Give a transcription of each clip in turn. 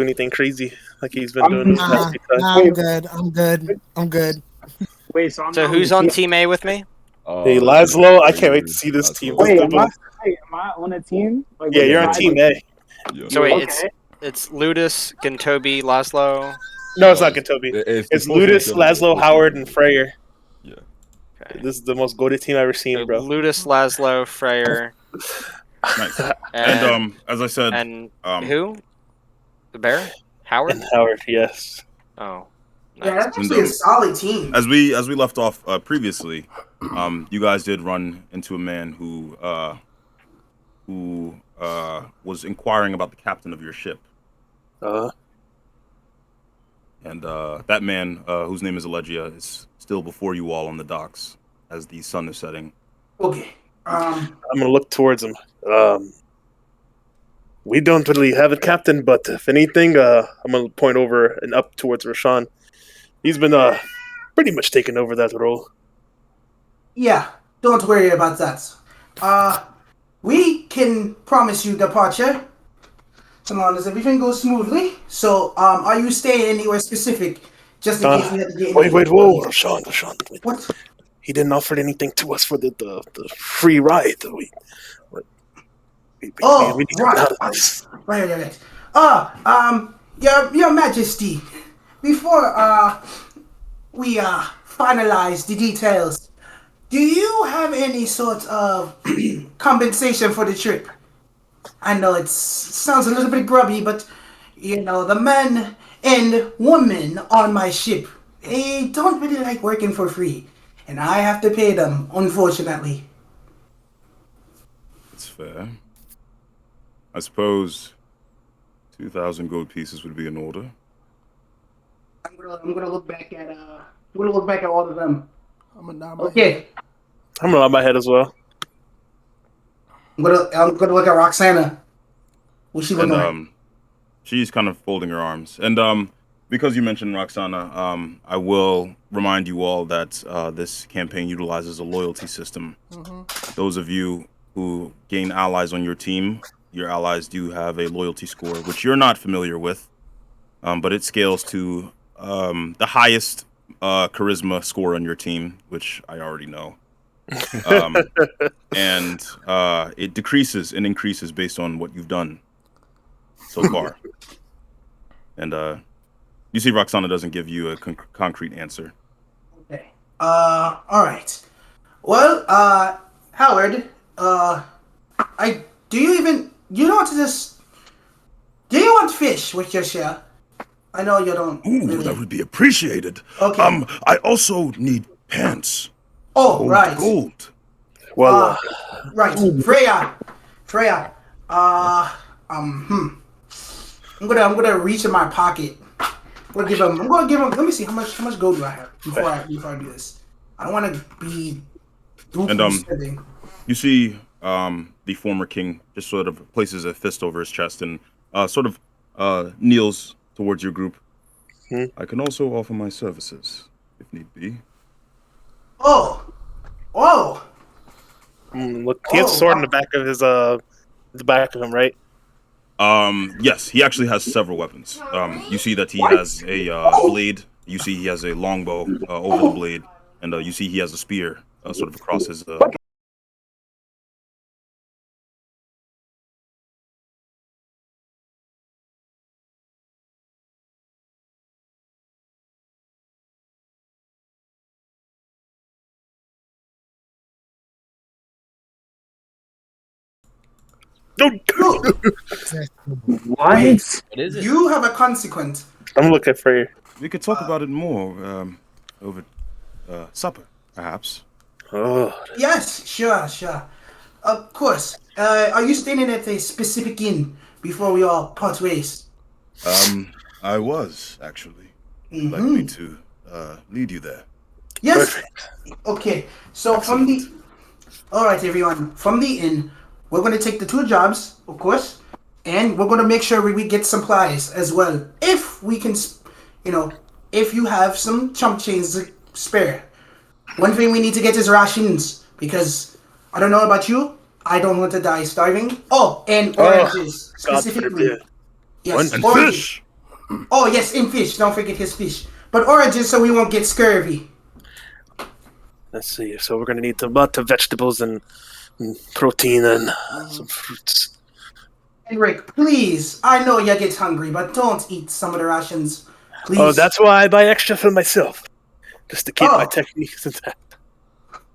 anything crazy like he's been doing this past few times. I'm good. Wait, So who's on Team A with me? Hey, Laszlo, I can't wait to see this team. Wait, am I on a team? Like, Yeah, you're on Team A. Yeah. So wait, Okay. it's Ludus, Gintobi, Laszlo. No, it's not Gintobi. It's Ludus, Laszlo, Howard, and Freyr. Yeah. Okay. This is the most goated team I've ever seen, So bro. Ludus, Laszlo, Freyr, Nice. And as I said, and who? The Bear? Howard? Howard, yes. Oh. Yeah, Nice. that's actually a solid team. as we left off previously, you guys did run into a man who was inquiring about the captain of your ship. And that man, whose name is Allegia, is still before you all on the docks as the sun is setting. Okay. I'm gonna look towards him. We don't really have a captain, but if anything, I'm gonna point over and up towards Rashawn. He's been pretty much taking over that role. Yeah, don't worry about that. We can promise you departure so long as everything goes smoothly. So, are you staying anywhere specific? Just in case we have to get Whoa, Rashawn. Wait. What? He didn't offer anything to us for the free ride. We need to get out of this. Right. Your Majesty, before we finalize the details, do you have any sort of compensation for the trip? I know it sounds a little bit grubby, but you know the men and women on my ship, they don't really like working for free, and I have to pay them, unfortunately. That's fair. I suppose 2,000 gold pieces would be in order. I'm gonna look back at all of them. I'm gonna nod my head. Okay. I'm gonna nod my head as well. I'm gonna look at Roxana. What's she looking like? She's kind of folding her arms. And because you mentioned Roxana, I will remind you all that this campaign utilizes a loyalty system. Those of you who gain allies on your team, your allies do have a loyalty score, which you're not familiar with, but it scales to the highest charisma score on your team, which I already know. And it decreases and increases based on what you've done so far. And you see Roxana doesn't give you a concrete answer. Okay. All right. Well, Howard, do you want fish with your share? I know you don't. Ooh, really. that would be appreciated. Okay. I also need pants. Oh, right. Gold. Well, Right. Freya. I'm gonna reach in my pocket. I'm gonna give him. Let me see how much gold do I have before I do this. I don't want to be. And you see the former king just sort of places a fist over his chest and sort of kneels towards your group. I can also offer my services if need be. Oh. Look, he has a sword in the back of his the back of him, right? Yes, he actually has several weapons. You see that he has a blade. You see he has a longbow over the blade, and you see he has a spear sort of across his. What? What is it? You have a consequence. I'm looking for you. We could talk about it more over supper, perhaps. Oh, Yes, sure. Of course. Are you staying at a specific inn before we all part ways? I was actually. Would like me to lead you there. Yes. perfect. Okay. So all right, everyone. From the inn, we're going to take the 2 jobs, of course, and we're going to make sure we get supplies as well. If we can, if you have some chump change to spare. One thing we need to get is rations, because I don't know about you, I don't want to die starving. Oh, and oranges, God specifically. forbid. Yes, And oranges. fish. Oh yes, in fish. Don't forget his fish. But oranges so we won't get scurvy. Let's see. So we're gonna need a lot of vegetables and protein and some fruits. And Rick, please, I know you get hungry, but don't eat some of the rations. Please. Oh, that's why I buy extra for myself, just to keep my Oh. techniques intact.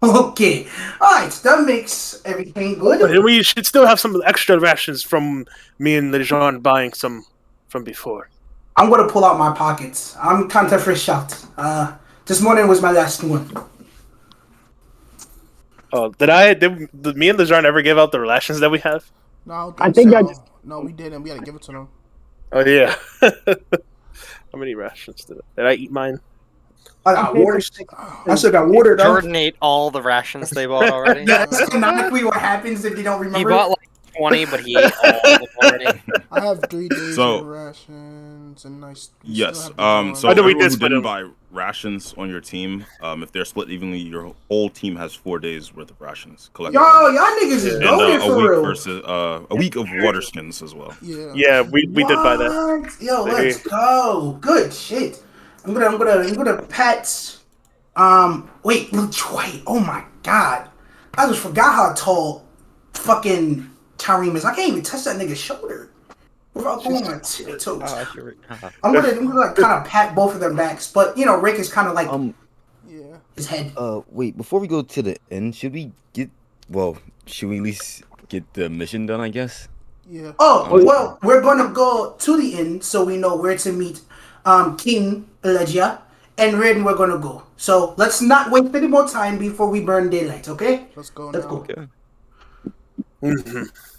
Okay. Alright, that makes everything good. But we should still have some extra rations from me and Lejean buying some from before. I'm gonna pull out my pockets. I'm kinda fresh out. This morning was my last one. Oh, did me and Lejean ever give out the rations that we have? No, I don't I think so. I just- No, we didn't. We had to give it to them. Oh yeah. How many rations did I eat mine? I got water. I still got water though. Jordan ate all the rations they bought already. That's automatically what happens if you don't remember. He bought like 20, but he ate all of them already. I have 3 days So- of rations and nice. Yes. So I know we everyone did who split didn't them. buy rations on your team, if they're split evenly, your whole team has 4 days worth of rations collectively. Yo, y'all niggas is And loaded a for week real. versus a week of water skins as well. Yeah. Yeah, we did buy that. What? Yo, let's go. Good shit. I'm gonna pat. Wait. Oh my god. I just forgot how tall fucking Tareem is. I can't even touch that nigga's shoulder without going on toes. I'm gonna like kind of pat both of their backs, but you know, Rick is kind of like Yeah. his head. Wait, before we go to the end, should we at least get the mission done, I guess? Yeah. Oh, well, we're gonna go to the inn so we know where to meet King Elegia, and where we're gonna go. So let's not waste any more time before we burn daylight, okay? Let's go Let's now. go. Okay.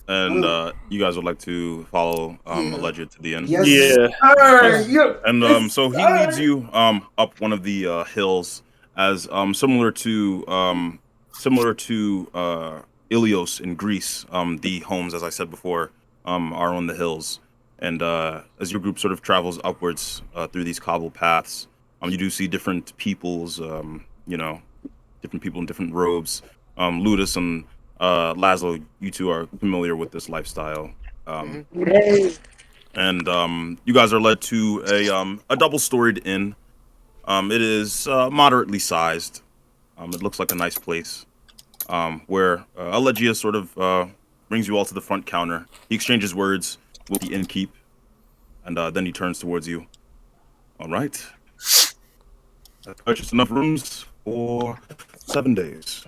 And you guys would like to follow Allegia to the end. Yes. Yeah. Sir. Yeah. And so he leads you up one of the hills, as similar to Ilios in Greece. The homes, as I said before, are on the hills. And as your group sort of travels upwards through these cobbled paths, you do see different peoples, different people in different robes. Ludus and Laszlo, you two are familiar with this lifestyle. And you guys are led to a double-storied inn. It is moderately sized. It looks like a nice place, where Allegia sort of brings you all to the front counter. He exchanges words with the innkeep, and then he turns towards you. All right. I've purchased enough rooms for 7 days.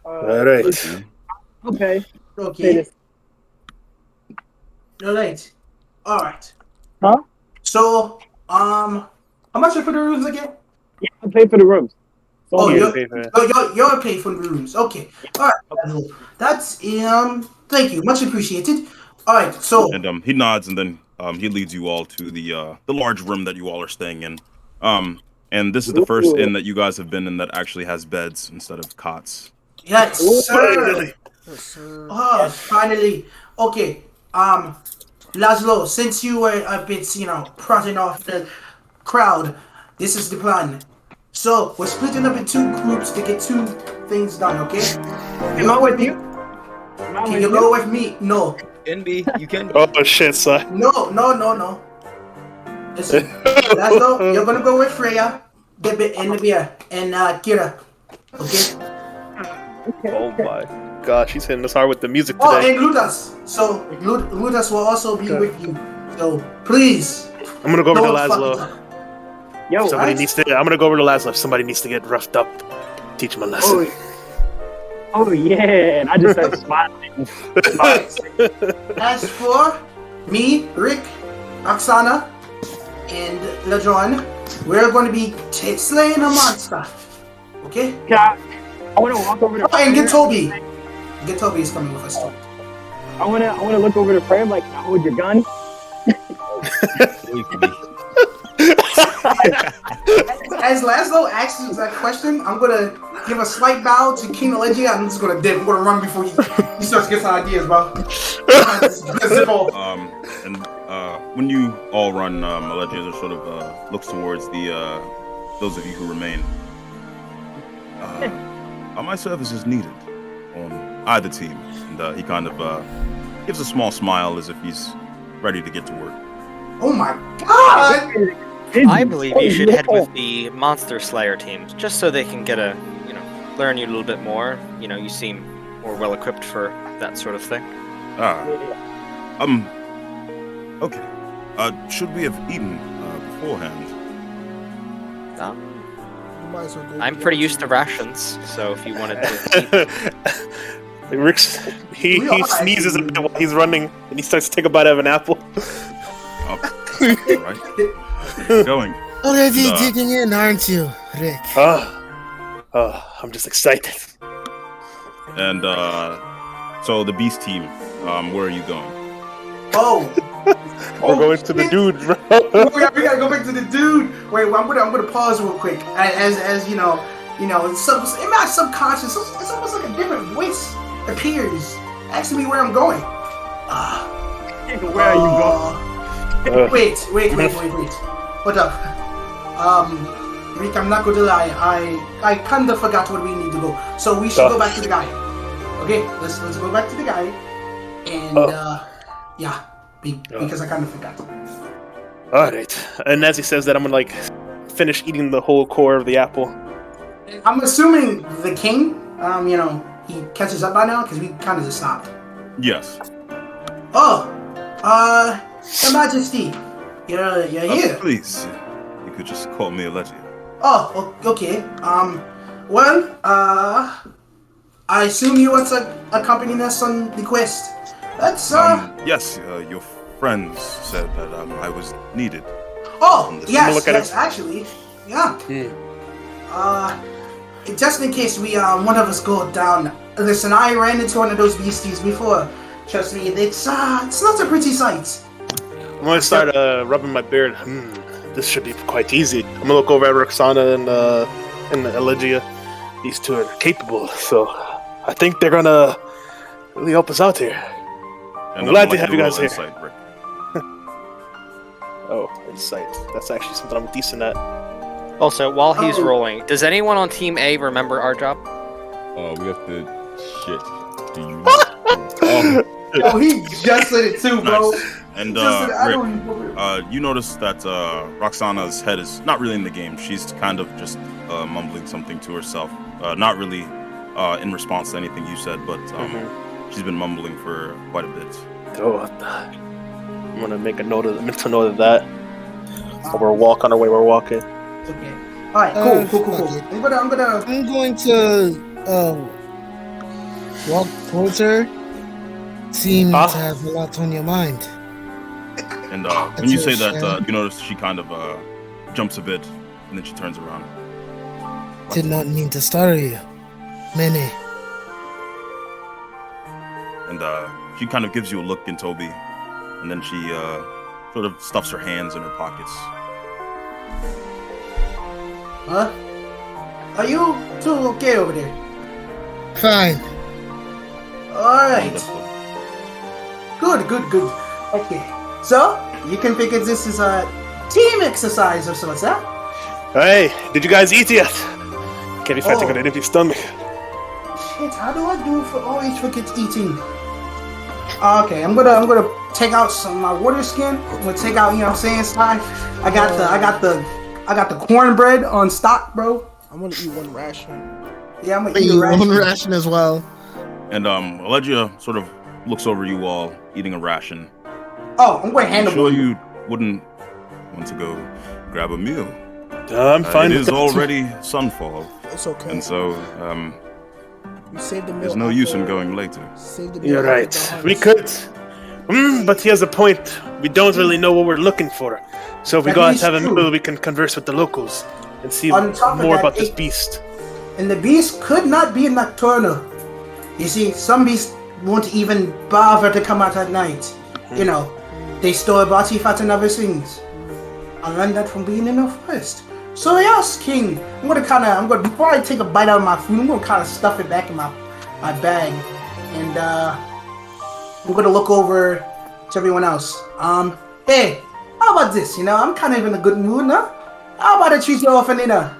All right. Okay. Okay. You're late. All right. Huh? So, how much are for the rooms again? Yeah, I paid for the rooms. So Oh, Yeah, you're, pay for it. you're paid for the rooms. Okay. All right. That's thank you, much appreciated. All right. So, And he nods, and then he leads you all to the large room that you all are staying in. And this is the first inn that you guys have been in that actually has beds instead of cots. yes, sir. Yes, sir. Oh, finally. Okay. Laszlo, since you were a bit, prodding off the crowd, this is the plan. So, we're splitting up in 2 groups to get 2 things done, okay? Am I with you? Am I Can with you go with me? No. Can be. You can. Oh shit, son. No. Listen, Laszlo, you're gonna go with Freya, Bebe, and Nabia, and Kira. Okay? Oh my gosh, he's hitting us hard with the music Oh, today. and Ludas. So, Ludas will also be with you. So, please. I'm gonna go over to don't fuck it Laszlo. up. Yo, Somebody What? needs to. I'm gonna go over to Laszlo. If somebody needs to get roughed up, teach him a lesson. oh yeah, and I just started smiling. As for me, Rick, Oksana, and LeJohn, we're going to be slaying a monster. Okay? I want to walk over to Oh, and get Toby. Get Toby is coming with us too. I want to look over the frame like, hold your gun. As Laszlo asks that question, I'm gonna give a slight bow to King Allegia. I'm just gonna dip. I'm gonna run before he starts to get some ideas, bro. Zip off. And when you all run, Allegia sort of looks towards the those of you who remain. Are my services needed on either team? And he kind of gives a small smile as if he's ready to get to work. Oh my god! I believe you should head with the Monster Slayer team, just so they can get a, learn you a little bit more. You seem more well equipped for that sort of thing. Okay. Should we have eaten beforehand? No. You might as well go I'm get pretty you. used to rations, so if you wanted to eat. Rick's, he sneezes a bit while he's running, and he starts to take a bite out of an apple. Right. Going. Already digging in, aren't you, Rick? I'm just excited. And so the beast team, where are you going? Oh. We're going to the dude, bro. we gotta go back to the dude. Wait, I'm gonna pause real quick. As in my subconscious, it's almost like a different voice appears, asking me where I'm going. Where are you going? Wait. What up? Rick, I'm not gonna lie. I kinda forgot where we need to go. So we should go back to the guy. Okay, let's go back to the guy. And yeah, because I kinda forgot. Alright. And as he says that, I'm gonna finish eating the whole core of the apple. I'm assuming the king, he catches up by now because we kind of just stopped. Yes. Your Majesty, you're here. Please, you could just call me Alegia. Oh, okay. Well, I assume you want to accompany us on the quest. That's Yes, your friends said that I was needed. Oh, yes, look at yes, it. actually, yeah. Just in case one of us go down. Listen, I ran into one of those beasties before. Trust me, it's not a pretty sight. I'm gonna start rubbing my beard. This should be quite easy. I'm gonna look over at Roxana and Elegia. These two are capable, so I think they're gonna really help us out here. And I'm glad I'd to have you roll guys here. insight, Rick. Oh, insight. That's actually something I'm decent at. Also, while he's rolling, does anyone on Team A remember our job? We have to shit. Do you? Oh, he just said it too, bro. Nice. And Rick, you notice that Roxana's head is not really in the game. She's kind of just mumbling something to herself. Not really in response to anything you said, but she's been mumbling for quite a bit. Oh, I'm gonna make a mental note of that. While we're on our way, we're walking. okay. All right, cool. fuck it. I'm gonna. I'm going to walk towards her. Seem to have a lot on your mind. And when you say that, you notice she kind of jumps a bit, and then she turns around. Did not mean to startle you. Many. And she kind of gives you a look in Toby, and then she sort of stuffs her hands in her pockets. Huh? Are you two okay over there? Fine. All right. Wonderful. Good. Okay. So you can figure this is a team exercise of sorts, huh? Hey, did you guys eat yet? Can't be fighting Oh. on an empty stomach. Shit, how do I do for always forget eating? Okay, I'm gonna take out some of my water skin. I'm gonna take out, Sly. I got the cornbread on stock, bro. I'm gonna eat one ration. Yeah, I'm gonna I eat eat a ration. one ration as well. And Allegia sort of looks over you all eating a ration. Oh, I'm going I'm handle. sure you wouldn't want to go grab a meal. I'm fine. It with is that. already sunfall, It's okay. and so We saved the meal. there's no use in going later. Save the meal. You're right. after the We harvest. could. But he has a point. We don't really know what we're looking for. So if we That go out is to have a true. meal, we can converse with the locals and see On top of more that, about this it- beast. And the beast could not be nocturnal. You see, some beasts won't even bother to come out at night. They store body fat and other things. I learned that from being in the forest. So yes, King, before I take a bite out of my food, I'm gonna kind of stuff it back in my bag, and I'm gonna look over to everyone else. Hey, how about this? I'm kind of in a good mood now. How about I treat you all for dinner?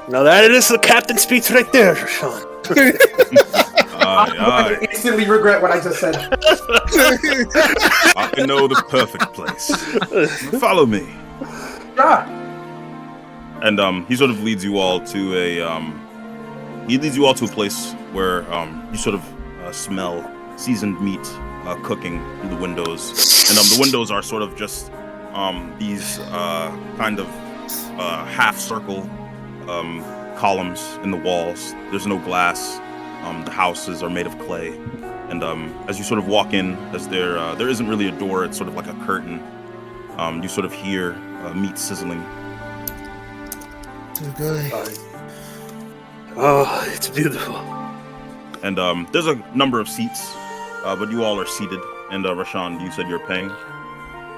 Now that is the captain speech right there, Sean. Aye. instantly regret what I just said. I know the perfect place. Follow me. Yeah. And he sort of leads you all to a place where you sort of smell seasoned meat cooking through the windows. And the windows are sort of just these kind of half circle columns in the walls. There's no glass. The houses are made of clay. And as you sort of walk in, as there isn't really a door, it's sort of like a curtain. You sort of hear meat sizzling. Too good. Oh, it's beautiful. And there's a number of seats, but you all are seated. And Rashawn, you said you're paying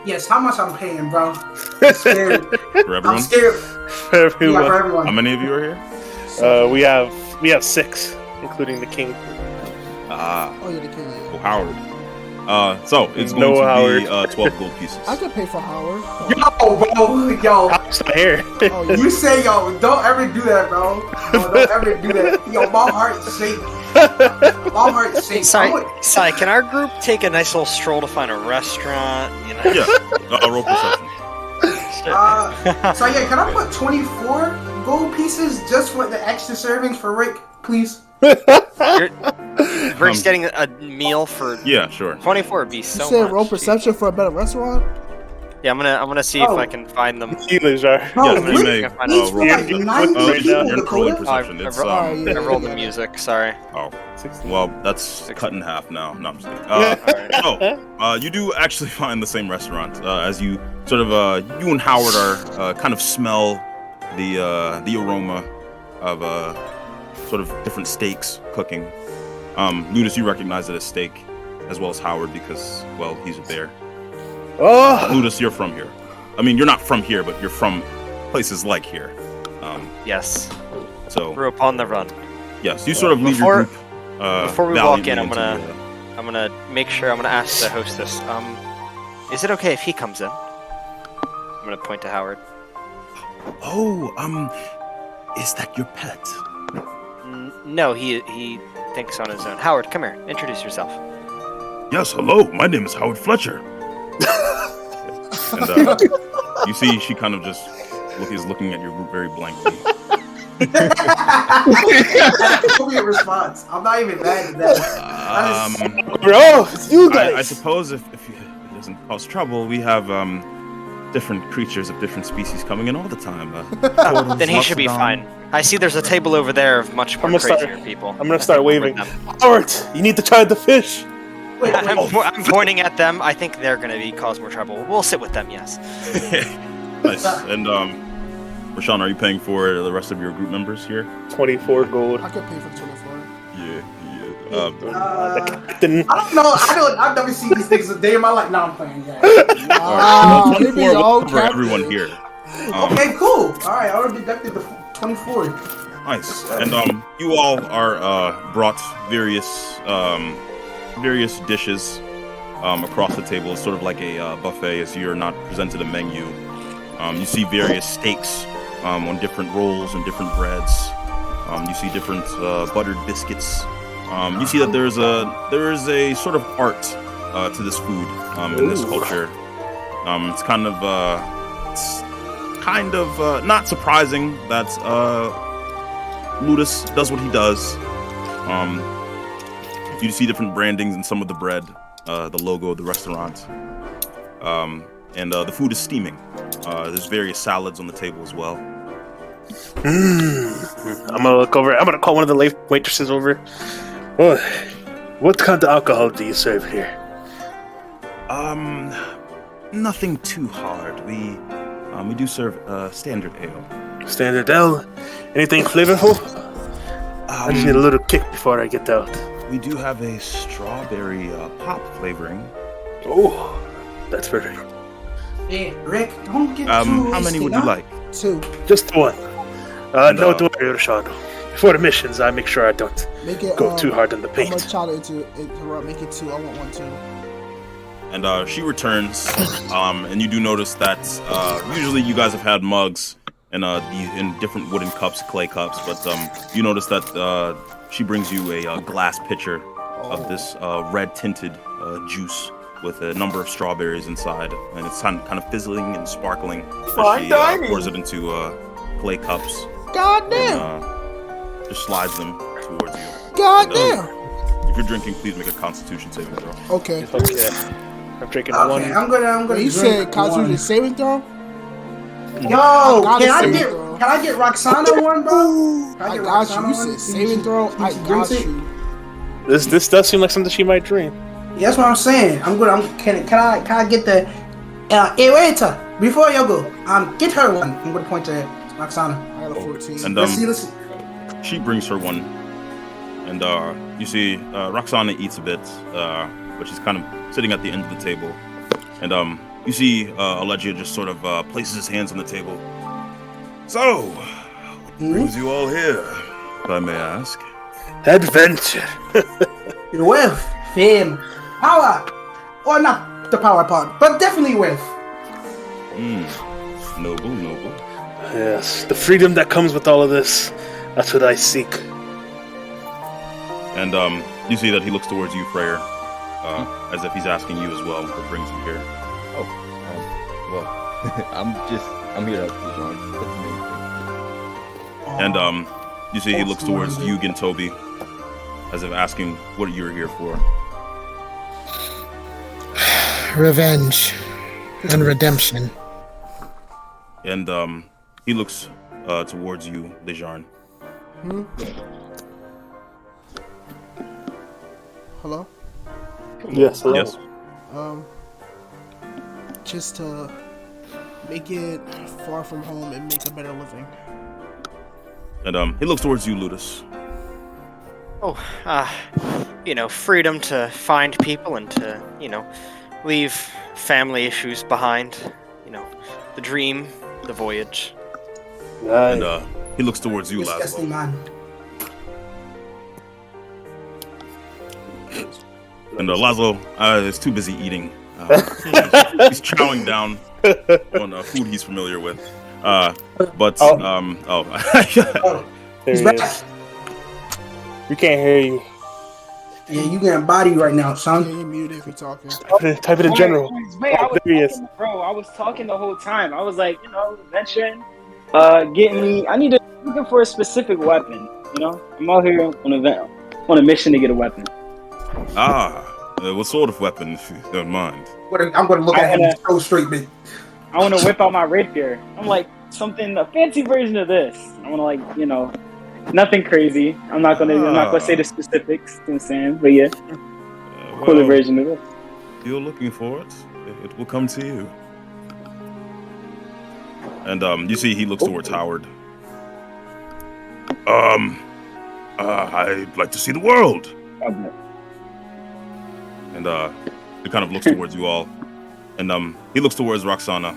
Yes, how much I'm paying, bro? I'm scared. for everyone. I'm scared. For everyone. Yeah, for everyone. How many of you are here? We have 6, including the king. Oh, yeah, the king. Yeah. Oh, Howard. So it's going No, to Howard. be 12 gold pieces. I could pay for Howard. Yo, bro, yo. Howard's not here. Oh, yeah. You say, yo, don't ever do that, bro. Yo, don't ever do that. Yo, my heart's shaking. My heart's shaking. Sorry, can our group take a nice little stroll to find a restaurant? You know? Yeah, roll perception. So yeah, can I put 24 gold pieces just for the extra servings for Rick, please? Rick's getting a meal for Yeah, sure. 24 would be You so said much. roll perception for a better restaurant? Yeah, I'm gonna see if I can find them. Healers are. Bro, Yes, you may I find Each them. one like 90 you're people, rolling Dakota. perception. It's yeah. I rolled the music. Sorry. oh, 16. well, that's cut in half now. No, I'm just kidding. You do actually find the same restaurant as you sort of you and Howard are kind of smell the aroma of sort of different steaks cooking. Ludus, you recognize it as steak, as well as Howard because, well, he's a bear. Oh, Ludus, you're from here. I mean, you're not from here, but you're from places like here. Yes. So Grew up on the run. yes, you sort of leave your group. Before we walk in, valiantly I'm into gonna make sure. I'm gonna ask the hostess. Is it okay if he comes in? I'm gonna point to Howard. Oh, is that your pet? No, he thinks on his own. Howard, come here. Introduce yourself. Yes, hello. My name is Howard Fletcher. And you see, she kind of just is looking at your group very blankly. That's a response. I'm not even mad at that. bro, it's you guys. I suppose if it doesn't cause trouble, we have different creatures of different species coming in all the time. Then he should be fine. I see there's a table over there of much more I'm gonna crazier start- people. I'm gonna start waving. With them. Howard, you need to try the fish. Wait, I'm pointing at them. I think they're gonna cause more trouble. We'll sit with them, yes. Nice. And Rashawn, are you paying for the rest of your group members here? 24 gold. I could pay for 24. Yeah. The captain. I don't know. I've never seen these things a day in my life. No, I'm playing. Yeah. Ah, Well, they be 24 will all cover cap- everyone here. Okay, cool. All right, I already deducted the 24. Nice. And you all are brought various dishes across the table. It's sort of like a buffet, as you're not presented a menu. You see various steaks on different rolls and different breads. You see different buttered biscuits. You see that there is a sort of art to this food in this culture. It's kind of not surprising that Ludus does what he does. You see different brandings in some of the bread, the logo of the restaurant, and the food is steaming. There's various salads on the table as well. I'm gonna look over. I'm gonna call one of the waitresses over. Oh, what kind of alcohol do you serve here? Nothing too hard. We do serve standard ale. Standard ale. Anything flavorful? I just need a little kick before I get out. We do have a strawberry pop flavoring. Oh, that's perfect. Hey, Rick, don't get too How many would you like? 2. Just one. No, don't worry, Rashad. Before the missions, I make sure I don't Make it go too hard on the I'm gonna paint. child into make it 2. I want 1 too. And she returns, and you do notice that usually you guys have had mugs and in different wooden cups, clay cups, but you notice that she brings you a glass pitcher of this red tinted juice with a number of strawberries inside, and it's kind of fizzling and sparkling as she pours it into clay cups. God damn! And, just slides them towards you. God damn! If you're drinking, please make a Constitution saving throw. Okay. Okay. I'm drinking Okay, one. I'm gonna. Wait, you said Constitution saving throw? Yo, gotta can I save get it, bro. can I get Roxana one, bro? Can I get got you. Roxana You one? said saving throw. I She got drinks it? you. This does seem like something she might drink. Yeah, that's what I'm saying. Can I get the hey, wait before you go, get her one. I'm gonna point to Roxana. I got a 14. And Let's see. she brings her one, and you see Roxana eats a bit, but she's kind of sitting at the end of the table, and you see Allegia just sort of places his hands on the table. So, what brings you all here, if I may ask? Adventure. Wealth, fame, power. Or not the power part, but definitely wealth. Noble. Yes, the freedom that comes with all of this. That's what I seek. And you see that he looks towards you, Freyr, as if he's asking you as well what brings you here. Well, I'm here to help you, John. That's the main thing. And you see he looks towards you and Toby, as if asking what you're here for. Revenge and redemption. And he looks towards you, Dejarn. Hello? Yes. Hello. Yes. Just to make it far from home and make a better living. And he looks towards you, Ludus. Freedom to find people and to, leave family issues behind. The dream, the voyage. And he looks towards you, Disgusting Laszlo. man. And Laszlo is too busy eating. He's chowing down on food he's familiar with. But There He's he back. is. We can't hear you. Yeah, you getting body right now, Yeah, son. you're muted if you're talking. Type it in general. Wait, I was There he is. talking, bro. I was talking the whole time. I was like, venturing, getting me. I need to looking for a specific weapon. I'm out here on a mission to get a weapon. What sort of weapon, if you don't mind? I'm gonna look at him so straight, man. I want to whip out my rapier. I'm like a fancy version of this. I want to nothing crazy. I'm not gonna say the specifics. You know what I'm saying, but yeah, cooler version of it. If you're looking for it, it will come to you. And you see he looks towards Howard. I'd like to see the world. Okay. And he kind of looks towards you all. And he looks towards Roxana,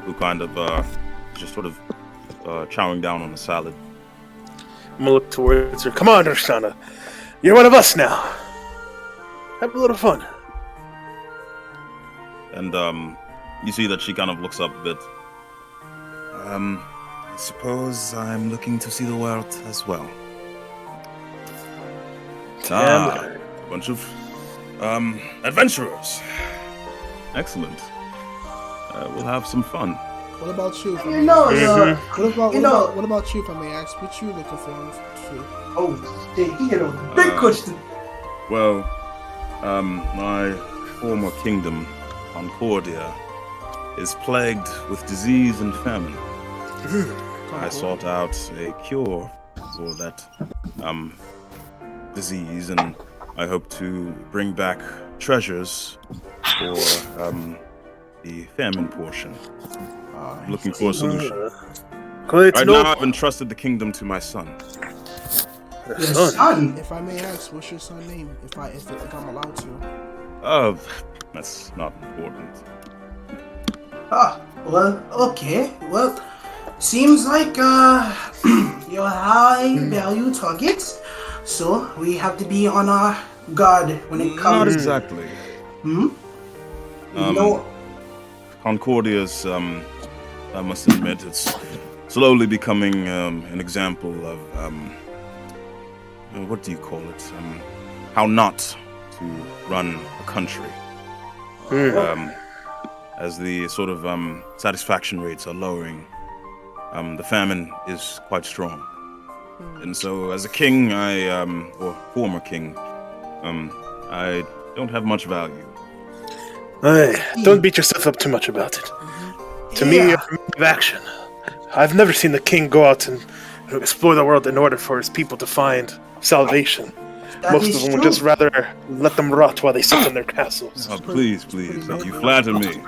who kind of just sort of chowing down on the salad. I'm gonna look towards her. Come on, Roxana. You're one of us now. Have a little fun. And you see that she kind of looks up a bit. I suppose I'm looking to see the world as well. A bunch of adventurers. Excellent. We'll have some fun. What about you? You know, What about you, if I may ask? What you looking for? Oh, shit, he hit a big question. Well, my former kingdom, Concordia, is plagued with disease and famine. I sought out a cure for that disease, and I hope to bring back treasures for the famine portion. Looking for a solution. Great Right to know. now, I've entrusted the kingdom to my son. Your son. If I may ask, what's your son's name? If I'm allowed to. That's not important. Well, okay. Well, seems like you're high value targets, so we have to be on our guard when it comes. Not exactly. No. Concordia's, I must admit, it's slowly becoming an example of, what do you call it? how not to run a country. As the sort of satisfaction rates are lowering, the famine is quite strong. And so, as a king, or former king, I don't have much value. Don't beat yourself up too much about it. To me, you're a man of action. I've never seen the king go out and explore the world in order for his people to find salvation. Most of them would just rather let them rot while they sit in their castles. Oh, please, you flatter me.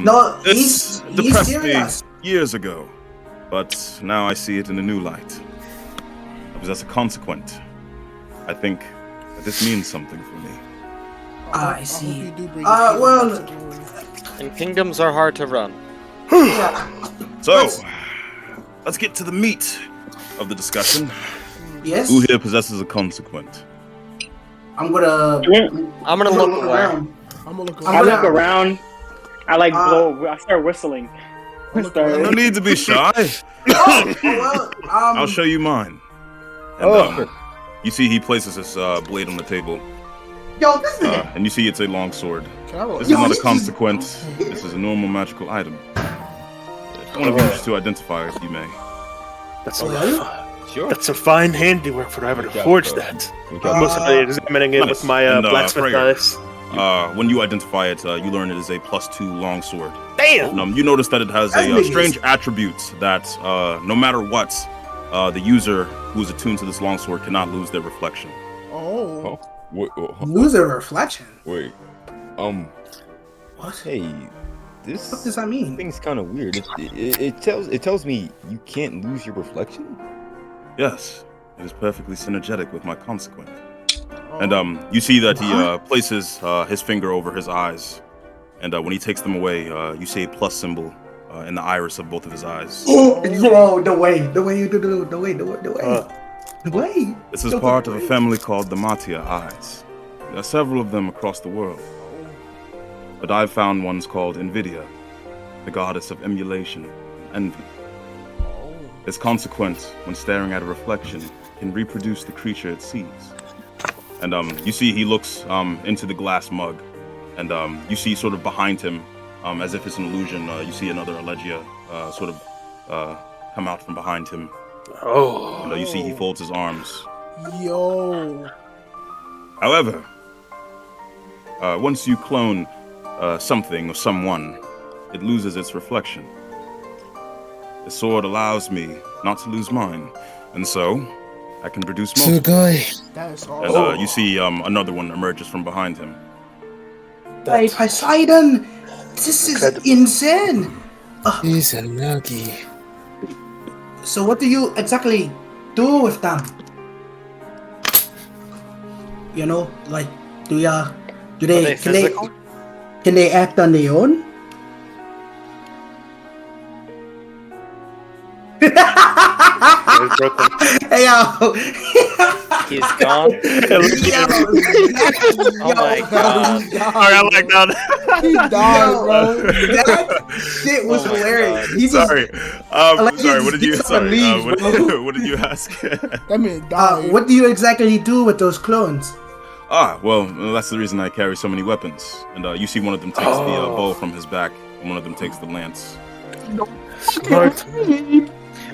No, This he's depressed serious. me years ago, but now I see it in a new light. Because as a consequence, I think that this means something for me. I see. Well, And kingdoms are hard to run. yeah. So, let's get to the meat of the discussion. Yes. Who here possesses a consequence? I'm gonna look away. around. I'm gonna look I around. look around. I like blow. I start whistling. No need to be shy. I'll show you mine. And, you see he places his blade on the table. Yo, this is And you see it's a long sword. Can I roll? This is not a consequence. This is a normal magical item. One of you wishes to identify it, you may. That's Sure. That's some fine handiwork for whoever to forge that. I'm mostly examining it nice. with my And, blacksmith Freyr, eyes. When you identify it, you learn it is a +2 longsword. Damn! You notice that it has a strange attribute that no matter what, the user who is attuned to this longsword cannot lose their reflection. Oh. Lose a reflection. Wait. What? Hey, this What does that mean? thing's kind of weird. It tells me you can't lose your reflection. Yes, it is perfectly synergetic with my consequence. And you see that he places his finger over his eyes, and when he takes them away, you see a plus symbol in the iris of both of his eyes. Yo, the way you do the way. This is part of a family called the Matia Eyes. There are several of them across the world, but I've found ones called Invidia, the goddess of emulation and envy. Its consequence, when staring at a reflection, can reproduce the creature it sees. And you see he looks into the glass mug, and you see sort of behind him, as if it's an illusion, you see another Allegia sort of come out from behind him. And you see he folds his arms. Yo. However, once you clone something or someone, it loses its reflection. The sword allows me not to lose mine, and so I can produce multiple. That is And you see another one emerges from behind him. Hey, Poseidon! This is insane! He's unlucky. So what do you exactly do with them? You know, like, do they physical? Can they act on their own? Hey yo! He's gone. Oh my god. I like that. He died, bro. That shit was Oh my hilarious. God. He just, Sorry. Like, Sorry. he What did you? just Sorry. leaves, bro. What did you ask? That man died. what do you exactly do with those clones? Well, that's the reason I carry so many weapons. And you see one of them takes the bow from his back, and one of them takes the lance. Smart.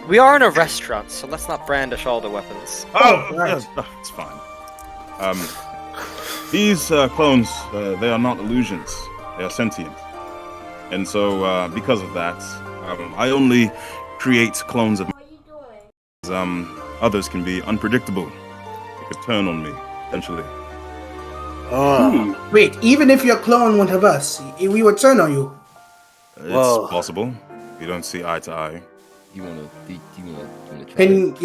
We are in a restaurant, so let's not brandish all the weapons. Yes, it's fine. These clones, they are not illusions. They are sentient. And so, because of that, I only create clones of others can be unpredictable. They could turn on me, eventually. Wait, even if your clone went of us, we would turn on you. It's possible. You don't see eye to eye. You wanna try? Can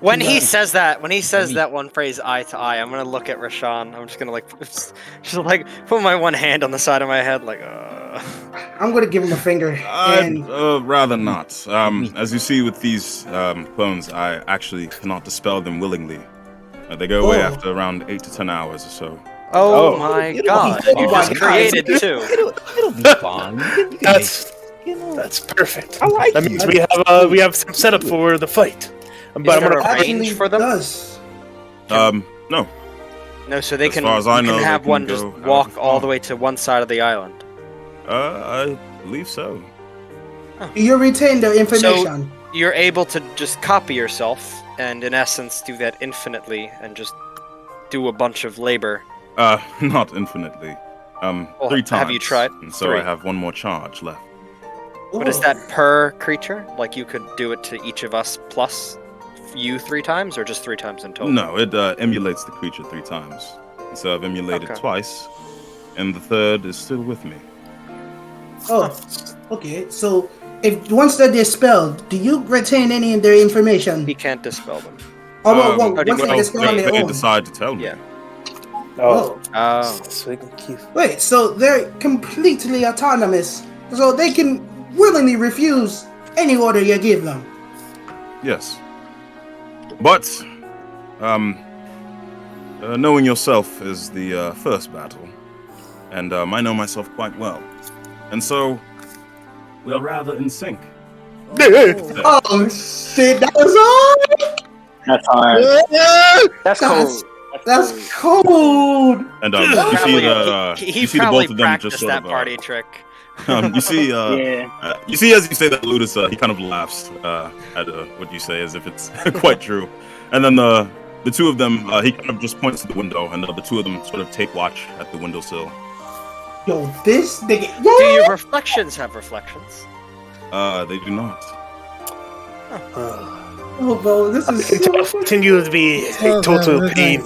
When he says that one phrase eye to eye, I'm gonna look at Rashawn. I'm just gonna just put my one hand on the side of my head, I'm gonna give him a finger. I'd rather not. As you see with these clones, I actually cannot dispel them willingly. They go away after around 8 to 10 hours or so. Oh my god! You just created two. It'll be fine. That's perfect. I like that it. means we have some setup for the fight. But I'm there gonna a range for them? No. No, so they As can, far as I know, can they have can one just go walk however all the far. way to one side of the island. I believe so. You retain the information. You're able to just copy yourself and, in essence, do that infinitely and just do a bunch of labor. Not infinitely. Well, 3 times. have you tried? And so 3. I have 1 more charge left. But is that per creature? Like you could do it to each of us plus you 3 times, or just 3 times in total? No, it emulates the creature 3 times. And so I've emulated Okay. twice, and the 3rd is still with me. Oh, okay. So, if once they're dispelled, do you retain any of their information? He can't dispel them. Oh, how do you once they know? dispel on their They own. decide to tell me. Yeah. Oh. So we can keep. Wait, so they're completely autonomous. So they can willingly refuse any order you give them. Yes. But, knowing yourself is the first battle, and I know myself quite well, and so we're rather in sync. Oh shit, that was all. That's hard. That's cold. That's cold. And you see that he you see the probably both of them practiced just sort that of party trick. you see Yeah. you see as you say that Ludus he kind of laughs at what you say as if it's quite true, and then the 2 of them he kind of just points to the window, and the 2 of them sort of take watch at the windowsill. Yo, this nigga. Do your reflections have reflections? They do not. Oh, bro, this is so Continue to be a total pain.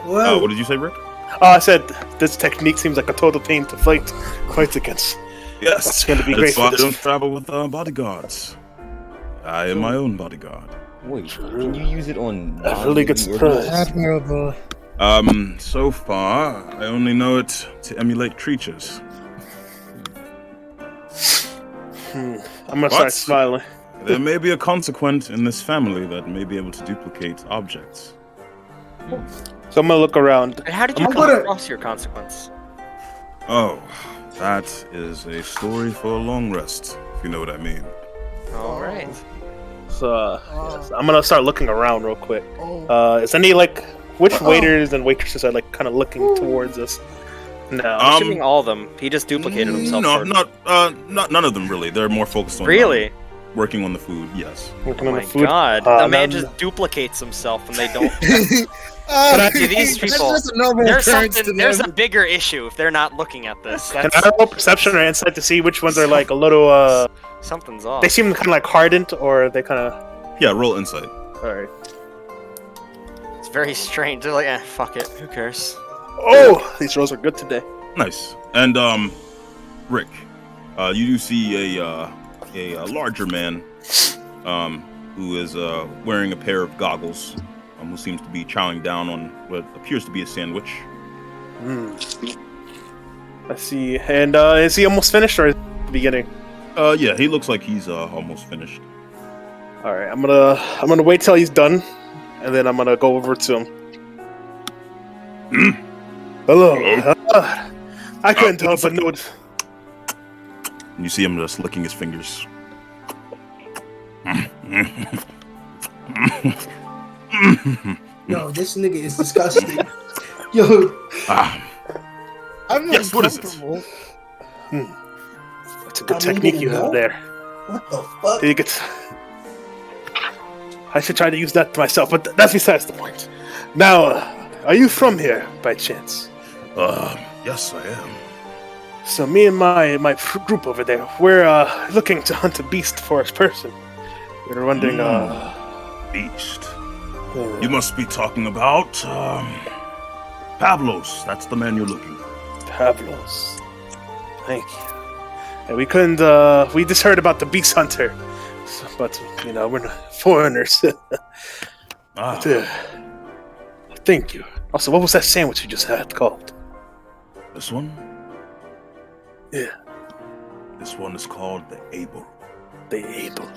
Well, What did you say, Rick? I said this technique seems like a total pain to fight against. Yes, That's gonna be that's great for why I this. don't travel with bodyguards. I am my own bodyguard. Wait, can you use it on? A really good non-living surprise. Admirable. So far, I only know it to emulate creatures. I'm gonna start What? smiling. There may be a consequent in this family that may be able to duplicate objects. So I'm gonna look around. And how did you I'm come gonna- across your consequence? Oh, that is a story for a long rest, if you know what I mean. All right. So I'm gonna start looking around real quick. Oh. Is any which waiters and waitresses are kind of looking towards us? No. I'm assuming all of them. He just duplicated himself. No, for- not none of them really. They're more focused on Really? working on the food. Yes. Working Oh on my the food. god. The man no, just duplicates himself and they don't. See, these people- That's just a normal There's occurrence something. to There's a them. bigger issue if they're not looking at this. Can That's I roll perception or insight to see which ones are a little? something's off. They seem kind of hardened, or they kind of. Yeah. Roll insight. All right. It's very strange. They're like, fuck it. Who cares? Oh, these rolls are good today. Nice. And Rick, you do see a larger man, who is wearing a pair of goggles, who seems to be chowing down on what appears to be a sandwich. I see. And is he almost finished, or is he at the beginning? Yeah, he looks like he's almost finished. All right. I'm gonna wait till he's done, and then I'm gonna go over to him. Hello. I couldn't help but notice. And you see him just licking his fingers. yo, this nigga is disgusting. Yo, I'm not Yes, what is it? comfortable. That's a good I'm technique eating you it have now? there. what the fuck? You get. I should try to use that myself, but that's besides the point. Now, are you from here by chance? Yes, I am. So me and my group over there, we're looking to hunt a beast for a person. We're wondering, Beast. You must be talking about Pavlos. That's the man you're looking for. Pavlos. Thank you. And we couldn't. We just heard about the beast hunter, but we're not foreigners. Thank you. Also, what was that sandwich you just had called? This one? Yeah, This one is called the Able. the able.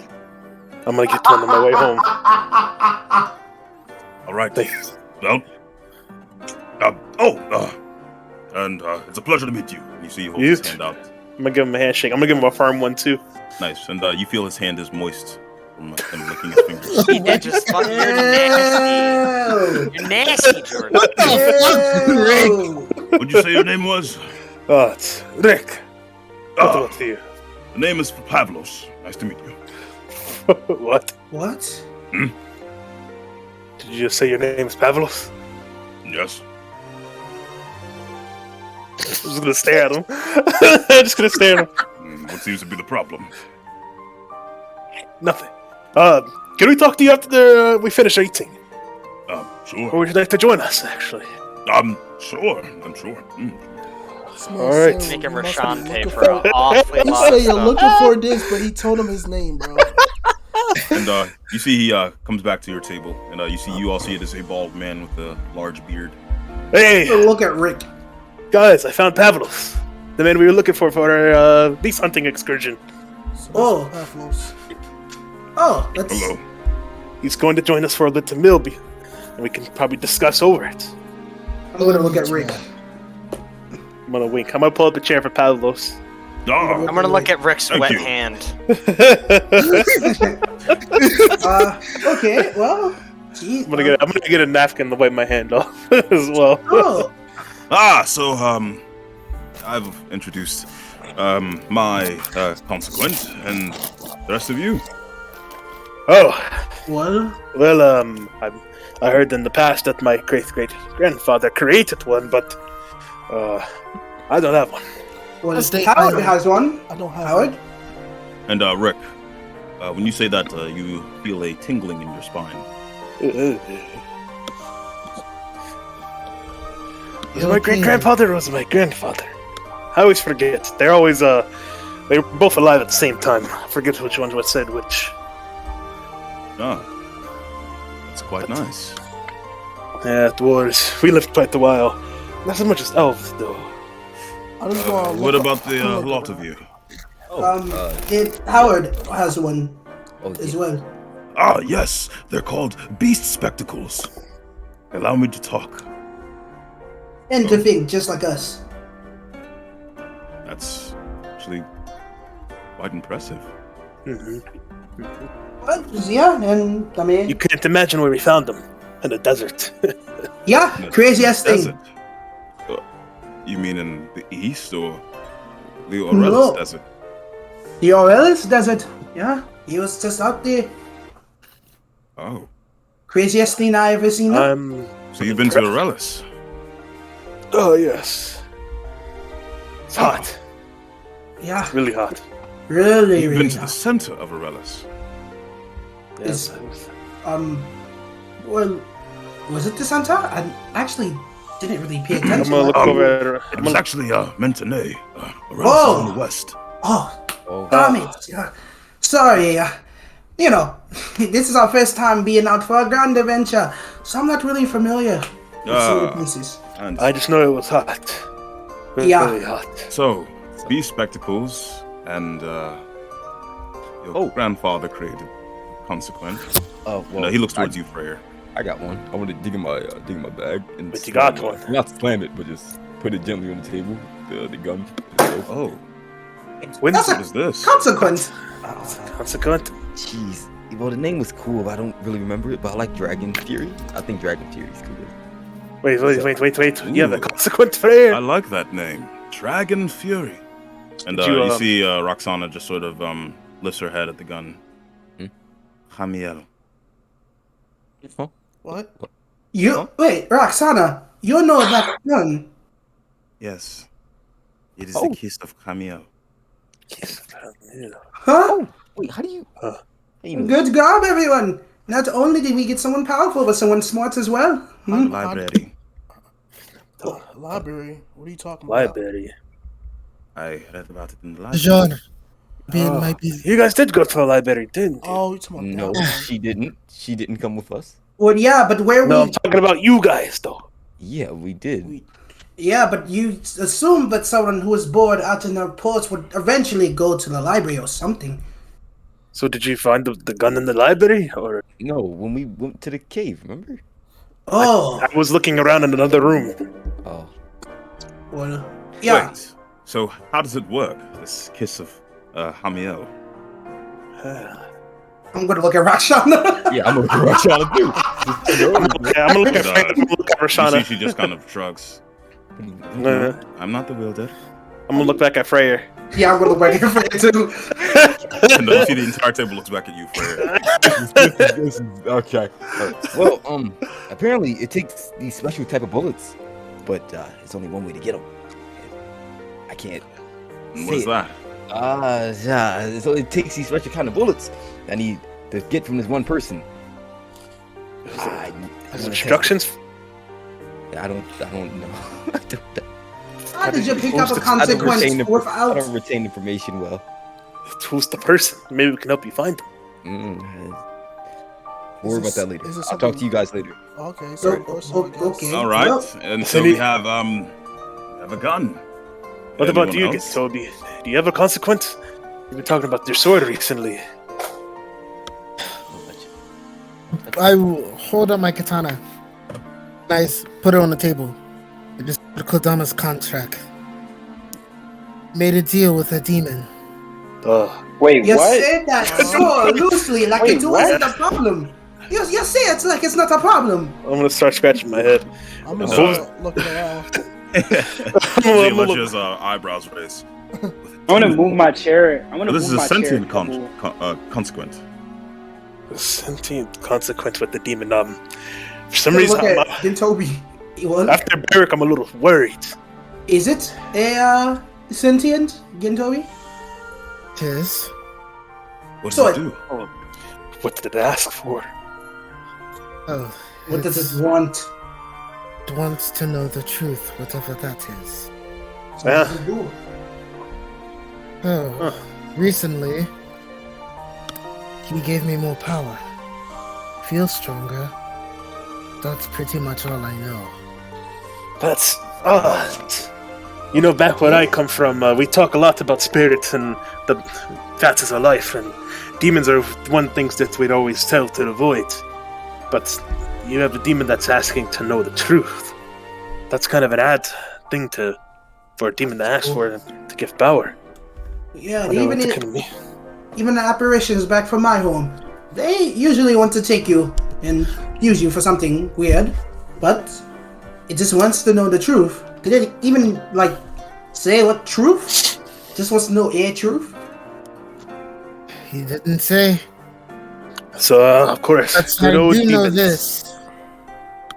I'm gonna get one on my way home. All right. Thanks. Well, and it's a pleasure to meet you. You see, he holds You his too. hand out. I'm gonna give him a handshake. I'm gonna give him a firm one too. Nice. And you feel his hand is moist from him licking his fingers. He did just fuck. You're nasty. You're nasty, Jordan. What'd you say your name was? Oh, it's Rick. Ah, What to you? the name is Pavlos. Nice to meet you. What? What? Did you just say your name is Pavlos? Yes. I'm just gonna stare at him. I'm just gonna stare at him. What seems to be the problem? Nothing. Can we talk to you after we finish eating? Or Sure. would you like to join us, actually? Sure. I'm sure. Smell All right. saying Make him you must Rashawn be pay looking for an awfully He lot said of you're stuff. looking for this, but he told him his name, bro. And you see he comes back to your table, and you all see it as a bald man with a large beard. Hey, Look at Rick. guys, I found Pavlos, the man we were looking for our beast hunting excursion. So Oh. Pavlos. Oh, that's Hello. He's going to join us for a little meal, and we can probably discuss over it. I'm gonna look at Rick. I'm gonna wink. I'm gonna pull up a chair for Pavlos. Ah, I'm gonna look at Rick's Thank wet you. hand. Okay, well, gee, I'm gonna get a napkin to wipe my hand off as well. Oh, so I've introduced my consequent and the rest of you. Oh, well, I heard in the past that my great-great-grandfather created one, but I don't have one. well, Let's stay Howard honest. has one. I don't have Howard? And Rick, when you say that, you feel a tingling in your spine. Was it my great-grandfather or was it my grandfather? I always forget. They're always they were both alive at the same time. I forget which one was said which. Ah, that's quite nice. Yeah, dwarves. We lived quite a while. Not so much as elves, though. I'm just gonna What look about up- the look lot up. of you? Howard has one as well. Ah, yes, they're called beast spectacles. Allow me to talk. And to think, just like us. That's actually quite impressive. Well, yeah, and I mean, You can't imagine where we found them. In the desert. yeah, In the craziest thing. desert. You mean in the east or the Aurelis No. desert? The Aurelis Desert. Yeah, he was just out there. Oh, Craziest thing I ever seen. so you've been to Aurelis? Oh, yes. It's hot. Yeah, Really hot. really, You've really. been to the center of Aurelis. Is- Well, was it the Santa? I actually didn't really pay I'm attention. gonna look over at It was actually Mentone. Aurelis Oh. is in the west. Oh, damn it. Sorry, you know, this is our first time being out for a grand adventure, so I'm not really familiar with some of the places. And I just know it was hot. Yeah. Really hot. so, these spectacles and your grandfather created consequent. Oh, No, he looks towards you, Freyr. I got one. I want to dig in my bag and. But you got slam one. it. Not slam it, but just put it gently on the table. The gun. Oh, When That's what is this? Consequence. consequent? Jeez. Well, the name was cool, but I don't really remember it. But I like Dragon Fury. I think Dragon Fury is cool. Wait. You have a Ooh. consequent prayer? I like that name, Dragon Fury. And Did you, you see Roxana just sort of lifts her head at the gun. Hamiel. Huh? What? Wait, Roxana, you know that gun. Yes, it is Oh. the kiss of Hamiel. Huh? Wait, how do you? How you know? Good job, everyone. Not only did we get someone powerful, but someone smart as well. Library. Library. What are you talking about? Library. I read about it in the library. John. Being might be. You guys did go to the library, didn't you? Oh, you talking No, about that one. she didn't. She didn't come with us. Well, yeah, but where No, we... I'm talking about you guys, though. Yeah, we did. Yeah, but you assume that someone who was bored out in the ports would eventually go to the library or something. So did you find the gun in the library, or No, when we went to the cave, remember? Oh, I was looking around in another room? Oh, well, yeah. Wait, so how does it work, this kiss of Hamiel? I'm gonna look at Rakshana. Yeah, I'm gonna look at Rashana too. Okay, I'm gonna look at You see, Rashana. she just kind of shrugs. Uh, I'm not the wielder. I'm gonna look back at Freyr. Yeah, I'm gonna look back at Frey too. And you see the entire table looks back at you, Freyr. Okay. Well, apparently it takes these special type of bullets, but it's only one way to get them. I can't. And say what is it. that? Yeah. So it takes these special kind of bullets I need to get from this one person. I There's instructions. I don't know. How did you pick up a I don't consequence retain I without? don't retain information well. Who's the person? Maybe we can help you find them. Worry about that later. is this I'll talk to something- you guys later. Okay, so also, I guess. Okay. All right. Well, And so we have a gun. What about Anyone you, else? Toby? Do you have a consequence? You've been talking about your sword recently. I will hold up my katana. Nice, put it on the table. I just put Kodama's contract. Made a deal with a demon. Wait, you what? said that so loosely, like Wait, it what? wasn't a problem. You say it like it's not a problem. I'm gonna start scratching my head. I'm gonna Uh, start looking around. See Alicia's eyebrows raise. I want to move my chair. I want to This move is my a sentient chair. consequent. Sentient consequence with the demon. For some Look reason, at Gintobi. Well, after Barrick, I'm a little worried. is it a sentient Gintobi? Tis. What does So it do? What did it ask for? Oh, What does it want? it wants to know the truth, whatever that is. So what does it do? Oh, recently, he gave me more power. Feel stronger. That's pretty much all I know. That's you know, back where I come from, we talk a lot about spirits and the facets of life, and demons are one things that we'd always tell to avoid. But you have a demon that's asking to know the truth. That's kind of an odd thing for a demon to ask for to give power. Yeah, I don't know even what if, to kinda mean. even the apparitions back from my home, they usually want to take you and use you for something weird, but it just wants to know the truth. Did it even like say what truth? Just wants to know a truth. He didn't say. So, of course, But good I old do know demons. this.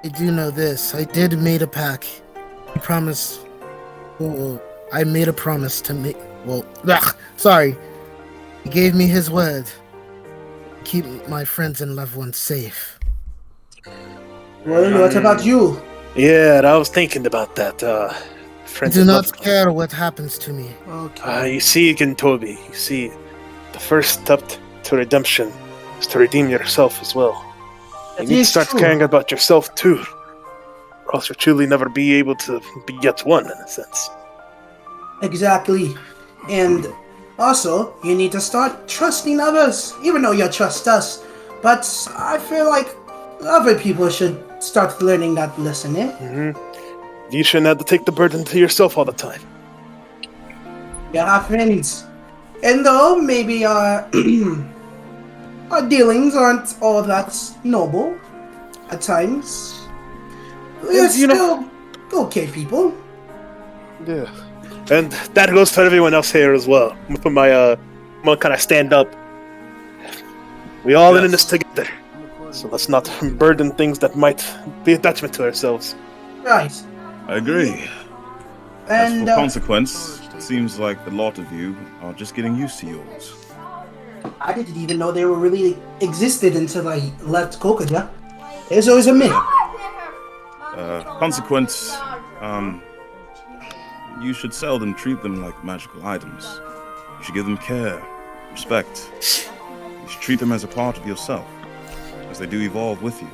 I do know this. I did made a pact. He promised. Well, I made a promise to make. Well, sorry. He gave me his word. Keep my friends and loved ones safe. Well, what about you? Yeah, I was thinking about that. I Friends do and not loved ones. care what happens to me. Okay. You see, again, Toby, you see, the first step to redemption is to redeem yourself as well. You That need to is start true. caring about yourself too, or else you'll truly never be able to be yet one, in a sense. Exactly. And also, you need to start trusting others, even though you trust us. But I feel like other people should start learning that lesson, eh? You shouldn't have to take the burden to yourself all the time. You have friends. And though maybe our our dealings aren't all that noble at times, we're And, you know- still okay people. Yeah. And that goes for everyone else here as well. I'm gonna put my, I'm gonna kind of stand up. We all in this together. So let's not burden things that might be a detriment to ourselves. Right. I agree. As And for consequence, it seems like the lot of you are just getting used to yours. I didn't even know they were really existed until I left Kokoja. There's always a myth. Consequence, you should seldom treat them like magical items. You should give them care, respect. You should treat them as a part of yourself, as they do evolve with you.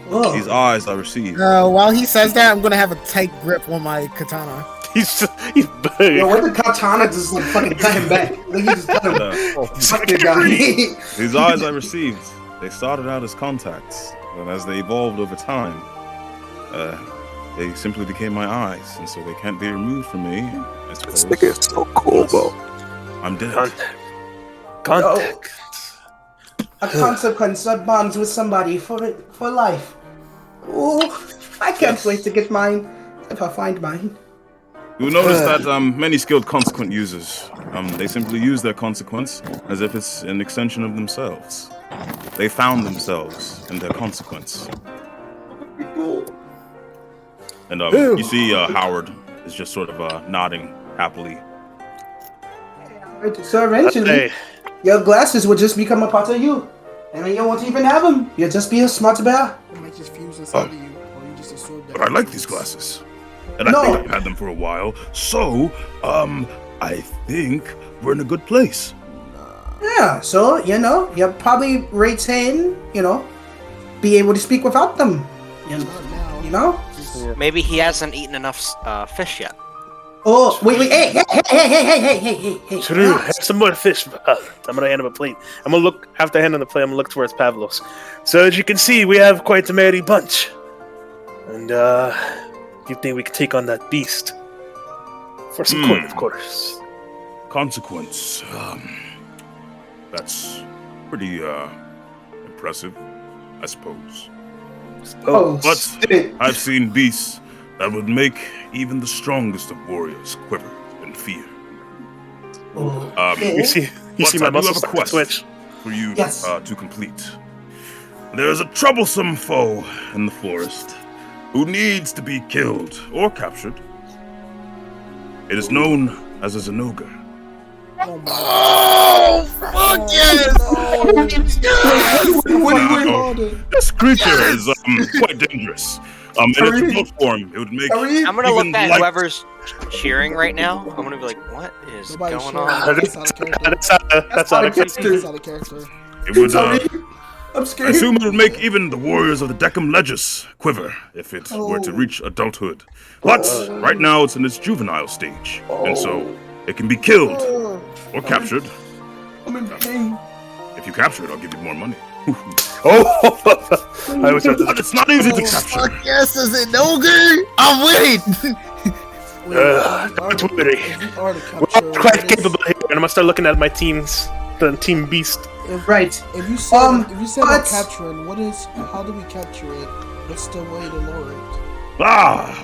Oh. These eyes I receive. While he says that, I'm gonna have a tight grip on my katana. He's big. Yo, what the katana just like fucking cut him back? Like he just cut him. Fuck the guy. These eyes I received, they started out as contacts, but as they evolved over time, they simply became my eyes, and so they can't be removed from me, I suppose. This nigga is so cool, bro. I'm dead. Contact. a consequence that bonds with somebody for life. Oh, I can't wait to get mine if I find mine. You will notice that many skilled consequent users, they simply use their consequence as if it's an extension of themselves. They found themselves in their consequence. And you see Howard is just sort of nodding happily. So eventually, your glasses will just become a part of you. And then you won't even have them. You'll just be a smart bear. It might just fuse inside of you, or you just absorb that. But I like these glasses. And I think I've had them for a while. So, I think we're in a good place. Yeah, so, you'll probably retain, be able to speak without them. You know? Maybe he hasn't eaten enough fish yet. Oh, wait, hey. True, have some more fish. I'm gonna hand him a plate. I'm gonna look, after I hand him the plate, I'm gonna look towards Pavlos. So as you can see, we have quite a merry bunch. And, you think we could take on that beast? For some coin, of course. Consequence. That's pretty, impressive, I suppose. But I've seen beasts that would make even the strongest of warriors quiver in fear. You see my muscles have a quest twitch. for you to complete. There's a troublesome foe in the forest who needs to be killed or captured. It is known as a Zenoga. Oh, fuck yes! This creature is quite dangerous. In its real form, it would make. I'm gonna look at light- whoever's cheering right now. I'm gonna be like, what is Nobody's going sure. on? That's out of character. That's out of character. It would. I'm I scared. assume it would make even the warriors of the Decim Legis quiver if it were to reach adulthood. But right now, it's in its juvenile stage, and so it can be killed or captured. I'm in pain. If you capture it, I'll give you more money. I was But it's not easy to capture. Fuck yes, is it no good? I'm winning! Don't worry. We're quite capable here, and I'm gonna start looking at my teams, the team beast. Right. If you said but- capturing, how do we capture it? What's the way to lure it?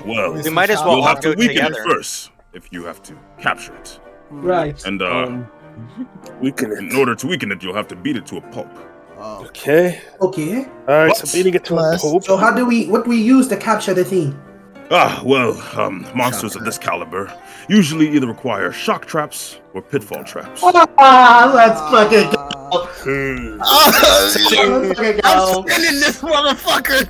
Well, We might as well you'll all have to go weaken together. it first if you have to capture it. Right. And Weaken in it. order to weaken it, you'll have to beat it to a pulp. Okay. Okay. Alright, What? so beating it to a Plus- pulp. So what do we use to capture the thing? Monsters of this caliber usually either require shock traps or pitfall traps. Let's fucking go. I'm spinning this motherfucker!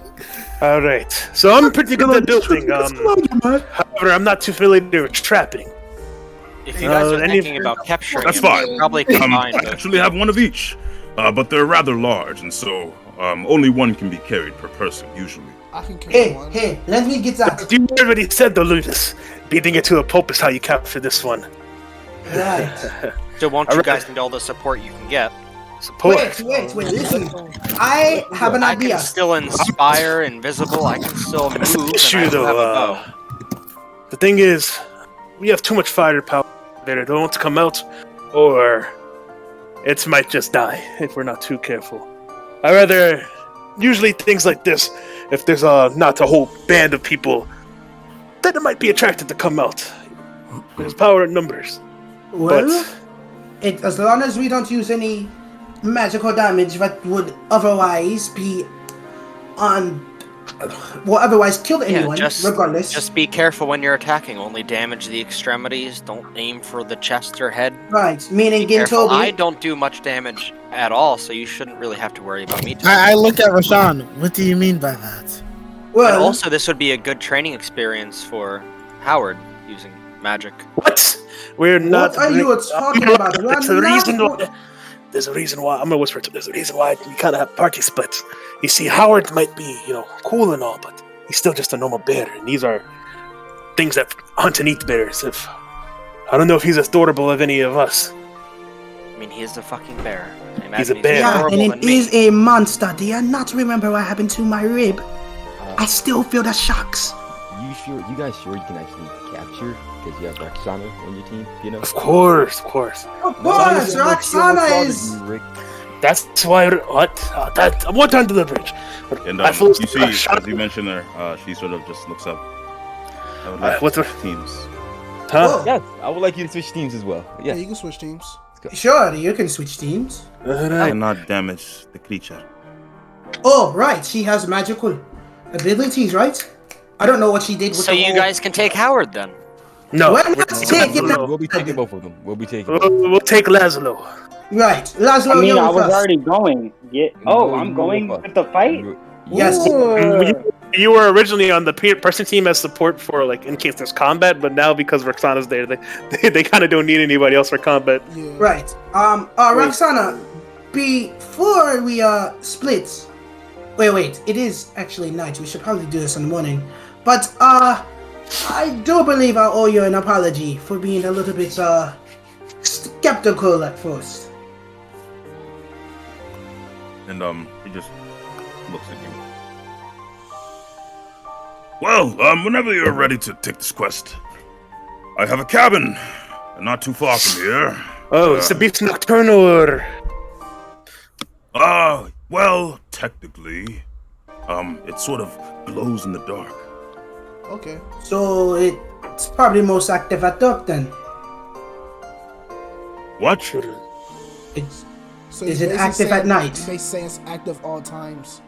Alright. So I'm pretty good at building. However, I'm not too familiar with trapping. If you guys are any- thinking about capturing, That's it, fine. probably I combine with. actually have one of each, but they're rather large, and so only one can be carried per person, usually. I can carry one. Hey, let me get that. You already said though, Ludus. Beating it to a pulp is how you capture this one. Right. So won't you Alright. guys need all the support you can get? Support. Wait, listen. I have an I idea. can still inspire, invisible. I can still move. And I Issue still have a though, bow. the thing is, we have too much firepower there. It won't come out, or it might just die if we're not too careful. I rather, usually things like this, if there's not a whole band of people, then it might be attracted to come out. There's power in numbers. Well, as long as we don't use any magical damage that would otherwise be otherwise kill anyone, regardless. Just be careful when you're attacking. Only damage the extremities. Don't aim for the chest or head. Right, meaning Be careful. I Gintobi. don't do much damage at all, so you shouldn't really have to worry about me. I look at Rashawn. What do you mean by that? And Well, also, this would be a good training experience for Howard using magic. What? We're not. what are you talking about? There's a reason why. There's a reason why. I'm gonna whisper to. There's a reason why we kind of have party splits. You see, Howard might be, cool and all, but he's still just a normal bear, and these are things that hunt and eat bears. I don't know if he's as adorable as any of us. I mean, he is a fucking bear. I imagine He's a bear. Yeah, more and horrible it than me. is a monster. Do you not remember what happened to my rib? I still feel the shocks. You guys sure you can actually capture? Because you have Roxana on your team, Of course. Of course, Roxana is. You, Rick. That's why. What? That I'm one time to the bridge. And I feel you see, as you mentioned there, she sort of just looks up. I would like what's to her- switch teams. Huh? Yes, I would like you to switch teams as well. Yeah, Yes. you can switch teams. Sure, you can switch teams. Alright. Cannot damage the creature. Oh, right. She has magical abilities, right? I don't know what she did with So the you whole- guys can take Howard then. No. We're not taking no. We'll be taking both of them. We'll be taking. We'll take Laszlo. Right. Laszlo, I mean, you're I with was us. already going. No, I'm you going were- with the fight. Yes. You were originally on the person team as support for like in case there's combat, but now because Roxana's there, they kind of don't need anybody else for combat. Yeah. Right. Roxana, before we split. Wait. It is actually night. We should probably do this in the morning. But I do believe I owe you an apology for being a little bit skeptical at first. And he just looks at you. Well, whenever you're ready to take this quest, I have a cabin, not too far from here. Oh, it's the Beast Nocturnal. Well, technically, it sort of glows in the dark. Okay. So it's probably most active at dark then. What? It's So Is you're it basically active at saying- night? You're basically saying it's active all times.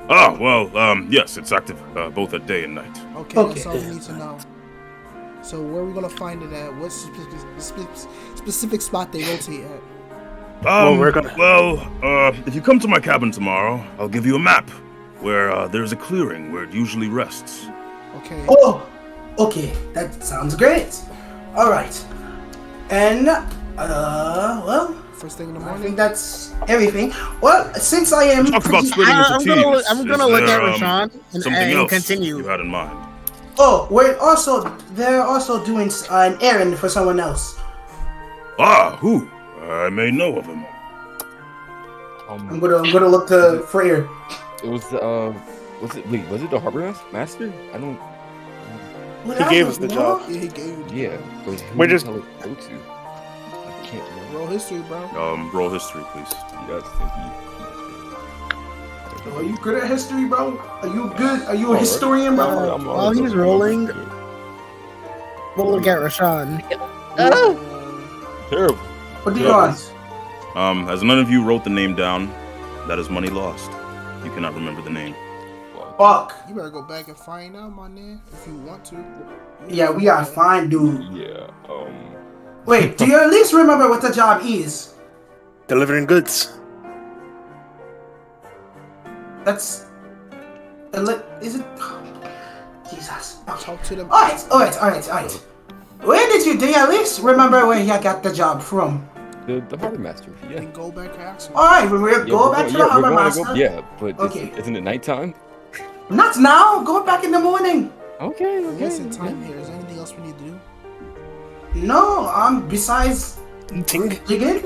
Yes, it's active both at day and night. Okay, Okay. that's all we need to know. So where are we gonna find it at? What specific spot they rotate at? If you come to my cabin tomorrow, I'll give you a map where there's a clearing where it usually rests. Okay. Oh, okay. That sounds great. All right. And well, First thing in the I morning. think that's everything. Well, since I am Talk about pretty- splitting into I'm teams. gonna Is look at there, Rashawn something and else continue. you had in mind? Oh, they're also doing an errand for someone else. Who? I may know of him. I'm gonna look to Freyr. It was was it the harbor master? I don't. Well, He I gave don't us the know. job. Yeah, he gave you. Yeah, but who We're did just- tell it go to? I can't remember. Roll history, bro. Roll history, please. Yes, thank you. Are you good at history, bro? Are you good? Are you a historian, bro? While he's rolling, we'll look at Rashawn. Terrible. What do you want? As none of you wrote the name down, that is money lost. You cannot remember the name. Fuck. You better go back and find out, my man, if you want to. Yeah, we are fine, dude. Yeah. Wait, do you at least remember what the job is? Delivering goods. That's. Is it? Jesus. Okay. Talk to them. Alright. Where did you at least remember where you got the job from? The harbor master. Yeah. And go back and ask him. Alright, we'll go back to the harbor we're master. gonna go. Yeah, but Okay. isn't it nighttime? Not now. Go back in the morning. Okay. We're wasting time here. Is there anything else we need to do? No, besides Ting. digging.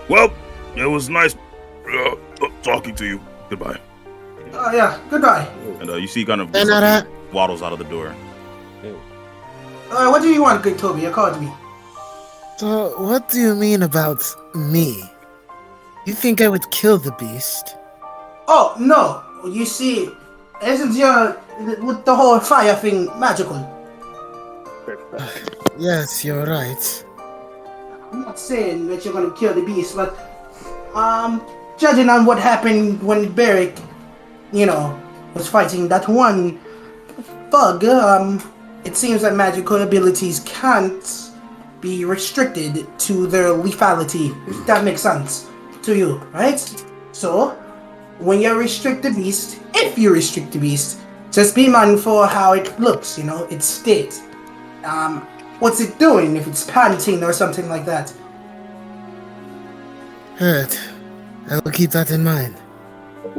Well, it was nice talking to you. Goodbye. Oh yeah, goodbye. And you see, kind of waddles out of the door. What do you want, good Toby? You called me. So, what do you mean about me? You think I would kill the beast? Oh no, you see, isn't your with the whole fire thing magical? Yes, you're right. I'm not saying that you're gonna kill the beast, but judging on what happened when Beric, was fighting that one bug, it seems that magical abilities can't be restricted to their lethality. If that makes sense to you, right? So, when you restrict the beast, if you restrict the beast, just be mindful how it looks, its state. What's it doing if it's panting or something like that? Good. I will keep that in mind.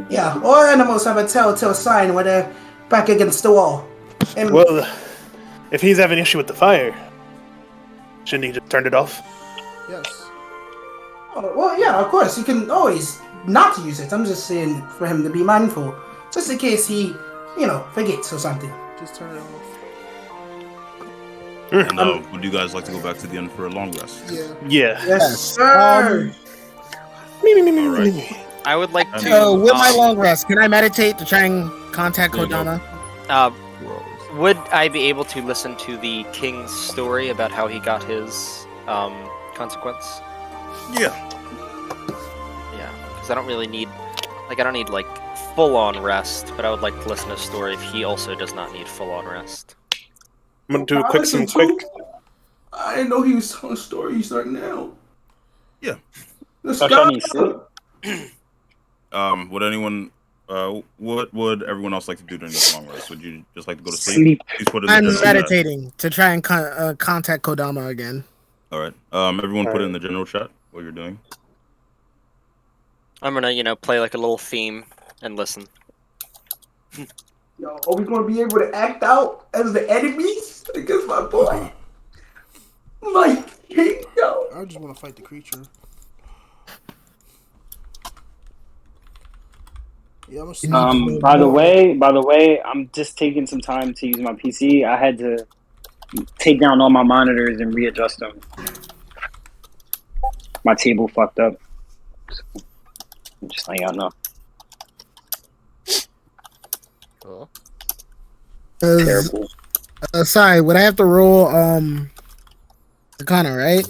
Yeah, all animals have a telltale sign when they're back against the wall. And Well, if he's having an issue with the fire, shouldn't he just turn it off? Yes. well, yeah, of course, you can always not use it. I'm just saying for him to be mindful, just in case he, forgets or something. Just turn it off. And would you guys like to go back to the inn for a long rest? Yeah. Yeah. Yes, sir. I would like to. With my long rest, can I meditate to try and contact There you go. Kodama? Would I be able to listen to the king's story about how he got his consequence? Yeah. Yeah, because I don't really need, I don't need full-on rest, but I would like to listen to a story if he also does not need full-on rest. I'm gonna do a quick. I didn't know he was telling stories right now. Yeah. Let's Gosh, go. I need sleep. Would anyone? What would everyone else like to do during this long rest? Would you just like to go to sleep? Please put it in I'm the general chat. meditating to try and contact Kodama again. All right. Everyone, put it in the general chat what you're doing. I'm gonna, play a little theme and listen. Yo, are we gonna be able to act out as the enemies against my boy? My king, yo. I just want to fight the creature. Yeah, By the way, I'm just taking some time to use my PC. I had to take down all my monitors and readjust them. My table fucked up. Just letting y'all know. Terrible. Sorry, would I have to roll Arcana, right?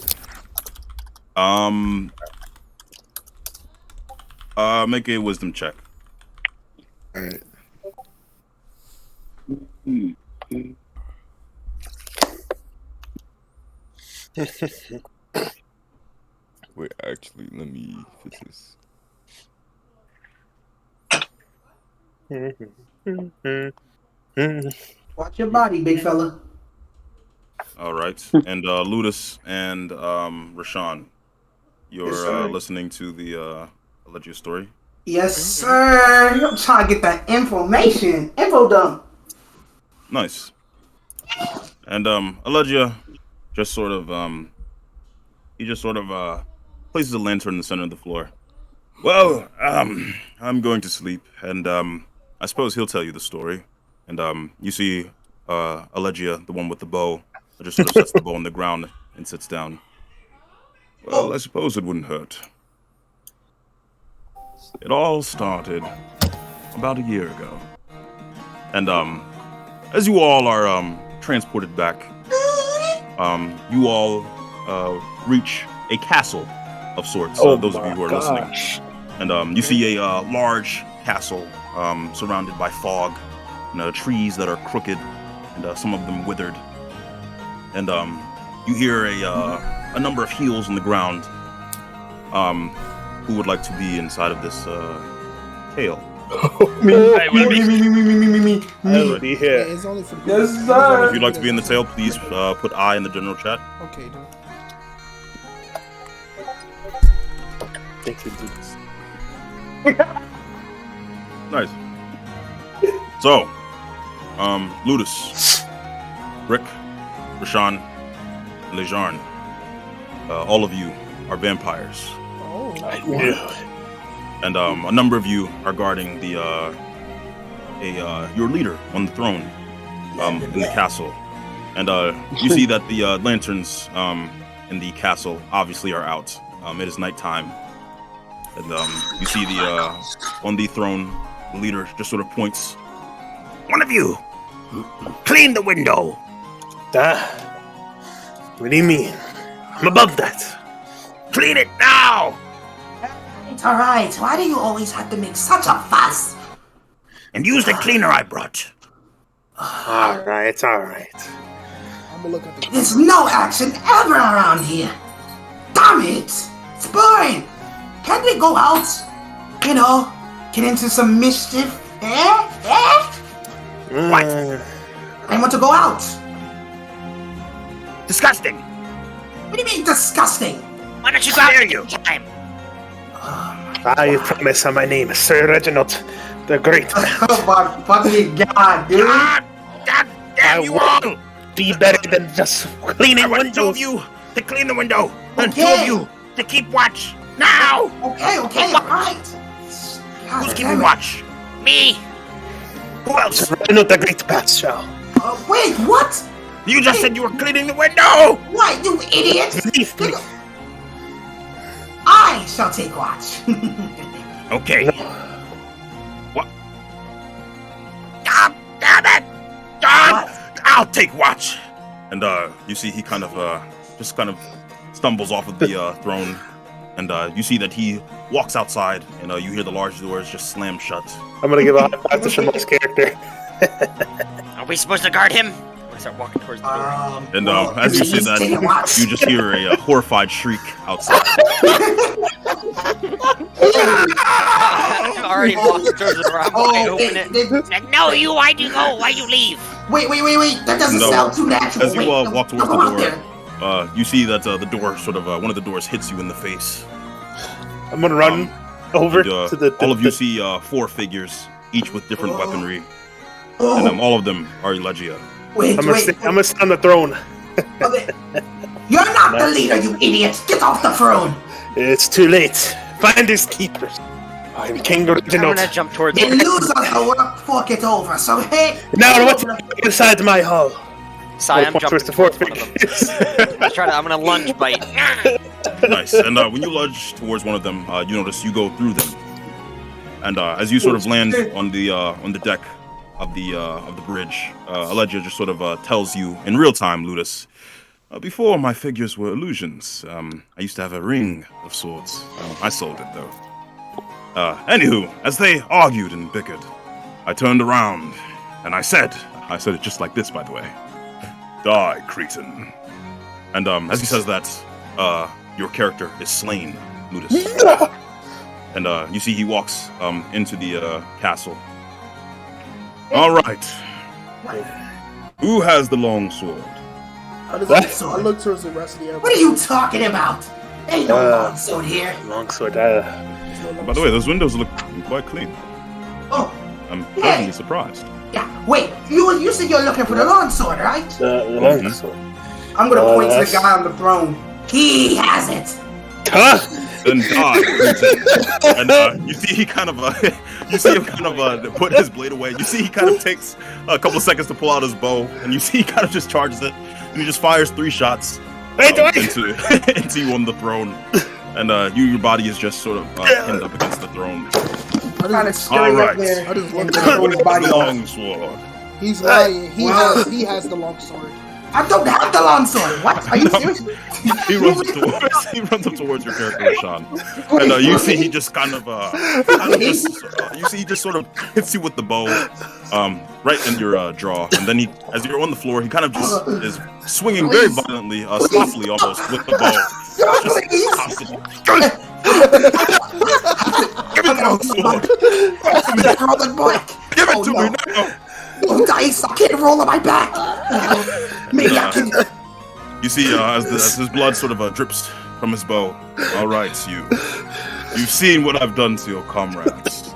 Make a wisdom check. All right. Wait, actually, let me fix this. Watch your body, big fella. All right. And Ludus and Rashawn, you're Yes, sir. listening to the Allegia story. Yes, sir. I'm trying to get that information. Info dump. Nice. And Allegia just sort of places a lantern in the center of the floor. Well, I'm going to sleep, and I suppose he'll tell you the story. And you see Allegia, the one with the bow, just sort of sets the bow on the ground and sits down. Well, I suppose it wouldn't hurt. It all started about a year ago. And as you all are transported back, you all reach a castle of sorts, those of you who are listening. And you see a large castle surrounded by fog, and trees that are crooked, and some of them withered. And you hear a number of heels on the ground. Who would like to be inside of this tale? Me. Me. I would be here. It's only for the Yes, sir. If you'd like to be in the tale, please put I in the general chat. Okay, dude. Thank you, do this. Nice. So, Ludus, Rick, Rashawn, Lejarn, all of you are vampires. I knew. And a number of you are guarding the your leader on the throne in the castle. And you see that the lanterns in the castle obviously are out. It is nighttime. And you see the on the throne, the leader just sort of points. One of you, clean the window. What do you mean? I'm above that. Clean it now. It's alright. Why do you always have to make such a fuss? And use the cleaner I brought. Alright. I'm gonna look at the. There's no action ever around here. Damn it! It's boring. Can't we go out? You know, get into some mischief? What? I want to go out. Disgusting. What do you mean disgusting? Why don't you clear you? I promise my name is Sir Reginald the Great. Oh my fucking god, dude. God damn you all! Be better than just cleaning windows. Two of you to clean the window, and two Okay. of you to keep watch. Now! Okay, alright. Who's keeping watch? Me. Who else? Sir Reginald the Great Paschal. Wait, what? You just said you were cleaning the window. What, you idiot? Leave me. I shall take watch. Okay. What? God damn it! God! I'll take watch. And you see he kind of just kind of stumbles off of the throne, and you see that he walks outside, and you hear the large doors just slam shut. I'm gonna give a high five to Shamar's character. Are we supposed to guard him? I'm gonna start walking towards the door. And as you say that, you just hear a horrified shriek outside. I'm already walking towards the door. I'm going to open it. Like, no, you, why'd you go? Why'd you leave? Wait. That doesn't sound too natural. As you Wait, walk towards go out the there. door, you see that the door sort of one of the doors hits you in the face. I'm gonna run over And, to the. all of you see 4 figures, each with different weaponry, and all of them are Elegia. Wait. I'm gonna sit on the throne. Okay. You're not the leader, you idiots! Get off the throne! It's too late. Find his keepers. I'm King I'm Reginald. gonna jump towards You the lose on the work, fork it over, so hey! Now what's inside my hall? Sai, I'm Towards jumping the 4 towards one of them. figures. I'm gonna lunge bite. Nice. And when you lunge towards one of them, you notice you go through them. And as you sort of land on the deck of the bridge, Elegia just sort of tells you in real time, Ludus. Before my figures were illusions, I used to have a ring of sorts. I sold it though. Anywho, as they argued and bickered, I turned around and I said it just like this, by the way. Die, Cretan. And as he says that, your character is slain, Ludus. And you see he walks into the castle. All right. Who has the long sword? I look towards the rest of the What are you talking about? Ain't no longsword here. Longsword. By the way, those windows look quite clean. Oh, I'm pleasantly surprised. yeah. Wait, you said you're looking for the longsword, right? The longsword. I'm gonna point to the that's- guy on the throne. He has it. Huh? Then die, Cretan. And you see he kind of you see him kind of put his blade away. You see he kind of takes a couple seconds to pull out his bow, and you see he kind of just charges it, and he just fires 3 shots into you on the throne, and your body is just sort of pinned up against the throne. Kind of scary All right. up there. I just And look the at throw his body off. Long sword. He's lying. He has the long sword. I don't have the longsword. What? Are you serious? He runs up towards your character, Sean, and you see he just you see he just sort of hits you with the bow, right in your jaw, and then as you're on the floor, he kind of just is swinging very violently, sloppily almost with the bow. Just constantly. Give me that sword. Give it to me now. Oh, dice! I can't roll on my back. Maybe I can. You see, as his blood sort of drips from his bow. All right, you've seen what I've done to your comrades.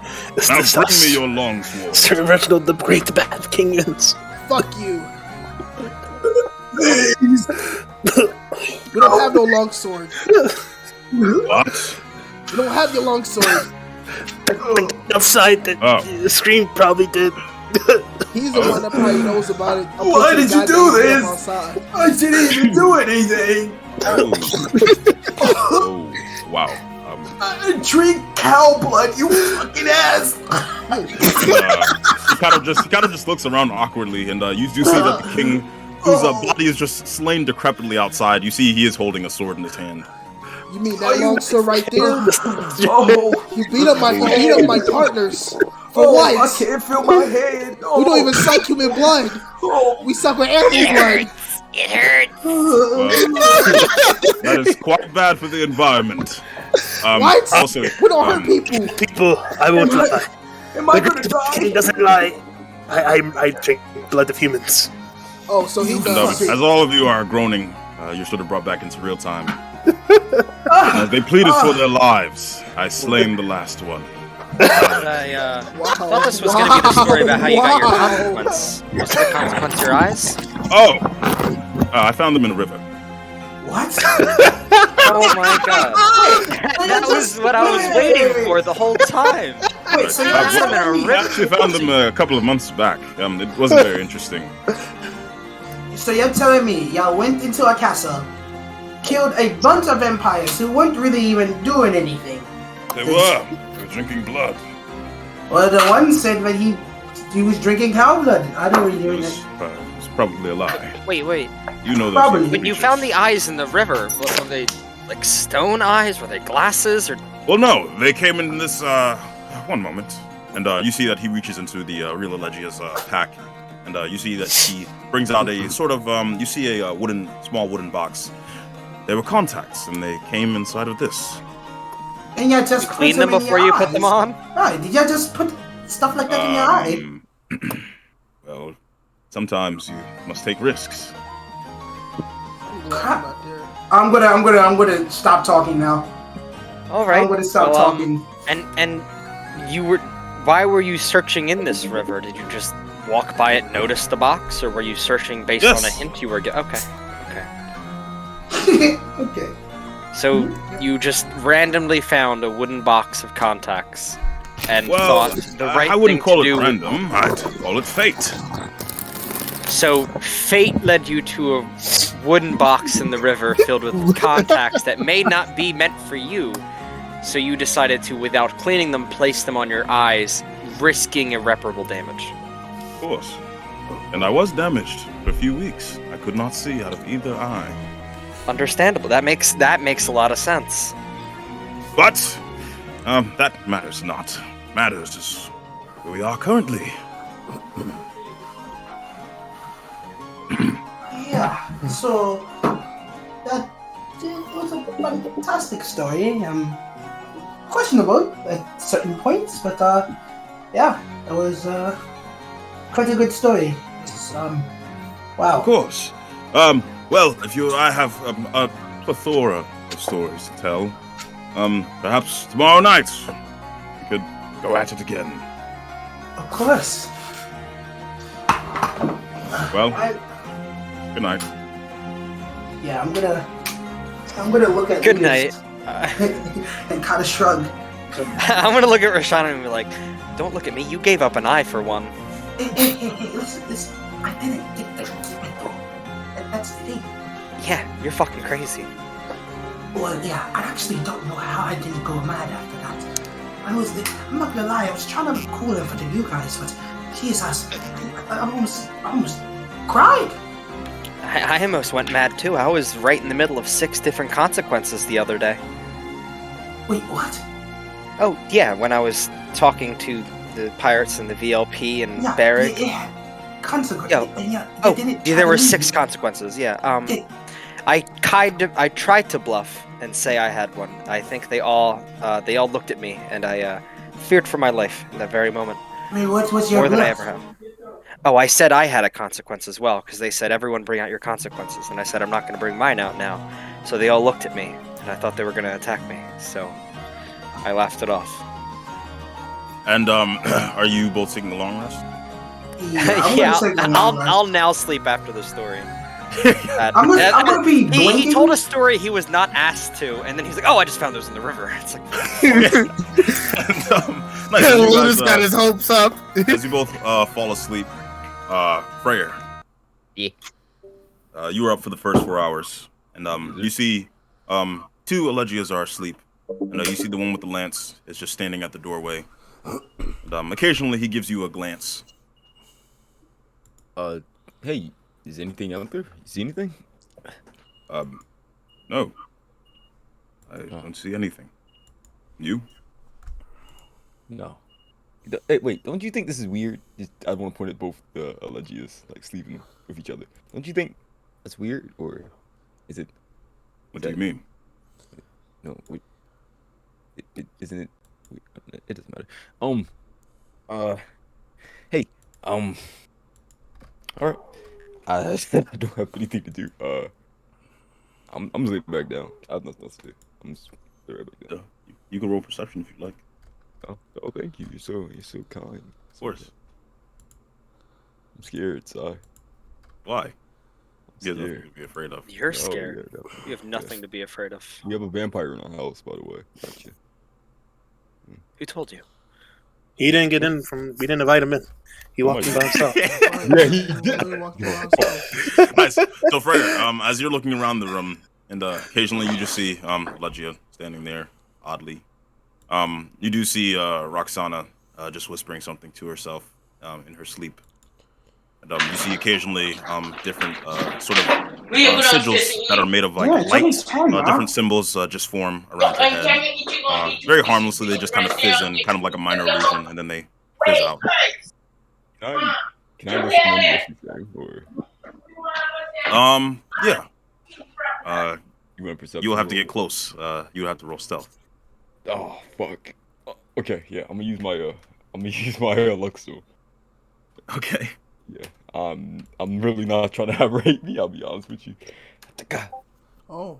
Now bring me your long sword. Sir Reginald, the great bad king is. Fuck you. We don't have no long sword. What? We don't have your long sword. Outside, the scream probably did. He's the one that probably knows about it. Why did you do this? Outside. I didn't even do anything. Oh, wow. I drink cow blood, you fucking ass. He kind of just looks around awkwardly, and you do see that the king, whose body is just slain decrepitly outside, you see he is holding a sword in his hand. You mean that long sword right there? Oh, You beat up my partners. For what? I can't feel my head. We don't even suck human blood. We suck with animal blood. It hurts. That is quite bad for the environment. What? Also, We don't hurt people. People, I won't lie. Am I The gonna great king die? doesn't lie. I drink blood of humans. Oh, so he does. as all of you are groaning, you're sort of brought back into real time. As they pleaded for their lives, I slain the last one. I thought this was going to be the story about how you got your consequence. Was the consequence your eyes? Oh! I found them in a river. What? Oh my god. That was what I was waiting for the whole time. Wait, so That's them in a I river. actually found them a couple of months back. It wasn't very interesting. you're telling me y'all went into a castle, killed a bunch of vampires who weren't really even doing anything. They were drinking blood. Well, the one said that he was drinking cow blood. I don't really hear that. It's probably a lie. Wait. You know those Probably. evil When you creatures. found the eyes in the river, were they like stone eyes? Were they glasses? Or Well, no, they came in this. One moment, and you see that he reaches into the real Elegia's pack, and you see that he brings out a sort of you see a small wooden box. They were contacts, and they came inside of this. And you just put clean them in before your you put eyes. them on? Right, did you just put stuff like that in your eye? Well, sometimes you must take risks. I'm glad I'm not there. I'm gonna stop talking now. all right. I'm gonna stop well, talking. And you were. Why were you searching in this river? Did you just walk by it, notice the box, or were you searching based Yes. on a hint you were? Okay. Okay. So you just randomly found a wooden box of contacts and Well, thought the right I wouldn't thing call to it do. random. I'd call it fate. So fate led you to a wooden box in the river filled with contacts that may not be meant for you. So you decided to, without cleaning them, place them on your eyes, risking irreparable damage. Of course. And I was damaged for a few weeks. I could not see out of either eye. Understandable. That makes a lot of sense. But that matters not. Matters is where we are currently. Yeah. So that was a fantastic story. Questionable at certain points, but yeah, that was quite a good story. It's, wow. Of course. Well, I have a plethora of stories to tell. Perhaps tomorrow night we could go at it again. Of course. Well, good night. Yeah, I'm gonna look at Good Lucas night. and kind of shrug. I'm gonna look at Rashana and be like, "Don't look at me. You gave up an eye for one." Hey, listen. I didn't get the though. That's the thing. Yeah, you're fucking crazy. Well, yeah, I actually don't know how I didn't go mad after that. I'm not gonna lie, I was trying to be cool in front of you guys, but Jesus, I almost cried. I almost went mad too. I was right in the middle of 6 different consequences the other day. Wait, what? Oh, yeah, when I was talking to the pirates and the VLP and Barrick. Yeah. Consequence. There were 6 consequences, yeah. I tried to bluff and say I had one. I think they all looked at me, and I feared for my life in that very moment. Wait, what was your More than I bluff? ever have. Oh, I said I had a consequence as well, because they said, everyone bring out your consequences, and I said I'm not going to bring mine out now. So they all looked at me, and I thought they were going to attack me, so I laughed it off. And are you both taking a long rest? Yeah, I'll now sleep after the story. I'm gonna be he blinking. told a story he was not asked to, and then he's like, "Oh, I just found those in the river." It's like, Nice. As you Lunas guys, got his hopes up. as you both fall asleep, Freyr. Yeah. You were up for the first 4 hours, and you see 2 Elegias are asleep, and you see the one with the lance is just standing at the doorway. And, occasionally he gives you a glance. Hey, is anything out there? You see anything? No. I don't see anything. You? No. Hey, wait, don't you think this is weird? I want to point at both the Elegias, like sleeping with each other. Don't you think that's weird, or is it? What do you mean? No, wait. Isn't it? Wait, it doesn't matter. Hey, all right. I don't have anything to do. I'm sleeping back down. I have nothing else to do. I'm just right back down. You can roll perception if you like. Oh, thank you. You're so kind. Of course. I'm scared, Si. Why? You I'm have nothing scared. to be afraid of. You're Oh, scared. yeah, definitely. You have nothing to be afraid of. We have a vampire in our house, by the way. Gotcha. Who told you? He didn't get in from. We didn't invite him in. He walked in by himself. Yeah, he did. Nice. So Freyr, as you're looking around the room And occasionally you just see Legia standing there oddly. You do see Roxana just whispering something to herself in her sleep. And you see occasionally different sort of sigils that are made of like light, different symbols just form around your head. Very harmlessly, they just kind of fizz in, kind of like a minor illusion, and then they fizz out. Can I recommend what she's saying? Or yeah. you want perception? You'll have to get close. You'll have to roll stealth. Oh fuck. Okay, yeah, I'm gonna use my Luxo. Okay. Yeah. I'm really not trying to have her hate me, I'll be honest with you. Oh.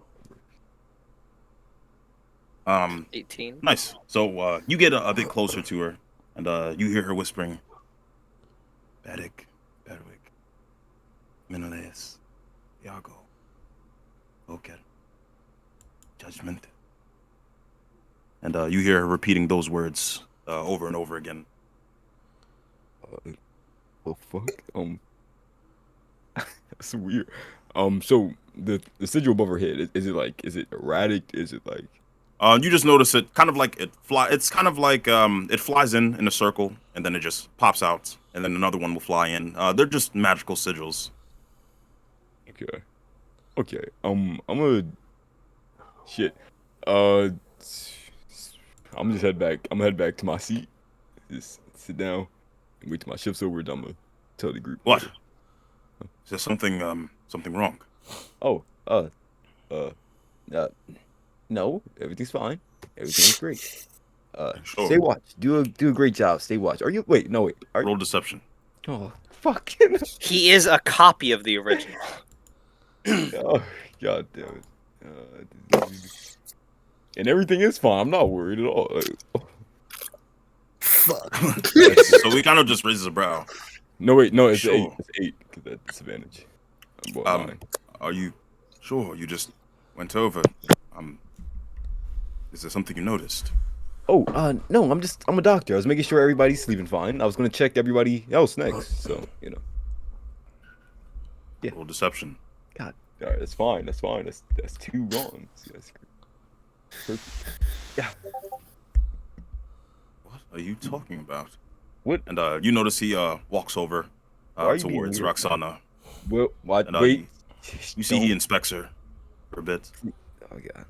18. Nice. So you get a bit closer to her, and you hear her whispering, Bedwick, Menelaus, Iago, Oker, Judgment. And you hear her repeating those words over and over again. Well, fuck. That's weird. So the sigil above her head, is it erratic? Is it like? You just notice it kind of like it's kind of like it flies in a circle and then it just pops out and then another one will fly in. They're just magical sigils. Okay. I'm gonna shit. I'm gonna head back to my seat. Just sit down and wait till my shift's over. I'm gonna tell the group. What? Is there something wrong? Oh, no, everything's fine. Everything's great. Sure. Stay watch. Do a great job. Stay watch. Are you? Wait, no, wait. Roll deception. Oh, fuck. He is a copy of the original. Oh, god damn it. And everything is fine. I'm not worried at all. Fuck. So he kind of just raises a brow. No, wait, no, it's Sure. 8. It's 8 because that's disadvantage. Are you sure? You just went over. Is there something you noticed? Oh, no, I'm a doctor. I was making sure everybody's sleeping fine. I was gonna check everybody else next, so Yeah. Roll deception. God, all right, that's fine. That's 2 wrong. That's perfect. Yeah. What are you talking about? What? And you notice he walks over towards Roxana. Well, what? And, Wait. You see he inspects her for a bit. Oh god.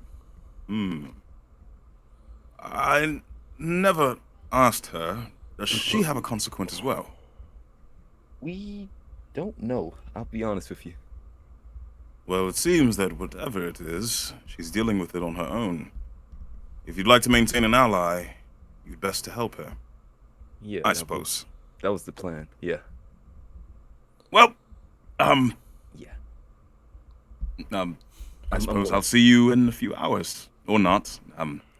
I never asked her. Does she have a consequence as well? We don't know. I'll be honest with you. Well, it seems that whatever it is, she's dealing with it on her own. If you'd like to maintain an ally, you'd best to help her. Yeah. I suppose. That was the plan. Yeah. Well, Yeah. I suppose I'll see you in a few hours. Or not.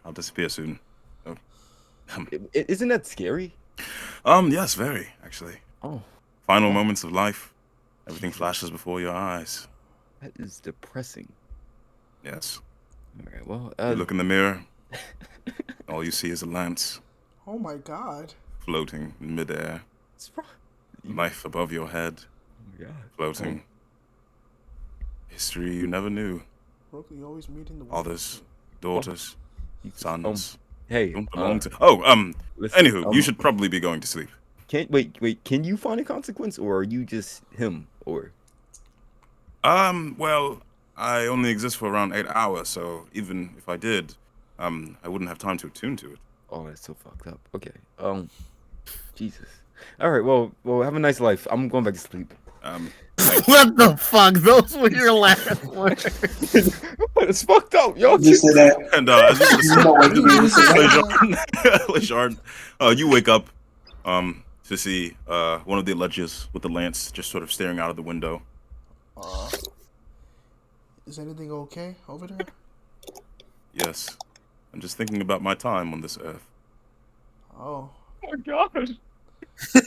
I'll disappear soon. So, Isn't that scary? yes, very, actually. Oh. Final moments of life. Everything flashes before your eyes. That is depressing. Yes. All right. Well, You look in the mirror. All you see is a lance Oh my god. floating in midair. what's wrong? Life above your head, Oh my god. floating. History you never knew. Brooklyn, you always meet in the Fathers, daughters, sons. Hey. Don't belong to. Oh, listen, anywho, you should probably be going to sleep. Wait. Can you find a consequence, or are you just him, or? Well, I only exist for around 8 hours, so even if I did, I wouldn't have time to attune to it. Oh, that's so fucked up. Okay. Jesus. All right. Well. Have a nice life. I'm going back to sleep. What the fuck? Those were your last words. But it's fucked up, yo. You said that. And as you You know what Lejeune, you wake up to see one of the Legias with the lance just sort of staring out of the window. Is anything okay over there? Yes, I'm just thinking about my time on this earth. Oh. Oh my god. Can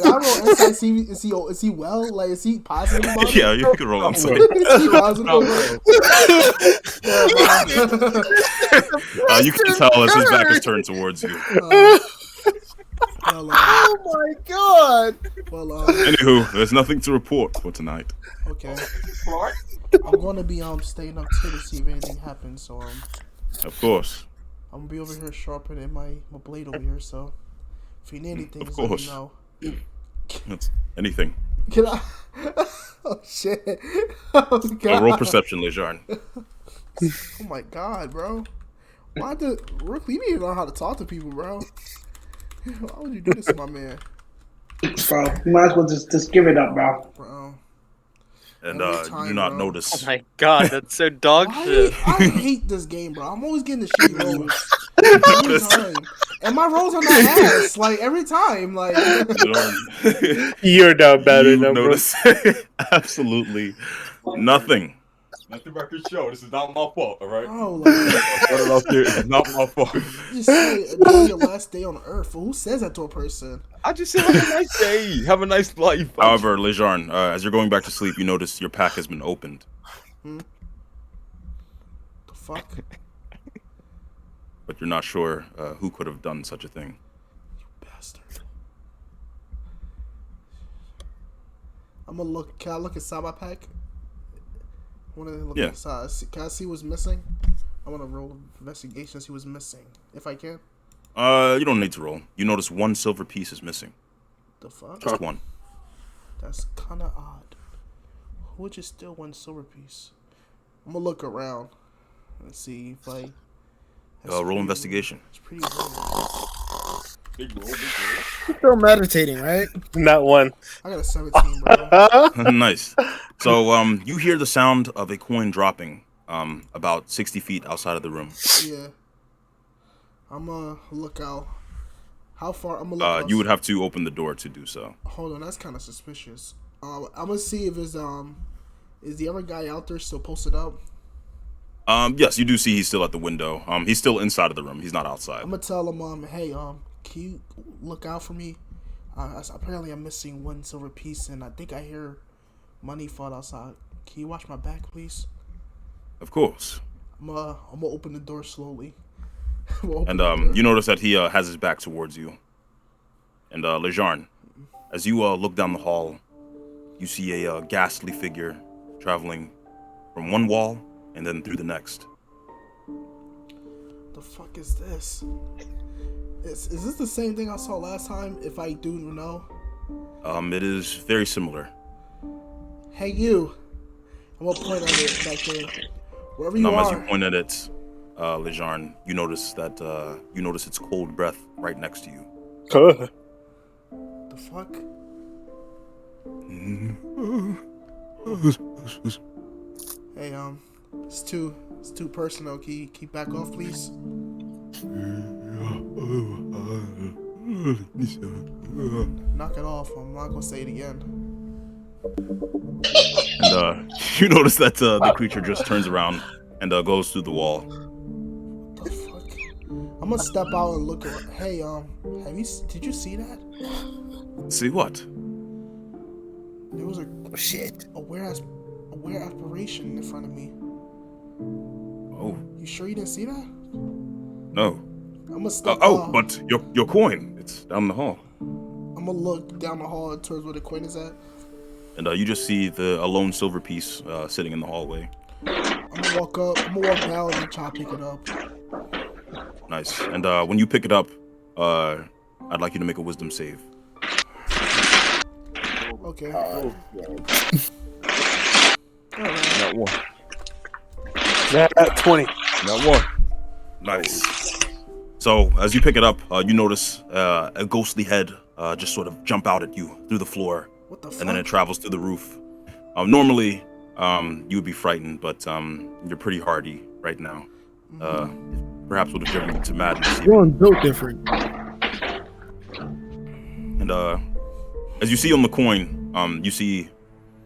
I roll insight? See, is he well? Like, is he positive about it? Yeah, you can roll insight. Is he positive? You can tell as his back is turned towards you. Oh my god! Well, Anywho, there's nothing to report for tonight. okay. I'm going to be staying up too to see if anything happens. So Of course. I'm gonna be over here sharpening my blade over here. So if you need anything, Of just let me course. know. That's anything. Can I? Oh shit! Oh god! Roll perception, Lejarn. Oh my god, bro! Why did Rook? You need to know how to talk to people, bro. Why would you do this to my man, Bro, you might as well just give it up, bro. bro? And Every you time, do not bro. notice. Oh my god, that's so dog shit. I hate this game, bro. I'm always getting the shitty rolls every time, and my rolls are not ass. Like every time, like Lejarn, You're down bad you right now, bro. notice absolutely nothing. Let the record show. This is not my fault. All right. bro, like I'll start it off here. It's not my fault. you just say enjoy your last day on Earth. Who says that to a person? I just said have a nice day. Have a nice life. However, Lejarn, as you're going back to sleep, you notice your pack has been opened. The fuck? But you're not sure who could have done such a thing. Bastard. I'm gonna look. Can I look inside my pack? I wanna look Yeah. inside. Can I see what's missing? I wanna roll investigation to see what's missing. If I can. You don't need to roll. You notice one silver piece is missing. The fuck? Just one. That's kind of odd. Who would just steal one silver piece? I'm gonna look around and see if I. Roll investigation. It's pretty weird. Big roll, big roll. Still meditating, right? Not one. I got a 17, bro. Nice. So you hear the sound of a coin dropping about 60 feet outside of the room. Yeah. I'm gonna look out. How far? I'm gonna look out. You would have to open the door to do so. Hold on, that's kind of suspicious. I'm gonna see if is the other guy out there still posted up. Yes, you do see he's still at the window. He's still inside of the room. He's not outside. I'm gonna tell him, hey, can you look out for me? Apparently I'm missing one silver piece, and I think I hear money fall outside. Can you watch my back, please? Of course. I'm gonna open the door slowly. And you notice that he has his back towards you. And Lejarn, as you look down the hall, you see a ghastly figure traveling from one wall and then through the next. The fuck is this? Is this the same thing I saw last time? If I do know. It is very similar. Hey you. I'm gonna point at it back there. Wherever you As are. you point at it, Lejarn, you notice its cold breath right next to you. The fuck? Hey, it's too personal. Can you back off, please? Knock it off. I'm not gonna say it again. And you notice that the creature just turns around and goes through the wall. What the fuck? I'm gonna step out and look around. Hey, did you see that? See what? There was Shit. a weird apparition in front of me. Oh, You sure you didn't see that? no. I'm gonna step out. But your coin, it's down the hall. I'm gonna look down the hall towards where the coin is at. And you just see a lone silver piece sitting in the hallway. I'm gonna walk down and try to pick it up. Nice. And when you pick it up, I'd like you to make a wisdom save. Okay. Oh, Alright. not one. At 20. Not one. Nice. So as you pick it up, you notice a ghostly head just sort of jump out at you through the floor, What the fuck? and then it travels through the roof. Normally, you would be frightened, but you're pretty hardy right now. Perhaps would have driven you to madness. You're built different. And as you see on the coin, you see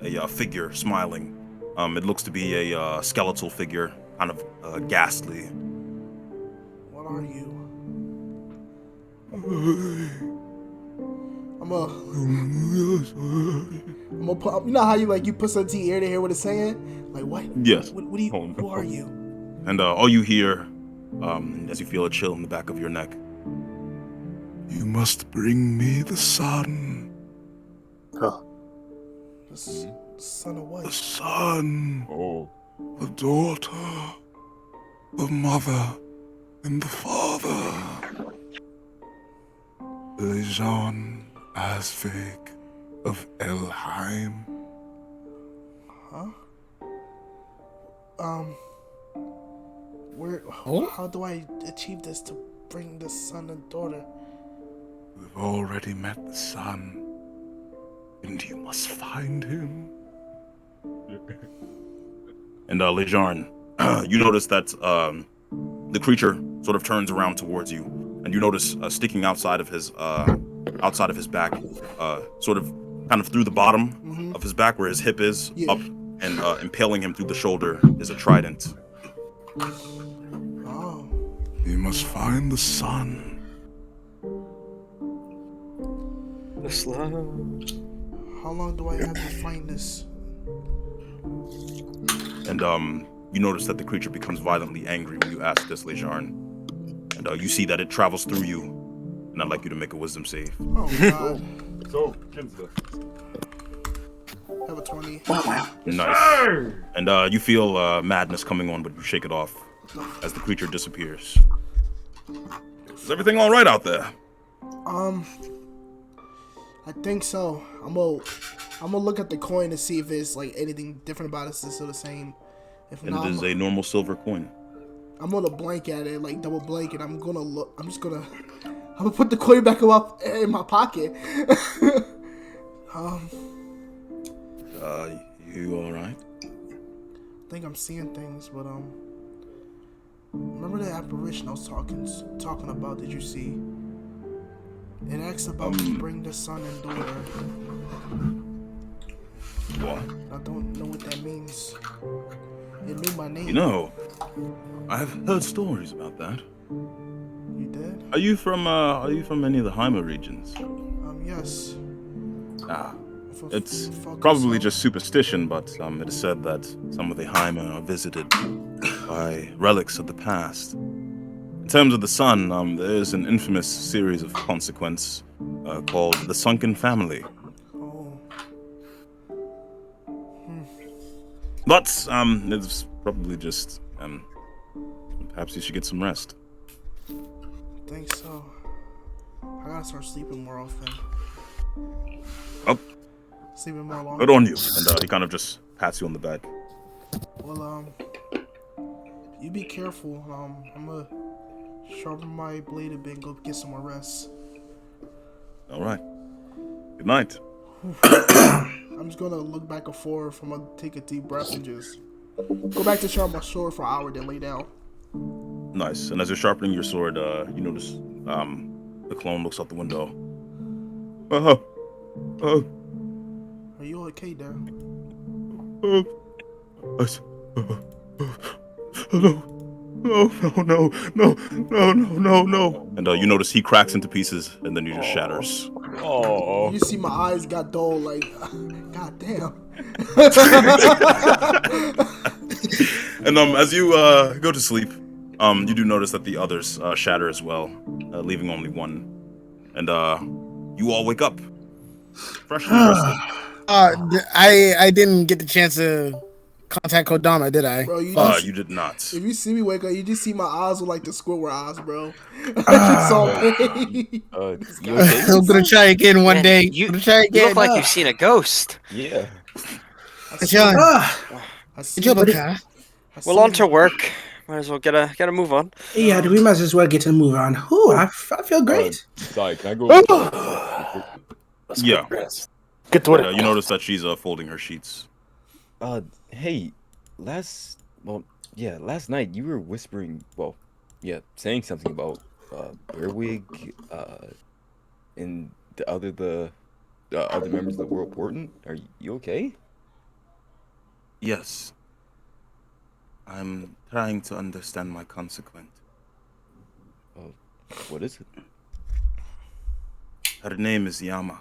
a figure smiling. It looks to be a skeletal figure, kind of ghastly. What are you? I'm gonna put. You know how you put something to your ear to hear what it's saying? Like what? Yes. What do you? Who are you? And all you hear, as you feel a chill in the back of your neck, you must bring me the sun. This Son of The what? son, Oh. the daughter, the mother, and the father. Lejean Asvig of Elheim. Huh? Where? Oh? How do I achieve this to bring the son and daughter? We've already met the son, and you must find him. And Lejarn, you notice that the creature sort of turns around towards you, and you notice sticking outside of his back, sort of kind of through the bottom of his back where his hip is, up, and impaling him through the shoulder is a trident. Oh. You must find the son. The slug. How long do I have to find this? And you notice that the creature becomes violently angry when you ask this, Lejarn. And you see that it travels through you. And I'd like you to make a wisdom save. Oh god. So, Kinza. Have a 20. Nice. And you feel madness coming on, but you shake it off as the creature disappears. Is everything all right out there? I think so. I'm gonna look at the coin to see if it's like anything different about it. Is it still the same? If And not, it is a normal silver coin. I'm gonna blank at it, like double blank, and I'm gonna look. I'm gonna put the coin back up in my pocket. You all right? I think I'm seeing things, but remember the apparition I was talking about? Did you see? It asks about bring the son and daughter. What? I don't know what that means. It knew my name. You know, I've heard stories about that. You did? Are you from any of the Heimer regions? Yes. It's probably just superstition, but it is said that some of the Heimer are visited by relics of the past. In terms of the sun, there is an infamous series of consequence called the Sunken Family. Oh. But it's probably just perhaps you should get some rest. I think so. I gotta start sleeping more often. Oh, Sleeping more long. good on you. And he kind of just pats you on the back. Well, you be careful. I'm gonna sharpen my blade a bit and go get some more rest. All right. Good night. I'm just gonna look back and forth. I'm gonna take a deep breath and just go back to sharpen my sword for an hour, then lay down. Nice. And as you're sharpening your sword, you notice the clone looks out the window. Are you okay, there? No. And you notice he cracks into pieces, and then he just shatters. Oh. You see my eyes got dull, like, god damn. And as you go to sleep, you do notice that the others shatter as well, leaving only one. And you all wake up, fresh and rested. I didn't get the chance to contact Kodama, did I? Bro, You did not. If you see me wake up, you just see my eyes with like the Squidward eyes, bro. I saw pain. You okay? I'm gonna try again one day. You, I'm gonna try again. you look like you've seen a ghost. Yeah. John. I see Good job, it. okay. Well, on to work. Might as well get a move on. Yeah, we might as well get a move on. Ooh, I feel great. Sorry, can I go? Yeah. Get to it. You notice that she's folding her sheets. Hey, last night you were whispering, saying something about Berwig, and the other members of the World Portent. Are you okay? Yes. I'm trying to understand my consequent. What is it? Her name is Yama.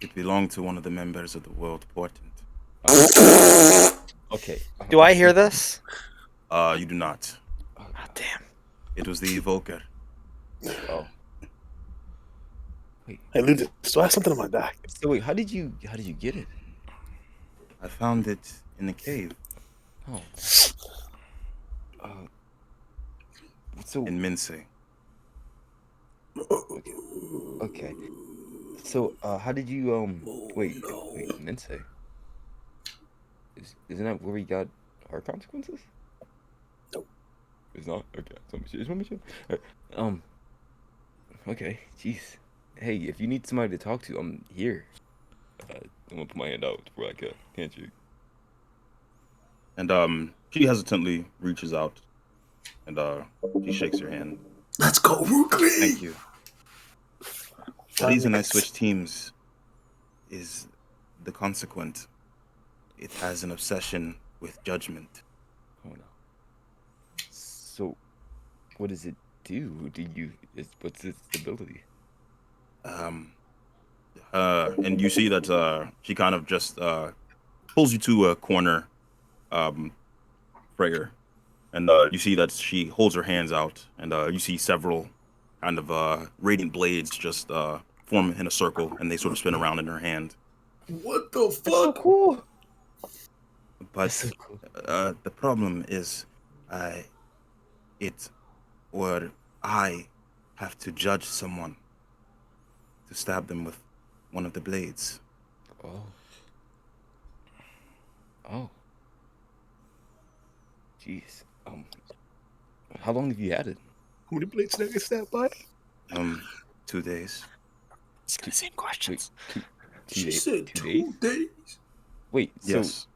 It belonged to one of the members of the World Portent. Okay. Do I hear this? You do not. Oh, damn. It was the Evoker. Oh. Wait. Hey, Ludus, do I have something on my back? So wait, how did you get it? I found it in the cave. Oh. So in Mince. okay. So how did you wait, Mince? Isn't that where we got our consequences? Nope. It's not? Okay. Just want to make sure. Okay, jeez. Hey, if you need somebody to talk to, I'm here. I'm gonna put my hand out before I can't you? And she hesitantly reaches out and she shakes your hand. Let's go, Rookley. Thank you. The reason I switched teams is the consequent. It has an obsession with judgment. Oh no. So, what does it do? What's its ability? And you see that she kind of just pulls you to a corner, Freyr, and you see that she holds her hands out, and you see several kind of radiant blades just form in a circle, and they sort of spin around in her hand. What the fuck? So cool. But So cool. the problem is, I have to judge someone to stab them with one of the blades. Oh. Oh. Jeez. How long have you had it? How many blades did I get stabbed by? 2 days. It's the same questions. Wait, She said 2 days? 2 days. Wait, so Yes.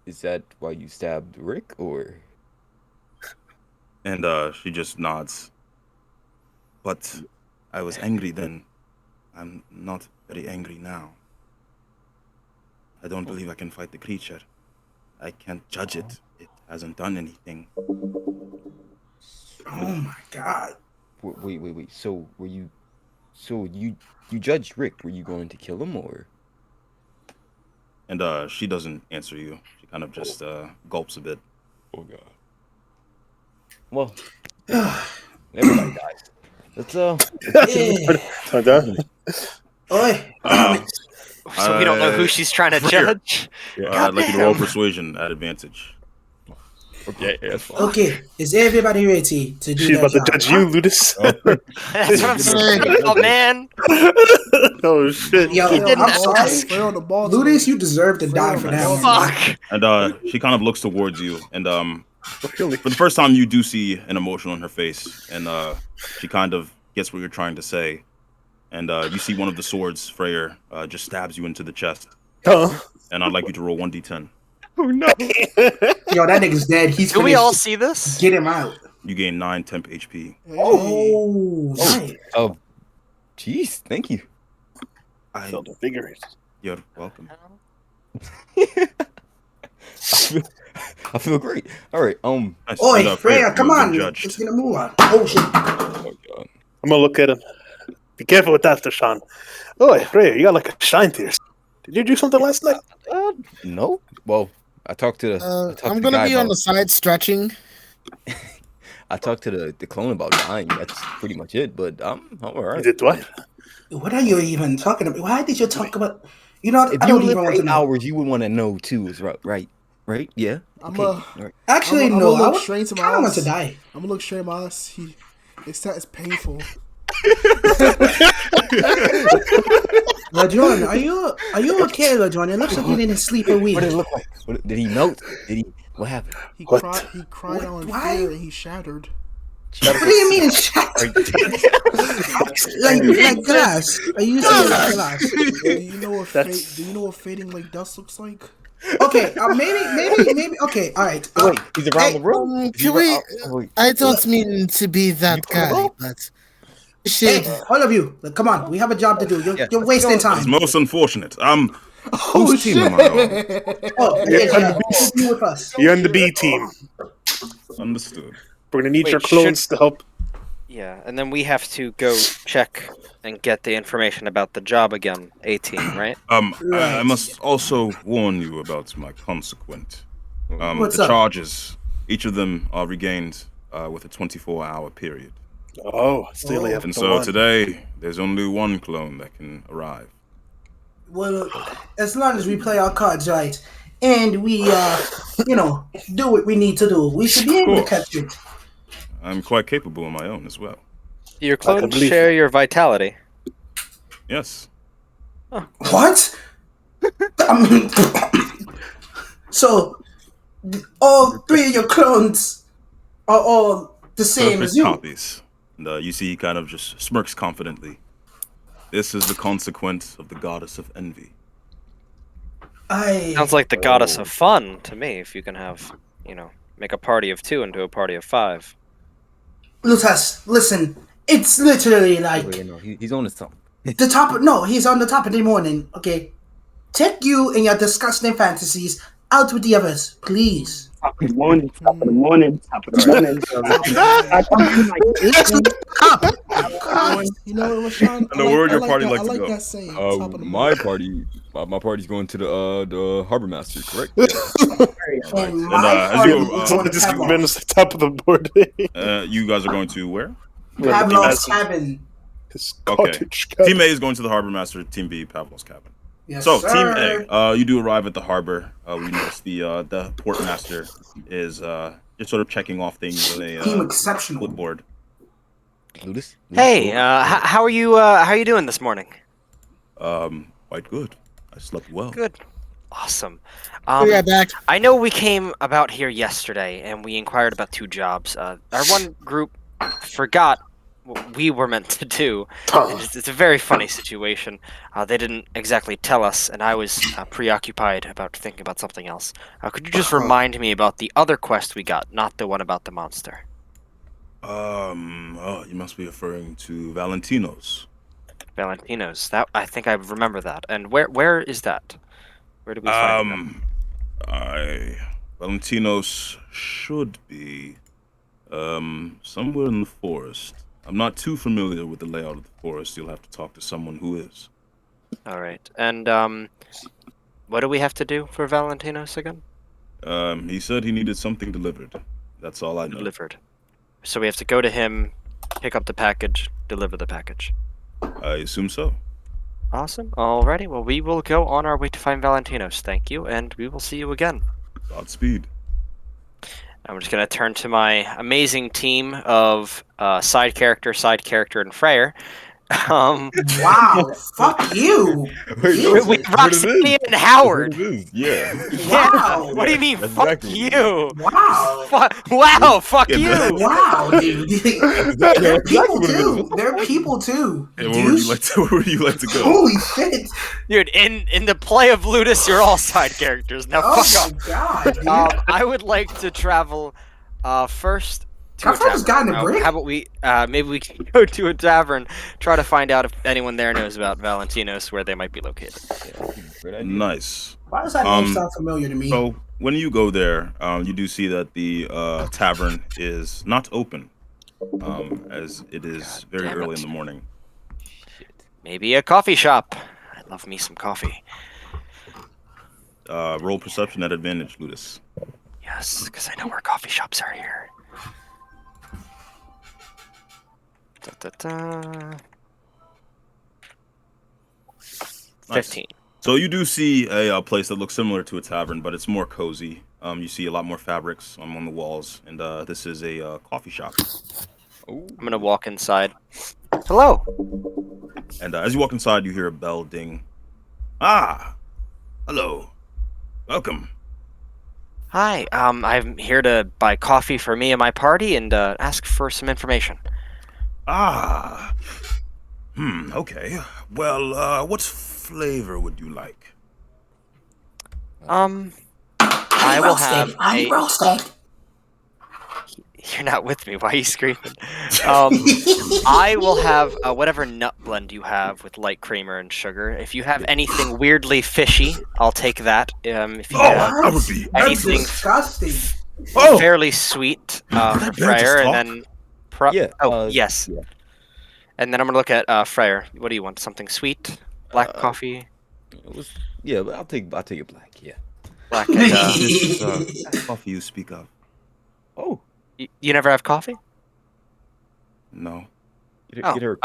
is that why you stabbed Rick, or? And she just nods. But I was angry then. I'm not very angry now. I don't believe I can fight the creature. I can't judge it. It hasn't done anything. Oh my god. Wait. So you judged Rick? Were you going to kill him, or? And she doesn't answer you. She kind of just gulps a bit. Oh god. Well, everybody dies. Let's Oi. So we don't know who she's trying to Freyr. judge. I'd like you to roll persuasion at advantage. Okay, that's fine. Okay, is everybody ready to do She's their about to job? judge you, Ludus. That's what I'm saying. Oh man. Oh shit. Yo, He didn't I'm ask. sorry. Freyr on the ball. Ludus, you deserve to die for that one. Fuck. And she kind of looks towards you, and Really? for the first time you do see an emotion on her face, and she kind of gets what you're trying to say. And you see one of the swords, Freyr, just stabs you into the chest. Oh. And I'd like you to roll 1d10. Oh no. Yo, that nigga's dead. He's Do we finished. all see this? Get him out. You gain 9 temp HP. Oh, nice. Oh, jeez. Thank you. I Felt invigorated. You're welcome. I feel great. All right. Nice. Oi, And, Freya, you've come been on. judged. Let's get a move on. Oh, shit. Oh god. I'm gonna look at him. Be careful with that, Sean. Oh, Freya, you got like a shine to yourself. Did you do something last night? No. Well, I talked to the. I'm gonna be on the side stretching. I talked to the clone about dying. That's pretty much it. But I'm all You right. did what? What are you even talking about? Why did you talk about... You know, If I you don't live even for want to 8 know. hours, you would want to know too. Is right? Right? Yeah. I'm Okay. All right. Actually, I'm no. gonna I look would straight to my kind of want to eyes. die. I'm gonna look straight in my eyes. It's painful. LeJohn, are you okay, LeJohn? It looks like you didn't sleep a week. What did it look like? Did he melt? What happened? He What? cried out in Why? fear and he shattered. What do you mean shattered? like glass? Are you saying like glass? Do you know what fading like dust looks like? Okay, maybe. Okay, all right. Wait, he's around the room. Is he Can we? wait. I don't mean to be that guy, but should Hey, all of you, come on. We have a job to do. You're wasting It's time. most unfortunate. Oh Whose team am I shit! Oh, yeah. You with us. You're on the B team. on? Understood. We're gonna need Wait, your clones to help. Yeah, and then we have to go check and get the information about the job again. 18, right? I must also warn you about my consequent. What's The up? charges, each of them are regained with a 24-hour period. Oh, still only have And to so one. today, there's only one clone that can arrive. Well, as long as we play our cards right and we, do what we need to do, we should be Of able to course. catch it. I'm quite capable on my own as well. Your can clones believe share your vitality. Yes. What? So, all three of your clones are all the same Perfect as you. copies. And you see he kind of just smirks confidently. This is the consequence of the goddess of envy. Sounds like the goddess of fun to me. If you can have, make a party of 2 into a party of 5. Lutas, listen, it's literally like He's on to something. the top of, no, he's on the top of the morning, okay? Take you and your disgusting fantasies out with the others, please. Top of the morning, top of the morning, top of the morning. I come in like You know what, Rashawn? And where would your party like I to like go? that saying. Top of the My party, my party's going to the harbor master, correct? And And, my as party you, is going to Just Pavlov's. been at the top of the board. you guys are going to where? Pavlov's cabin. His Okay. cottage. Team A is going to the harbor master. Team B, Pavlov's cabin. Yes, So, sir. Team A, you do arrive at the harbor. We notice the port master is just sort of checking off things on Team a exceptional. clipboard. Ludus? Hey, how are you? How are you doing this morning? Quite good. I slept well. Good. Awesome. Yeah, back. I know we came about here yesterday and we inquired about 2 jobs. Our one group forgot what we were meant to do. And it's a very funny situation. They didn't exactly tell us, and I was preoccupied about thinking about something else. Could you just remind me about the other quest we got, not the one about the monster? Oh, you must be referring to Valentino's. Valentino's. That I think I remember that. And where is that? Where do we find them? Valentino's should be somewhere in the forest. I'm not too familiar with the layout of the forest. You'll have to talk to someone who is. All right. And what do we have to do for Valentino's again? He said he needed something delivered. That's all I know. Delivered. So we have to go to him, pick up the package, deliver the package. I assume so. Awesome. Alrighty. Well, we will go on our way to find Valentino's. Thank you, and we will see you again. Godspeed. I'm just gonna turn to my amazing team of side character, and Freyr. Wow, fuck you. With Roxanne and Howard. Yeah. Wow. What do you mean, That's fuck exactly you? Wow. Wow, fuck Yeah, you. Wow, dude. They're people too. They're people too. Hey, where would you like to go? Holy shit. Dude, in the play of Ludus, you're all side characters. Now Oh fuck my off. god, dude. I would like to travel first to a I've just gotten a tavern. break. How about we maybe we can go to a tavern, try to find out if anyone there knows about Valentino's, where they might be located. Nice. Why does that name sound familiar to me? So when you go there, you do see that the tavern is not open, as it is very damn early it. in the morning. Maybe a coffee shop. I love me some coffee. Roll perception at advantage, Ludus. Yes, because I know where coffee shops are here. Da-da-da. 15. So you do see a place that looks similar to a tavern, but it's more cozy. You see a lot more fabrics on the walls, and this is a coffee shop. I'm gonna walk inside. Hello. And as you walk inside, you hear a bell ding. Ah, hello, welcome. Hi. I'm here to buy coffee for me and my party and ask for some information. Ah, okay. Well, what flavor would you like? I will have I'm roasted. You're not with me. Why are you screaming? I will have whatever nut blend you have with light creamer and sugar. If you have anything weirdly fishy, I'll take that. If you have that would be That's anything disgusting. fairly sweet for Freyr, and then yes. Yeah. And then I'm gonna look at Freyr. What do you want? Something sweet? Black coffee? Yeah, but I'll take it black. Yeah. Black. And, This coffee you speak of. Oh. you never have coffee? No. Get Oh, her.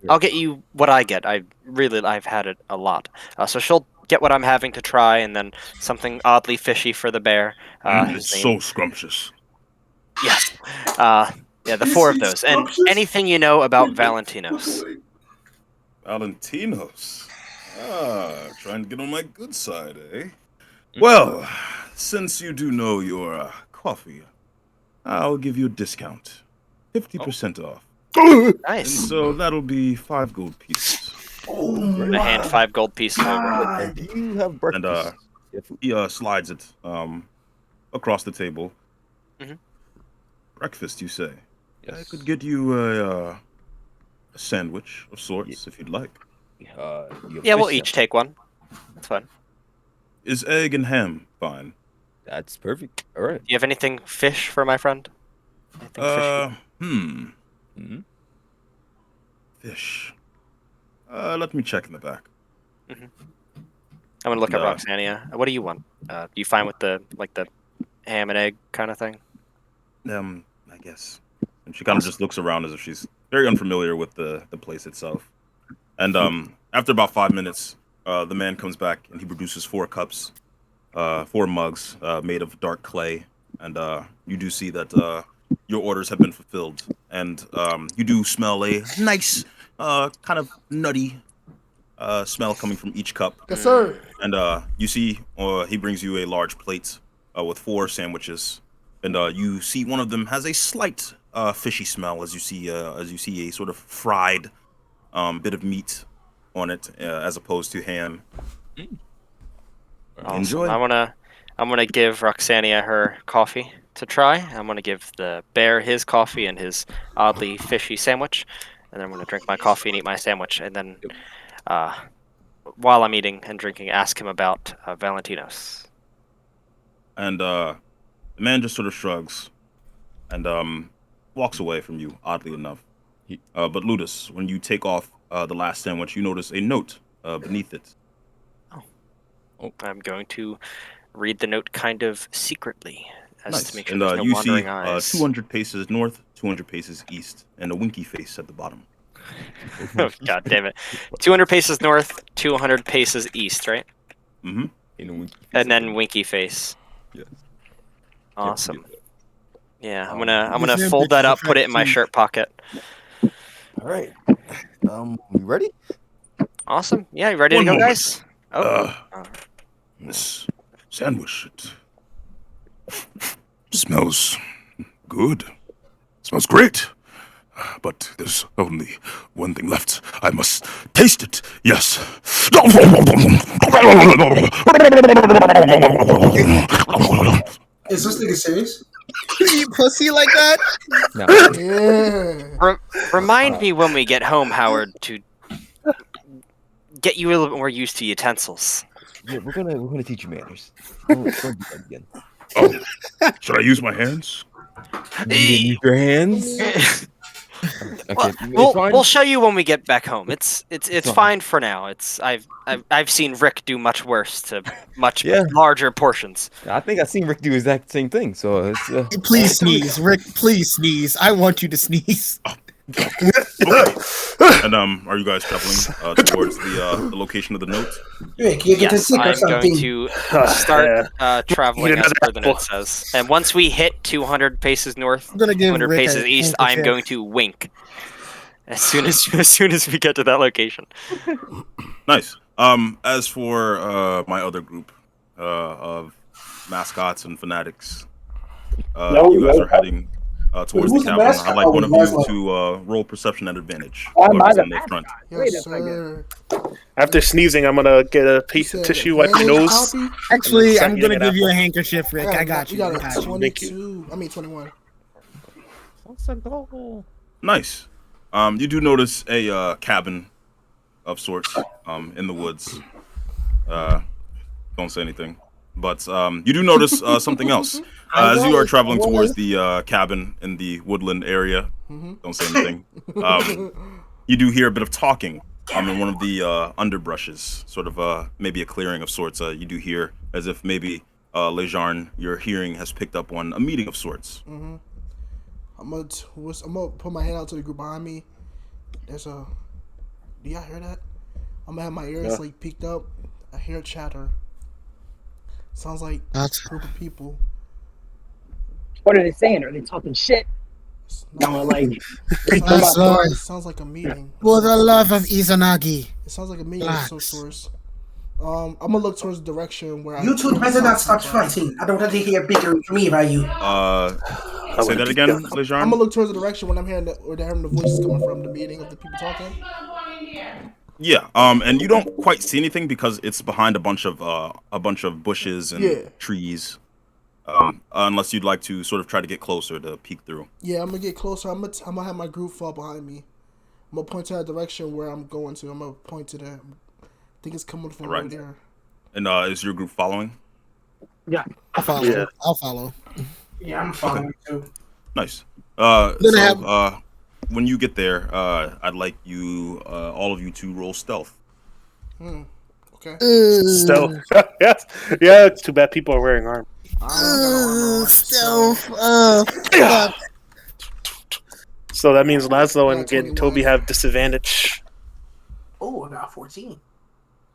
I'll get you what I get. I've had it a lot. So she'll get what I'm having to try, and then something oddly fishy for the bear. It's His name. so scrumptious. Yes. Yeah, the four of those, and anything you know about Valentinos. Valentinos. Trying to get on my good side, eh? Well, since you do know your coffee, I'll give you a discount. 50% off. And Nice. so that'll be 5 gold pieces. I hand 5 gold pieces over. And do you have breakfast? And he slides it across the table. Mhm. Breakfast, you say? Yes. I could get you a sandwich of sorts if you'd like. Yeah, we'll each take one. That's fine. Is egg and ham fine? That's perfect. All right. Do you have anything fish for my friend? Anything fishy? Fish. Let me check in the back. I'm gonna look at Roxania. What do you want? You fine with the ham and egg kind of thing? I guess. And she kind of just looks around as if she's very unfamiliar with the place itself. And after about 5 minutes, the man comes back and he produces 4 cups, 4 mugs made of dark clay. And you do see that your orders have been fulfilled. And you do smell a nice, kind of nutty smell coming from each cup. Yes, sir. And you see he brings you a large plate with 4 sandwiches. And you see one of them has a slight fishy smell as you see a sort of fried bit of meat on it as opposed to ham. Awesome. Enjoy. I'm gonna give Roxania her coffee to try. I'm gonna give the bear his coffee and his oddly fishy sandwich, and then I'm gonna drink my coffee and eat my sandwich. And then, while I'm eating and drinking, ask him about Valentinos. And the man just sort of shrugs and walks away from you, oddly enough. But Ludus, when you take off the last sandwich, you notice a note beneath it. I'm going to read the note kind of secretly, as to make sure And there's no you see wandering eyes. 200 paces north, 200 paces east, and a winky face at the bottom. Oh, God damn it. 200 paces north, 200 paces east, right? Mm-hmm. And then winky face. Yes. Awesome. Yeah, I'm gonna fold that up, put it in my shirt pocket. All right. We ready? Awesome. Yeah, you ready One to go, moment. guys? Oh. This sandwich, it smells good. Smells great. But there's only one thing left. I must taste it. Yes. Is this nigga serious? You pussy like that? No. Yeah. Remind me when we get home, Howard, to get you a little bit more used to utensils. Yeah, we're gonna teach you manners. Don't do that again. Oh, should I use my hands? You didn't use your hands. Okay, We'll show you when we get back home. It's fine for now. I've seen Rick do much worse to much larger portions. I think I've seen Rick do the exact same thing. So it's, Please sneeze, Rick. Please sneeze. I want you to sneeze. Okay. And are you guys traveling towards the location of the note? Rick, you get Yes, sick or I'm something. going to start traveling as per the note says. And once we hit 200 paces north, I'm gonna give 200 Rick paces a east, I'm handkerchief. going to wink. As soon as we get to that location. Nice. As for my other group of mascots and fanatics, you guys are heading towards the who's the cabin. mascot? I'd like Oh, one of the you mascot. to roll perception at advantage. Why am I Whoever's the in the front. Yes, sir. After sneezing, I'm gonna get a piece of tissue, wipe my nose. Copy? Actually, Start I'm gonna getting give you a apple. handkerchief, Rick. I got you. You I got got a you. 22. I mean 21. Nice. You do notice a cabin of sorts in the woods. Don't say anything. But you do notice something else. As you are traveling towards the cabin in the woodland area, don't say anything. You do hear a bit of talking in one of the underbrushes, sort of maybe a clearing of sorts. You do hear as if maybe Lejarn, your hearing has picked up on a meeting of sorts. I'm gonna put my head out to the group behind me. There's a. Do y'all hear that? I'm gonna have my ears like peeked up. I hear chatter. Sounds like a group of people. What are they saying? Are they talking shit? No, like. Sounds like a meeting. For the love of Izanagi. It sounds like a meeting of some sorts. I'm gonna look towards the direction where you two better not start fighting. I don't want to hear bickering from me by you. Say that again, Lejean. I'm gonna look towards the direction when I'm hearing where they're having the voices coming from, the meeting of the people talking. Yeah, and you don't quite see anything because it's behind a bunch of bushes and trees. Unless you'd like to sort of try to get closer to peek through. Yeah, I'm gonna get closer. I'm gonna have my group fall behind me. I'm gonna point to that direction where I'm going to. I'm gonna point to that. I think it's coming from right there. And is your group following? Yeah, I'll follow. Yeah. I'll follow. Yeah, I'm following too. Nice. When you get there, I'd like you, all of you, to roll stealth. Okay. Stealth. Yes. Yeah. It's too bad people are wearing armor. Stealth. So that means Laszlo and Toby have disadvantage. Oh, I got 14.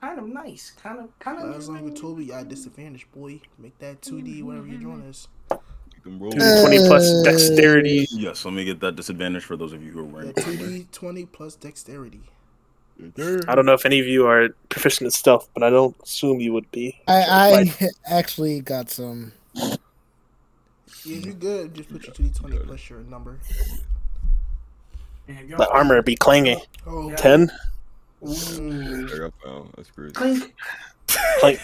Kind of nice. Kind of. Laszlo and Toby got disadvantage, boy. Make that 2D whatever you're doing is. You can roll 20 plus dexterity. Yes, let me get that disadvantage for those of you who are wearing. 2D 20 plus dexterity. I don't know if any of you are proficient in stealth, but I don't assume you would be. I actually got some. Yeah, you're good. Just put your 2D 20 plus your number. The armor be clanging. Oh, 10. That's crazy. Clink. Clank.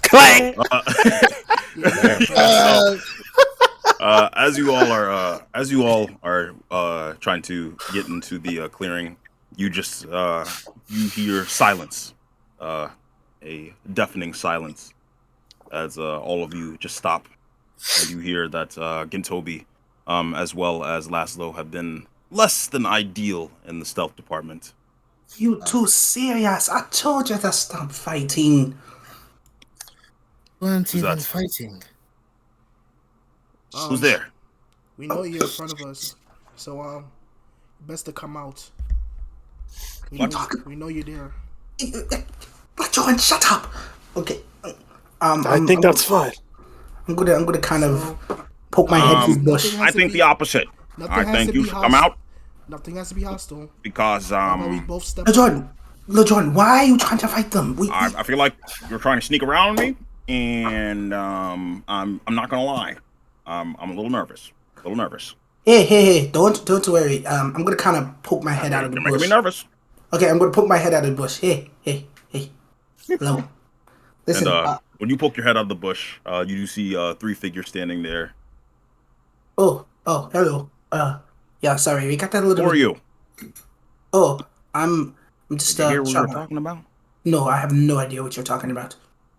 Clank. As you all are trying to get into the clearing, you just you hear silence, a deafening silence, as all of you just stop, and you hear that Gintobi, as well as Laszlo, have been less than ideal in the stealth department. You too serious. I told you to stop fighting. We weren't even fighting. Who's there? We know you're in front of us, so best to come out. We know you're there. John, shut up. Okay. I think that's fine. I'm gonna kind of poke my head through the bush. I think the opposite. I think you should come out. Nothing has to be hostile. Because we both step. LeJohn, why are you trying to fight them? I feel like you're trying to sneak around me, and I'm not gonna lie. I'm a little nervous. Hey! Don't worry. I'm gonna kind of poke my head out of the bush. You're making me nervous. Okay, I'm gonna poke my head out of the bush. Hey! Hello. Listen. And when you poke your head out of the bush, you do see 3 figures standing there. Oh, hello. Yeah, sorry, we got that a little. Who are you? Oh, I'm just. Did you hear what we were talking about? No, I have no idea what you're talking about.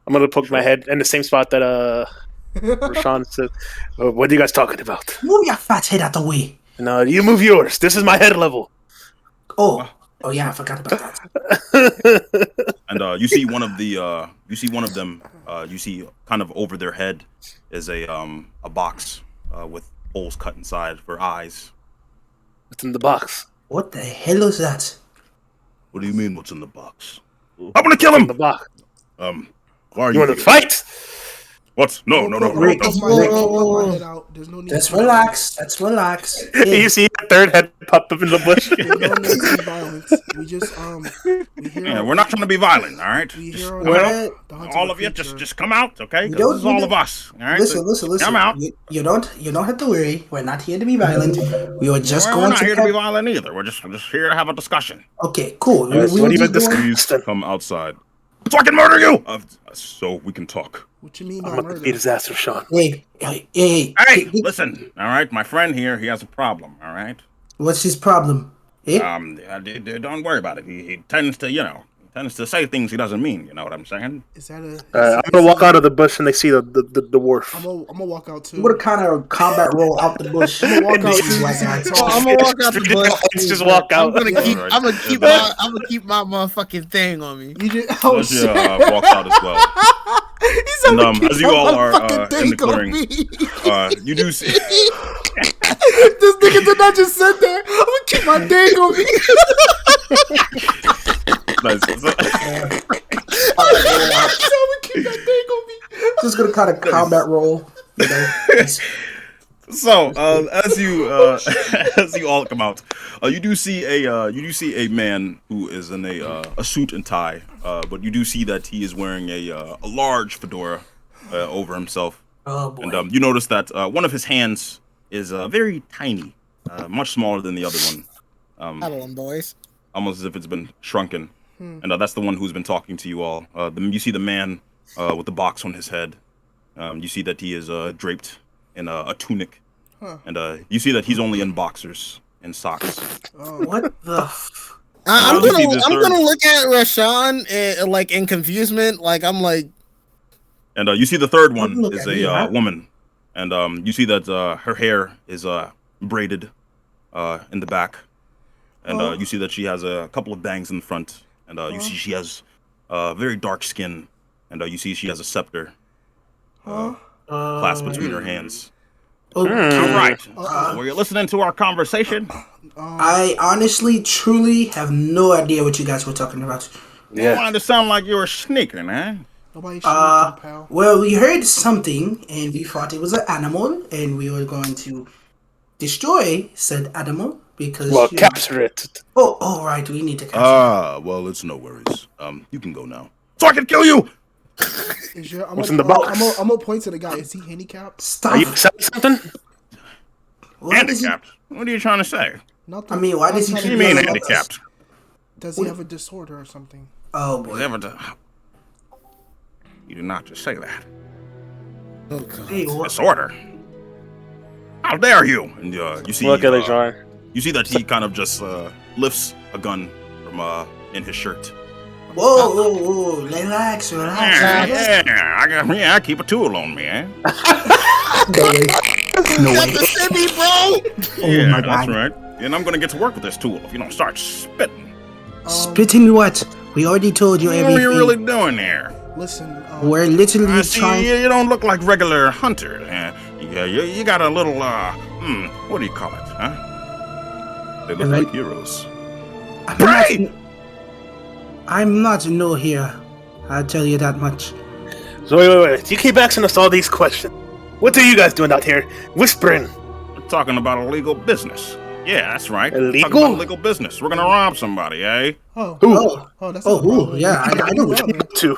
I'm gonna poke my head in the same spot that Rashawn said. What are you guys talking about? Move your fat head out the way. No, you move yours. This is my head level. Oh yeah, I forgot about that. And you see one of them. You see kind of over their head is a box with holes cut inside for eyes. What's in the box? What the hell is that? What do you mean? What's in the box? I'm gonna kill him. In the box. Why are you want to fight? What? No. Rick. Let's relax. Hey. You see a third head pop up in the bush. We just we're not trying to be violent, all right? All of you, just come out, okay? This is all of us, all right? Listen. Come out. You don't have to worry. We're not here to be violent. We were just going to. We're not here to be violent either. We're just here to have a discussion. Okay, cool. Please come outside. So I can murder you. So we can talk. What you mean by I'm gonna murder? beat his ass, Rashawn. Hey! Listen. All right, my friend here, he has a problem. All right. What's his problem? Eh? Don't worry about it. He tends to say things he doesn't mean. You know what I'm saying? Is that a? I'm gonna walk out of the bush and they see the dwarf. I'm gonna walk out too. I'm gonna kind of combat roll out the bush. I'm gonna walk out too. I'm gonna walk out the bush. Just walk out. I'm gonna keep my motherfucking thing on me. You just walks out as well. He And as you all are in the clearing, you do see. This nigga did not just sit there. I'm gonna keep my dick on me. Nice. I'm gonna keep that dick on me. Just gonna kind of combat roll. You know? So as you all come out, you do see a man who is in a suit and tie, but you do see that he is wearing a large fedora over himself. Oh boy. And you notice that one of his hands is very tiny, much smaller than the other one. Hello, boys. Almost as if it's been shrunken. And that's the one who's been talking to you all. You see the man with the box on his head. You see that he is draped in a tunic. And you see that he's only in boxers and socks. What the? I'm gonna look at Rashawn like in confusement. Like I'm like. And you see the third one is a woman. And you see that her hair is braided in the back. And you see that she has a couple of bangs in the front. And you see she has very dark skin. And you see she has a scepter clasped between her hands. Okay. All right. Were you listening to our conversation? I honestly, truly have no idea what you guys were talking about. Yeah. You wanted to sound like you were sneaking, eh? Well, we heard something, and we thought it was an animal, and we were going to destroy said animal because. Well, capture it. Oh, right. We need to capture. Well, it's no worries. You can go now. So I can kill you. What's in the box? I'm gonna point to the guy. Is he handicapped? Stop. Are you selling something? Handicapped? What are you trying to say? Nothing. I mean, why does he? What do you mean handicapped? Does he have a disorder or something? Oh boy. You did not just say that. Oh god. Hey, what? Disorder. How dare you? And you see. Look at it, John. You see that he kind of just lifts a gun from in his shirt. Whoa, relax. I keep a tool on me, eh? No way. Yeah, my that's God. right. And I'm gonna get to work with this tool if you don't start spitting. Spitting what? We already told you What everything. are you really doing here? Listen. We're literally I see trying. you don't look like regular hunter. You got a little what do you call it, huh? They look like heroes. I'm not no hero. I'll tell you that much. So wait. You keep asking us all these questions. What are you guys doing out here? Whispering. We're talking about illegal business. Yeah, that's right. Illegal? Talking about illegal business. We're gonna rob somebody, eh? Oh, that's yeah, I know what you're up to.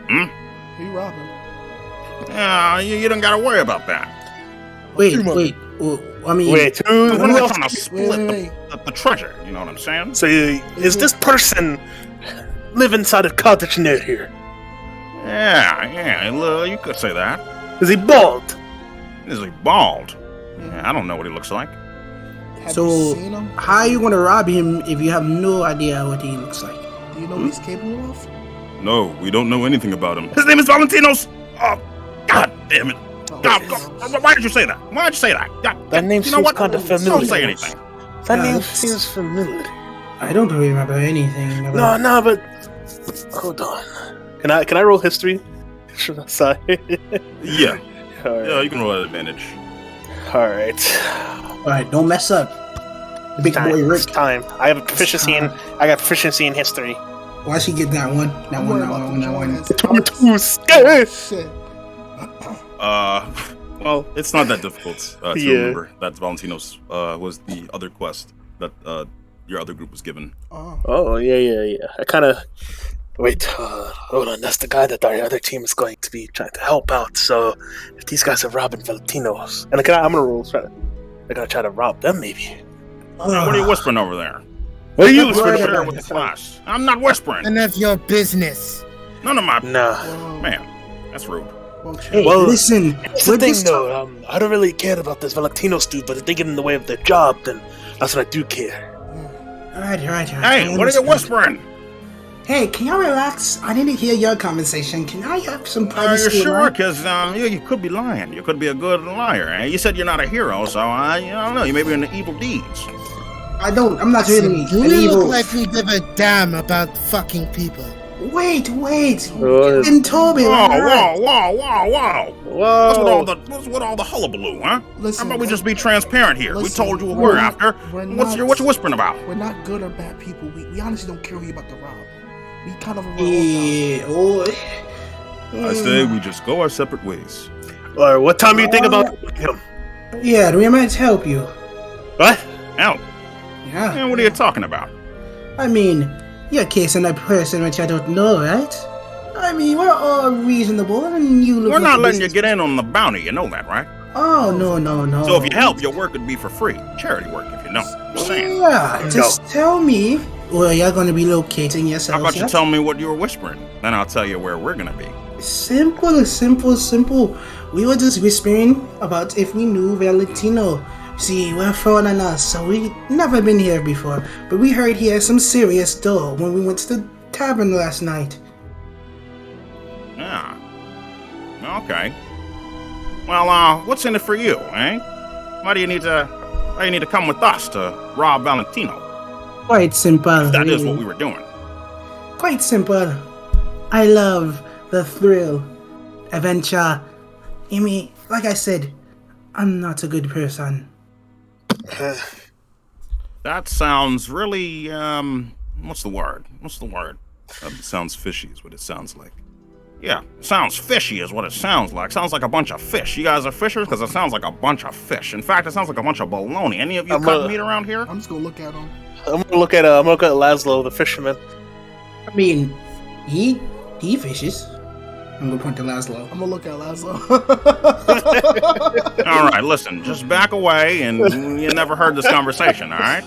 He robbed him. Yeah, you don't gotta worry about that. Wait. I mean, Who We're else? trying to split the treasure. You know what I'm saying? So is this person live inside a cottage near here? Yeah, you could say that. Is he bald? Is he bald? Yeah, I don't know what he looks like. Have you seen him? how are you gonna rob him if you have no idea what he looks like? Do you know what he's capable of? No, we don't know anything about him. His name is Valentinos! Oh, god damn it. God, why did you say that? Why did you say that? God, That name you know seems what? kind of familiar. Don't say anything. That name seems familiar. I don't remember anything about. No, but hold on. Can I roll history? Sorry. Yeah. All right. Yeah, you can roll at advantage. All right. Alright, don't mess up. The big boy Rick. It's time. I have a proficiency in. I got proficiency in history. Why she get that one? That I'm one. worried That about one. the That joint one. as cards. Shit. Well, it's not that difficult to remember that Valentinos was the other quest that your other group was given. Oh yeah. I kind of. Wait, hold on. That's the guy that our other team is going to be trying to help out. So, if these guys are robbing Valentinos, and I'm gonna roll. They're gonna try to rob them, maybe. What are you whispering over there? What are you Share whispering? with the class. I'm not whispering. None of your business. None of my. Nah. Man, that's rude. Hey, Well, listen. Here's the thing, though. I don't really care about this Valentinos dude, but if they get in the way of their job, then that's what I do care. Alright. Hey, what are you whispering? Hey, can y'all relax? I didn't hear your conversation. Can I have some Are privacy? you sure? Because you could be lying. You could be a good liar. Eh? You said you're not a hero, so I don't know. You may be into evil deeds. I'm not really You an evil. look like we give a damn about fucking people. Wait. Oh, And Toby, Whoa! Whoa! What's with all the hullabaloo, huh? Listen, How about we just be transparent here? listen, We told you what we're after. we're What you not- whispering about? We're not good or bad people. We honestly don't care who you about to rob. We kind of I say we just go our separate ways. Or what time do you think about him? Yeah, we might help you. What? Help? Yeah. Man, what are you talking about? I mean, you're casing a person which I don't know, right? I mean, we're all reasonable, and you look. We're like not a letting you business- get in on the bounty, you know that, right? Oh no. So if you help, your work would be for free. Charity work, if you know. Just saying. Yeah, just tell me where you're going to be locating How yourself. about you tell me what you were whispering? Then I'll tell you where we're gonna be. Simple. We were just whispering about if we knew Valentino. See, we're foreigners, so we never been here before. But we heard he had some serious dough when we went to the tavern last night. Yeah. Okay. Well, what's in it for you, eh? Why do you need to come with us to rob Valentino? Quite simple. If that is really. what we were doing. Quite simple. I love the thrill, adventure. I mean, like I said, I'm not a good person. That sounds really, what's the word? Sounds fishy is what it sounds like. Yeah, sounds fishy is what it sounds like. Sounds like a bunch of fish. You guys are fishers? Because it sounds like a bunch of fish. In fact, it sounds like a bunch of baloney. Any of you cut meat around here? I'm just gonna look at him. I'm gonna look at Laszlo, the fisherman. I mean, he fishes. I'm gonna point to Laszlo. I'm gonna look at Laszlo. All right, listen, just back away and you never heard this conversation, all right?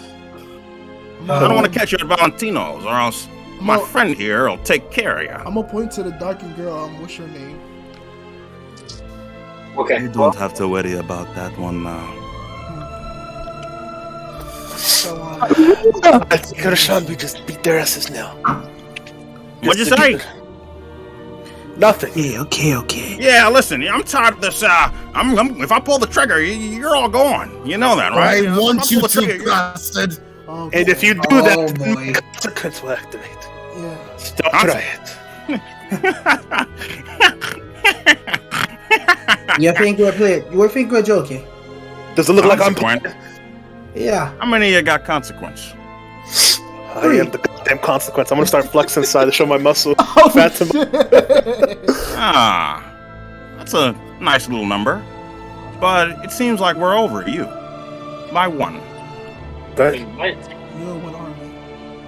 I don't want to catch you at Valentino's or else my friend here will take care of you. I'm gonna point to the darkened girl. What's your name? Okay. You don't have to worry about that one now. So, I think Rashan, we just beat their asses now. What'd you say? Nothing. Okay. Yeah, listen, I'm tired of this. If I pull the trigger, you're all gone. You know that, right? I want you to, bastard. oh, And if you do Oh, that, boy. the consequence will activate. yeah. Don't try it. You think we're joking? Does it look like I'm Consequence? Yeah. How many of you got consequence? I am the goddamn consequence. I'm gonna start flexing inside to show my muscle. Oh, Fat to Ah, that's a nice little number. But it seems like we're over you. By one. Right. You're one army.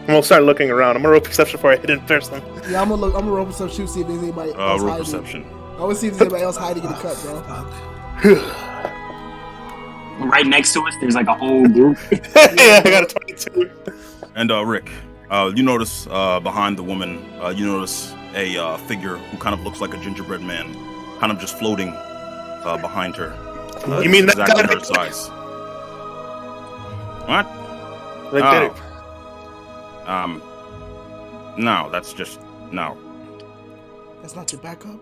I'm gonna start looking around. I'm gonna roll perception before I hit in person. Yeah, I'm gonna roll perception, see if there's anybody else Roll hiding. perception. I wanna see if there's anybody else hiding in the cut, bro. Right next to us, there's like a whole group. Yeah, I got a 22. And Rick, you notice behind the woman, you notice a figure who kind of looks like a gingerbread man, kind of just floating behind her. You mean that exactly guy? her size? What? Like Oh. No, that's just no. That's not your backup.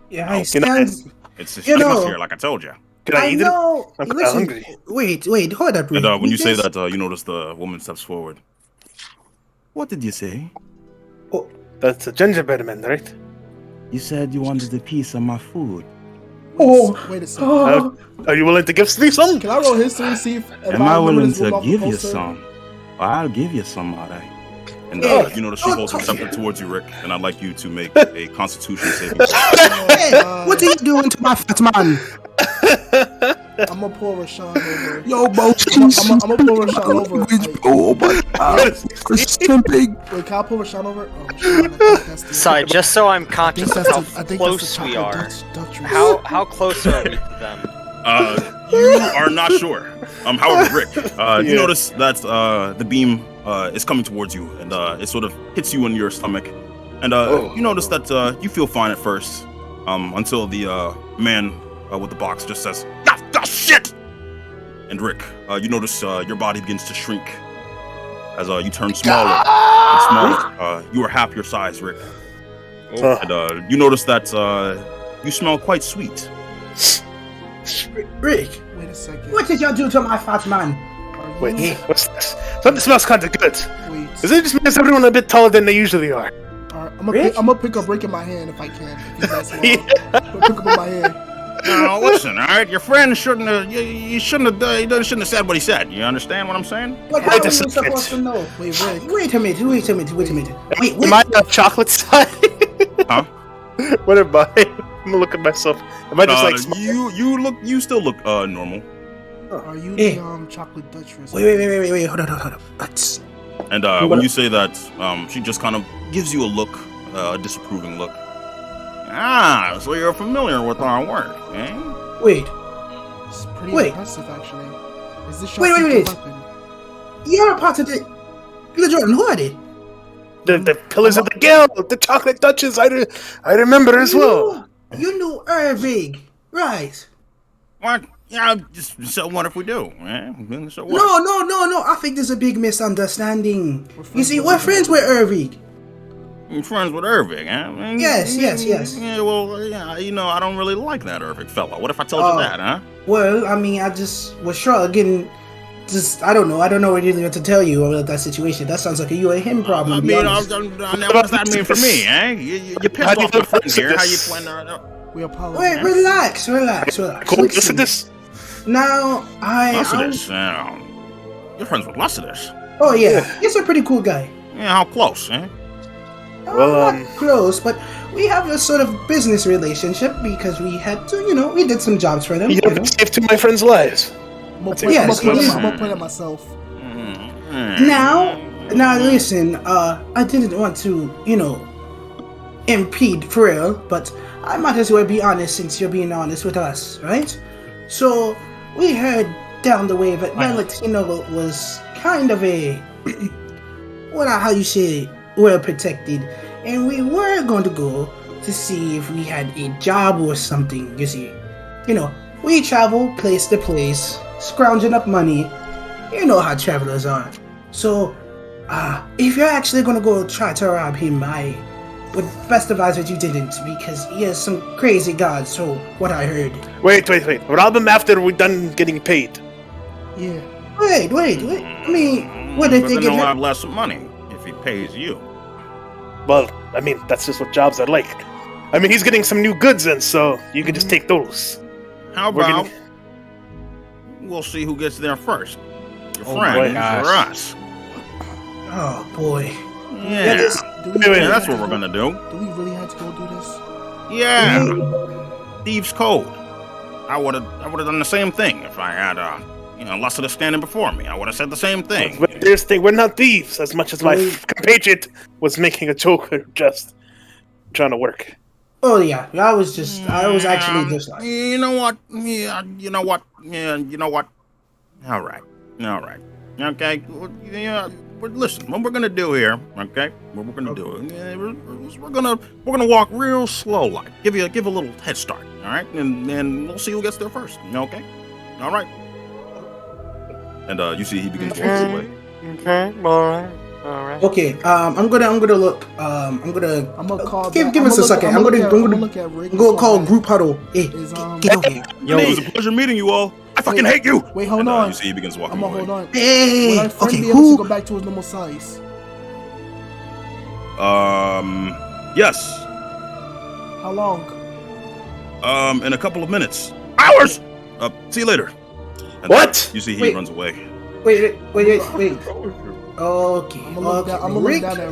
Yeah, No, I stand. It's just You she's know- here, like I told you. Can I eat it? know. I'm kinda Listen, hungry. Wait, hold up. And Rick. when you say This- that, you notice the woman steps forward. What did you say? That's a gingerbread man, right? You said you wanted a piece of my food. Wait a second. Are you willing to give me some? Can I roll history to see if Am I willing this room to off the give you poster? some? Well, I'll give you some, alright. And Yeah. you notice she holds her scepter towards you, Rick. And I'd like you to make a Constitution saving throw. Hey, what are you doing to my fat man? I'm gonna pull Rashawn over. Yo, bro. I'm gonna pull Rashawn over. Like, Oh my god. Simping. wait, can I pull Rashawn over? Oh, Rashawn, I think that's the, Sorry, just so I'm I think conscious of that's how the, I think close that's the we chocolate are. Dutch race. How close are we to them? You are not sure. However, Rick, you Yeah. notice that the beam is coming towards you, and it sort of hits you in your stomach. And you notice that you feel fine at first, until the man with the box just says, "Ah, shit!" And Rick, you notice your body begins to shrink as you turn smaller and smaller. You are half your size, Rick. And you notice that you smell quite sweet. Rick, Wait a second. what did y'all do to my fat man? Are Wait, you- what's this? Something smells kind of good. Wait. Is it just because everyone a bit taller than they usually are? I'm gonna pick up Rick in my hand if I can. If that's long. I'm gonna pick up in my hand. No, listen, all right. Your friend shouldn't have. You shouldn't have. He shouldn't have said what he said. You understand what I'm saying? But how are you supposed to know? Wait, Rick. Wait a minute. Wait. Am I on chocolate side? Huh? What am I? I'm gonna look at myself. Am I just like you still look normal. Are you the chocolate Duchess? Wait. Hold on. That's... And when you say that, she just kind of gives you a look, a disapproving look. Ah, so you're familiar with our work, eh? Wait. It's pretty impressive, actually. Is this wait. weapon? You're a part of the Jordan. Who are they? The Pillars of the Guild, the Chocolate Duchess. I remember as well. You knew Irving, right? What? Yeah, so what if we do? Eh? So what? No. I think there's a big misunderstanding. You see, we're friends with Irving. You're friends with Irving, huh? Yes. Yeah, well, yeah, I don't really like that Irving fella. What if I told you that, huh? Well, I mean, I just was struggling. I don't know what really to tell you about that situation. That sounds like a you and him problem. I mean, what does that mean for me, eh? You pissed off my friend here. How you plan to... We apologize. Wait, relax. Cool, listen to this. Now, Lycidas, you're friends with Lycidas. Oh, yeah. He's a pretty cool guy. Yeah, how close, eh? Well, not close, but we have a sort of business relationship because we had to, we did some jobs for them. You have saved two of my friends' lives. I'm gonna play it myself. Now listen, I didn't want to, impede for real, but I might as well be honest since you're being honest with us, right? So, we heard down the way that Valentino was kind of a, how you say, well protected, and we were going to go to see if we had a job or something, you see. We travel place to place, scrounging up money. You know how travelers are. So, if you're actually going to go try to rob him, I would best advise that you didn't, because he has some crazy gods, so what I heard. Wait. Rob him after we're done getting paid. Yeah. Wait. I mean, what if they get... He'll have less money if he pays you. Well, I mean, that's just what jobs are like. I mean, he's getting some new goods in, so you can just take those. How about we'll see who gets there first? Your friend or us? Oh boy. Yeah. That's what we're gonna do. Do we really have to go do this? Yeah. Thieves' code. I would have done the same thing if I had Lycidas standing before me. I would have said the same thing. But there's the thing, we're not thieves, as much as my compatriot was making a joke or just trying to work. Oh yeah, I was actually just like... You know what? Yeah, you know what? All right. Okay. Yeah. Listen, what we're gonna do here? Okay. What we're gonna do? We're gonna walk real slow, like give a little head start. All right, and we'll see who gets there first. Okay. All right. And you see, he begins walking away. Okay. All right. Okay. I'm gonna look. I'm gonna call. Give us a second. I'm gonna go call group huddle. Hey, get over here. Yo, it was a pleasure meeting you all. I fucking hate you. Wait, hold on. You see, he begins walking I'm away. Hold on. Hey. Will our friend be able to go back to his normal size? Yes. How long? In a couple of minutes. Hours. See you later. And what? You see, he runs away. Wait. Okay. I'm gonna look down at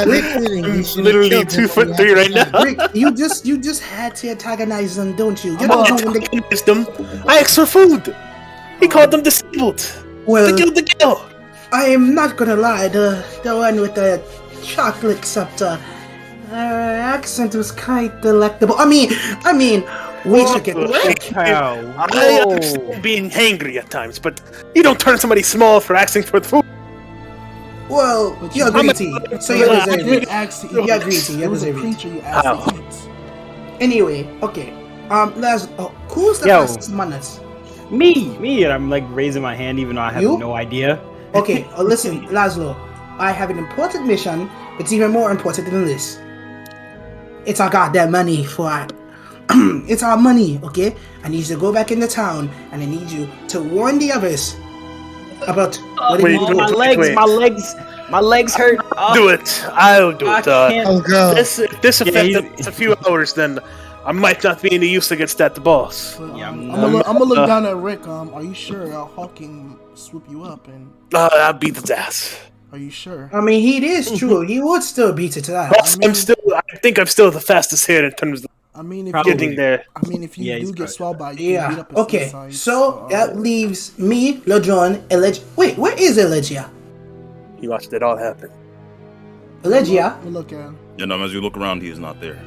Rick. He's literally 2'3" right now. Rick, you just had to antagonize them, don't you? You don't know when they antagonized them. I asked for food. He called them disabled. Well, they killed the girl. I am not gonna lie. The one with the chocolate scepter, accent was quite delectable. I mean, we took it. I understand being hangry at times, but you don't turn somebody small for asking for food. Well, you're greedy, so you deserve it. You're greedy. It was a creature you asked to eat. Anyway, okay. Who's the fastest among us? Me, and I'm like raising my hand even though I have no idea. Okay, listen, Laszlo. I have an important mission. It's even more important than this. It's our goddamn money it's our money, okay? I need you to go back into town, and I need you to warn the others about what my legs. My legs hurt. Do it. I'll do it. Oh god. If this affects a few hours, then I might not be any use against that boss. Yeah, I'm gonna look down at Rick. Are you sure Hawking swoop you up? And I'll beat his ass. are you sure? I mean, it is true. He would still beat it to that. Plus, I think I'm still the fastest here in terms of I mean, if getting there. I mean, if you do get swallowed by, you can Yeah. beat up a Okay. suicide. So that leaves me, LeJohn, Wait, where is Elegia? You watched it all happen. Elegia? Look at him. And as you look around, he is not there.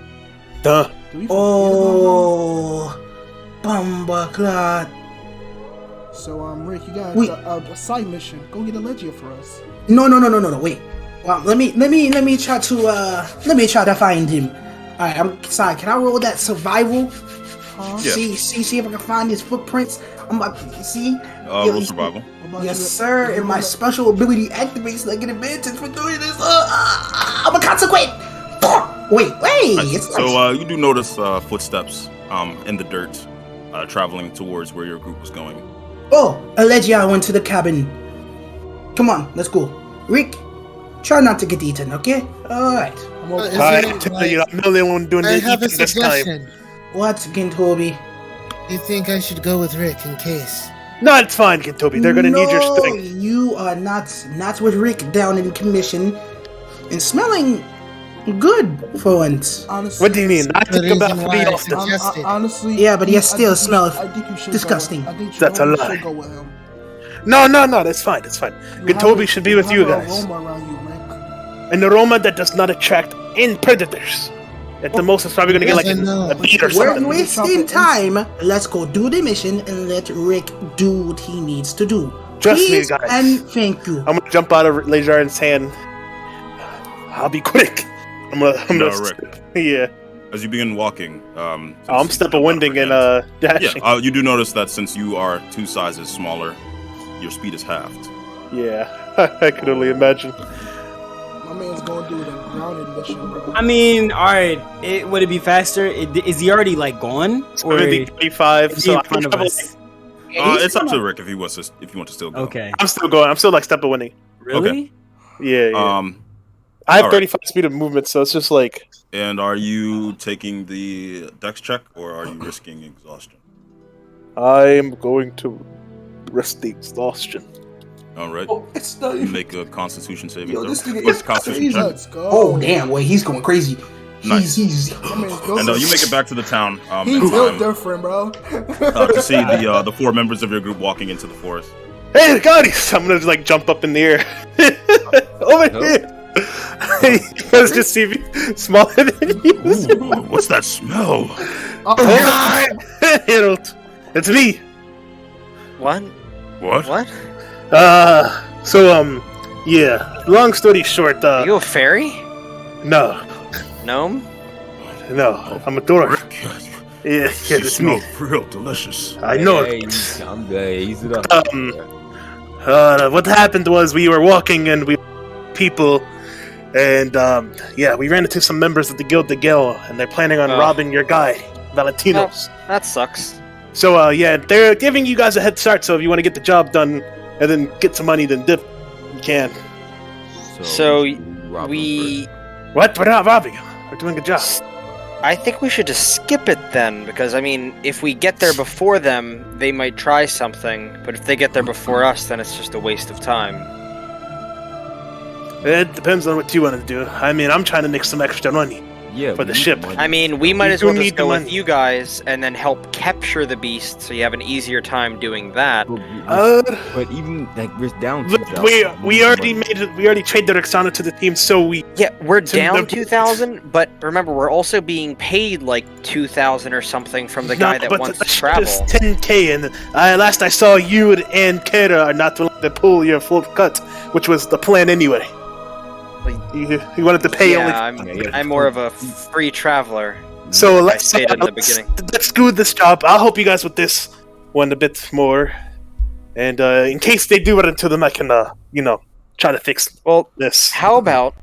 Duh. Oh, Bumbaclot. So Rick, you got Wait. a side mission. Go get Allegia for us. No. Wait. Well, let me try to find him. All right, I'm sorry. Can I roll that survival? Yeah. See if I can find his footprints. I'm about to see. Roll survival. Yes, sir. And my special ability activates like an advantage for doing this. I'm a consequent. Wait. Nice. So you do notice footsteps in the dirt, traveling towards where your group was going. Oh, Allegia went to the cabin. Come on, let's go. Rick, try not to get eaten, okay? Alright. I'm the only one doing I the have a eating this suggestion. time. What, Gintobi? You think I should go with Rick in case? No, it's fine, Gintobi. They're gonna need your strength. You are not with Rick down in commission and smelling good for once. Honestly, What do you mean? I think about why I the suggested. honestly, Yeah, but you I still think smell I think you should disgusting. Go with, I think That's a you lie. should go with him. No, that's fine. Gintobi should be with you have an guys. aroma around you, Rick. An aroma that does not attract in predators. At the most, it's probably gonna get like Yes, I know. a beat or We're something. wasting time. Let's go do the mission and let Rick do what he needs to do. Trust me, Please guys. and thank you. I'm gonna jump out of Lejar's hand. I'll be quick. I'm gonna Rick. Yeah. As you begin walking, I'm step winding and dashing. Yeah, you do notice that since you are 2 sizes smaller, your speed is halved. Yeah, I could only imagine. My man's going to do the grounded mission, bro. I mean, all right. Would it be faster? Is he already like gone, or Maybe 35. is So he in I front can of travel, us? It's up to Rick if you want to still go. Okay. I'm still going. I'm still like step winning. Really? Yeah. I have all right. 35 speed of movement, so it's just like. And are you taking the dex check or are you risking exhaustion? I am going to risk the exhaustion. All right. Oh, it's not even... Make a Constitution saving Yo, throw. this nigga What's is Constitution check? Let's go. Oh damn! Wait, he's going crazy. Nice. He's My man's going. And you make it back to the town He's in built time different, bro. to see the 4 members of your group walking into the forest. Hey, guys! I'm gonna just like jump up in the air. Over here! You guys just see me smaller than you. Ooh, what's that smell? Harold, it's me. What? What? What? Yeah. Long story short, Are you a fairy? no, Gnome? I'm a dwarf. Yeah, You it's me. smell real delicious. I know. Hey, I'm good. Ease it up. What happened was we were walking and we people, and we ran into some members of the Guild de Gale, and they're planning on robbing your guy, Valentino's. That sucks. So they're giving you guys a head start. So if you want to get the job done and then get some money, then dip, you can. So rob we... What? We're not robbing you. We're doing a job. I think we should just skip it then, because, I mean, if we get there before them, they might try something, but if they get there before us, then it's just a waste of time. It depends on what you want to do. I mean, I'm trying to make some extra money for the ship. I mean, we might We as well do just need the go with money. you guys and then help capture the beast, so you have an easier time doing that. But even like we're down. Look, we already made it. We already traded Roxana to the team, so we. Yeah, we're To down the- 2,000, but remember, we're also being paid like 2,000 or something from the guy that but wants the to ship travel. is 10k, and last I saw, you and Kara are not willing to pull your full cut, which was the plan anyway. You wanted to pay Yeah, only. I'm more of a free traveler. So I let's stated in the beginning. let's do this job. I'll help you guys with this one a bit more, and in case they do run into them, I can try to fix this. How about,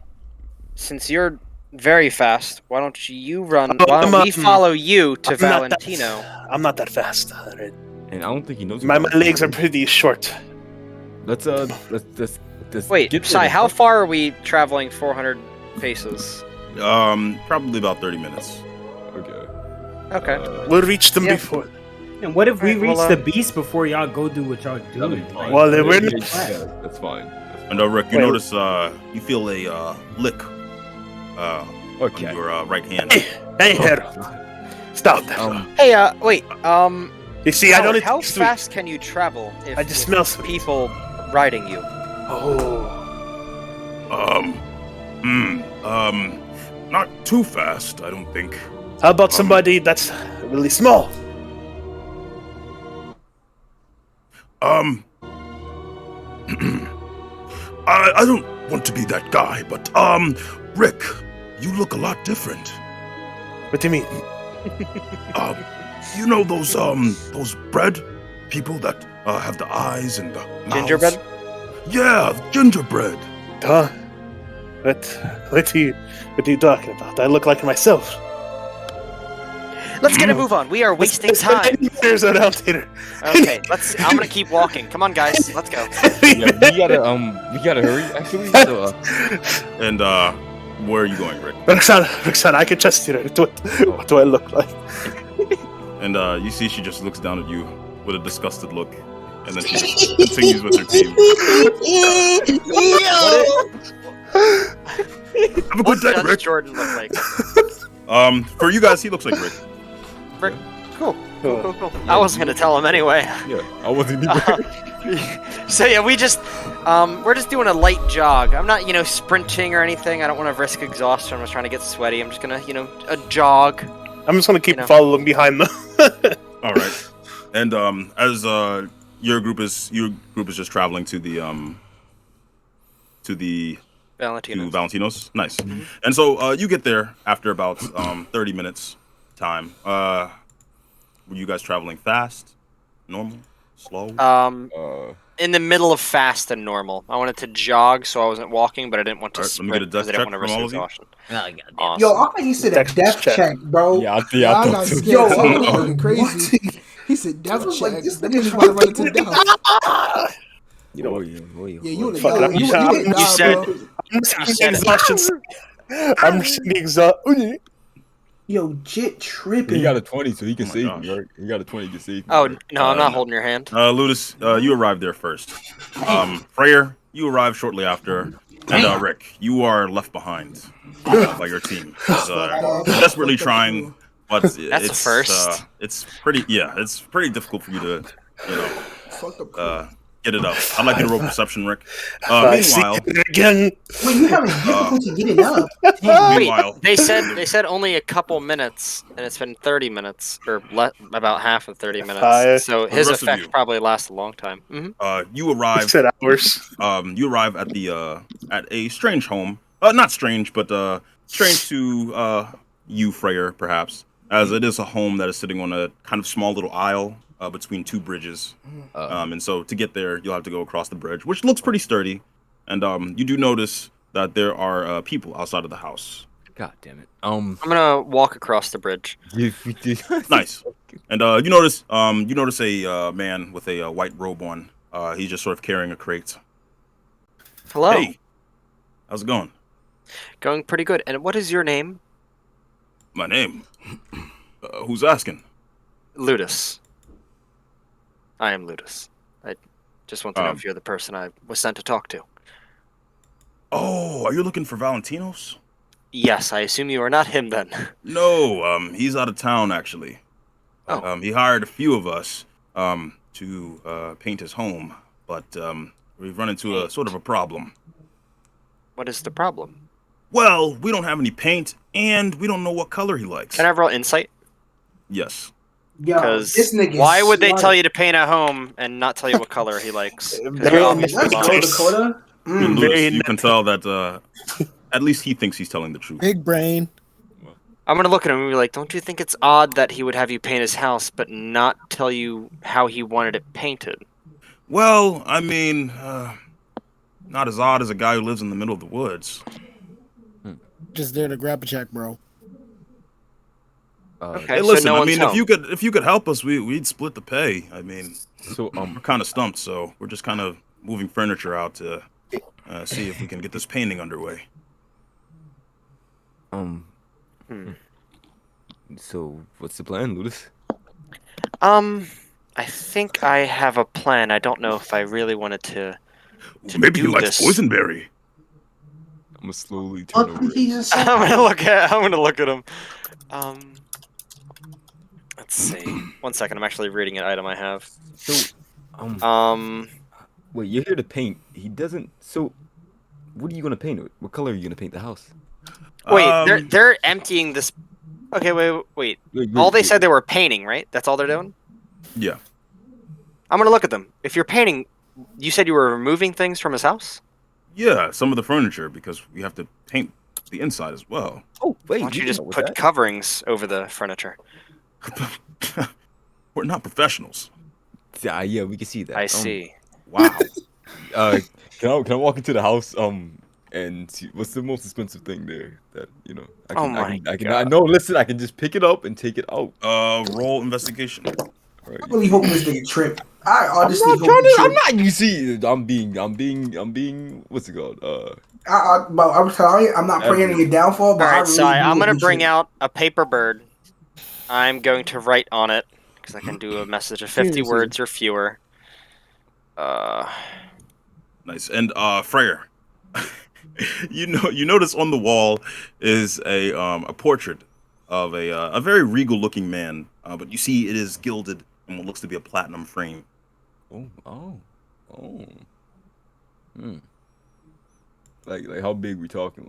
since you're very fast, why don't you run? Oh, Why don't we I'm, follow you to I'm not that- Valentino? I'm not that fast. Alright. And I don't think he knows. My legs are pretty short. Let's Wait, Sai, how far are we traveling 400 paces? Probably about 30 minutes. Okay. We'll reach them before. And what if we Alright, reach well, the beast before y'all go do what y'all doing? Like, Well, they were. Yeah, that's fine. And Rick, you Wait. notice you feel a lick on your right hand. Hey, Hero. Stop that. Hey, wait. You see, I don't. How fast can you travel if I just smell with some people riding you? Not too fast, I don't think. How about somebody that's really small? I don't want to be that guy, but Rick, you look a lot different. What do you mean? You know those bread people that have the eyes and the mouths? Gingerbread? Yeah, gingerbread. Huh? What are you talking about? I look like myself. Let's get a move on. We are wasting time. There's an outdater. Okay, I'm gonna keep walking. Come on, guys. Let's go. Yeah, we gotta hurry. Actually, so, And where are you going, Rick? Roxana, I can trust you. What do I look like? And you see, she just looks down at you with a disgusted look, and then she just continues with her team. Have a good day, Rick. Jordan look like? For you guys, he looks like Rick. Rick, cool. I wasn't gonna tell him anyway. yeah, I wasn't either. So yeah, we're just doing a light jog. I'm not, sprinting or anything. I don't want to risk exhaustion. I'm just trying to get sweaty. I'm just gonna, a jog. I'm just gonna keep following behind them. All right. And as your group is just traveling to the Valentinos. Nice. Mm-hmm. And so you get there after about 30 minutes time. Were you guys traveling fast, normal, slow? In the middle of fast and normal. I wanted to jog, so I wasn't walking, but I didn't want to Let me sprint get a because I death didn't check want to from risk all of you. exhaustion. Awesome. Yo, I thought you said a death check, bro. Yeah, I I'm thought not so. scared. Yo, I'm hold on. fucking crazy. He said death was check. like, this That nigga means you about to run into death. You know, Yeah, you would Fuck it, you would die, said- bro. You said it. Exhaustion. I'm exhausted. Yo, Jit tripping. he got a 20, so he can my save gosh. me, right? He got a 20 to save me. Oh right? no, I'm not holding your hand. Ludus, you arrived there first. Freyr, you arrived shortly after. And Rick, you are left behind by your team. Desperately trying, but That's it's first. it's pretty difficult for you to, Fucked up. get it up. I'd like you to roll perception, Rick. I see Meanwhile, it again. Wait, you having difficulty getting up? meanwhile, They said only a couple minutes, and it's been 30 minutes, or about half of 30 minutes. Hi. So the his rest of effect you. probably lasts a long time. Mm-hmm. you arrive. Said hours. You arrive at the at a strange home. Not strange, but strange to you, Freyr, perhaps, as it is a home that is sitting on a kind of small little aisle between two bridges. And so to get there, you'll have to go across the bridge, which looks pretty sturdy. And you do notice that there are people outside of the house. God damn it. I'm gonna walk across the bridge. Nice. And you notice a man with a white robe on. He's just sort of carrying a crate. Hello. Hey, how's it going? Going pretty good. And what is your name? My name. Who's asking? Ludus. I am Ludus. I just want to know if you're the person I was sent to talk to. Oh, are you looking for Valentinos? Yes, I assume you are not him then. No, he's out of town actually. Oh. He hired a few of us to paint his home, but we've run into a sort of a problem. What is the problem? Well, we don't have any paint, and we don't know what color he likes. Can I roll insight? Yes. Yo, Because this nigga. why would they tell you to paint a home and not tell you what color he likes? 'Cause Very you're obviously That's lying. Dakota. And Very Louis, you can tell that at least he thinks he's telling the truth. Big brain. I'm gonna look at him and be like, "Don't you think it's odd that he would have you paint his house, but not tell you how he wanted it painted?" Well, I mean, not as odd as a guy who lives in the middle of the woods. Just there to grab a check, bro. Okay, Hey, listen, so no I one's mean, home. if you could help us, we'd split the pay. I mean, So we're kind of stumped, so we're just kind of moving furniture out to see if we can get this painting underway. So what's the plan, Ludus? I think I have a plan. I don't know if I really wanted to Maybe he do likes this. boysenberry. I'm gonna slowly turn What over. did he just say? I'm gonna look at him. Let's see. 1 second. I'm actually reading an item I have. So, wait, you're here to paint. He doesn't. So, what are you gonna paint? What color are you gonna paint the house? Wait, they're emptying this. Okay, wait. All they said they were painting, right? That's all they're doing? Yeah. I'm gonna look at them. If you're painting, you said you were removing things from his house? Yeah, some of the furniture, because we have to paint the inside as well. Oh, wait. Why don't you just put coverings over the furniture? We're not professionals. Yeah, we can see that. I see. Wow. Can I walk into the house and see what's the most expensive thing there that listen, I can just pick it up and take it out. Roll investigation. I really hope this nigga trip. I honestly hope I'm not. You see, I'm being. What's it called? I'm telling you, I'm not praying on your downfall. But Alright, so I'm gonna bring out a paper bird. I'm going to write on it because I can do a message of 50 words or fewer. Nice. And Freyr, you notice on the wall is a portrait of a very regal looking man, but you see it is gilded in what looks to be a platinum frame. Like how big we talking?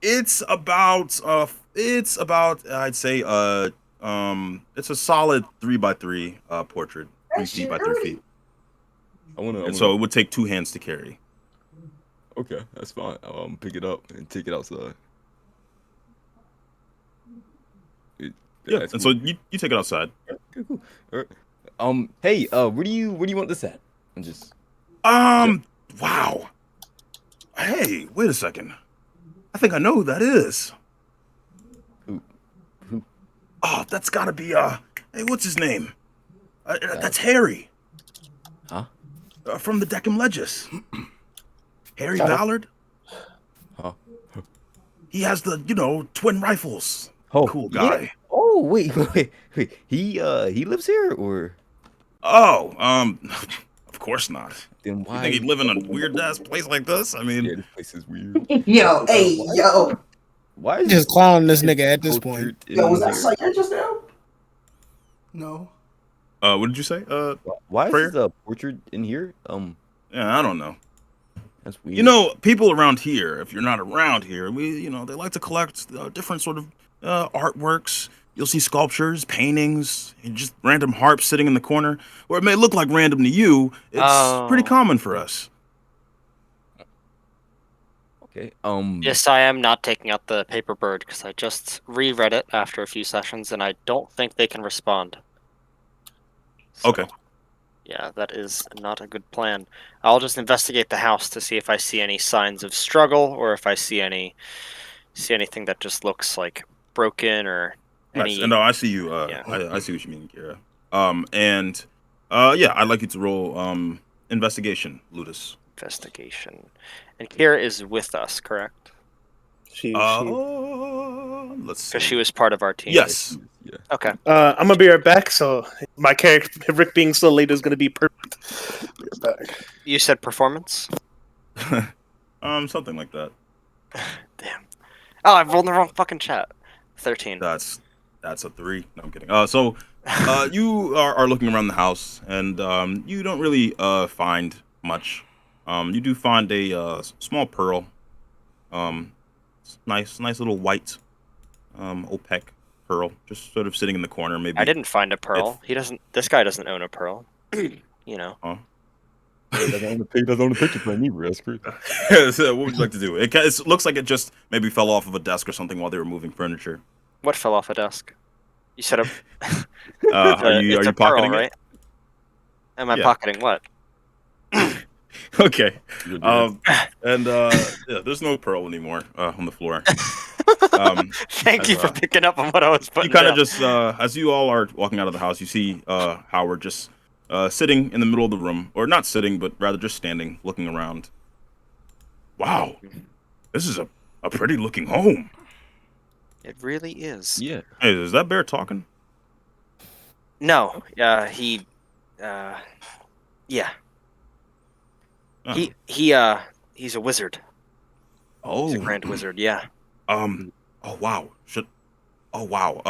It's about I'd say it's a solid 3x3 portrait, 3 feet by 3 feet. So it would take 2 hands to carry. Okay, that's fine. I'll pick it up and take it outside. Yeah, and so you take it outside. Okay, cool. All right. Hey, where do you want this at? I'm just. Wow. Hey, wait a second. I think I know who that is. Who? Oh, that's gotta be hey, what's his name? That's Harry. Huh? From the Decim Legis. Harry Ballard. Huh? He has the twin rifles. Oh, cool guy. Yeah. Oh, wait. He lives here or? Oh, of course not. Then why? You think he'd live in a weird ass place like this? I mean, yeah, this place is weird. Yo, yo. Why is just clowning this nigga at this point? Yo, was that Sayer just now? No. What did you say? Why is Freyr? the portrait in here? Yeah, I don't know. That's weird. People around here, if you're not around here, they like to collect different sort of artworks. You'll see sculptures, paintings, and just random harps sitting in the corner. Or it may look like random to you. It's pretty common for us. Okay. Yes, I am not taking out the paper bird because I just reread it after a few sessions, and I don't think they can respond. So, okay. Yeah, that is not a good plan. I'll just investigate the house to see if I see any signs of struggle or if I see anything that just looks like broken or any. Nice. No, I see you. Yeah. I see what you mean, Kira. I'd like you to roll investigation, Investigation. And Kira is with us, correct? let's see. Because she was part of our team. Yes. Yeah. Okay. I'm gonna be right back. So my character, Rick being so late, is gonna be perfect. Be right back. You said performance? Something like that. Damn. Oh, I've rolled the wrong fucking chat. 13. That's a 3. No, I'm kidding. So you are looking around the house, and you don't really find much. You do find a small pearl. Nice little white, opaque pearl, just sort of sitting in the corner. Maybe I didn't find a pearl. This guy doesn't own a pearl. You know. Huh? He doesn't own the picture frame either. That's great. So what would you like to do? It looks like it just maybe fell off of a desk or something while they were moving furniture. What fell off a desk? You said are you pocketing right? it? Am I pocketing what? Okay. There's no pearl anymore on the floor. Thank you for picking up on what I was putting You kind of down. just, as you all are walking out of the house, you see Howard just sitting in the middle of the room, or not sitting, but rather just standing, looking around. Wow, this is a pretty looking home. It really is. Yeah. Hey, is that bear talking? No, yeah. Oh. He's a wizard. Oh. He's a grand wizard, yeah. Oh wow. Oh wow.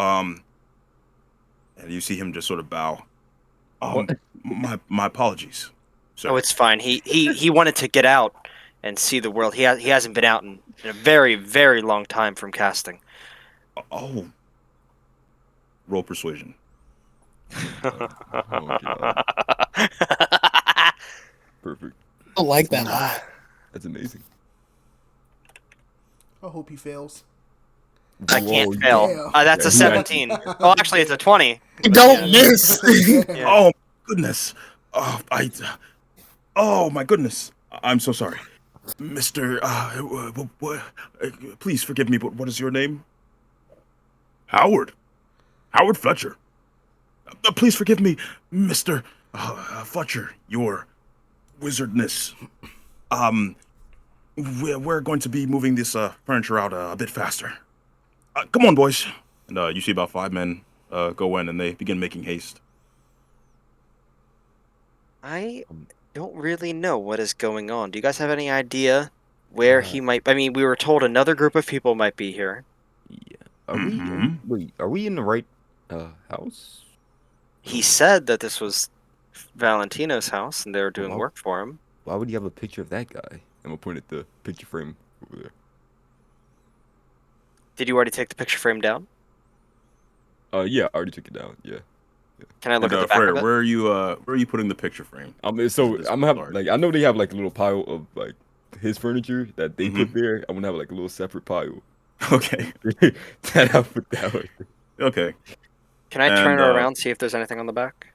And you see him just sort of bow. My apologies. Sir. Oh, it's fine. He wanted to get out and see the world. He hasn't been out in a very, very long time from casting. Oh. Roll persuasion. Perfect. I like that laugh. That's amazing. I hope he fails. I can't Whoa, fail. yeah. That's a 17. Oh, actually, it's a 20. Don't miss. Yeah. Oh goodness. Oh my goodness. I'm so sorry. Mr. Please forgive me, but what is your name? Howard. Howard Fletcher. Please forgive me, Mr. Fletcher, your wizardness. We're going to be moving this furniture out a bit faster. Come on, boys. And you see about 5 men go in, and they begin making haste. I don't really know what is going on. Do you guys have any idea where he might... I mean, we were told another group of people might be here. Yeah. Are we in the right house? He said that this was Valentino's house, and they were doing work for him. Why would you have a picture of that guy? I'm gonna point at the picture frame over there. Did you already take the picture frame down? Yeah, I already took it down. Yeah. Can I look And, at the back Frere, of it? where are you putting the picture frame? So This I'm gonna have part. like I know they have like a little pile of like his furniture that they put there. I'm gonna have like a little separate pile. Okay. That I put that way. Okay. Can I turn it around, see if there's anything on the back?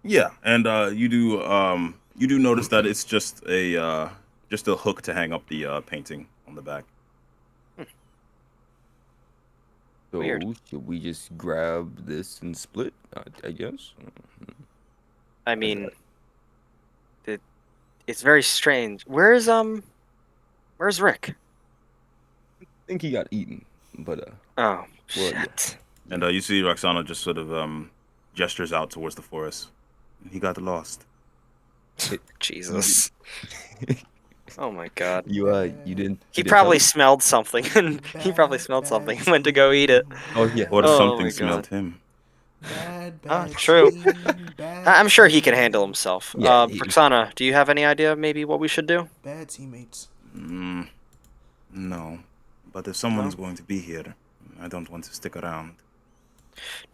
Yeah, and you do notice that it's just a hook to hang up the painting on the back. So Weird. should we just grab this and split? I guess. I mean, it's very strange. Where's Rick? I think he got eaten, but Oh, well, yeah. shit. And you see Roxana just sort of gestures out towards the forest. He got lost. Jesus. Oh my god. You didn't. He you didn't probably tell smelled something, and he probably smelled something and went to go eat it. him? Oh yeah. What if Oh something my smelled God. him? True. I'm sure he can handle himself. Yeah, Roxana, do you have any idea maybe what we should do? Bad teammates. No. But if someone's going to be here, I don't want to stick around.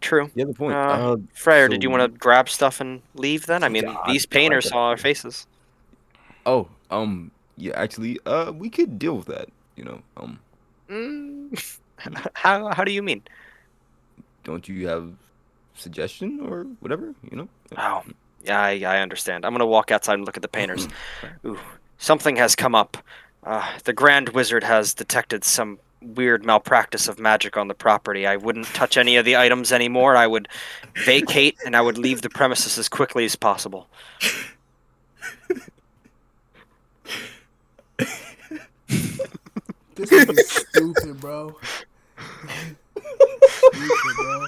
True. The other point. Frere, so- did you want to grab stuff and leave then? I mean, Yeah, these I painters like saw our faces. Oh, yeah. Actually, we could deal with that. You know, How do you mean? don't you have suggestion or whatever? You know. Oh, yeah, I understand. I'm gonna walk outside and look at the painters. Ooh, something has come up. The Grand Wizard has detected some weird malpractice of magic on the property. I wouldn't touch any of the items anymore. I would vacate and I would leave the premises as quickly as possible. This is stupid, bro. Stupid, bro.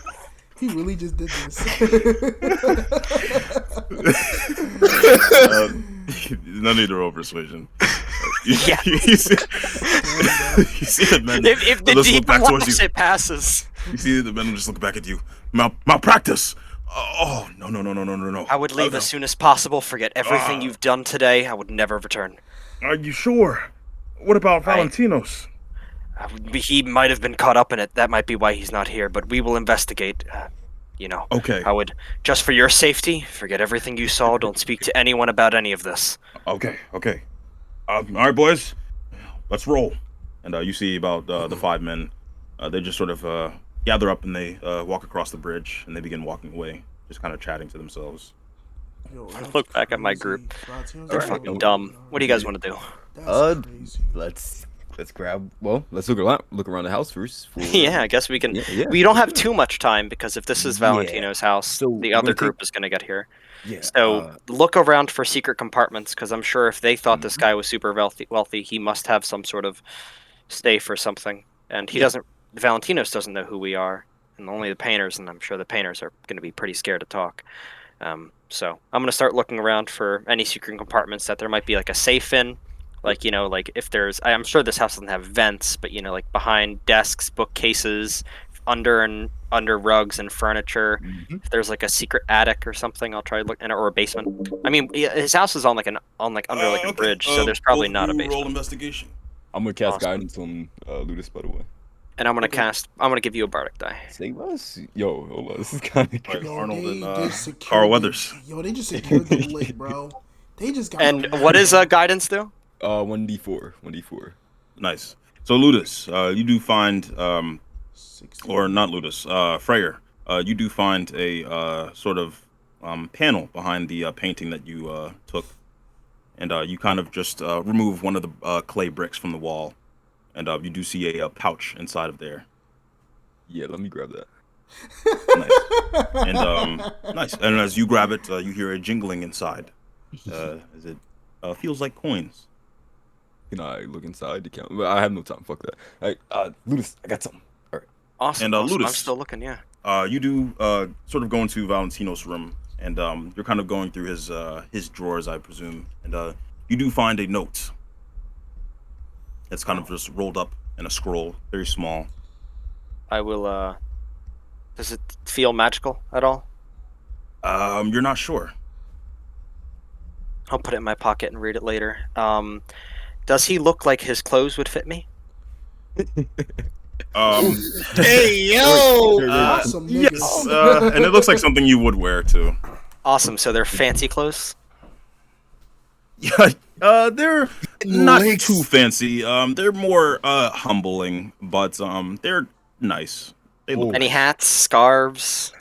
He really just did this. No need to roll persuasion. Yeah. you see the men. If the just look demon back towards wants you. it passes. You see the men just look back at you. Malpractice. Oh no. I would leave as soon as possible. Forget everything you've done today. I would never return. Are you sure? What about Valentinos? He might have been caught up in it. That might be why he's not here. But we will investigate. Okay. I would, just for your safety, forget everything you saw. Don't speak to anyone about any of this. Okay. All right, boys. Let's roll. And you see about the 5 men. They just sort of gather up and they walk across the bridge and they begin walking away, just kind of chatting to themselves. Yo, I look back at my group. They're fucking dumb. What do you guys want to do? Let's let's grab. Well, let's look around the house first. Yeah, I guess we can. Yeah. We don't have too much time because if this is Valentino's house, So the we're other gonna group is going to get here. Yeah. So look around for secret compartments because I'm sure if they thought this guy was super wealthy, he must have some sort of stay for something. And he doesn't. Valentinos doesn't know who we are, and only the painters. And I'm sure the painters are going to be pretty scared to talk. So I'm going to start looking around for any secret compartments that there might be like a safe in. Like, like if there's, I'm sure this house doesn't have vents, but like behind desks, bookcases, under rugs and furniture. If there's like a secret attic or something, I'll try to look in it, or a basement. I mean, his house is on under a bridge, so there's probably not a basement. Roll investigation. I'm gonna cast guidance on Ludus, by the way. And I'm gonna give you a bardic die. Save us, yo, hold on, this is kind of crazy. Arnold and Carl Weathers. Yo, they just secured the lake, bro. They just got. And what does guidance do? 1d4. Nice. So Ludus, you do find, or not Ludus, Freyr, you do find a sort of panel behind the painting that you took, and you kind of just remove one of the clay bricks from the wall, and you do see a pouch inside of there. Yeah, let me grab that. Nice. And nice. And as you grab it, you hear a jingling inside, as it feels like coins. Can I look inside the count? I have no time. Fuck that. Hey, Ludus, I got something. All right. Awesome. And Ludus, I'm still looking. Yeah. You do sort of go into Valentino's room, and you're kind of going through his drawers, I presume, and you do find a note. It's kind of just rolled up in a scroll, very small. I will. Does it feel magical at all? You're not sure. I'll put it in my pocket and read it later. Does he look like his clothes would fit me? Hey yo! Awesome, yes, and it looks like something you would wear too. Awesome. So they're fancy clothes. Yeah, they're not too fancy. They're more humbling, but they're nice. They look Any nice. hats, scarves?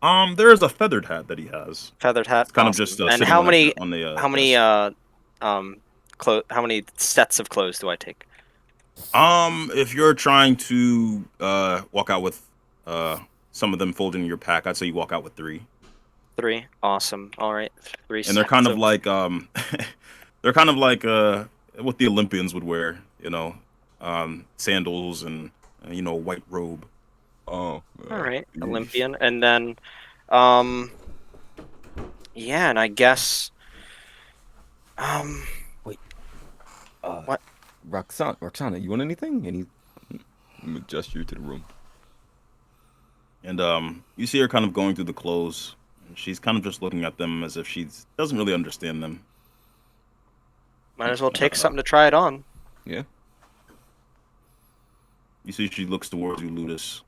There is a feathered hat that he has. Feathered hat. It's kind awesome. of just And sitting how on many? the How many sets of clothes do I take? If you're trying to walk out with some of them folded in your pack, I'd say you walk out with 3. 3. Awesome. All right. 3. And they're kind of like they're kind of like what the Olympians would wear, sandals and a white robe. All right, Olympian, and then, yeah, and I guess, Wait. What? Roxana, you want anything? Let me gesture to the room. And you see her kind of going through the clothes, and she's kind of just looking at them as if she doesn't really understand them. Might as well take something to try it on. Yeah. You see she looks towards you, Ludus.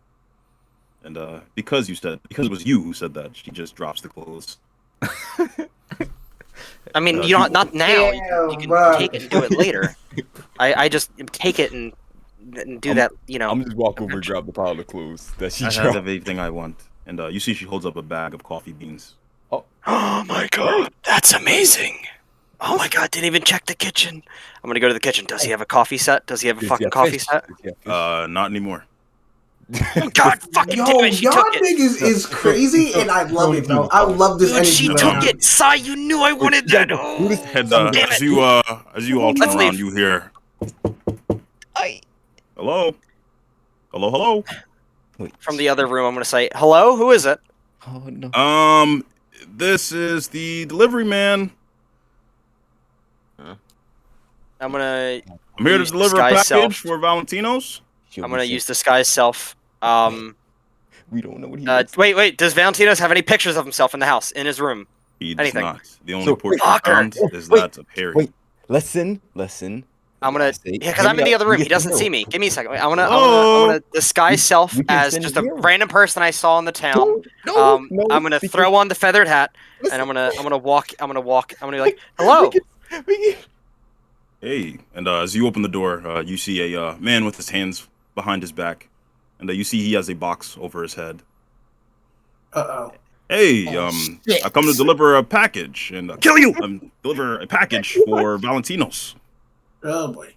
And because it was you who said that, she just drops the clothes. I mean, you don't not now. You can take it and do it later. I just take it and do that. I'm just walk over and grab the pile of clothes that she I dropped. have everything I want. And you see she holds up a bag of coffee beans. Oh my god, that's amazing! Oh my god, didn't even check the kitchen. I'm gonna go to the kitchen. Does he have a coffee set? Does he have a fucking coffee set? Not anymore. God fucking damn it, she y'all took it. niggas is crazy, and I love it, bro. I love this Dude, energy. she right took now. it. Sai, you knew I wanted that. Oh, And damn as it. you all turn Let's around, leave. you hear, hello, hello. From the other room, I'm gonna say, hello, who is it? Oh no. This is the delivery man. I'm gonna I'm here to use deliver a disguise package self. for Valentinos. I'm gonna use disguise self. We don't know what he is. Wait. Does Valentinos have any pictures of himself in the house, in his room? He does Anything? not. The only portrait Fucker. found is that of Harry. Wait. Listen. I'm gonna, because I'm in the other room. He doesn't see me. Give me a second. Wait, I'm Hello? gonna disguise self we can as send just it a here. random person I saw in the town. No, I'm gonna because- throw on the feathered hat, and I'm gonna be like, hello. Hey, and as you open the door, you see a man with his hands behind his back, and you see he has a box over his head. Uh-oh. Hey, shit. I come to deliver a package and kill you. Deliver a package for Valentinos. Oh boy.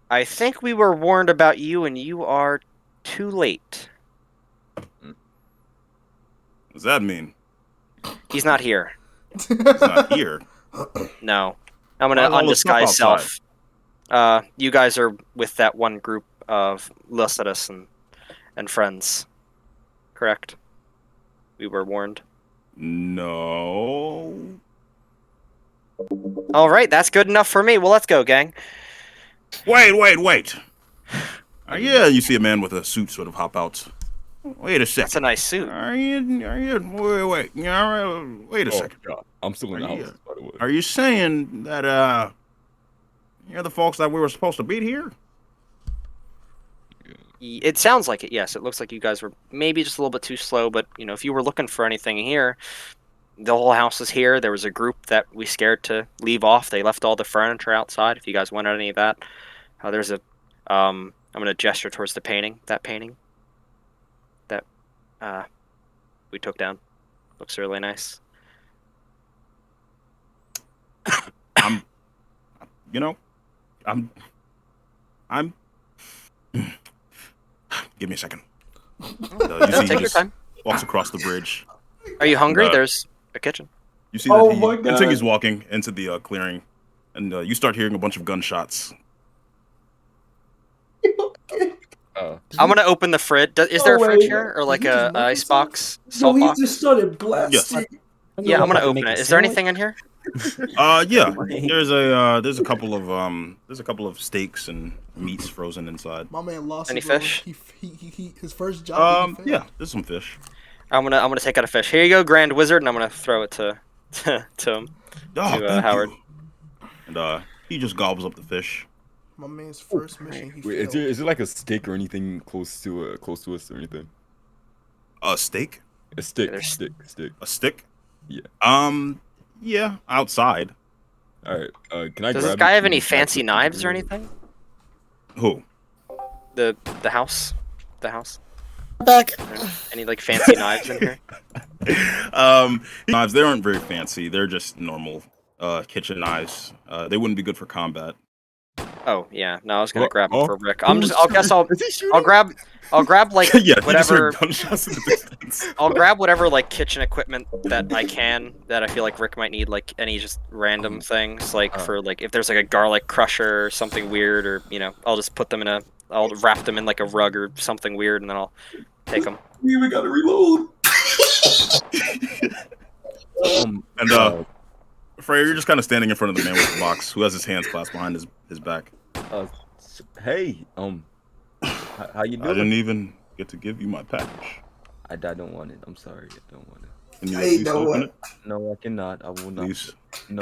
I think we were warned about you, and you are too late. What does that mean? He's not here. He's not here. No. I'm Why gonna is all this stuff undisguise outside? self. You guys are with that one group of Lycidas and friends. Correct? We were warned. No. Alright, that's good enough for me. Well, let's go, gang. Wait. Yeah, you see a man with a suit sort of hop out. Wait a second. That's a nice suit. Wait a second. God. I'm still in the house, by the way. Are you saying that, you're the folks that we were supposed to meet here? It sounds like it, yes. It looks like you guys were maybe just a little bit too slow, but, you know, if you were looking for anything here, the whole house is here. There was a group that we scared to leave off. They left all the furniture outside, if you guys wanted any of that. There's a, I'm going to gesture towards the painting. That painting that we took down. Looks really nice. Give me a second. Take your time. Walks across the bridge. Are you hungry? There's a kitchen. You see that he continues walking into the clearing, and you start hearing a bunch of gunshots. I'm gonna open the fridge. Is there a fridge here, or like a ice box, salt No, he box? just started blasting. Yeah, I'm gonna open it. Is there anything in here? Yeah. There's a couple of steaks and meats frozen inside. My man lost. Any fish? He his first job. Yeah, there's some fish. I'm gonna take out a fish. Here you go, Grand Wizard, and I'm gonna throw it to him. Thank Howard. You. And he just gobbles up the fish. My man's first mission. Wait, is it like a steak or anything close to us or anything? A steak? A stick. Yeah, stick. A stick? Yeah. Yeah, outside. All right. Can I? Does grab this guy it have and any back fancy to knives or anything? Who? The house. The house. Back. Any like fancy knives in here? Knives, they aren't very fancy. They're just normal kitchen knives. They wouldn't be good for combat. Oh yeah, no, I was gonna What? grab them Oh. for Rick. I'll grab like Yeah, you just whatever. heard gunshots in the distance. I'll grab whatever like kitchen equipment that I can that I feel like Rick might need, like any just random things, like for like if there's like a garlic crusher or something weird, or I'll just put them I'll wrap them in like a rug or something weird, and then I'll take them. We even got to reload. Freya, you're just kind of standing in front of the man with the box, who has his hands clasped behind his back. Hey, how you doing? I didn't even get to give you my package. I don't want it. I'm sorry. I don't want it. Can you at least open it? No, I cannot. I will not. Please. No.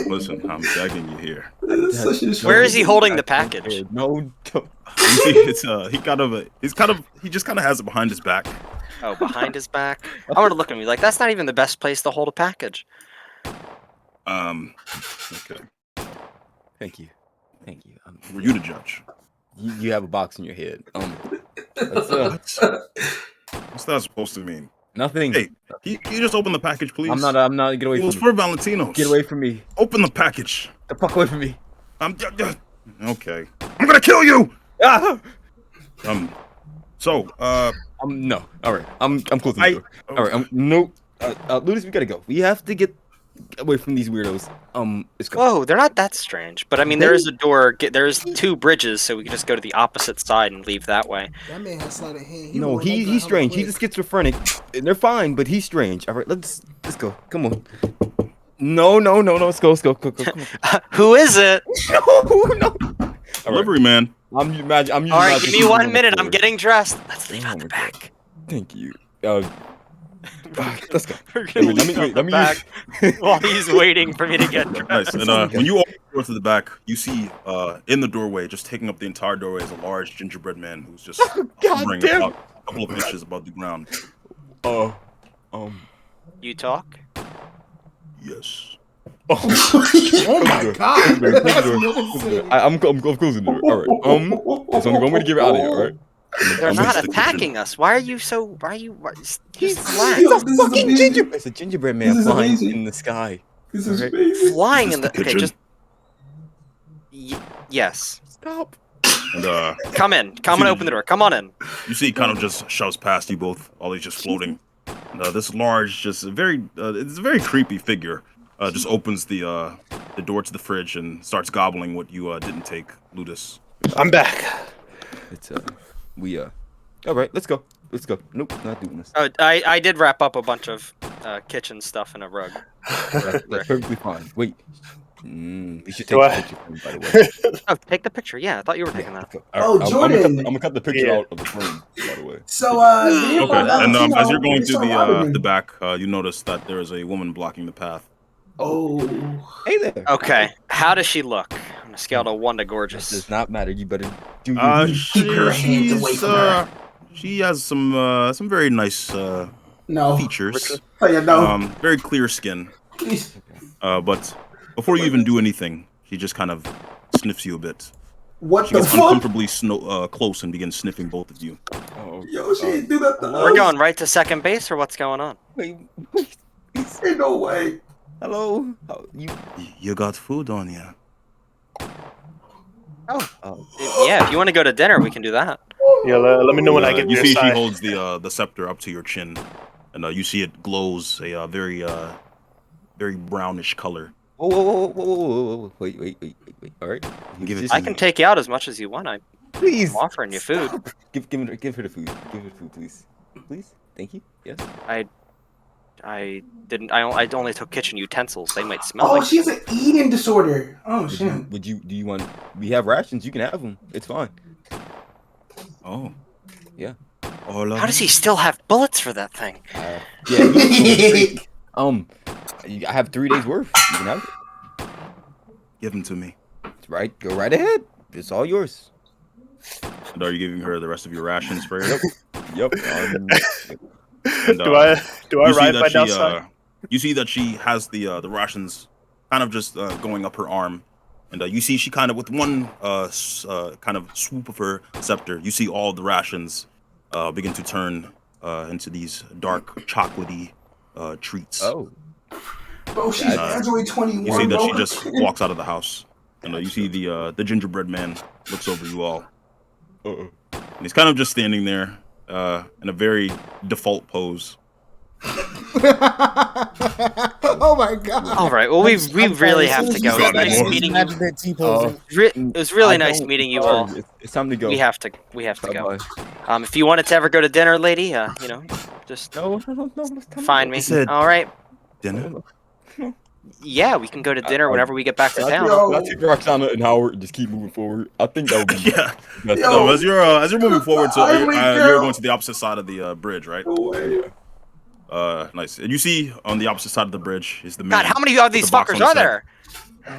Listen, I'm begging you here. Where is he holding the package? No. You see, he just kind of has it behind his back. Oh, behind his back. I'm gonna look at me like that's not even the best place to hold a package. Okay. Thank you. Were you the judge? You have a box in your head. What's that supposed to mean? Nothing. Hey, can you just open the package, please? I'm not. Get away from me. It was for Valentino's. Get away from me. Open the package. The fuck away from me. Okay. I'm gonna kill you. Ah! No. All right. I'm closing the door. All right. Nope. Ludus, we gotta go. We have to get away from these weirdos. Let's go. Whoa, they're not that strange. But I mean, there is a door. There's two bridges, so we can just go to the opposite side and leave that way. That man has sleight of hand. No, he's strange. He's a schizophrenic. And they're fine, but he's strange. All right, let's go. Come on. No. Let's go. Come on. Who is it? No. Delivery man. All right, give me 1 minute. I'm getting dressed. Let's leave out the back. Thank you. Let's go. We're gonna leave out the back while he's waiting for me to get dressed. Nice. And when you open the door to the back, you see in the doorway, just taking up the entire doorway, is a large gingerbread man who's just hovering about a couple of inches above the ground. You talk? Yes. Oh my god! I'm closing the door. All right. So I'm going to get out of here. All right. They're not attacking us. Why are you so? Why are you? He's a fucking gingerbread. It's a gingerbread man flying in the sky. This is amazing. Flying in the. Okay, just. Yes. Stop. And Come in. Come and open the door. Come on in. you see, he kind of just shoves past you both while he's just floating. And, this large, just it's a very creepy figure. Just opens the door to the fridge and starts gobbling what you didn't take, Ludus. I'm back. It's all right, let's go. Let's go. Nope, not doing this. I did wrap up a bunch of kitchen stuff in a rug. That's perfectly fine. Wait. We should Do take the picture, by the way. Oh, take the picture. Yeah, I thought you were taking that. Oh, Jordan. I'm gonna cut the picture out of the frame, by the way. So, Okay, and as you're going to the back, you notice that there is a woman blocking the path. Oh. Hey there. Okay, how does she look? On a scale of 1 to This gorgeous. does not matter. You better do your Keep her hands away from her. She has some very nice No. features. Oh, yeah, no. Very clear skin. Please. But before you even do anything, she just kind of sniffs you a bit. What She the gets fuck? uncomfortably close and begins sniffing both of you. Oh, Yo, she didn't do that to We're us. going right to second base, or what's going on? Wait. Ain't no way. Hello. How, you? You got food on you. Yeah, if you want to go to dinner, we can do that. Yeah, let me know when I get You your see, side. she holds the scepter up to your chin, and you see it glows a very brownish color. Whoa. Wait. All right. Give it Just- I can take you out as much as you want. I'm Please. offering you food. Stop. Give her the food. Give her the food, please. Please. Thank you. Yes. I didn't. I only took kitchen utensils. They might smell Oh, like. she has an eating disorder. Oh, shit. Do you want? We have rations. You can have them. It's fine. Oh. Yeah. How does he still have bullets for that thing? Yeah. I have 3 days worth. You can have it. Give them to me. Right. Go right ahead. It's all yours. And are you giving her the rest of your rations for her? Yep. And, Do I you see ride that by she, outside? you see that she has the rations kind of just going up her arm, and you see she kind of with one kind of swoop of her scepter, you see all the rations begin to turn into these dark chocolatey treats. Oh. Bro, she's Android 21. You see that bro. she just walks out of the house, and you see the gingerbread man looks over you all. And he's kind of just standing there in a very default pose. Oh my god. All right. Well, we really have to go. It was nice meeting you. It was really nice meeting you all. It's time to go. We have to go. If you wanted to ever go to dinner, lady, just No. find me. He said- All right. Dinner? Yeah, we can go to dinner whenever we get back to town. Can I take Roxana and Howard and just keep moving forward? I think that would be Yeah. best. So as you're moving forward, so I'm you're going to the opposite side of the bridge, right? No way. Nice. And you see on the opposite side of the bridge is the man. God, how many of these with the box fuckers on his are head. there?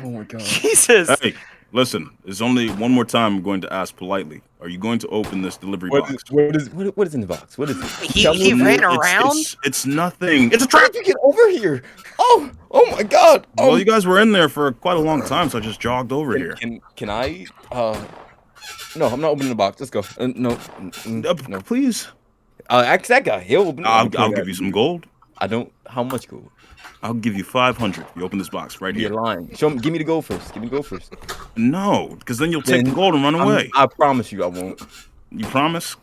Oh my god. Jesus. Hey, listen. There's only one more time I'm going to ask politely. Are you going to open this delivery box? What is in the box? What is it? He ran around. It's nothing. It's a trap. How'd you get over here? Oh my god. Well, you guys were in there for quite a long time, so I just jogged over here. Can I? No, I'm not opening the box. Let's go. No. Please. Ask that guy. He'll open. I'll give you some gold. I don't. How much gold? I'll give you 500. You open this box right here. You're lying. Show me. Give me the gold first. Give me the gold first. No, because then you'll take the gold and run away. I promise you, I won't. You promise?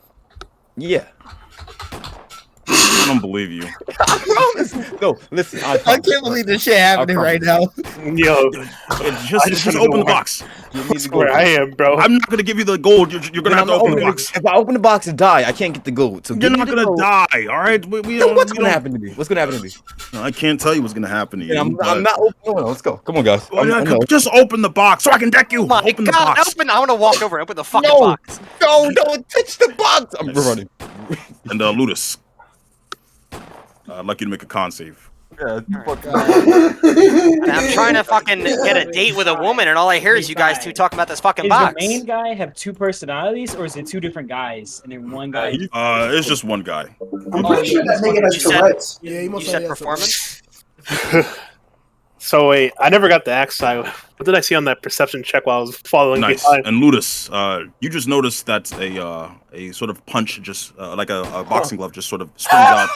Yeah. I don't believe you. I promise. No, listen. I can't believe this shit happening right now. Yo, Just open the box. That's where I am, bro. I'm not gonna give you the gold. You're gonna have to open the box. If I open the box and die, I can't get the gold. So You're not gonna die, all right? What's gonna happen to me? What's gonna happen to me? No, I can't tell you what's gonna happen to you. I'm not opening. No, let's go. Come on, guys. Just open the box so I can deck you. My Open the God, box. open! I want to walk over and open the fucking No. box. No, don't touch the box. I'm running. And Ludus, I'd like you to make a con save. I'm trying to fucking get a date with a woman, and all I hear is you guys two talking about this fucking Does box. the main guy have two personalities, or is it two different guys and then one guy? It's just one guy. I'm pretty sure that nigga has Tourette's. Yeah, he You must said have performance? So wait, I never got the axe side. What did I see on that perception check while I was following Nice. behind? And Ludus, you just noticed that a sort of punch, just like a boxing glove, just sort of springs out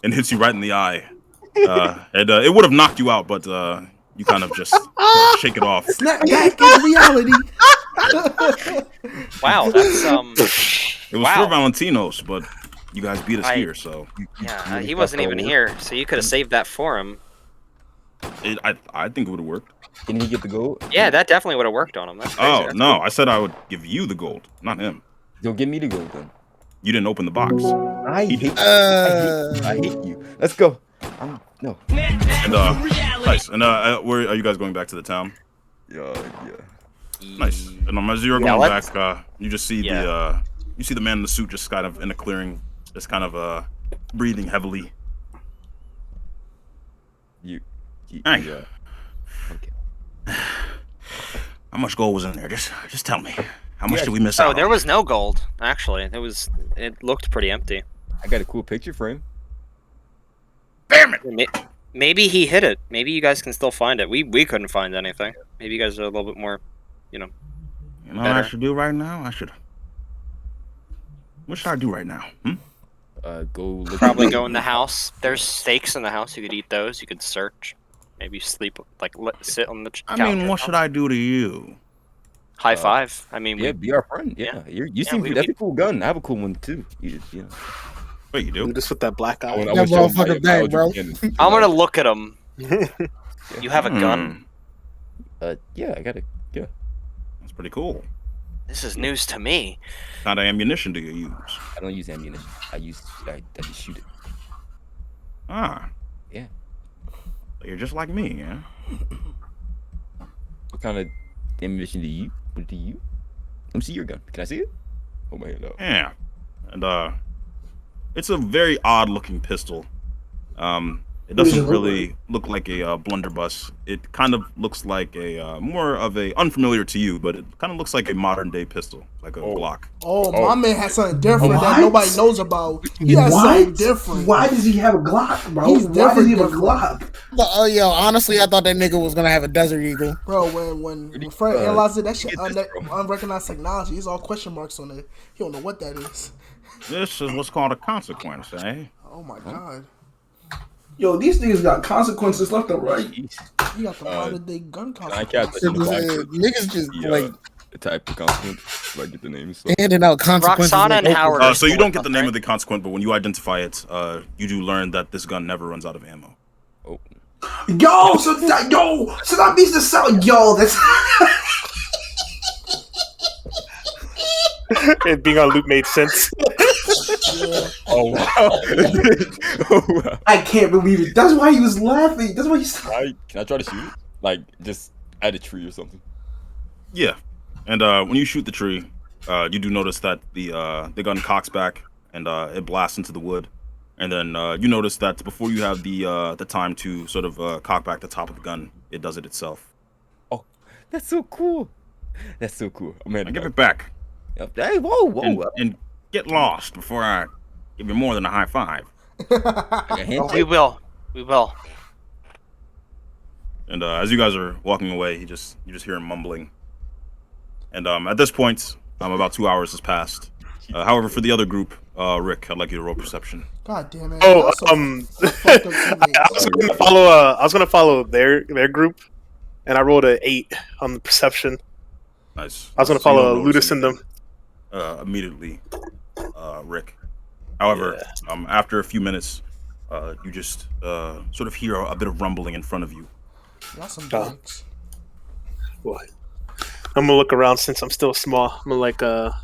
and hits you right in the eye. And it would have knocked you out, but you kind of just shake it off. Snap back in reality. Wow, that's It was wow. for Valentinos, but you guys beat us here, so Yeah, he wasn't even here, so you could have saved that for him. I think it would have worked. Can he get the gold? Yeah, that definitely would have worked on him. That's crazy. Oh That's no, cool. I said I would give you the gold, not him. You'll give me the gold then. You didn't open the box. I hate you. Let's go. No. And nice. And where are you guys going back to the town? Yeah. Nice. And as you're going back, you just see the man in the suit just kind of in a clearing, just kind of breathing heavily. Hey. Okay. How much gold was in there? Just tell me. How much did we miss out? Oh, there was no gold. Actually, it looked pretty empty. I got a cool picture frame. Damn it! Maybe he hid it. Maybe you guys can still find it. We couldn't find anything. Maybe you guys are a little bit more, You know better. what I should do right now? What should I do right now? Go look. Probably go in the house. There's steaks in the house. You could eat those. You could search. Maybe sleep, sit on the couch. I mean, what should I do to you? High five. I mean, be our friend. Yeah, you seem that's a cool gun. I have a cool one too. Wait, you do? Just with that black eye. That motherfucker bad, bro. I'm gonna look at him. You have a gun? Yeah, I got it. Yeah. That's pretty cool. This is news to me. What kind of ammunition do you use? I don't use ammunition. I just shoot it. Ah. Yeah. You're just like me, yeah? What kind of ammunition do you? What do you? Let me see your gun. Can I see it? Hold my hand up. Yeah. And it's a very odd looking pistol. It doesn't really look like a blunderbuss. It kind of looks like a more of a unfamiliar to you, but it kind of looks like a modern day pistol, like a Glock. My man has something different that nobody knows about. He has something different. Why does he have a Glock, bro? He's Why does he have a different. Glock? Oh, yo, honestly, I thought that nigga was gonna have a Desert Eagle. Bro, when Fred analyzed it, that shit unrecognized technology. It's all question marks on it. He don't know what that is. This is what's called a consequence, eh? Oh my god. Yo, these niggas got consequences left and right. He got the modern day gun I consequences. Niggas just like type of consequence, so I get the name and stuff. handing out consequences. Roxana and Howard. So you don't get the name of the consequence, but when you identify it, you do learn that this gun never runs out of ammo. Oh. Yo, so that means the sound. Yo, that's. It being on loop made sense. Oh wow! I can't believe it. That's why he was laughing. That's why he. Can I try to shoot it? Like just at a tree or something? Yeah, and when you shoot the tree, you do notice that the gun cocks back and it blasts into the wood, and then you notice that before you have the time to sort of cock back the top of the gun, it does it itself. Oh, that's so cool. That's so cool. I'm gonna give it back. Hey, whoa! And get lost before I give you more than a high five. We will. And as you guys are walking away, you just hear him mumbling. And at this point, about 2 hours has passed. However, for the other group, Rick, I'd like you to roll perception. God damn it! Oh, I was gonna follow their group, and I rolled an 8 on the perception. Nice. I was gonna follow Ludus and them. Immediately, Rick. However, after a few minutes, you just sort of hear a bit of rumbling in front of you. That's some dicks. What? I'm gonna look around since I'm still small. I'm gonna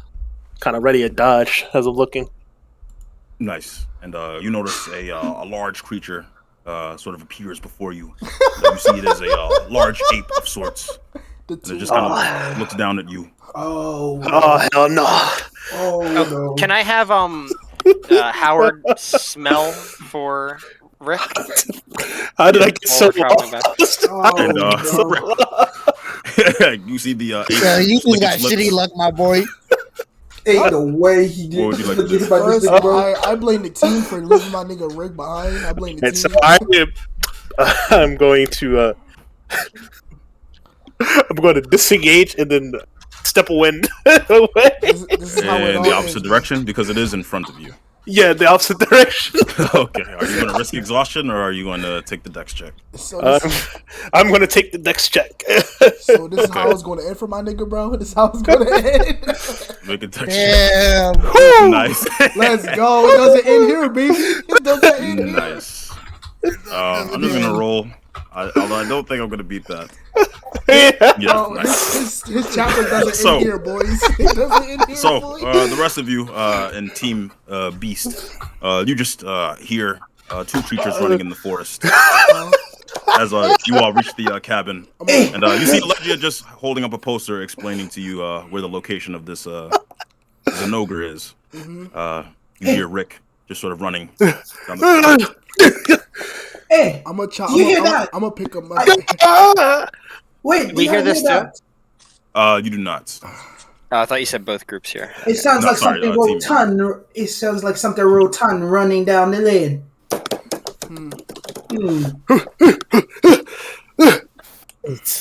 kind of ready to dodge as I'm looking. Nice. And you notice a large creature sort of appears before you. You see it as a large ape of sorts. And it just kind of looks down at you. Oh hell no! Oh no! Can I have Howard smell for Rick? How did I get so lost? And you see the ape. Yeah, you lick got its lips. shitty luck, my boy. Ain't no way he did. What would you like to do? First, I blame the team for leaving my nigga Rick behind. I blame the And team. so I'm going to disengage and then step away. This is how it In all the ends, opposite man. direction because it is in front of you. Yeah, the opposite direction. Okay. Are you going to risk exhaustion, or are you going to take the dex check? So I'm going to take the dex check. so this is how it's going to end for my nigga, bro. This is how it's going to end. Make a dex Damn. check. Nice. Let's go. It doesn't end here, baby. It doesn't end here. Nice. I'm just gonna roll. Although I don't think I'm gonna beat that. Yeah. Bro, Nice. his chapter doesn't So- end here, boys. It doesn't end here, So, boys. the rest of you in Team Beast, you just hear two creatures running in the forest as you all reach the cabin, and you see Legia just holding up a poster explaining to you where the location of this Zenogre is. You hear Rick just sort of running down the Hey, I'm gonna you hear that? I'm gonna pick him up. Wait, We you hear don't this too? that? You do not. I thought you said both groups here. It sounds No, like sorry, something team. rotund. It sounds like something rotund running down the lane.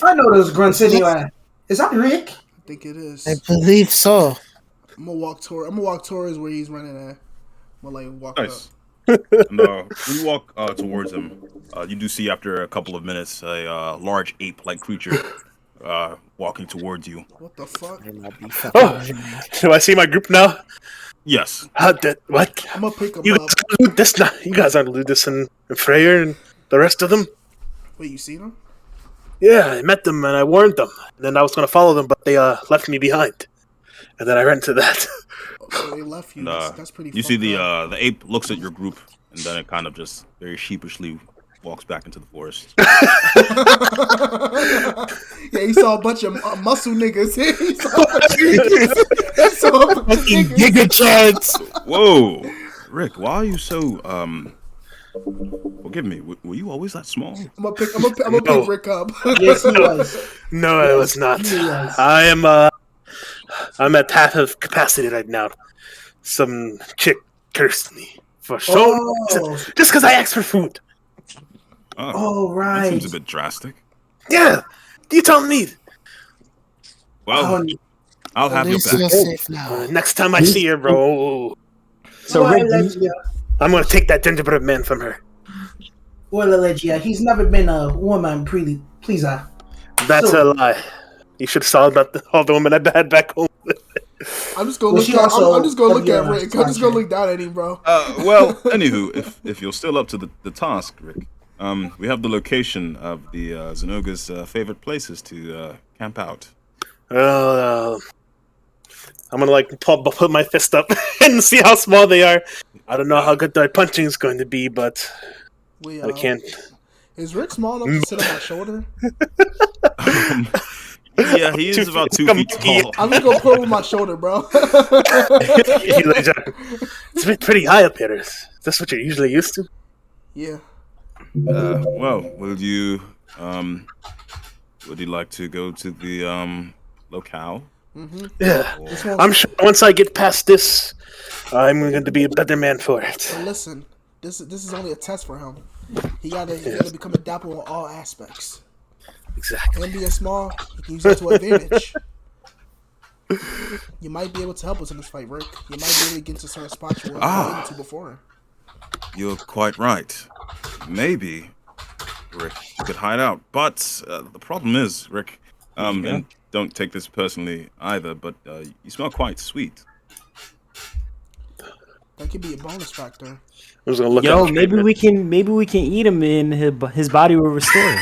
I know those grunts anyway. Is that Rick? I think it is. I believe so. I'm gonna walk towards where he's running at. I'm gonna like walk Nice. up. And, when you walk towards him, you do see after a couple of minutes a large ape-like creature walking towards you. What the fuck? Do I see my group now? Yes. What? I'm gonna pick him You up. guys aren't Ludus now. You guys aren't Ludus and Freyr and the rest of them? Wait, you seen him? Yeah, I met them and I warned them. And then I was going to follow them, but they left me behind. And then I ran to that. So they left you. And, That's pretty. you see fucked up. the ape looks at your group, and then it kind of just very sheepishly walks back into the forest. Yeah, he saw a bunch of muscle niggas. He saw a bunch of niggas. He saw a bunch of niggas. Giga chance. Whoa, Rick, why are you so Forgive me. Were you always that small? I'm gonna pick Rick up. Yes, he was. No, I was not. He was. I'm at half of capacity right now. Some chick cursed me for so Oh. just because I asked for food. Oh, That right. seems a bit drastic. Yeah, you tell me. Well, I'll have your least back. you're safe now. Next time I see her, bro, So Well, Rick, Allegia. I'm gonna take that gingerbread man from her. Well, Allegia, he's never been a woman pleaser. That's So- a lie. You should have saw about all the women I had back home. I'm just gonna Well, look she at. also- I'm just gonna look at yeah, Rick. I'm just gonna look down at him, bro. Well, anywho, if you're still up to the task, Rick, we have the location of the Zenogre's favorite places to camp out. I'm gonna put my fist up and see how small they are. I don't know how good their punching is going to be, but We, I can't. Is Rick small enough to sit on my shoulder? Yeah, he is about 2 feet tall. I'm just gonna put him on my shoulder, bro. It's pretty high up here. Is this what you're usually used to? Yeah. Well, would you like to go to the locale? Yeah, This one's- I'm sure once I get past this, I'm going to be a better man for it. So listen, this is only a test for him. He gotta become a dapper in all aspects. Exactly. Him being small, he can use that to advantage. You might be able to help us in this fight, Rick. You might be able to get into certain spots you weren't able to before. You're quite right. Maybe, Rick, you could hide out. But the problem is, Rick, and don't take this personally either, but you smell quite sweet. That could be a bonus factor. I was gonna look yo, up maybe we can eat him and his body will restore.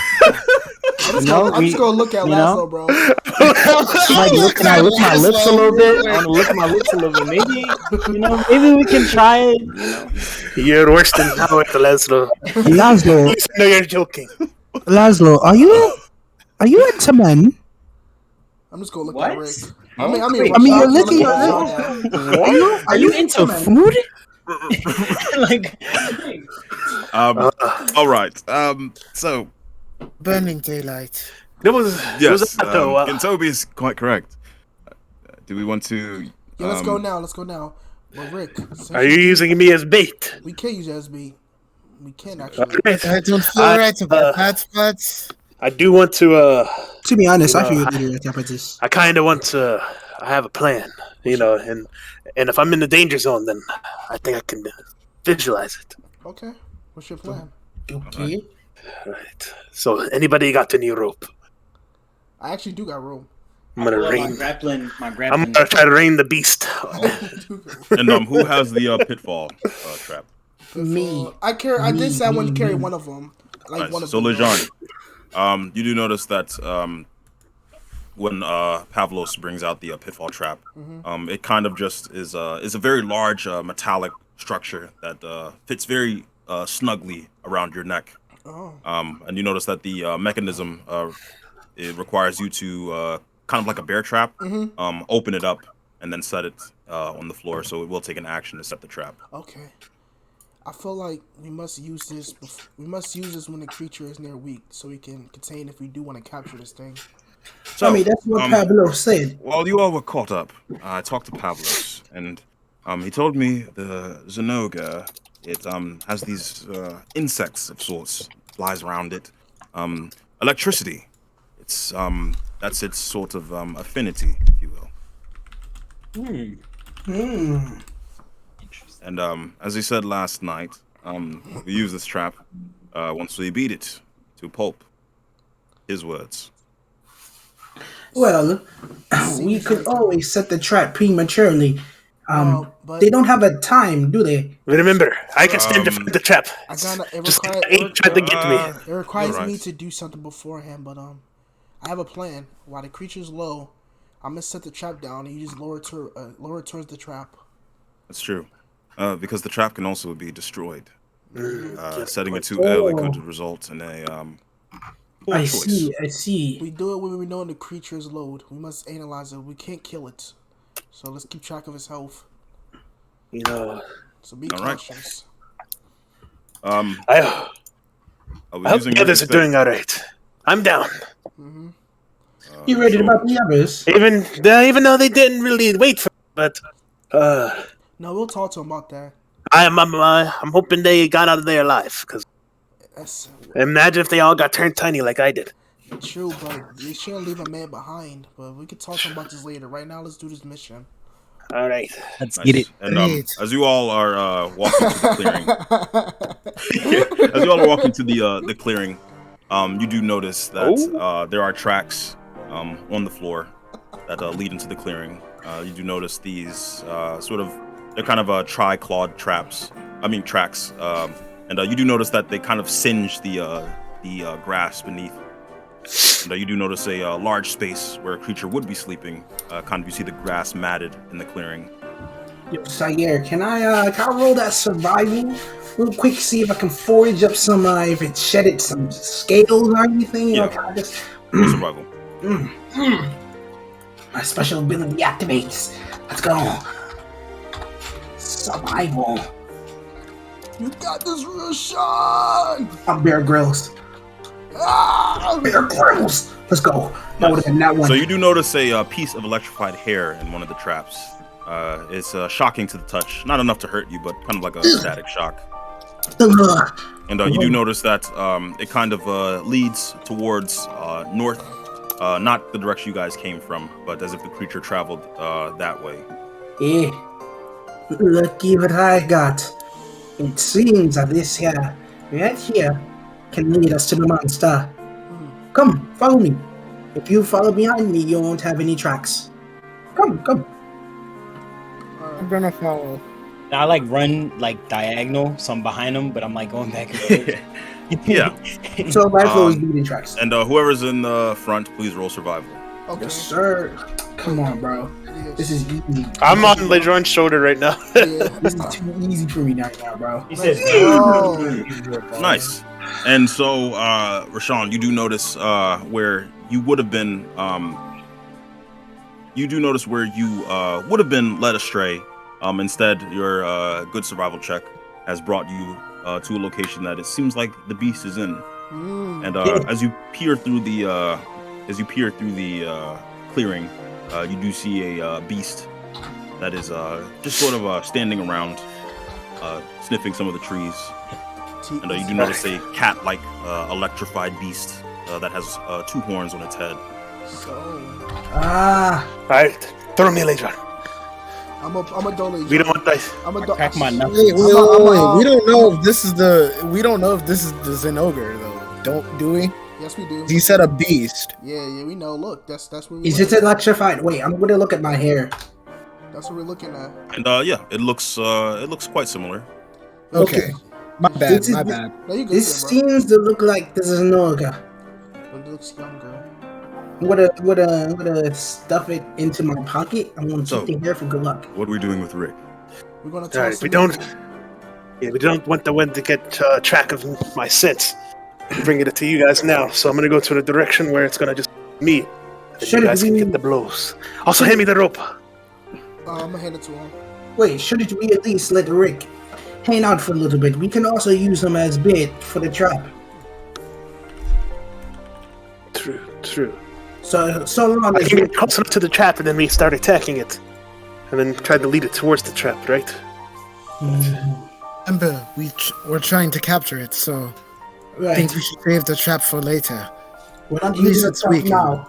I'm just gonna look at Laszlo, bro. Can I lick my lips a little bit? I want to lick my lips a little bit. Maybe we can try it. You're worse than Howard Laszlo. Laszlo, No, you're joking. Laszlo, are you into men? I'm just gonna look What? at Rick. You're licking your lips. Are you into food? Like, All right. So Burning daylight. It was yes, though. Toby is quite correct. Do we want to? Yeah, let's go now. Let's go now. Well, Rick, Are you using me as bait? we can't use it as bait. We can actually. I don't feel right about that, but I do want to. To be honest, I No, feel good about this. I kind of want to. I have a plan, you know, and if I'm in the danger zone, then I think I can visualize it. Okay. What's your plan? Okay. Right. So, anybody got any rope? I actually do got room. I'm gonna pull up rain. my I'm grappling. gonna try to rain the beast. And who has the pitfall trap? Me. I carry. I did say I wanted to carry one of them. Like Nice. one of So them. Lejean, you do notice that when Pavlos brings out the pitfall trap, it kind of just is a very large metallic structure that fits very snugly around your neck. Oh. And you notice that the mechanism it requires you to kind of like a bear trap, open it up and then set it on the floor. So it will take an action to set the trap. Okay. I feel like we must use this. We must use this when the creature is near weak, so we can contain if we do want to capture this thing. So, I mean, that's what Pablo said. While you all were caught up, I talked to Pavlos, and he told me the Zenoga, it has these insects of sorts, flies around it. Electricity. It's that's its sort of affinity, if you will. And as he said last night, we use this trap once we beat it to pulp. His words. Well, we could always set the trap prematurely. They don't have a time, do they? Remember, I can stand defend the trap. I gotta. Just tried to get me. It requires me to do something beforehand, but I have a plan. While the creature's low, I'm gonna set the trap down, and you just lower it towards the trap. That's true. Because the trap can also be destroyed. Setting it too early could result in a poor choice. I see. We do it when we know the creature is low. We must analyze it. We can't kill it. So let's keep track of his health. You know. So be cautious. I hope the others are doing all right. I'm down. You ready about the others? Even though they didn't really wait for me, but no, we'll talk to him about that. I'm hoping they got out of there alive. Cause imagine if they all got turned tiny like I did. True, but they shouldn't leave a man behind. But we can talk to him about this later. Right now, let's do this mission. All right, let's get it. And as you all are walking to the clearing, as you all are walking to the clearing, you do notice that there are tracks on the floor that lead into the clearing. You do notice these they're kind of tri-clawed tracks. And you do notice that they kind of singe the grass beneath. And you do notice a large space where a creature would be sleeping. You see the grass matted in the clearing. Yo, Sayer, can I roll that survival real quick? See if I can forage up some, if it shedded some scales or anything. Yeah. Can I just Survival. My special ability activates. Let's go. Survival. You got this, Rashawn! I'm Bear Grylls. Bear Grylls. Let's go. That would have been that one. So you do notice a piece of electrified hair in one of the traps. It's shocking to the touch. Not enough to hurt you, but kind of like a static shock. And you do notice that it kind of leads towards north. Not the direction you guys came from, but as if the creature traveled that way. Yeah. Lucky what I got. It seems that this here, right here, can lead us to the monster. Come, follow me. If you follow behind me, you won't have any tracks. Come. I'm gonna follow. I run diagonal, so I'm behind him, but I'm going back and forth. Yeah. So my flow is leading tracks. And whoever's in the front, please roll survival. Okay. Yes, sir. Come on, bro. This is easy. I'm on Lejean's shoulder right now. This is too easy for me right now, bro. He says, Nice. And so, Rashawn, you do notice where you would have been. You do notice where you would have been led astray. Instead, your good survival check has brought you to a location that it seems like the beast is in. And as you peer through the clearing, you do see a beast that is just sort of standing around, sniffing some of the trees. And you do notice a cat-like electrified beast that has 2 horns on its head. Alright. Throw me a laser. I'm a dolly. We don't want dice. I'm a Crack my knuckles. Wait. We don't know if this is the Zenogre though. Do we? Yes, we do. He said a beast. Yeah, we know. Look, that's what we. Is it electrified? Wait, I'm gonna look at my hair. That's what we're looking at. And yeah, it looks quite similar. Okay. My bad. My bad. No, you good, This seems to look like this is Noga. But it looks younger. I'm gonna stuff it into my pocket. I'm gonna keep it here for good luck. What are we doing with Rick? We're gonna All right, we don't want the wind to get track of my scent. I'm bringing it to you guys now, so I'm gonna go to the direction where it's gonna just me. And you guys can get the blows. Also, hand me the rope. I'm gonna hand it to him. Wait, shouldn't we at least let Rick hang out for a little bit? We can also use him as bait for the trap. True. So long I as can get close enough to the trap and then we start attacking it. And then try to lead it towards the trap, right? Remember, we're trying to capture it, so I think we should save the trap for later. We're not using the trap now.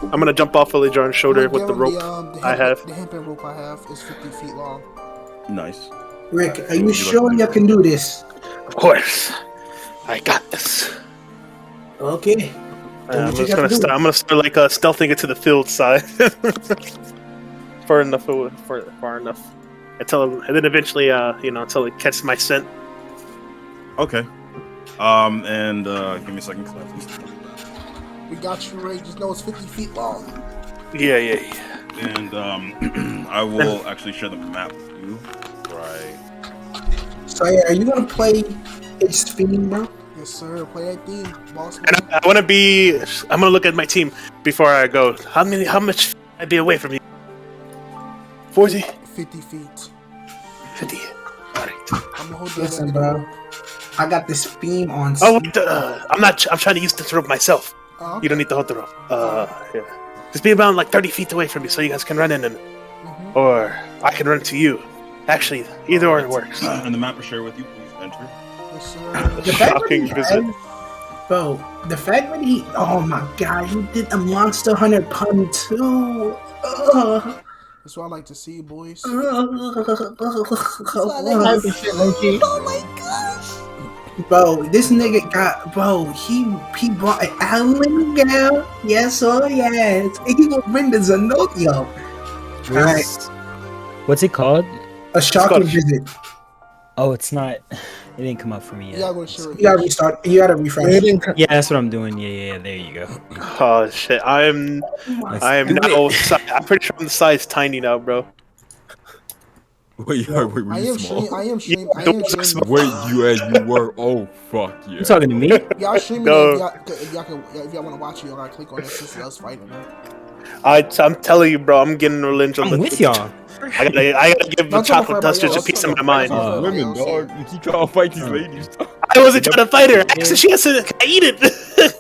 I'm gonna jump off of John's shoulder with the rope I have. The hempen rope I have is 50 feet long. Nice. Rick, are you sure you can do this? Of course. I got this. Okay. I'm gonna start like stealthing it to the field side. far enough. And then eventually, until it catches my scent. Okay. And give me a second. We got you, Ray. Just know it's 50 feet long. Yeah. And I will actually share the map with you. Right. So yeah, are you gonna play Ace Fiend, bro? Yes, sir. Play that theme, boss. And I'm gonna look at my team before I go. How much I'd be away from you? 40? 50 feet. 50. Alright. I'm gonna hold Listen, bro. I got this beam on. Oh, wait, I'm trying to use this rope myself. Okay. You don't need to hold the rope. Yeah. Just be about like 30 feet away from me so you guys can run in and or I can run to you. Actually, either or works. And the map will share with you. Please enter. Yes, sir. Shocking visit. Bro, the fact that oh my god, he did a Monster Hunter pun too. That's what I like to see, boys. Oh my gosh. Bro, this nigga he brought an alien girl. Yes, oh yes. He gonna bring the Zenokyo. Alright. What's it called? A shocking visit. Oh, it's not. It didn't come up for me yet. You gotta restart. You gotta refresh. Yeah, that's what I'm doing. Yeah. There you go. Oh shit! I am now. I'm pretty sure I'm the size tiny now, bro. Wait, were you small? I am streaming. Wait, you were. Oh fuck yeah. You talking to me? Yeah, I'm streaming. No. If y'all wanna watch it, y'all gotta click on this. This is us fighting. I'm telling you, bro. I'm getting revenge on I'm with y'all. I gotta give the chocolate dust just a piece of my mind. Women, dog. You keep trying to fight these ladies. I wasn't trying to fight her. Actually, she has to eat it.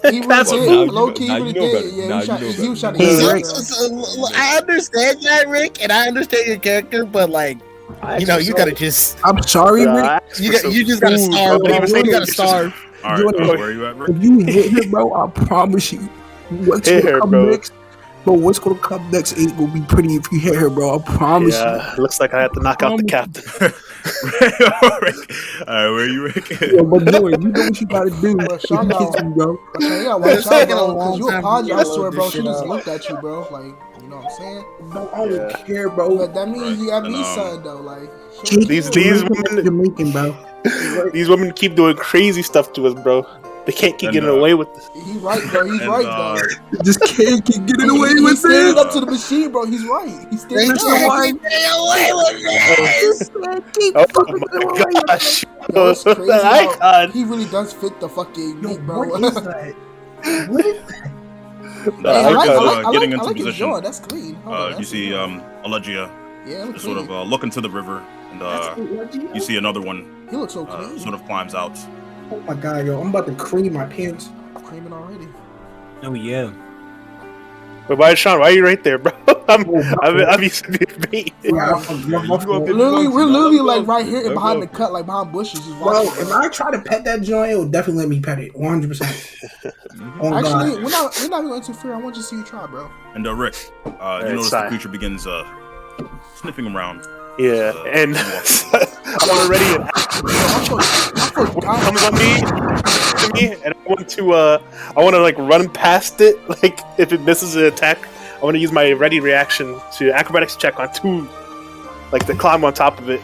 He really did. Low key, he really did. Yeah, he was trying to eat it. I understand that, Rick, and I understand your character, but like, you gotta just. I'm sorry, Rick. You just gotta starve. You gotta starve. All right, where are you at, Rick? If you hit her, bro, I promise you, what's gonna come next? Bro, what's gonna come next ain't gonna be pretty if you hit her, bro. I promise you. Yeah, looks like I have to knock out the captain. Alright, where are you, Rick? Yeah, but boy, you know what you gotta do. Sean, bro. You gotta watch out, bro. Cause you apologize to her, bro. She just looked at you, bro. Like, you know what I'm saying? No, I don't care, bro. But that means you gotta be son, though. Like, these women, Jamaican, bro. These women keep doing crazy stuff to us, bro. They can't keep getting away with this. He's right, bro. He's right, though. They just can't keep getting away with He's standing up to the machine, bro. He's right. He's standing up. Away with this. Oh my gosh. Yo, it's crazy, Icon. he really does fit the fucking meat, bro. What is that? What is that? Getting into his position. jaw. That's clean. You see Allegia sort of look into the river, and you see another one. He looks so clean. Sort of climbs out. Oh my god, yo, I'm about to cream my pants. Creaming already. Oh yeah. Wait, Sean, why are you right there, bro? I'm used to being beat. We're literally like right here behind the cut, like behind bushes. Bro, if I try to pet that joint, it will definitely let me pet it, 100%. Oh, Actually, God. we're not going to interfere. I want to see you try, bro. And Rick, you notice the creature begins sniffing around. Yeah, and I'm already comes on me, and I want to like run past it. Like if it misses an attack, I want to use my ready reaction to acrobatics check on two, like to climb on top of it.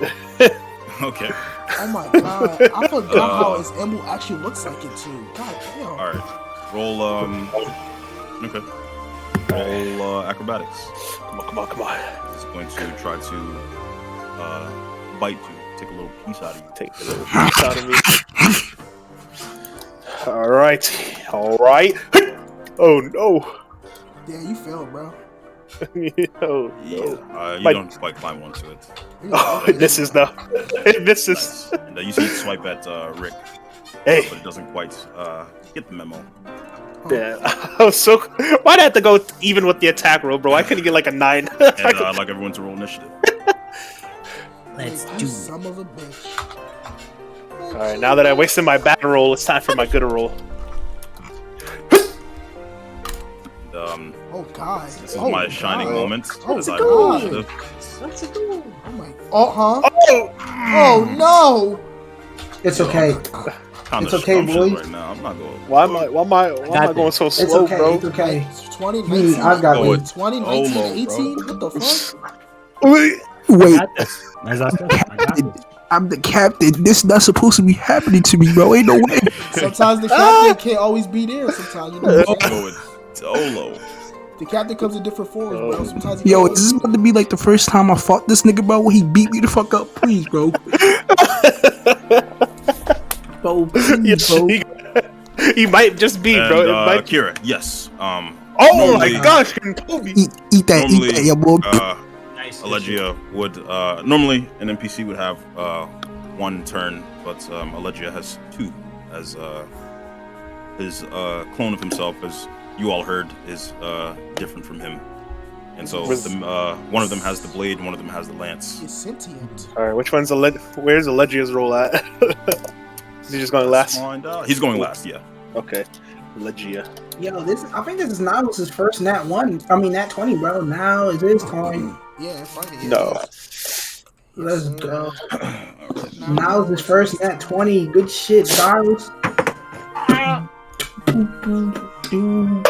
Okay. Oh my god, I forgot how his emblem actually looks like it too. God damn. All right, roll. Okay. Roll acrobatics. Come on. It's going to try to bite you, take a little piece out of you. Take a little piece out of me. All right. Oh no. Yeah, you failed, bro. Oh, you no. don't quite climb onto it. Oh, it misses though. It misses. And you see it swipe at Rick. Hey. But it doesn't quite get the memo. Yeah, I was so. Why'd I have to go even with the attack roll, bro? I couldn't get like a 9. And I'd like everyone to roll initiative. Let's do some of a bitch. All right, now that I wasted my bad roll, it's time for my good roll. Oh god. This is my shining moment as I god. roll initiative. What's it doing? Oh my. Oh no. It's okay. Kinda It's okay, boy. right now. I'm not going. Why am I going so It's slow, okay. bro? It's okay. 20, Me, 19, I got Go it. with 20, 19, 18? What the fuck? Wait. As I said, I got it. I'm the captain. This is not supposed to be happening to me, bro. Ain't no way. Sometimes the captain can't always be there. Sometimes, you know what I'm saying? Go with Tolo. The captain comes in different forms, bro. Sometimes he Yo, goes- this is about to be like the first time I fought this nigga, bro. He beat me the fuck up. Please, bro. Bro, please, bro. He might just be, And, bro. It might... Kira, yes. Oh normally- my gosh, Toby. Eat that, yeah, boy. Allegia would normally an NPC would have one turn, but Allegia has two, as his clone of himself, as you all heard, is different from him, and so one of them has the blade, one of them has the lance. He's sentient. All right, which one's where's Allegia's roll at? Is he just going last? He's going last, yeah. Okay, Allegia. Yo, I think this is Niles' first nat 1. I mean, nat 20, bro. Now it is time. Yeah, fuck it. No. Let's go. Niles' first nat 20. Good shit, Niles. Boom,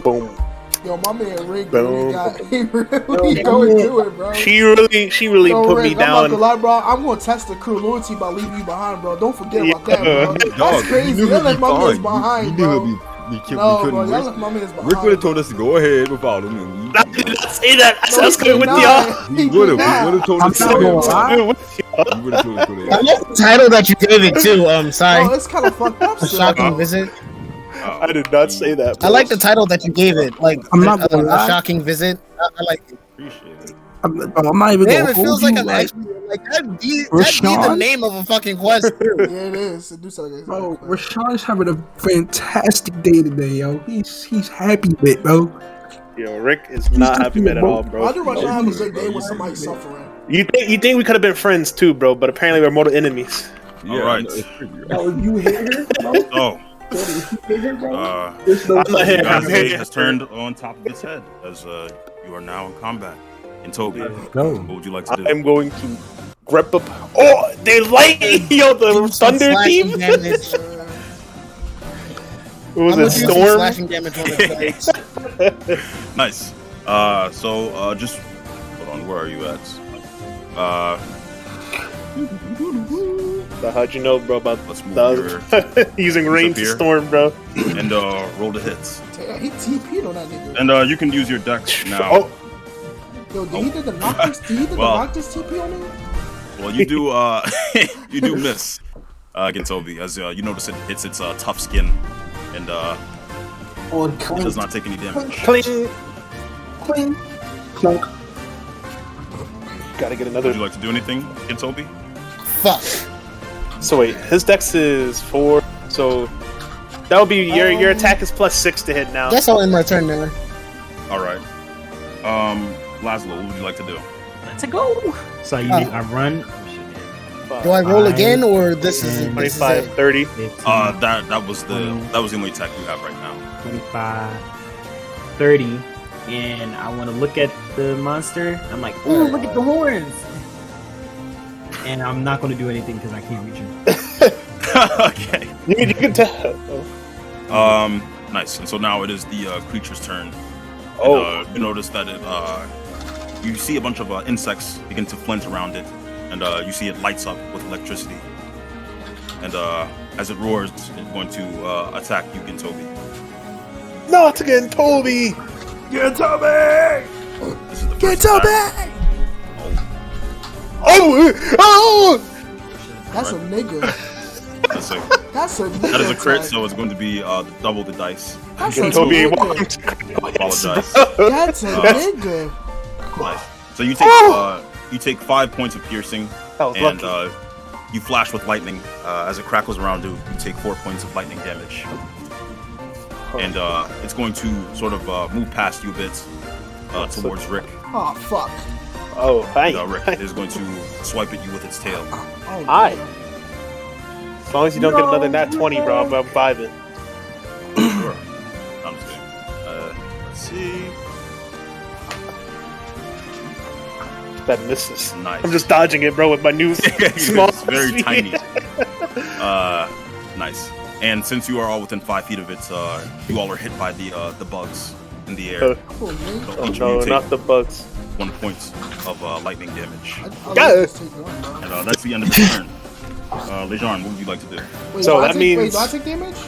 boom. Yo, my man Rick Boom. he really going through it, bro. She really Yo, put Rick, me I'm down. not gonna lie, bro. I'm gonna test the crew loyalty by leaving you behind, bro. Don't forget about that, bro. Dog, That's crazy. you knew Y'all he'd left be my fine. man's behind, You bro. knew he'd be No, couldn't bro, y'all risk. left my man's behind. Rick would have told us to go ahead without him. And I did not say that. I said I was going with Nah, y'all. he would have. He would have told us to I'm go not gonna ahead. lie. He would have told us to go I ahead. like the title that you gave it too. Sorry. Bro, it's kind of fucked up. A still. shocking visit. I did not say that. I like the title that you gave it. Like I'm not gonna a lie. shocking visit. I like it. Appreciate it. I'm not even Damn, gonna it hold feels you. like I'm actually like that'd be the Rashawn? name of a fucking quest. Yeah, it is. It do sound like it's Bro, like- Rashawn's having a fantastic day today, yo. He's happy with it, bro. Yo, Rick is not happy with it at all, Why bro. do Rashawn have a good day when somebody's suffering? You think we could have been friends too, bro? But apparently we're mortal enemies. All right. Yo, you hear her, bro? Oh, You hear her, bro? I'm not here. I'm Gazé here. has turned on top of its head as you are now in combat. And Toby, Go. what would you like to do? I'm going to grip up. Oh, they light yo the thunder Slashing team. damage. It was I'm a gonna do some storm. slashing damage on the Nice. So just hold on. Where are you at? So how'd you know, bro? About Let's move using rain to here. storm, bro? And roll the hits. Damn, he TP'd on that nigga. And you can use your dex now. Oh, Yo, did he do the Noctis? Did he do the Well. Noctis TP on him? Well, you do you do miss against Toby, as you notice it hits its tough skin, and Oh, it does not take any damage. cling. Cling. Clunk. Gotta get another. Would you like to do anything against Toby? Fuck. So wait, his dex is 4. So that would be your attack is +6 to hit now. Guess I'll end my turn there. All right. Laszlo, what would you like to do? Let's go. So I run. Do I roll again, or this is it? 25, 30. That was the only attack you have right now. 25, 30, and I want to look at the monster. I'm like, oh, look at the horns. And I'm not going to do anything because I can't reach him. Okay. You can tell. Nice. And so now it is the creature's turn. Oh. And, you notice that you see a bunch of insects begin to flint around it, and you see it lights up with electricity. And as it roars, it's going to attack you, Gintobi. Not again, Toby! Gintobi! This is the first attack. That's a nigga. That is a crit, so it's going to be double the dice. That's a nigga. Apologize. That's a nigga. Nice. So you take 5 points of piercing, and you flash with lightning. As it crackles around you, you take 4 points of lightning damage. And it's going to sort of move past you a bit towards Rick. Oh, fuck. Oh, hi. Rick is going to swipe at you with its tail. Hi. As long as you don't get another nat 20, bro, I'm vibing. Sure. I'm just kidding. Let's see. That misses. Nice. I'm just dodging it, bro, with my new small It's very speed. tiny. Nice. And since you are all within 5 feet of it, you all are hit by the bugs in the air. So each of you take not the bugs. 1 point of lightning damage. And that's the end of the turn. Lejean, what would you like to do? Wait, So do I that take- means- Wait, do I take damage?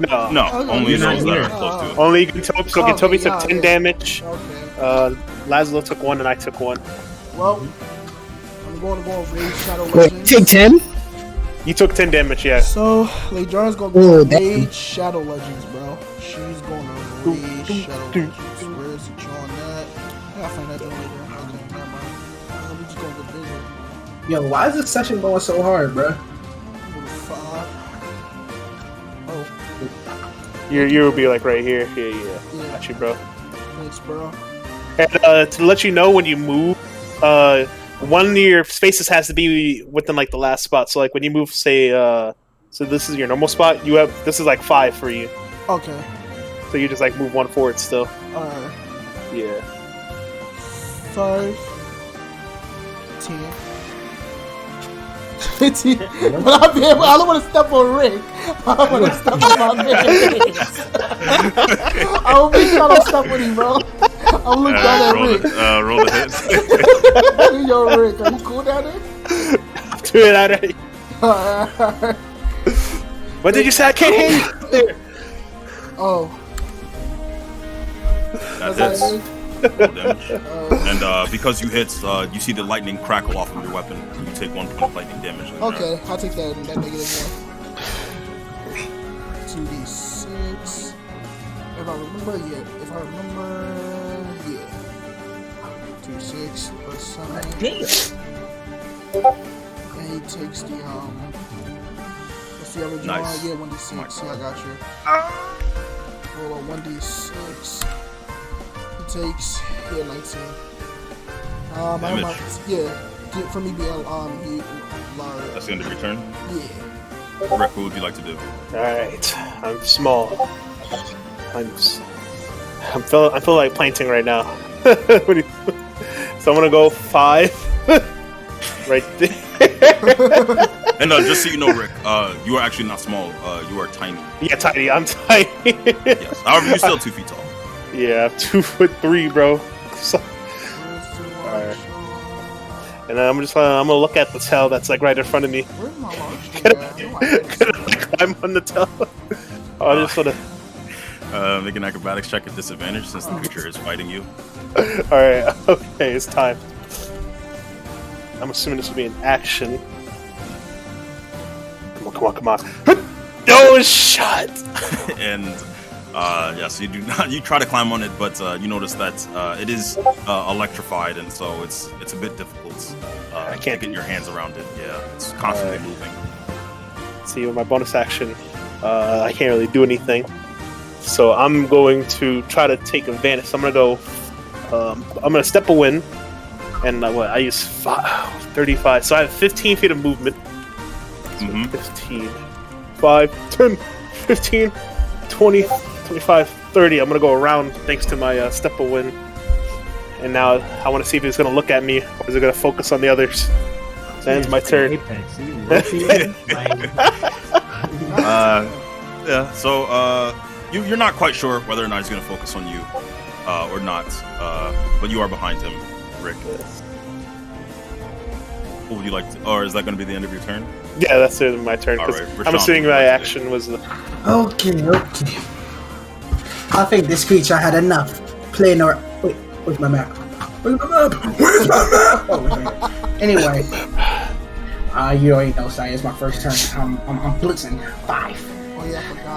No. No, Okay. only You're not those that here. are close to it. Only Gintobi. So Okay, Gintobi took yeah, 10 yeah. damage. Okay. Laszlo took 1, and I took 1. Well, I'm going to go Rage Shadow Wait, Legends. take 10? You took 10 damage, yeah. So, Lejar's going to Oh, go damn. Rage Shadow Legends, bro. She's going to Rage Shadow Legends. Where's the draw on that? I gotta find that door later. Okay, never mind. We just going to go bigger. Yo, why is this session going so hard, bro? You'll be like right here. Yeah. Got you, bro. Thanks, bro. And to let you know when you move, one of your spaces has to be within like the last spot. So like when you move, say, so this is your normal spot. This is like 5 for you. Okay. So you just like move 1 forward still. Alright. Yeah. 5, 10, 15. But I don't want to step on Rick. I don't want to step on my man. I will make sure I don't step with him, bro. I'll look down at Rick. Roll the hit. Yo, Rick, are you cool down there? Do it already. What did you say? I can't hear you. There. Oh. That hits. Roll damage. And because you hit, you see the lightning crackle off of your weapon. You take 1 point of lightning damage. Okay, I'll take that negative 1. 2d6. If I remember, yeah. 2d6 plus 7. And he takes the what's the other draw? Nice. Yeah, 1d6. Yeah, I got you. Roll a 1d6. He takes 19. Damage. For me being That's the end of your turn. Yeah. Rick, what would you like to do? Alright. I'm small. I feel like planting right now. So I'm gonna go 5. Right there. And just so you know, Rick, you are actually not small. You are tiny. Yeah, tiny. I'm tiny. Yes. However, you're still 2 feet tall. Yeah, I'm 2'3", bro. So, alright. And then I'm gonna look at the tail that's like right in front of me. Where's my launch? Can I climb on the tail? I just wanna. Make an acrobatics check at disadvantage since the creature is fighting you. Alright, okay, it's time. I'm assuming this will be an action. Come on. Oh, shot! And so you try to climb on it, but you notice that it is electrified, and so it's a bit difficult. I can't get your hands around it. Yeah, it's constantly moving. See, with my bonus action, I can't really do anything. So I'm going to try to take advantage. So I'm gonna go. I'm gonna step a win, And I use 35, so I have 15 feet of movement. So 15, 5, 10, 15, 20, 25, 30. I'm gonna go around thanks to my step of wind. And now I want to see if he's gonna look at me or is it gonna focus on the others. That ends my turn. Yeah. So you're not quite sure whether or not he's gonna focus on you or not. But you are behind him, Rick. What would you like to, or is that going to be the end of your turn? Yeah, that's my turn. All right, I'm assuming my action was the... Okay. I think this creature had enough playing around. Wait, where's my map? Where's my map? Anyway, you already know, sorry, it's my first turn. I'm blitzing. 5,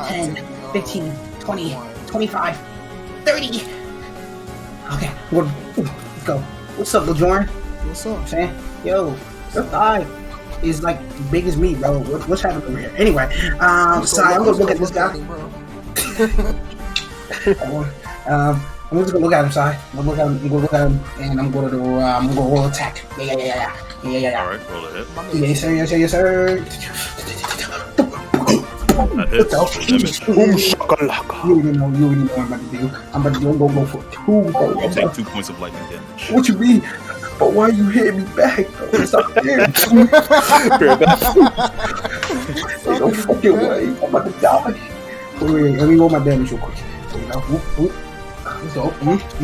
10, 15, 20, 25, 30. Okay, let's go. What's up, LeJorn? What's up? Saying, yo, your thigh is like big as me, bro. What's happening over here? Anyway, sorry, I'm gonna look at this guy. I'm just gonna look at him, sorry. I'm gonna look at him, and I'm gonna roll attack. Yeah. All right, roll a hit. Yes, sir. That hits. You already know what I'm about to do. I'm about to go for 2. I'll take 2 points of lightning damage. What you mean? But why you hitting me back, bro? It's not fair. Ain't no fucking way. I'm about to die. Wait, let me roll my damage real quick. So, you know, let's go.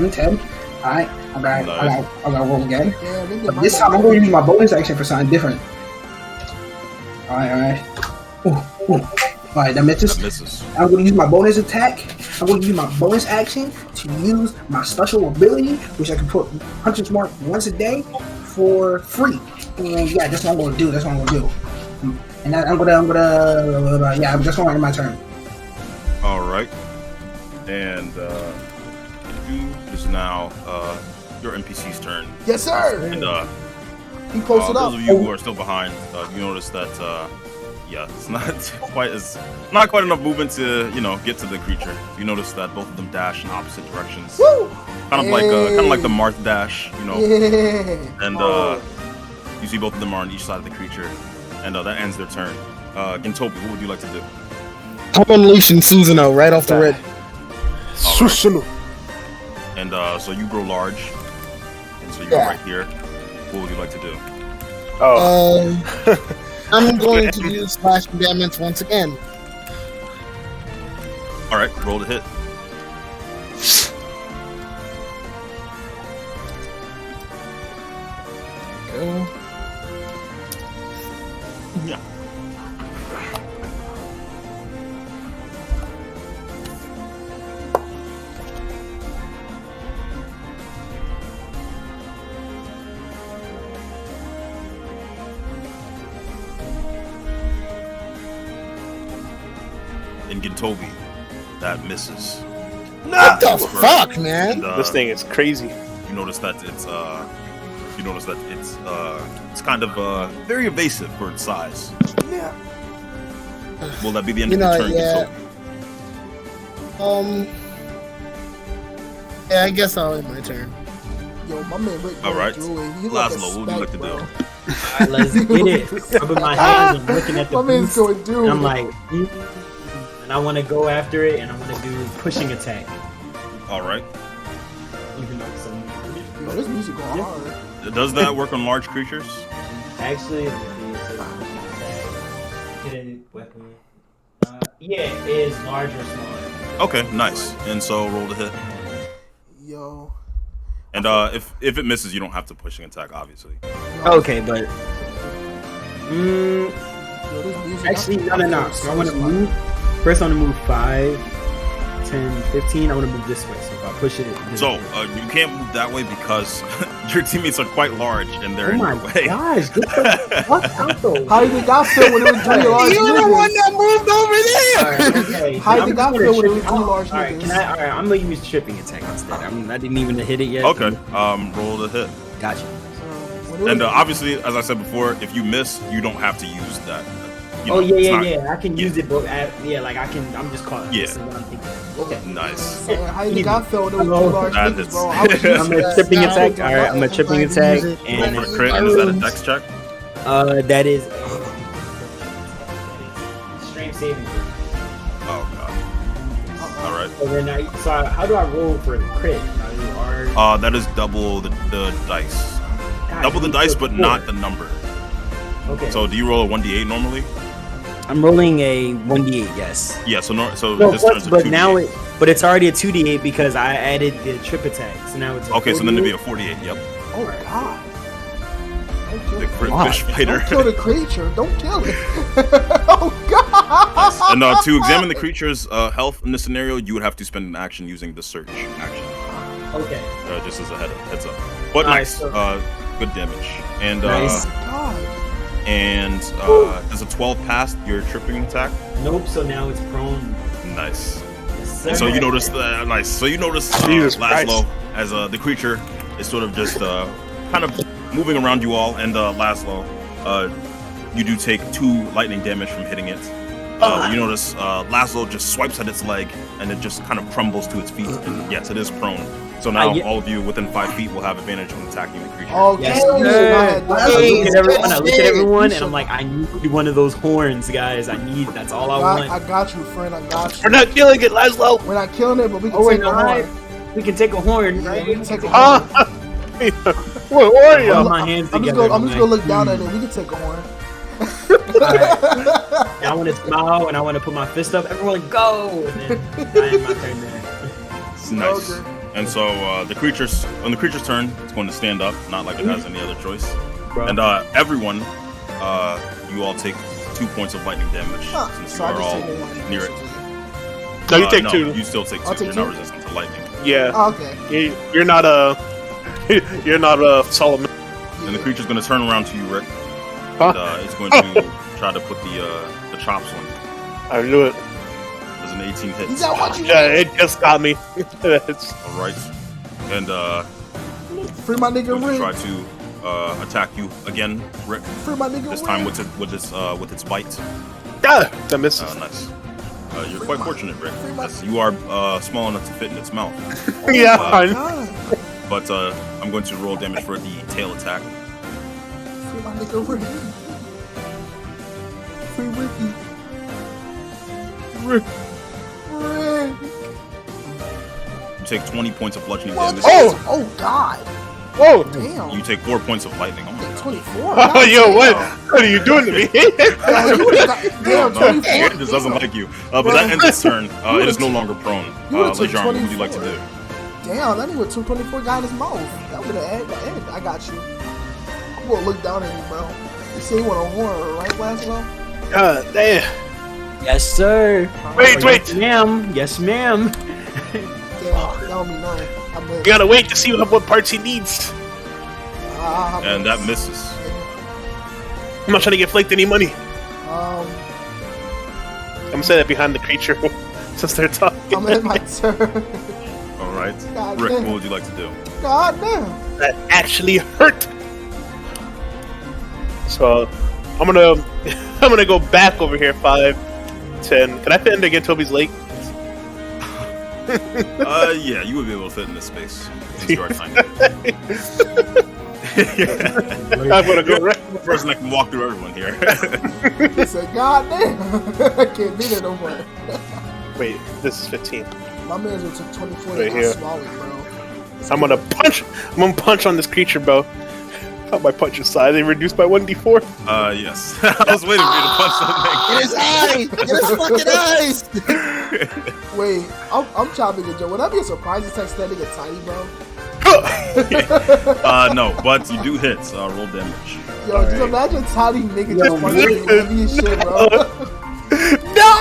10. Alright, I gotta roll again. But this time I'm gonna use my bonus action for something different. Alright. Alright, that misses. I'm gonna use my bonus attack. I'm gonna use my bonus action to use my special ability, which I can put Hunter's Mark once a day for free. And yeah, that's what I'm gonna do. And I'm gonna that's gonna end my turn. All right. And is now your NPC's turn. Yes, sir. And he posted up. those of you who are still behind, you notice that it's not quite enough movement to get to the creature. You notice that both of them dash in opposite directions. Woo! Kind of like the Marth dash, Yeah. And you see both of them are on each side of the creature, and that ends their turn. Gintobi, what would you like to do? I'm unleashing Susanoo right off the rip. Susanoo. And so you grow large, and so you go right here. What would you like to do? I'm going to use slashing damage once again. All right, roll to hit. Go. Yeah. And Gintobi, that misses. What the fuck, man? This thing is crazy. You notice that it's kind of very evasive for its size. Yeah. Will that be the end of the turn, Yeah. Gintobi? Yeah, I guess I'll end my turn. Yo, my man Rick. All right, Laszlo, what would you like to do? Alright, let's get it. Rubbing my hands and looking at the My man's boost, going dude. and I'm like, and I want to go after it, and I want to do pushing attack. All right. Even though it's Yo, this music going hard. Does that work on large creatures? actually, hidden weapon. Yeah, it is large or small. Okay, nice. And so roll to hit. Yo. And if it misses, you don't have to pushing attack, obviously. Okay, but Yo, this music, actually, no. I want to move. First, I want to move 5, 10, 15. I want to move this way. So if I push it, So you can't move that way because your teammates are quite large and they're in your way. Gosh, get the fuck out though. How you think I feel when it was 3 large You're the one that moved over there. Okay. How you think I feel when it was 3 large Alright, niggas? alright, I'm gonna use tripping attack instead. I didn't even hit it yet. Okay, roll to hit. Gotcha. And obviously, as I said before, if you miss, you don't have to use that Oh know, it's not- yeah. I can use it, but like I can. I'm just caught. Yeah. That's what I'm thinking. Okay. Nice. How you think I felt? It was 2 large That niggas, is- bro. I was I'm used to a that. tripping attack. All right, I'm a tripping attack, Roll and for a crit, and is that a dex check? that is strength saving. Oh god. All right. So then how do I roll for the crit? That is double the dice. God, Double the you dice, put but 4. not the number. Okay. So do you roll a 1d8 normally? I'm rolling a 1d8. Yes. Yeah. So No, this turns a but 2d8. now it's already a 2d8 because I added the trip attack. So now it's a Okay, so then it'd be 48. a 48. Yep. Oh god. The crit fish Don't fighter. kill the creature. Don't kill it. Oh god. And to examine the creature's health in this scenario, you would have to spend an action using the search action. Okay. Just as a heads up. But Alright, nice. so- Good damage. And Nice. does a 12 pass your tripping attack? Nope. So now it's prone. Nice. Yes, And sir. so you notice nice. So you notice Jesus Laszlo Christ. as the creature is sort of just kind of moving around you all, and Laszlo, you do take 2 lightning damage from hitting it. You notice Laszlo just swipes at its leg, and it just kind of crumbles to its feet. And yes, it is prone. So now all of you within 5 feet will have advantage when attacking the creature. Okay. Yes, sir. I look at everyone, and I'm like, I need one of those horns, guys. That's all I want. I got you, friend. I got you. We're not killing it, Laszlo. We're not killing it, but we can Oh, we're take a not? horn. We can take a horn, Yeah, right? we can take a Ah. horn. What are you? Hold my hands I'm just together. gonna look down at it. We can take a horn. And I want to smile, and I want to put my fist up. Everyone go! And then I end my turn there. Nice. Okay. And so on the creature's turn, it's going to stand up, not like it has any other choice. Bro. And everyone, you all take 2 points of lightning damage since So you I are just all take one. near it. No, you take 2. You still take 2. I'll take You're 2? not resistant to lightning. Yeah. Oh, okay. You're not you're not Solomon. And the creature's going to turn around to you, Rick. Huh? And it's going to try to put the chops on you. I knew it. There's an 18 hit. Is that what you Yeah, it just got me. It's- All right. And Free my nigga going to try Rick. to attack you again, Rick. Free my nigga This Rick. time with its bite. that misses. Nice. You're quite fortunate, Rick. Yes, you are small enough to fit in its mouth. Yeah, Oh, I know. God. But I'm going to roll damage for the tail attack. Free my nigga Rick. Free Ricky. Rick. You take 20 points of bludgeoning What? damage. Oh God. Whoa! Damn. You take 4 points of lightning. Oh my god. 24. Oh, yo, what are you doing to me? Damn, No, 24. it just doesn't like you. But that ends its turn. It is no longer prone. You would've took Lejean, what would you like to 24. do? Damn, that nigga took 24 got in his mouth. That would have ended. I got you. I'm gonna look down at you, bro. You say you want a horror, right, Laszlo? God damn. Yes, sir. Wait. Yes, ma'am. Yes, ma'am. Damn, that don't mean nothing. I bet. You gotta wait to see what parts he needs. And that misses. I'm not trying to get flaked any money. Um, I'm gonna say that behind the creature since they're talking. I'm in my turn. All right. God Rick, damn. what would you like to do? God damn. That actually hurt. So I'm gonna go back over here 5, 10. Can I fit in to get Toby's lake? Yeah, you would be able to fit in this space. You start tiny. I'm gonna go right. The person that can walk through everyone here. He said, God damn. I can't be there no more. Wait, this is 15. My man's gonna took 24 Right and here. I swallowed, bro. I'm gonna punch on this creature, bro. How my punch size? They reduced by 1d4. Yes. I was waiting for you to punch something. Get his eyes! Get his fucking eyes! Wait, I'm trying to make a joke. Would that be a surprise to text that nigga tiny, bro? No, but you do hit. Roll damage. Yo, just imagine tiny nigga just fucking heavy as shit, bro. No!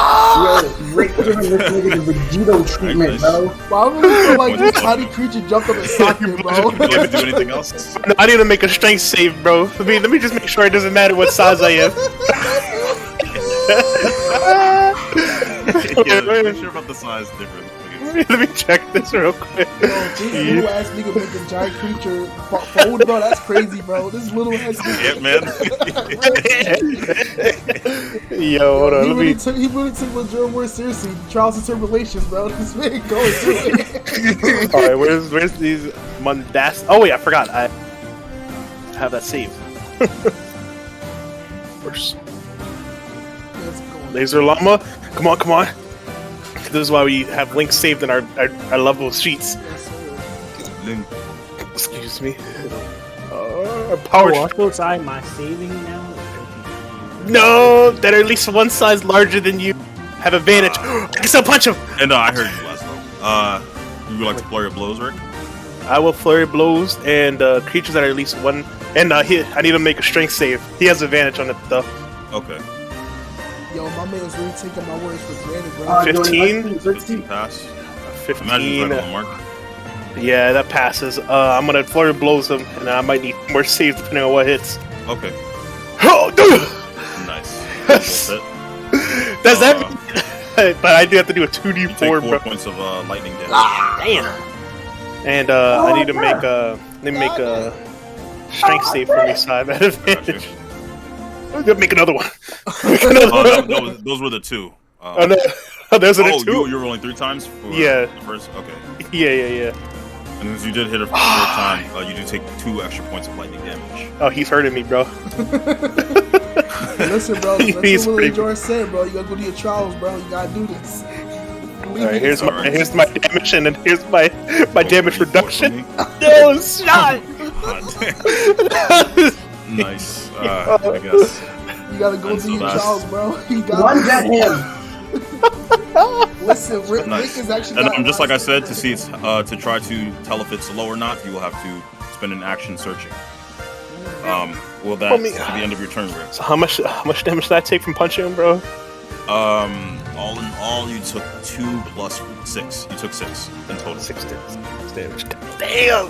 Yo, Rick giving this nigga the Vegito treatment, bro. Why would it feel like this tiny creature jumped up and socked him, bro? Would you like to do anything else? No, I need to make a strength save, bro. Let me just make sure it doesn't matter what size I am. Yeah, I'm not sure about the size difference. Let me check this real quick. Bro, this little ass nigga make a giant creature fold, bro. That's crazy, bro. This little ass nigga. Yo, hold on. He really took what Joe more seriously. Trials and tribulations, bro. This man going through it. All right, where's these Mundas? Oh wait, I forgot. I have that saved. First. Laser llama, come on. This is why we have links saved in our level sheets. Yes, Excuse me. Power. outside my saving now. No, that are at least one size larger than you have advantage. I can still punch him. And I heard you last level. You would like to flurry of blows, Rick? I will flurry blows and creatures that are at least one. And I need to make a strength save. He has advantage on it though. Okay. Yo, my man's really taking my words for granted, bro. 15 pass. 15. Imagine right on the mark. Yeah, that passes. I'm gonna flurry blows him, and I might need more saves depending on what hits. Okay. Oh, nice. Does that mean? But I do have to do a 2d4, you take 4 bro. points of lightning damage. Damn. And I need to make a strength save for me, so I have advantage. I'm gonna make another one. No, those were the 2. Oh no, those are the 2. You were rolling 3 times for the first. Okay. Yeah. And as you did hit her for the 4th time, you do take 2 extra points of lightning damage. Oh, he's hurting me, bro. Hey, listen, bro. He's That's what pretty- George said, bro. You gotta go to your trials, bro. You gotta do this. Alright, here's my damage, and then here's my damage reduction. No shot. Nice. I guess. You gotta go And to so your that's- trials, bro. You gotta One got him. Listen, Rick Nice. is actually. And not just like I lying. said, to see it's, to try to tell if it's low or not, you will have to spend an action searching. Well, that's to the end of your turn, Rick. So how much damage did I take from punching him, bro? All in all, you took 2 plus 6. You took 6 in total. 6 damage. Damn!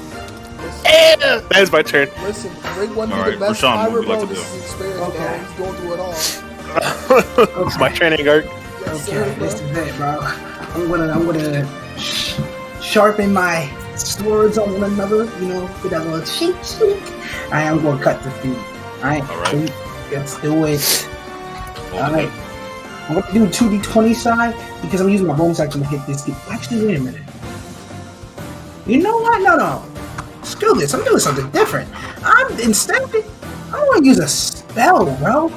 That is my turn. Listen, Rick won All the right, best Rashawn, what pirate, would you like bro. to This do? is experience, bro. Okay. He's going through it all. It's my training arc. Yes, sir, Okay, bro. this is it, bro. I'm gonna sharpen my swords on one another, you know, with that little cheek. I am gonna cut the feet. Alright, Alright. let's do it. Hold Alright. it. I'm gonna do 2d20 side because I'm using my bonus action to hit this. Actually, wait a minute. You know what? No. Screw this. I'm doing something different. I want to use a spell, bro.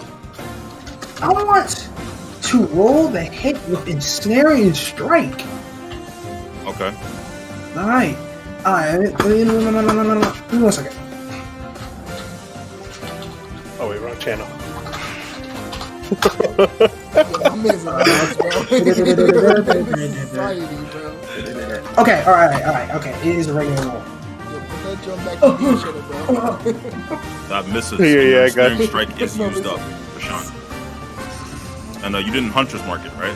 I want to roll the hit with ensnaring strike. Okay. Alright. Alright. No. Give me 1 second. Oh wait, wrong channel. My man's a boss, bro. Society, bro. Okay, alright. Okay, it is a regular roll. Yo, put that drum back to the shit, bro. That misses. Yeah, Your I got snaring you. strike is used up, Rashawn. And you didn't Hunter's Mark it, right?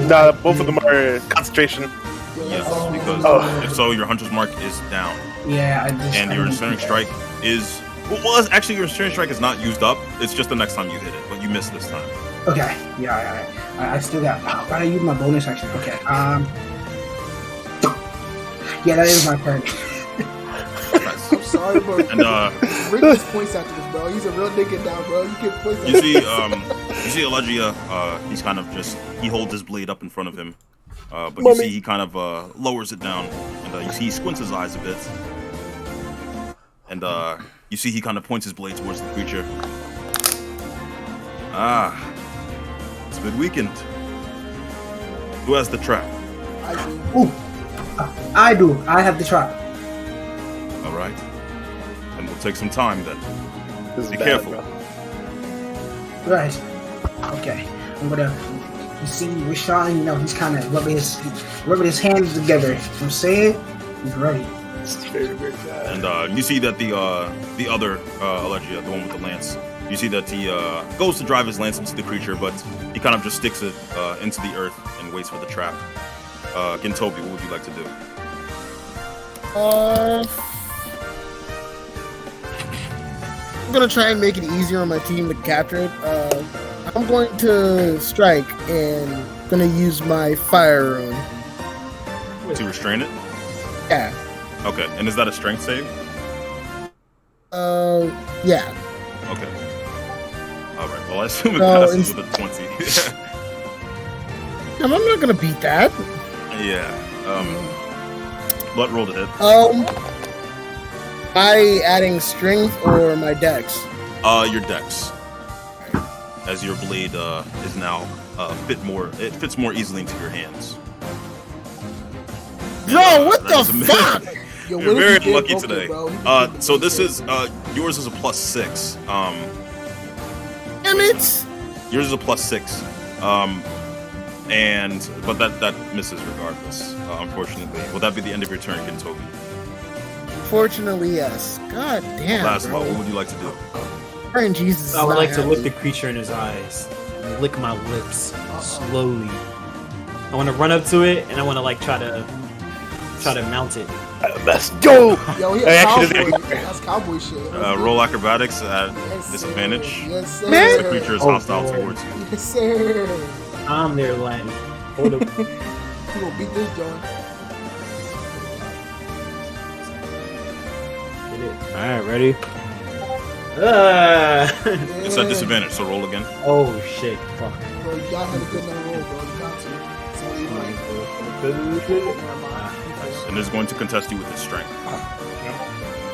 Nah, both of them are concentration. Yes, because if so, your Hunter's Mark is down. Yeah, And your ensnaring strike is... Well, actually, your ensnaring strike is not used up. It's just the next time you hit it, but you missed this time. Okay, yeah. I still got. Oh, I used my bonus action. Okay, yeah, that is my turn. I'm sorry, bro. And Rick just points after this, bro. He's a real nigga now, bro. You can point you see Allegia, he's kind of just... He holds his blade up in front of him. But you see he kind of lowers it down. And you see he squints his eyes a bit. And you see he kind of points his blade towards the creature. It's a good weekend. Who has the trap? I do. Ooh, I do. I have the trap. All right. And we'll take some time then. This is Be bad, careful. bro. Right. Okay. I'm gonna. You see, Rashawn. You know, he's kind of rubbing his hands together. You know what I'm saying? He's ready. It's very, very bad. And you see that the other Allegia, the one with the lance, you see that he goes to drive his lance into the creature, but he kind of just sticks it into the earth and waits for the trap. Gintobi, what would you like to do? I'm gonna try and make it easier on my team to capture it. I'm going to strike and gonna use my fire rune. To restrain it? Yeah. Okay, and is that a strength save? Yeah. Okay. Alright, well I assume it No, passes with a 20. I'm not gonna beat that. Yeah. What roll to hit? I adding strength or my dex? Your dex. As your blade is now it fits more easily into your hands. Yo, what the fuck? Yo, You're what very if you lucky did today. broken, bro? So this is yours is a +6. Damn it! Yours is a +6. But that misses regardless. Unfortunately, will that be the end of your turn, Gintobi? Fortunately, yes. God damn. Last bro. what would you like to do? Praying Jesus. I would is like not to look happy. the creature in his eyes, and lick my lips slowly. I want to run up to it, and I want to like try to mount it. Let's go. Yo, he I a actually cowboy. That's cowboy shit. Roll acrobatics at disadvantage. Yes, sir. As the creature is Oh, hostile Lord. towards you. Yes, sir. I'm there, Latin. Hold up. You gonna beat this joint? Alright, ready? It's at disadvantage, so roll again. Oh shit! Fuck. Bro, you gotta have a good night roll, bro. You got to. So you right. And is going to contest you with its strength.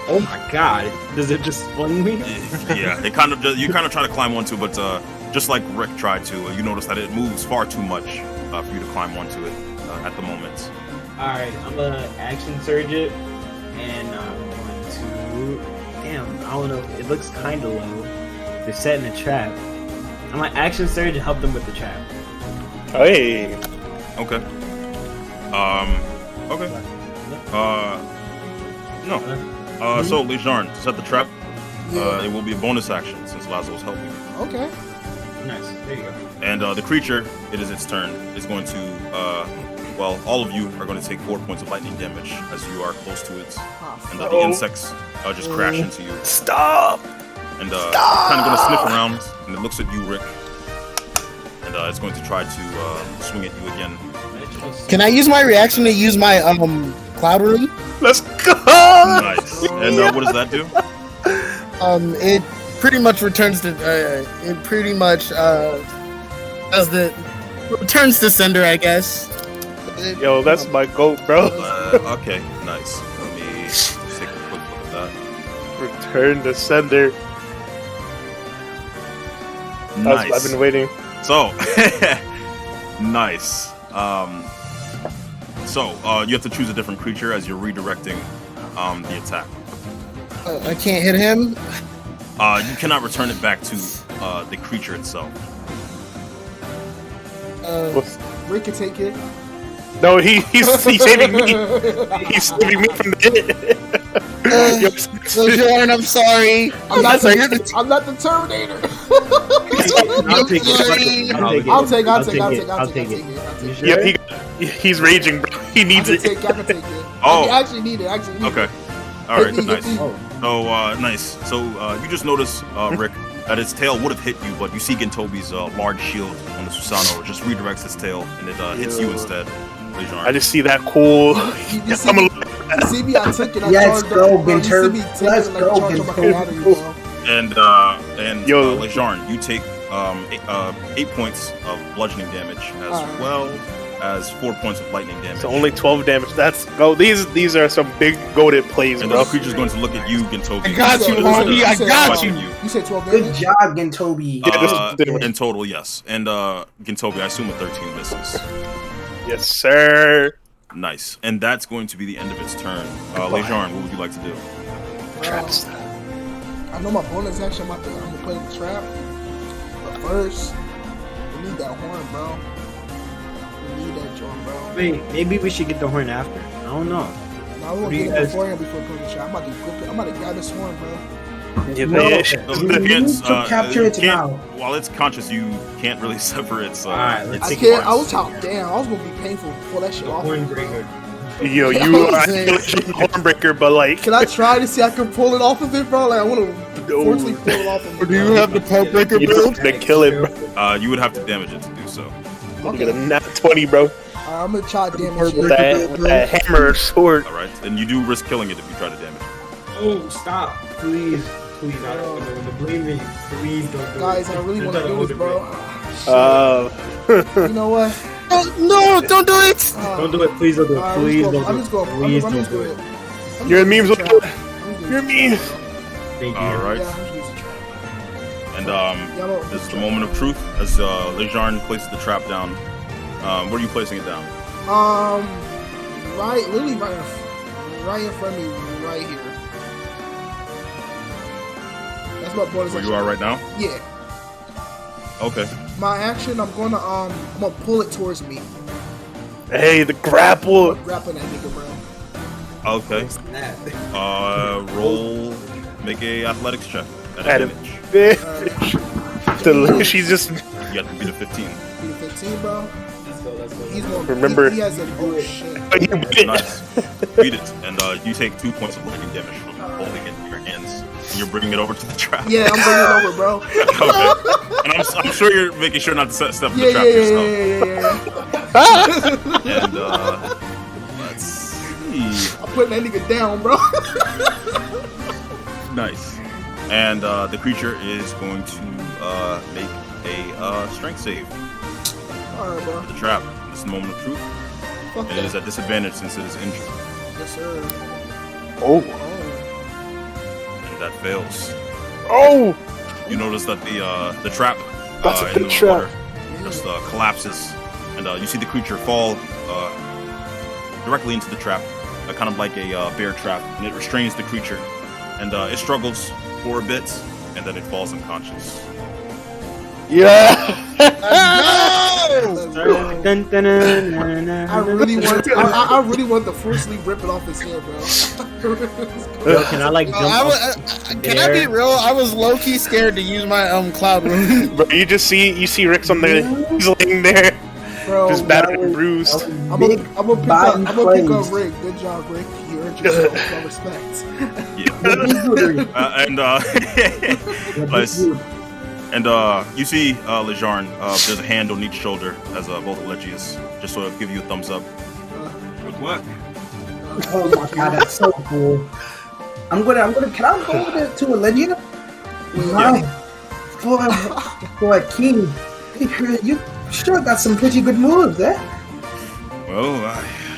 Oh my god! Does it just fling me? Yeah, you kind of try to climb onto it, but just like Rick tried to, you notice that it moves far too much for you to climb onto it at the moment. Alright, I'm gonna action surge it, and I'm going to. Damn, I don't know. It looks kind of low. They're setting a trap. I'm gonna action surge and help them with the trap. Hey. Okay. Okay. No. So Lejarn, to set the trap, it will be a bonus action since Lazo is helping you. Okay. Nice. There you go. And the creature, it is its turn. It's going to, all of you are going to take 4 points of lightning damage as you are close to it. And the insects just crash into you. Stop! And it's kind of going to sniff around, and it looks at you, Rick. And it's going to try to swing at you again. Can I use my reaction to use my cloud rune? Let's go! Nice. And what does that do? It pretty much returns to returns to sender, I guess. Yo, that's my goat, bro. Okay, nice. Let me take a quick look at that. Return to sender. Nice. I've been waiting. So, nice. You have to choose a different creature as you're redirecting the attack. I can't hit him. You cannot return it back to the creature itself. Rick can take it. No, he's saving me. He's saving me from the hit. Lejarn, I'm sorry. I'm not the Terminator. I'll take it. Yeah, he's raging, bro. He needs it. I can take it. Oh. I actually need it. Okay. All right. Hit me, Nice. hit me. So nice. So you just notice, Rick, that its tail would have hit you, but you see Gintobi's large shield on the Susanoo just redirects its tail, and it hits you instead. Lejarn. I just see that cool. You see me, I took it. I Let's charged go, up, bro. You see Ginter. me take Let's it, go, like, charge up my battery, bro. And Yo. Lejarn, you take 8 points of bludgeoning damage as well as 4 points of lightning damage. So only 12 damage. That's these are some big goated plays, And bro. the creature's going to look at you, Gintobi. I got you, Harvey. I got you. You said 12 Good damage? job, Gintobi. In total, yes. And Gintobi, I assume a 13 misses. Yes, sir. Nice. And that's going to be the end of its turn. Lejarn, what would you like to do? Traps. I know my bonus action, I'm gonna play the trap. But first, we need that horn, bro. We need that joint, bro. Wait, maybe we should get the horn after. I don't know. Now we What gonna do you get it guys- beforehand before playing the trap. I'm about to grip it. I'm about to grab this horn, bro. Yeah, No, man. we need to capture it now. While it's conscious, you can't really sever its. Alright, let's I take can't. it. I was top down. I was gonna be painful to pull that shit off. Horn breaker. Yo, you are a hornbreaker, but like, Can I try to see I can pull it off of it, bro? Like I want to forcefully pull it off of it. Do you have the pulp breaker you build? have to kill it, bro. You would have to damage it to do so. You get a nat 20, bro. I'm gonna try damage With it. that hammer or sword. All right, and you do risk killing it if you try to damage it. Oh, stop. Please. Please, I don't want to blame me. Please don't do it. Guys, I really want to do this, bro. You know what? No, don't do it. Don't do it. Please don't do it. Please don't do it. I'm just going. Please I'm don't just do going. it. Your memes will do it. Your memes. Thank you. All right. Yeah, I'm just using trap. And this is the moment of truth as Lejarn places the trap down. Where are you placing it down? Literally right in front of me, right here. That's my bonus. Where you are right now? Yeah. Okay. My action, I'm gonna pull it towards me. Hey, the grapple. I'm grappling that nigga, bro. Okay. Roll. Make a athletics check. At advantage. She's just. You have to beat a 15. Beat a 15, bro. He's going. Remember. He has a shit. Nice. Beat it, and you take 2 points of lightning damage from holding it in your hands. And you're bringing it over to the trap. Yeah, I'm bringing it over, bro. Okay. And I'm sure you're making sure not to step in the trap yourself. Yeah. And let's see. I'm putting that nigga down, bro. Nice. And the creature is going to make a strength save. Alright, bro. The trap. This is the moment of truth. Fuck It is at disadvantage since it is injured. Yes, sir. Oh. And that fails. Oh. You notice that the trap That's a in good the trap. water just collapses, and you see the creature fall directly into the trap, kind of like a bear trap, and it restrains the creature, and it struggles for a bit, and then it falls unconscious. Yeah. Dun, dun, dun, dun, dun, dun. I really want to forcibly rip it off his head, bro. Yo, can I like jump Can I be real? I was low key scared to use my cloud rune. Bro, you see Rick's on there. He's laying there, Bro, just battered and bruised. I'm gonna pick up Rick. Good job, Rick. You earned yourself my respect. Nice. And you see Lejarn, there's a hand on each shoulder as both Elegias just sort of give you a thumbs up. Good work. Oh my god, that's so cool. Can I go over to Elegia? Wow. For a king, you sure got some pretty good moves there. Well,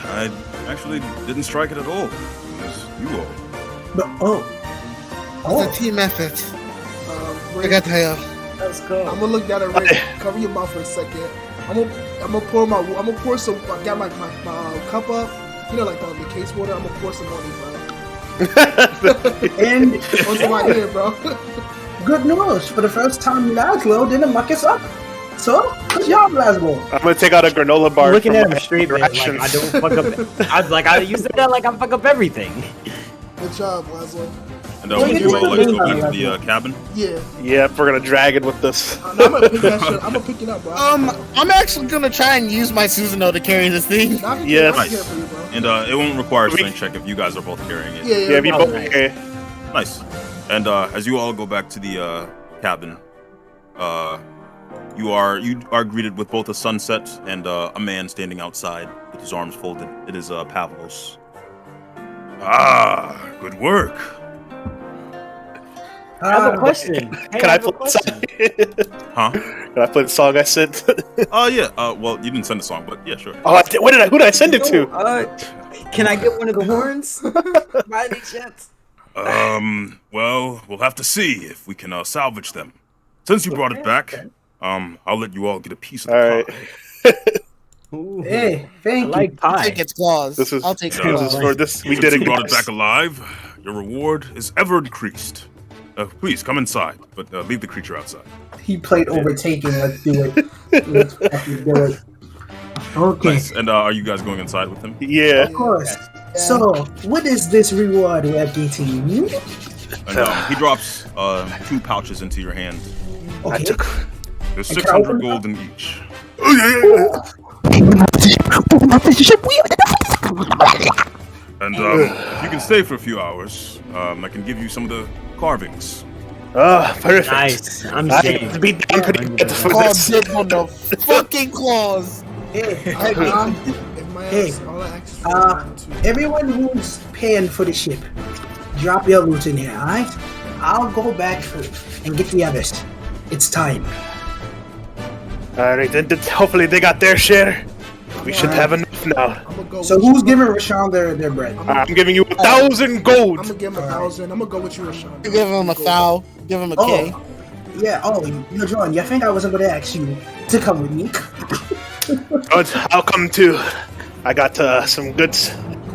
I actually didn't strike it at all. It was you all. But It's a team effort. I got to Let's go. I'm gonna look down at Rick. Cover your mouth for a second. I'm gonna pour some. I got my cup up. You know, like the case water. I'm gonna pour some on you, bro. And onto my ear, bro. Good news. For the first time, Laszlo didn't muck us up. So, good job, Laszlo. I'm gonna take out a granola bar. Looking from at him my straight, man, like rations. I don't fuck up. You said that like I fuck up everything. Good job, Laszlo. And would you all like to go back to the cabin? Yeah. Yeah, we're gonna drag it with this. I'm gonna pick that shit. I'm gonna pick it up, bro. I'm actually gonna try and use my Susanoo to carry this thing. Yes. Nice. And it won't require a strength check if you guys are both carrying it. Yeah, we both okay. Nice. And as you all go back to the cabin, you are greeted with both a sunset and a man standing outside with his arms folded. It is Pavlos. Ah, good work. I have a question. Can I play the song? Huh? Can I play the song I sent? Yeah. Well, you didn't send the song, but yeah, sure. Oh, I did. Who did I send it to? Can I get one of the horns? By any chance? Well, we'll have to see if we can salvage them. Since you brought it back, I'll let you all get a piece of the pie. Hey, thank you. Like pie. I'll take its claws. I'll take this is for this. We Since did it. you brought it guys. back alive, your reward is ever increased. Please come inside, but leave the creature outside. He played overtaking. Let's do it. Let's fucking do it. Okay. Nice. And are you guys going inside with him? Yeah. Of course. So, what is this reward we're getting? And he drops 2 pouches into your hand. Okay. There's 600 gold in each. And if you can stay for a few hours, I can give you some of the carvings. Ah, perfect. Nice. I'm I saying. beat down pretty good for Oh, this. dip on the fucking claws. Hey, everyone who's paying for the ship, drop your loot in here, alright? I'll go back and get the others. It's time. Alright, then hopefully they got their share. We should have enough now. So who's giving Rashawn their bread? I'm giving you 1,000 gold. I'm gonna give him 1,000. I'm gonna go with you, Rashawn. Give him a foul. Give him a K. Yeah, you're John. You think I wasn't gonna ask you to come with me? I'll come too. I got some good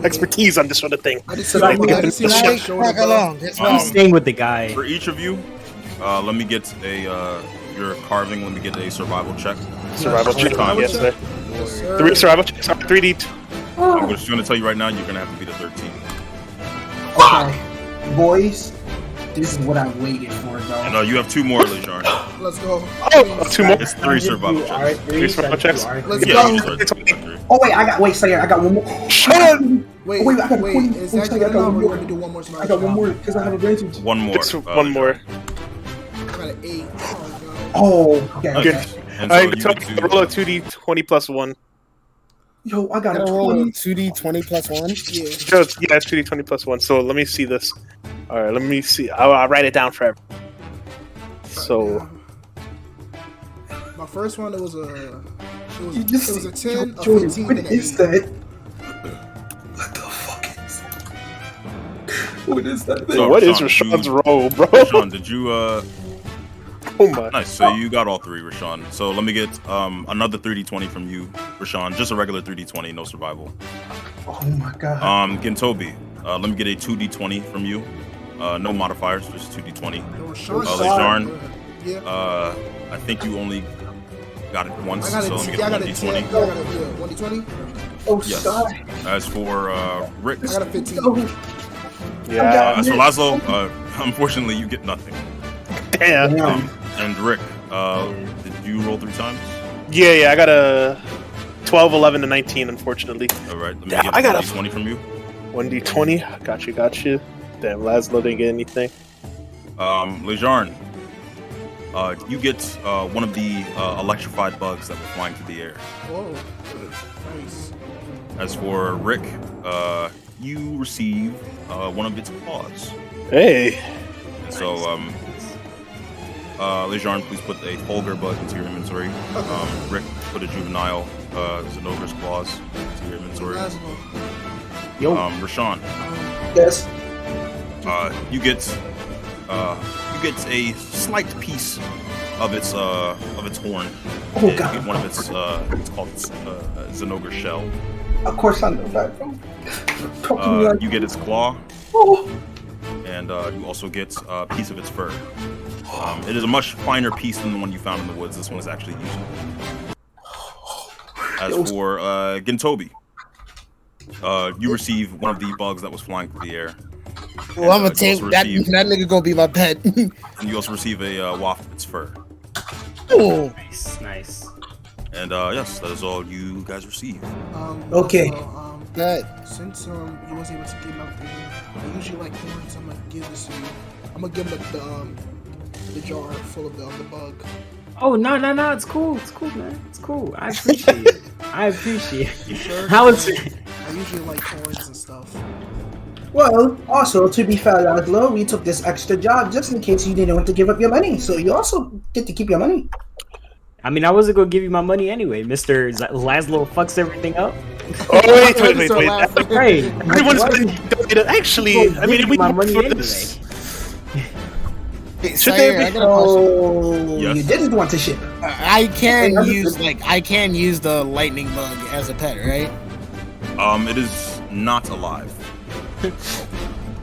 expertise on this sort of thing. I just I'm staying with the guy. For each of you, let me get your carving. Let me get a survival check. Survival check. Yes, sir. Yes, sir. 3 survival checks. 3D. I'm just going to tell you right now, you're going to have to beat a 13. Okay, boys, this is what I waited for, though. And you have 2 more, Lejar. Let's go. Oh, 2 more. It's 3 survival checks. 3 survival checks. Let's Yeah, go. you start with 3. Oh wait, I got one more. Shut up! Wait, I got is that good enough? Or you want me to do one more survival? I got one more because I have advantage. One more. Just one more. I got an 8. Oh, okay. Good. And Alright, so so roll a 2D 20 plus 1. Yo, I got a roll 20. 2D 20 plus 1. Yeah. Yeah, it's 2D 20 plus 1. So let me see this. Alright, let me see. I'll write it down forever. So. My first one, it was a 10, a Jordan, 15, what and an is 8. that? What the fuck is that? What is that thing? So what is Rashawn's roll, bro? Rashawn, did you Oh my. Nice. So you got all 3, Rashawn. So let me get another 3d20 from you, Rashawn. Just a regular 3d20, no survival. Oh my god. Gintobi, let me get a 2d20 from you. No modifiers, just 2d20. Lejarn, I think you only got it once, so let me get a 1d20. 1d20? Oh, Yes. God. As for Rick, I got a 15. Yeah. as for Laszlo, unfortunately you get nothing. Damn. And Rick, did you roll 3 times? Yeah, I got a 12, 11, and 19, unfortunately. All right, let me Damn, get I got a a 20 from you. 1d20. Got you. Damn, Laszlo didn't get anything. Lejarn, you get one of the electrified bugs that were flying through the air. Whoa. Nice. As for Rick, you receive one of its claws. Hey. And so, Lejarn, please put a Fulgur bug into your inventory. Rick, put a juvenile Zenogar's claws into your inventory. Yo. Rashawn. Yes. You get a slight piece of its horn. Oh, and God. you get one of its it's called Zenogar shell. Of course I know that. Talk to me like. You get its claw, Oh. and you also get a piece of its fur. It is a much finer piece than the one you found in the woods. This one is actually usable. As for Gintobi, you receive one of the bugs that was flying through the air. Well, I'm gonna take that. That nigga gonna be my pet. And you also receive a waft of its fur. Oh, nice. And yes, that is all you guys receive. Okay. Since you was able to get nothing, I usually like horns. I'm gonna give this to you. I'm gonna give him the jar full of the bug. Oh no! It's cool, man. It's cool. I appreciate it. You sure? How is it? I usually like horns and stuff. Well, also, to be fair, Laszlo, we took this extra job just in case you didn't want to give up your money. So you also get to keep your money. I mean, I wasn't gonna give you my money anyway. Mr. Laszlo fucks everything up. Oh wait. Right. Everyone's been donated. Actually, I mean, we my money money for anyway. this. Should there be? Oh, Yes. you didn't want to ship. I can use the lightning bug as a pet, right? It is not alive.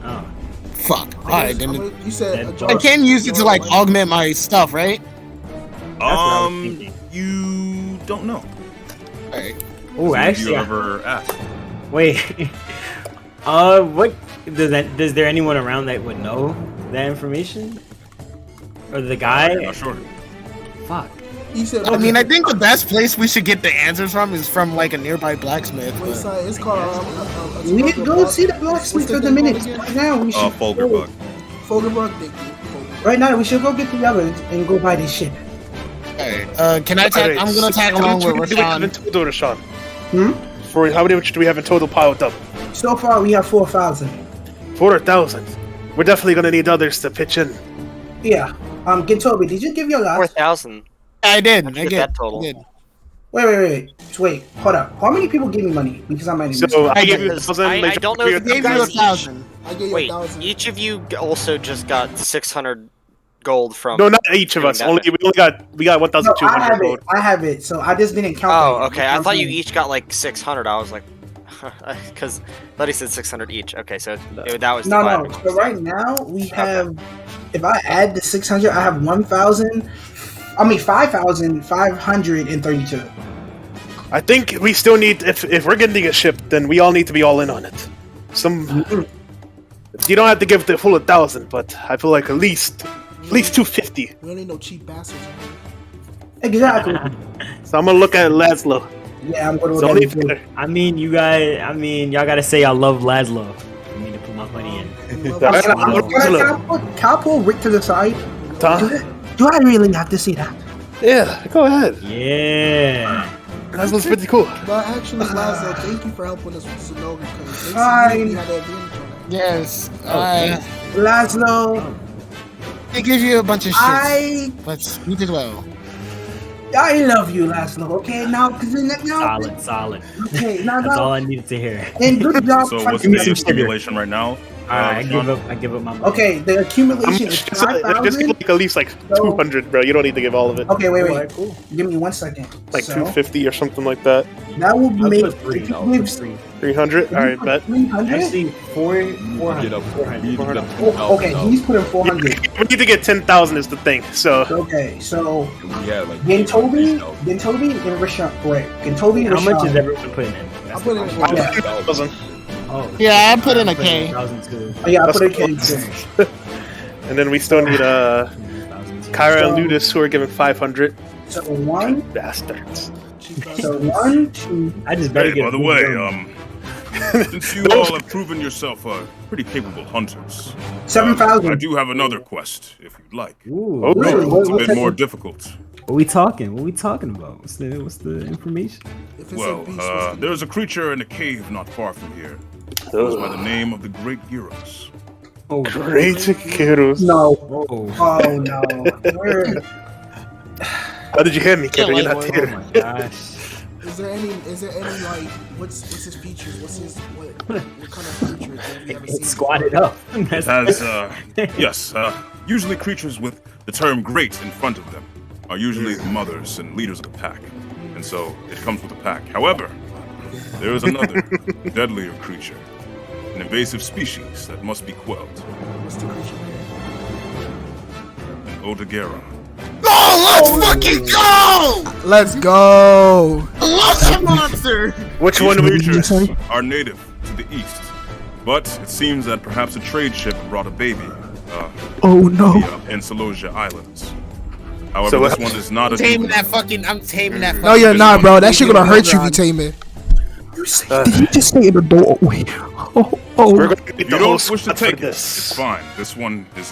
Oh. Fuck. Alright, then You said a jar. I can use it to like augment my stuff, right? You don't know. Alright. Oh, Did actually, you ever ask? wait. What does there anyone around that would know that information? Or the guy? I'm not sure. Fuck. He said, I mean, I think the best place we should get the answers from is from like a nearby blacksmith. Wait, but- son, it's called. We need to go see the blacksmith for the minutes. Right now, we should. Fulgur bug. Fulgur bug, thank you. Right now, we should go get the others and go buy this ship. Can I tag? I'm gonna tag along with How Rashawn. many do we have in total, Rashawn? Hmm? For how many do we have in total piled up? So far, we have 4,000. 4,000. We're definitely gonna need others to pitch in. Yeah. Gintobi, did you give your last? 4,000. I did. How'd you get that total? Wait. Hold up. How many people gave me money? Because I might have missed So it. I gave you 1,000. I don't know if I gave you 1,000. I gave you Wait, 1,000. each of you also just got 600 gold from. No, not each of doing us. that. We got 1,200 gold. I have it. So I just didn't count. Oh, it. okay. I thought you each got like 600. I was like, because Letty said 600 each. Okay, so that was No. divided. So right now we have. If I add the 600, I have 5,532. I think we still need. If we're getting a ship, then we all need to be all in on it. You don't have to give the full 1,000, but I feel like at least 250. We don't need no cheap bastards. Exactly. So I'm gonna look at Laszlo. Yeah, I'm gonna It's look only at it. fair. I mean, y'all gotta say I love Laszlo. I mean to put my money in. Can I pull Rick to the side? Do I really have to see that? Yeah, go ahead. Yeah. Laszlo's pretty cool. But actually, Lazo, thank you for helping us with Zenoga. Fine. Yes. Laszlo. They give you a bunch of shit. But you did well. I love you, Laszlo. Okay, now. Solid. Okay, now. That's all I needed to hear. And good job. So what's the accumulation right now? I give up my money. Okay, the accumulation is Just give 5,000. like at least like 200, bro. You don't need to give all of it. Okay, wait. Alright, cool. Give me 1 second. Like So, 250 or something like that. that would I'll make put 3. if you No, give 300. All right, bet. 300. Actually, 400. Okay, he's putting 400. We need to get 10,000 is the thing. So Okay, so Yeah, like Gintobi, and Rashawn. Wait, Gintobi, How much Rashawn. is everyone putting in? I put in Yeah. 1,000. Oh, Yeah, I put in a K. 1,000 too. Oh, yeah, I put a K. And then we still need Kyra and Ludus who are giving 500. So 1, Bastards. so 1, 2. I just better Hey, get. by the way, since you all have proven yourself pretty capable hunters, 7,000. I do have another quest if you'd like. Ooh, Really? It's a What- bit more difficult. What we talking? What we talking about? What's the information? If it's a Well, beast, what's the- there's a creature in a cave not far from here. It goes by the name of the Great Gyros. Oh, Great Kyros. No. Oh, Oh, no. Where- How did you hear me, Kevin? Yeah, You're not like, here. my gosh. Is there any like what's his features? What kind of creature have you ever seen? It's squatted up. It has, yes, usually creatures with the term great in front of them are usually the mothers and leaders of the pack. And so it comes with the pack. However, there is another deadlier creature, an invasive species that must be quelled. What's the creature? An Odagera. Oh, let's fucking go! Let's go! I love that monster! Which These one do we creatures choose? are native to the east, but it seems that perhaps a trade ship brought a baby. Oh no! The Encelosia Islands. However, So, this one is not a I'm taming juvenile. that. No, you're not, bro. That shit gonna hurt you if you tame it. Did you just say in the doorway? We're going to If get you the whole don't wish to squad for take it, this. it's fine. This one is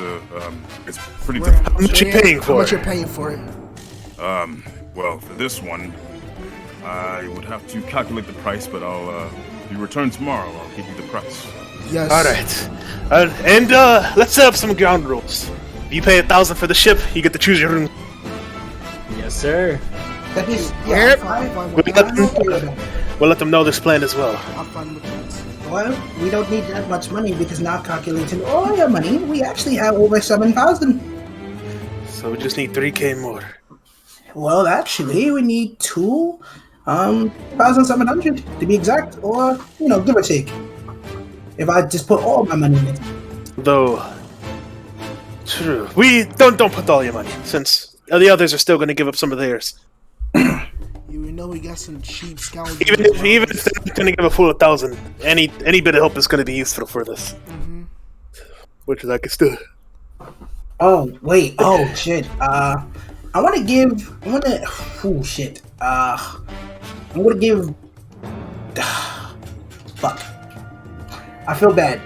it's pretty difficult. How much you paying How for much it? you're paying for it? Well, for this one, I would have to calculate the price, but I'll be returned tomorrow. I'll give you the price. Yes. All right, and let's set up some ground rules. You pay 1,000 for the ship, you get to choose your room. Yes, sir. That is, Yep. fine. We'll let them know this plan as well. I'm fine with that. Well, we don't need that much money because now calculating all your money, we actually have over 7,000. So we just need 3K more. Well, actually, we need 2,700 to be exact, or give or take. If I just put all my money in it. Though, true. We don't put all your money, since the others are still going to give up some of theirs. You know we got some cheap scoundrels. Even if they're not going to give a full 1,000, any bit of help is going to be useful for this. Which is I can still. Oh wait! Oh shit! I'm gonna give. Oh shit! I'm gonna give. Fuck! I feel bad.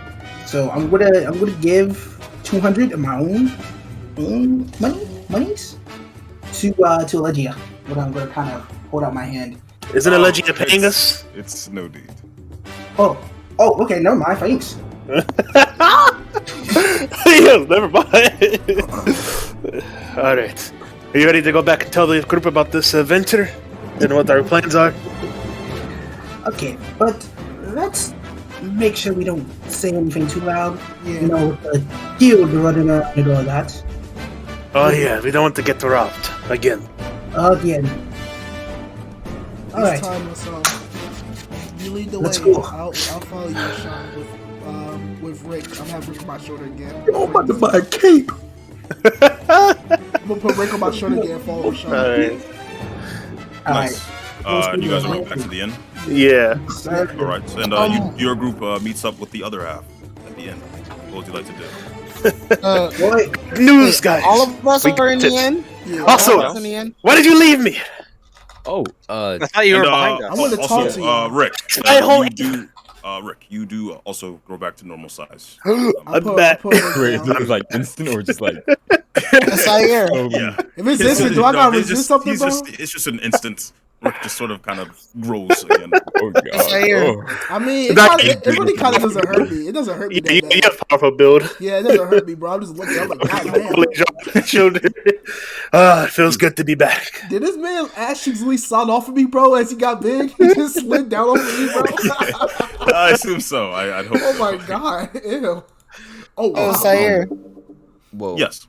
So I'm gonna give 200 of my own monies to Legia. But I'm gonna kind of hold out my hand. Isn't Legia paying us? It's no deed. Oh, okay, never mind. Thanks. Yeah, never mind. All right. Are you ready to go back and tell the group about this adventure and what our plans are? Okay, but let's make sure we don't say anything too loud. Yeah. You know, with the guild running around and all that. Oh yeah, we don't want to get robbed again. Again. All This right. time, you lead the Let's way. go. I'll follow you, Sean, with Rick. I'm having Rick on my shoulder again. I'm about to buy a cape. I'm gonna put Rick on my shoulder again and follow Sean. All right. Nice. You guys are going back to the inn? Yeah. All right. And your group meets up with the other half at the end. What would you like to do? News, guys. All of us are in the end. Yeah. Also, All of us in the end. why did you leave me? Oh, I thought you were behind us. I'm gonna talk to you. Rick, I hold- you do also grow back to normal size. I'll put Rick Wait, is down. it like instant or just like? Yes, I hear. Yeah. If it's instant, do I gotta resist something, bro? It's just an instant. Rick just sort of kind of grows again. Oh god. Yes, I hear. Oh. I mean, That- it really kind of doesn't hurt me. It doesn't hurt me You that bad. have a powerful build. Yeah, it doesn't hurt me, bro. I'm just looking. I'm like, God damn. Fully jumped the shoulder. It feels good to be back. Did this man actually slide off of me, bro, as he got big? He just slid down off of me, bro. I assume so. I'd hope. Oh my god. Ew. Oh, Oh, Sayer. Whoa. Yes.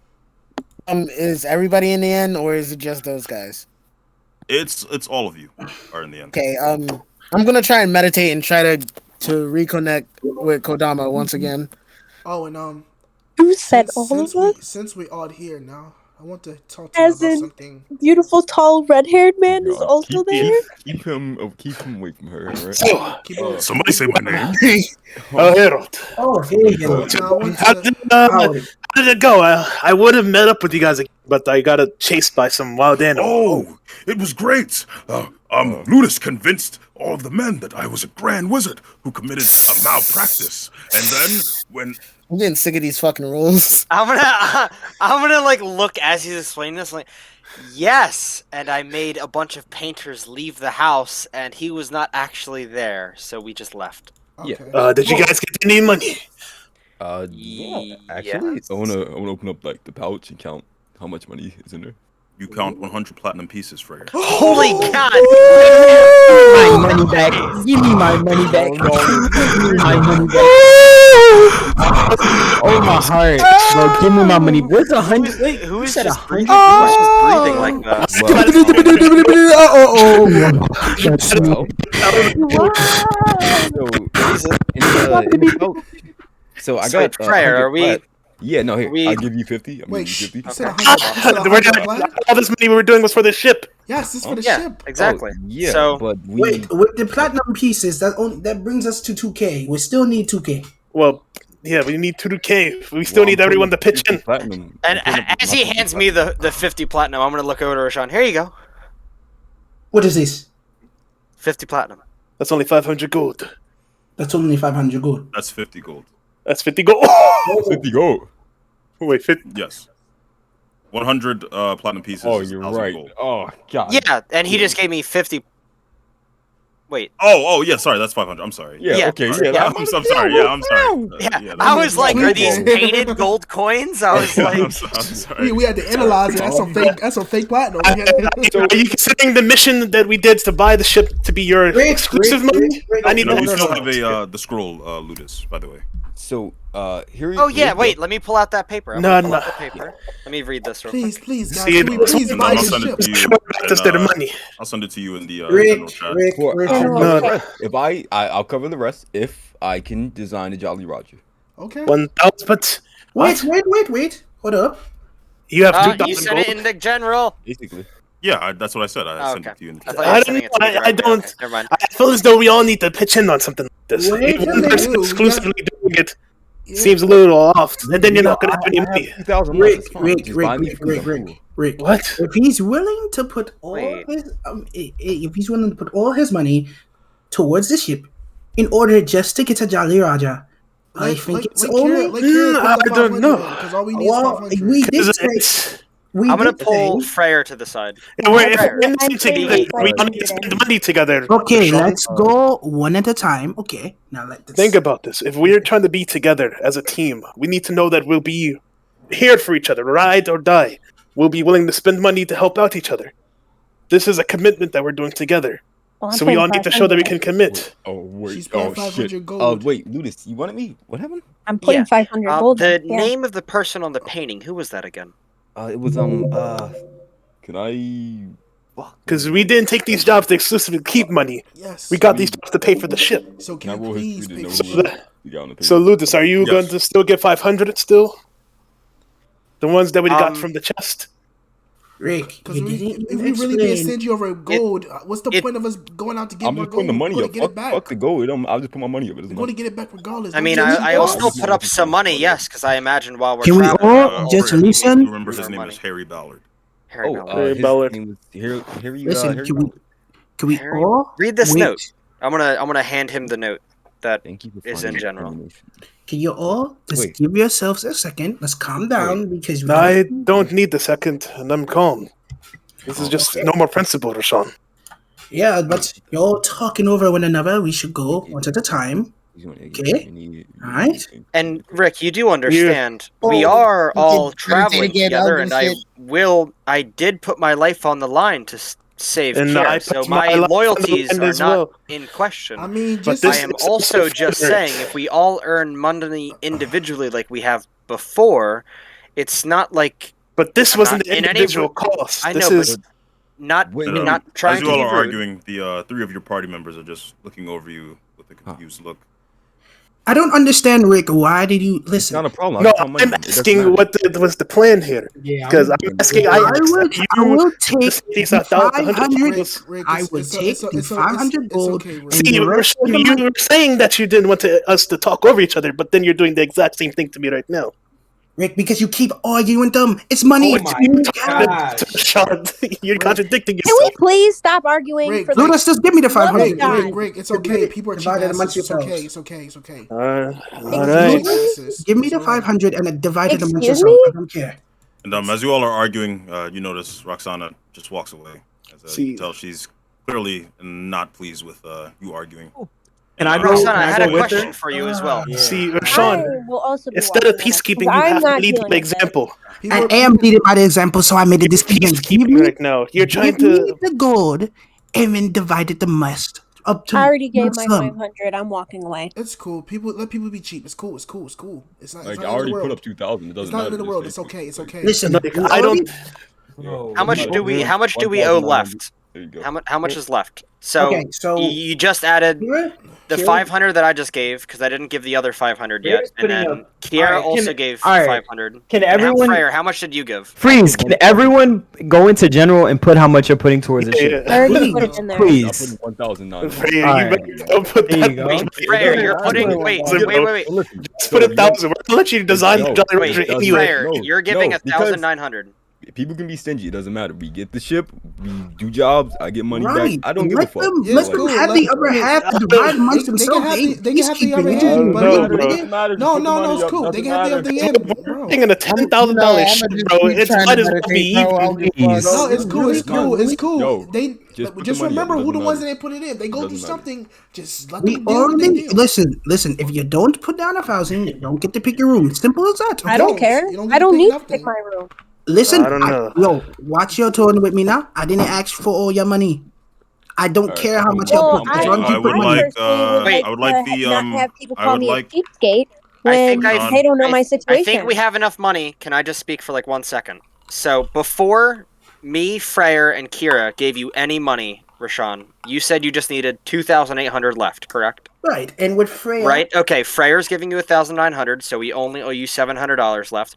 Is everybody in the end, or is it just those guys? It's all of you are in the end. Okay. I'm gonna try and meditate and try to reconnect with Kodama once again. Oh, and Who said all of us? since we all here now, I want to talk to you As about in, something. beautiful, tall, red-haired man is God, also there? Keep him away from her. Right? Somebody say my name. Oh, Harold. Oh, here you go. Now, I want How to- did, how did it go? I would have met up with you guys, but I got chased by some wild animals. Oh, it was great. Ludus convinced all of the men that I was a grand wizard who committed a malpractice. And then when I'm getting sick of these fucking rules. I'm gonna like look as he's explaining this, like, yes, and I made a bunch of painters leave the house, and he was not actually there, so we just left. Okay. Did you guys get any money? Yeah. Actually, Yes. I wanna open up like the pouch and count how much money is in there. you count 100 platinum pieces, Freyr. Holy God! My money back. Give me my money back. Give me my money back. Oh my heart. Bro, give me my money. Where's 100? Wait, Who is said just 100? Who's just breathing like that? So I So, got Freyr, are we? Yeah, no, here. I'll give you 50. I'm Wait, giving you 50. you said Okay. 100, you said We're 100 doing, black? all this money we were doing was for the ship. Yes, this is for the Yeah, ship. exactly. yeah, So, but we Wait, with the platinum pieces, that brings us to 2K. We still need 2K. Well, yeah, we need 2K. We still need everyone to pitch in. Platinum. and as he hands me the 50 platinum, I'm gonna look over to Rashawn. Here you go, What is this? 50 platinum. That's only 500 gold. That's only 500 gold. That's 50 gold. That's 50 gold. 50 gold. Wait, 50. Yes. 100 platinum pieces. Oh, is you're 1,000 right. gold. Oh god. Yeah, and he just gave me 50. Wait. Oh, yeah. Sorry, that's 500. I'm sorry. Yeah. Okay. Sorry. Yeah. I'm sorry. Yeah, I'm sorry. Yeah, I was like, are these painted gold coins? I was like, I'm sorry. We had to analyze it. That's some fake. That's some fake platinum. Are you considering the mission that we did to buy the ship to be your exclusive money? I need You to still know. have the scroll, Ludus, by the way. So here. oh yeah, wait, let me pull out that paper. I'm No, gonna pull no. out the paper. Let me read this real Please, quick. please, guys, See, can we please And buy I'll this send ship? it to you. Instead of money. I'll send it to you in the Rick, general chat. Rick. If I'll cover the rest if I can design a Jolly Roger. Okay. 1,000, but Wait. Hold up. you have You 2,000 sent it gold. in the general. Basically. Yeah, that's what I said. I Oh, sent okay. it to you in the I chat. thought you were I sending don't. it to me I directly. don't. Okay, never mind. I feel as though we all need to pitch in on something like this. Wait If a one minute. person We exclusively got- doing it seems a little off, and then you're not going to have any money. 2,000 Rick, It's fine. Rick, Just Rick, buy me Rick, food, Rick, I'm Rick, cool. Rick. What? If he's willing to put all Wait. his, if he's willing to put all his money towards the ship, in order just to get a Jolly Roger, I think it's only. Kira, I don't know. because all we need is Well, 500. we did Because say we I'm gonna did pull say- Freyr to the side. Yeah, if Freyr. we're in this thing together, we all need to spend money together. Okay, Sean. let's go one at a time. Okay, now let this. Think about this. If we're trying to be together as a team, we need to know that we'll be here for each other, ride or die. We'll be willing to spend money to help out each other. This is a commitment that we're doing together. Well, I'm So we all putting need to show that we 500. can commit. Oh wait. She's paying Oh 500 shit. gold. Wait, Ludus, you wanted me? What happened? I'm putting 500 gold. The yeah. name of the person on the painting, who was that again? It was Can I? Because we didn't take these jobs to exclusively keep money. Yes. We got these jobs to pay for the ship. So Can I can roll you history please to pay know for who shit? you got on the painting? So Ludus, are you Yes. going to still get 500 still? The ones that we got from the chest? Rick, Because you didn't if we really being explain. stingy over gold, what's the point of us going out to get I'm more just putting gold? the money We're up. going to get it back. Fuck the gold. I'll just put my money up. It doesn't We're going to matter. get it back regardless. I mean, Don't you I will think? still put up some money, yes, because I imagine while we're Can we traveling, all we'll just also listen? Remember, his our name money. is Harry Ballard. Harry Oh, Ballard. his Ballard. name was Harry. Listen, Harry can we? Ballard. Can we Harry- all Read this wait? note. I'm gonna hand him the note that Thank you for is finding in general. information. Can you all just Wait. give yourselves a second? Let's calm down because we I don't need the second, and I'm calm. This is just normal principle, Rashawn. Yeah, but you're all talking over one another. We should go one at a time. Okay. All right. And Rick, you do understand we are all traveling together, and I did put my life on the line to save And Kier, I so put my my life on the loyalties line are as not well. in question. I mean, But just this I am is also just fair. saying, if we all earn money individually like we have before, it's not like. But this I'm wasn't not an in any individual w- cost. I This know, is but not Wait, not As trying you to all be are rude. arguing, the three of your party members are just looking over you with a confused look. I don't understand, Rick. Why did you It's listen? not a problem. no. I just want money. I'm It doesn't asking matter. what was the plan here. Yeah, Because I'm asking. I will take these the 100 500. was- Rick, I it's- would it's- take it's- the it's- 500 it's gold. okay, Rick. and See, the you rest of the you money- were saying that you didn't want us to talk over each other, but then you're doing the exact same thing to me right now. Rick, because you keep arguing them. It's money. Oh my gosh. Sean, you're contradicting Can we yourself. please stop arguing Rick, for the Ludus, just give me the 500. Rick, God. Rick, it's okay. People are cheap Divided amongst asses. It's okay. yourselves. It's okay. It's okay. All Ludus, right. give me the 500 and then divide it amongst Excuse yourselves. me? I don't care. And as you all are arguing, you notice Roxana just walks away. As you See- can tell, she's clearly not pleased with you arguing. And I Roxana, I had a go with question her? for you as well. See, I Sean, will also be instead of watching that, peacekeeping, 'cause you I'm have to not lead dealing by with it. example. I am leading by the example, so I made a decision. Give Peacekeeping me, right now. You're trying give me to. the gold and then divide it the most. Up to I already gave my some. 500. I'm walking away. It's cool. Let people be cheap. It's cool. It's cool. It's cool. It's not. Like it's I not already the put world. up 2,000. It It's doesn't not matter. in the Just world. like- It's okay. It's okay. Listen, Like, I don't. How much do we? How much do we owe left? There you go. How much is left? So, Okay, so- you just added the Kira? 500 that I just gave because I didn't give the other 500 yet, Kira's and putting then up- Kiera Alright, also can- gave alright. 500. Can And everyone- Freyer, how much did you give? Freeze! Can everyone go into general and put how much you're putting towards the ship? I already put it in there. I'm Please. putting 1,009. Freya, Alright. you better don't put There that. you go. Freyer, you're putting. Wait. Listen, Just put 1,000. We're gonna let you design the Jolly Wait, Rancher anyway. Freyer, No, you're giving no, because- 1,900. people can be stingy. It doesn't matter. We get the ship. We do jobs. I get money Right. back. I don't give a Let fuck. them, Yeah, let it's them cool. have Let- the upper half to divide amongst They can themselves. have the upper peacekeeping. hand, but No, they bro. can- no, it's cool. They can have the upper hand, bro. Putting in a $10,000 ship, bro. It's might as well be even. No, it's cool. It's cool. It's cool. Yo, They just put just the money up. remember It who the doesn't ones that matter. they put it in. They go Doesn't through matter. something. Just let We them deal what they already do. listen. If you don't put down 1,000, you don't get to pick your room. Simple as that. I don't care. You don't I get to don't pick need to nothing. pick my room. Listen, I don't know. yo, watch your tone with me now. I didn't ask for all your money. I don't Alright, care how much Well, y'all put. As long as I you would put money. like, I would like the, not have people I call would me like- a cheapskate I when think I they don't know my I situation. think we have enough money. Can I just speak for like 1 second? So before me, Freyer, and Kira gave you any money, Rashawn, you said you just needed 2,800 left, correct? Right, and with Freya, Right? Okay, Freyer's giving you 1,900, so we only owe you $700 left.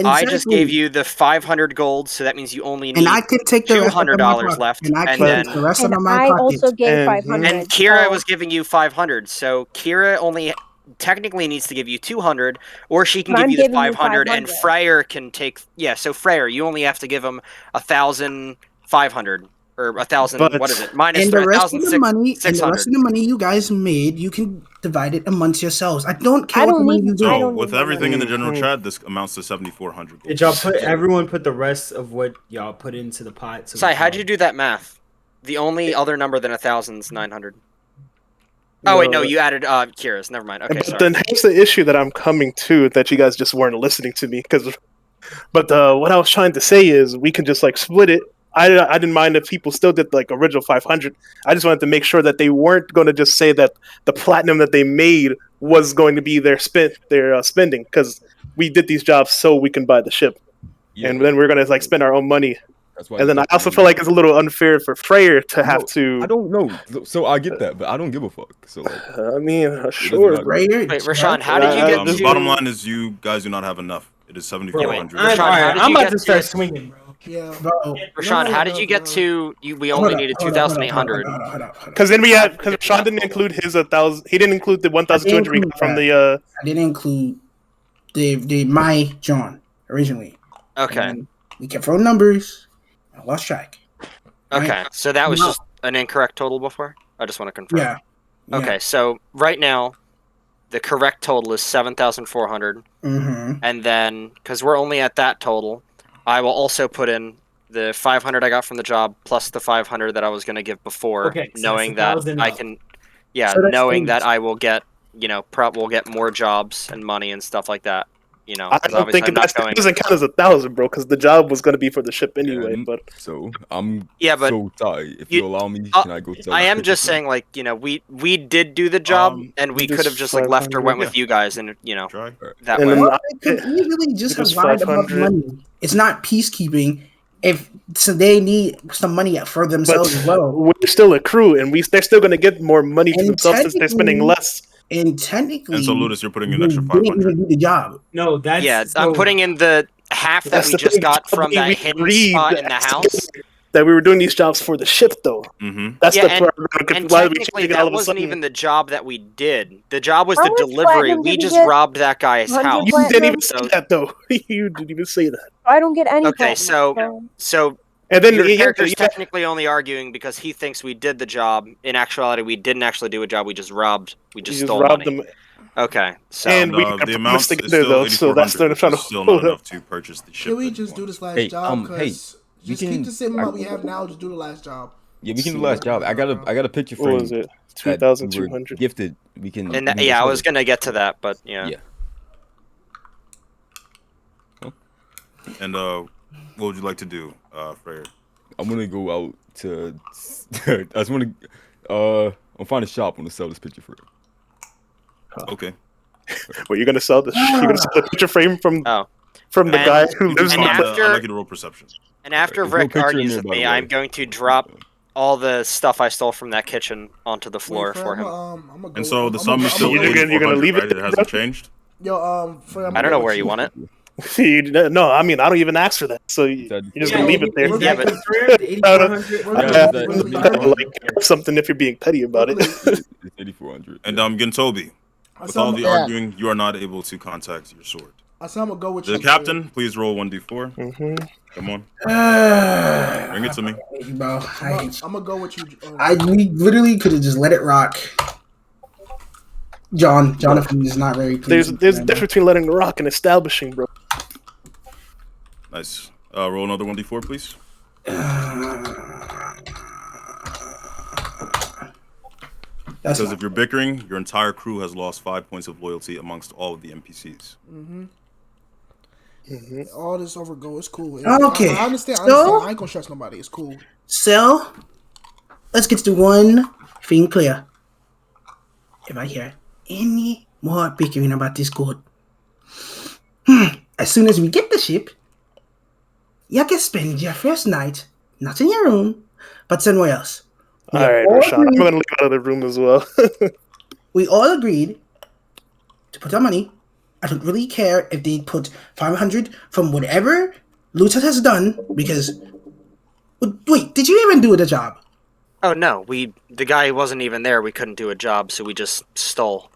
I just exactly. gave you the 500 gold, so that means you only need and I can take the rest of my $200 pocket, left, and I and can then take the rest and of my I pocket. also gave And- 500. and Kira so- was giving you 500, so Kira only technically needs to give you 200, or she can But give I'm you the giving you 500, and 500. Freyr can take. Yeah, so Freyr, you only have to give him 1,500, or 1,000. But- What is it? Minus And the rest of the money, 1,600. you guys made, you can divide it amongst yourselves. I don't care I what the don't money need- you do. I So don't with need my everything in the general money. chat, this amounts to 7,400 gold. Did y'all put everyone put the rest of what y'all put into the pot? Sai, how'd you do that math? The only other number than 1,000 is 900. Oh wait, no, you added Kira's. Never mind. Okay, But sorry. then here's the issue that I'm coming to that you guys just weren't listening to me. But what I was trying to say is we can just like split it. I didn't mind if people still did like original 500. I just wanted to make sure that they weren't going to just say that the platinum that they made was going to be their spending, because we did these jobs so we can buy the ship, and then we're going to like spend our own money. That's why. And then I also feel like it's a little unfair for Freyr to have to. I don't know. So I get that, but I don't give a fuck. So like, I mean, sure. matter. Freyr, Wait, Rashawn, how did you get The to? bottom line is you guys do not have enough. It is 7,400. Rashawn, how did I'm you about get to start to? swinging, bro. Yeah, bro. Rashawn, how did you get to? We only needed 2,800. Because then we had because Sean didn't include his 1,000. He didn't include the 1,200 we got from the. I didn't include the my John originally. Okay. And we kept throwing numbers. I lost track. Okay, so that was No. just an incorrect total before? I just want to confirm. Yeah. Okay, so right now, the correct total is 7,400. Mm-hmm. And then, because we're only at that total, I will also put in the 500 I got from the job plus the 500 that I was going to give before, Okay, so knowing that's that 1,000 I up. can, yeah, So that's knowing eight. that I will get, we'll get more jobs and money and stuff like that. I 'cause don't obviously think I'm not that going. doesn't count as 1,000, bro, because the job was going to be for the ship anyway. But so I'm Yeah, but so sorry. If you allow me, can I go tell I this am picture just for saying, like, we did do the job, and we just could have just like left or 500, went with you guys, and Try. that And way. then Well, it could easily just have Just lied about 500. money. It's not peacekeeping. If so, they need some money for but themselves as well. we're still a crew, and they're still going to get more money to And themselves since they're spending technically- less. And technically, And so, Ludus, you're putting an we extra didn't 500. even do the job. No, that's Yeah, so, I'm putting in the half that That's we the just thing, got from we that hidden agreed spot in the that- house. That we were doing these jobs for the ship, though. Mm-hmm. That's Yeah, the and- part. And Why are we technically, changing it all that of a wasn't sudden? even the job that we did. The job was How the much delivery. platinum We did you just get? robbed that guy's 100 house. You didn't platinum? even say that, though. You didn't even say that. I don't get any. Okay, platinum, so And then your yeah, character's yeah, technically only arguing because he thinks we did the job. In actuality, we didn't actually do a job. We just robbed. We you just just stole robbed money. them. Okay, so And we the got amount promised is together, still though, so that's 8,400, what I'm trying which to is still pull not up. enough to purchase the ship. Can we that you just do want. this last Hey, job? hey, Because we just keep can- the same amount we have now. Just do the last job. Yeah, we can do the last job. I got a picture What frame. was it? that we were 2,200. Gifted. We can. and we can yeah, I just was gonna get to that, but yeah. Yeah. And what would you like to do, Freyr? I'm gonna go out to. I just wanna. I'll find a shop. I'm gonna sell this picture for it. Okay. Well, you're gonna sell the picture frame from the And- guy who lives in and the after- I'd like you to roll perception. And after There's no Rick picture in argues there, with by the me, way. I'm going to drop all the stuff I stole from that kitchen onto the floor for him. And so the sum is still You're gonna 8,400, leave it right? It hasn't changed? Yo, Frey, I don't know where you want it. No, I mean I don't even ask for that, so you're just gonna leave it there. Is that but- confirmed? 8,400? Like something if you're being petty about it. It's 8,400. And Gintobi, with all the arguing, you are not able to contact your sword. I said I'm gonna go with The you. captain, please roll 1d4. Mm-hmm. Come on. Bring it to me. Bro, I'm gonna go with you. we literally could have just let it rock. Jonathan is not very pleased. There's a difference between letting the rock and establishing, bro. Nice. Roll another 1d4, please. Because if you're bickering, your entire crew has lost 5 points of loyalty amongst all of the NPCs. All this over go. It's cool. Okay, I understand. so- I ain't gonna stress nobody. It's cool. So, let's get to one thing clear. If I hear any more bickering about this code, as soon as we get the ship, you can spend your first night not in your room, but somewhere else. All right, Rashawn, I'm gonna leave out of the room as well. We all agreed to put our money. I don't really care if they put 500 from whatever Lutus has done, because wait, did you even do the job? Oh no, the guy wasn't even there. We couldn't do a job, so we just stole.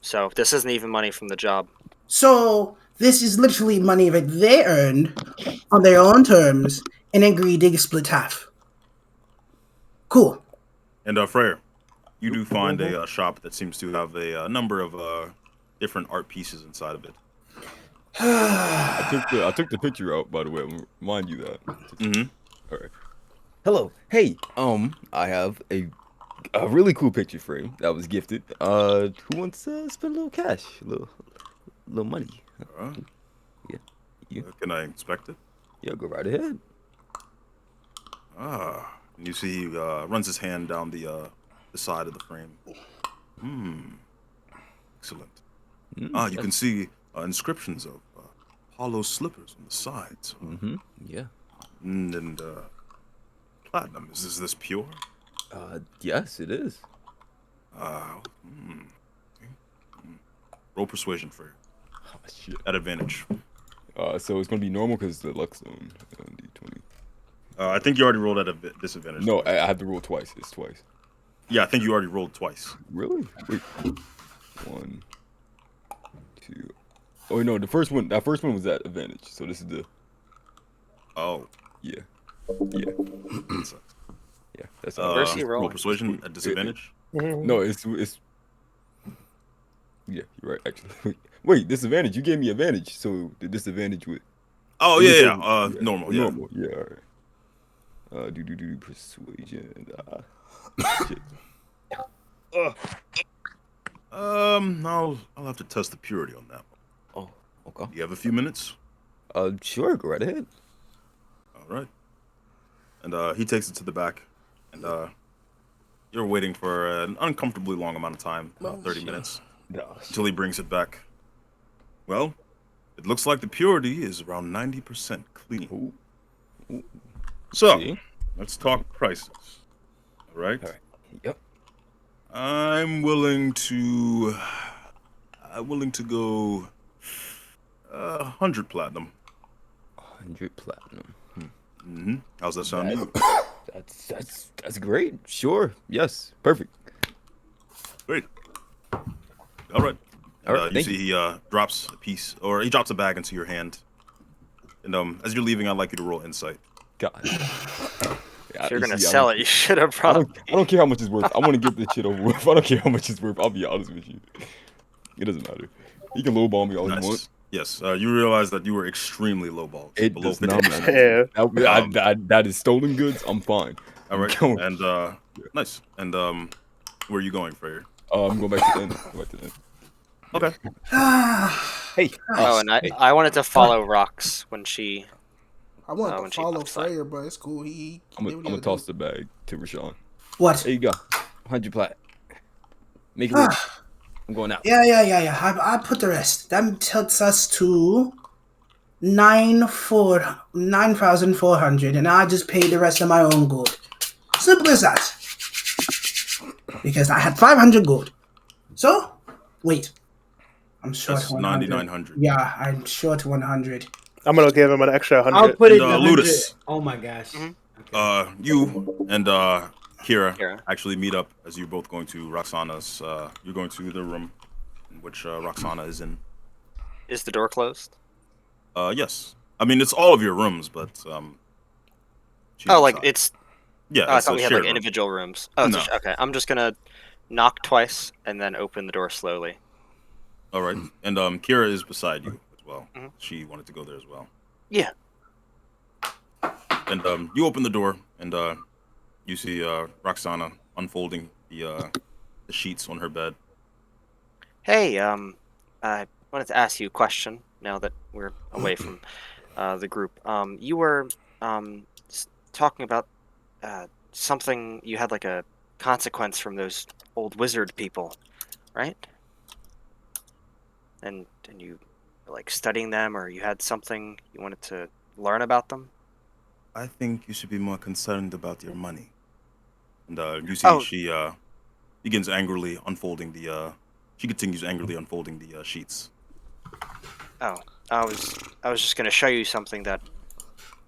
So this isn't even money from the job. So this is literally money that they earned on their own terms and agreed to split half. Cool. And Freyr, you do find a shop that seems to have a number of different art pieces inside of it. I took the picture out, by the way. I'll remind you that. Mm-hmm. All right. Hello. Hey. I have a really cool picture frame that was gifted. Who wants to spend a little cash, a little money? Yeah. You. Can I inspect it? Yeah, go right ahead. And you see he runs his hand down the side of the frame. Excellent. You can see inscriptions of hollow slippers on the sides. Yeah. And platinum. Is this pure? Yes, it is. Roll persuasion for you. Oh, shit. At advantage. So it's gonna be normal because the luck zone D20. I think you already rolled at a disadvantage. No, I have to roll twice. It's twice. Yeah, I think you already rolled twice. Really? Wait. 1, 2. Oh no, that first one was at advantage. So this is the. Oh. Yeah. Yeah. Yeah. That's roll persuasion at disadvantage. No, it's. Yeah, you're right. Actually, wait. Disadvantage. You gave me advantage, so the disadvantage with. Oh yeah. Normal. Yeah. Normal. Yeah. All right. Do persuasion. Shit. I'll have to test the purity on that one. Oh, okay. You have a few minutes? Sure, go right ahead. All right. And he takes it to the back, and you're waiting for an uncomfortably long amount of time, 30 minutes, until he brings it back. Well, it looks like the purity is around 90% clean. Ooh. So, let's talk prices. All right? Yep. I'm willing to go 100 platinum. 100 platinum. How's that sound to you? That's great. Sure. Yes. Perfect. Great. All right. All right. You see he drops a piece, or he drops a bag into your hand. And as you're leaving, I'd like you to roll insight. God. If you're gonna sell it, you should have I probably. don't care how much it's worth. I want to get this shit over with. I don't care how much it's worth. I'll be honest with you. It doesn't matter. You can lowball me all you want. Yes. You realize that you were extremely lowballed. It below does not 50%. matter. That is stolen goods. I'm fine. All right. And nice. And where are you going, Freyr? I'm going back to the end. Okay. Hey. Oh, and I wanted to follow Rox when she. I want to follow Freyr, but it's cool. I'm gonna toss the bag to Rashawn. What? There you go. 100 plat. Make it work. I'm going out. Yeah. I put the rest. That takes us to 9,400, and I just paid the rest of my own gold. Simple as that. Because I had 500 gold. So, wait. I'm short. That's 100. 9,900. Yeah, I'm short 100. I'm gonna give him an extra 100. I'll put it And, in Ludus. Oh my gosh. You and Kira actually meet up as you're both going to Roxana's. You're going to the room in which Roxana is in. Is the door closed? Yes. I mean, it's all of your rooms, but it's. Yeah. Oh, I thought we had like room. individual rooms. Oh, No. Okay. I'm just gonna knock twice and then open the door slowly. All right. And Kira is beside you as well. She wanted to go there as well. Yeah. And you open the door, and you see Roxana unfolding the sheets on her bed. Hey, I wanted to ask you a question now that we're away from the group. You were talking about something. You had like a consequence from those old wizard people, right? And you were like studying them, or you had something you wanted to learn about them? I think you should be more concerned about your money. And you see she begins angrily unfolding the. She continues angrily unfolding the sheets. Oh, I was just gonna show you something that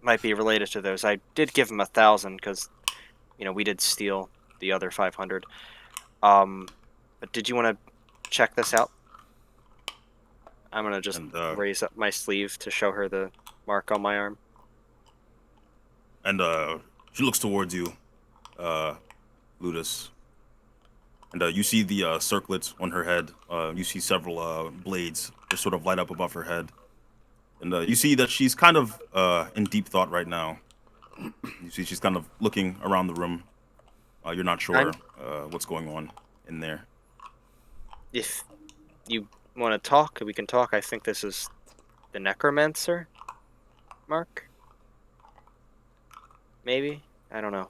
might be related to those. I did give him 1,000 because, we did steal the other 500. But did you want to check this out? I'm gonna just raise up my sleeve to show her the mark on my arm. And she looks towards you. Ludus. And you see the circlets on her head. You see several blades just sort of light up above her head. And you see that she's kind of in deep thought right now. You see she's kind of looking around the room. You're not sure what's going on in there. If you want to talk, we can talk. I think this is the necromancer, Mark? Maybe? I don't know.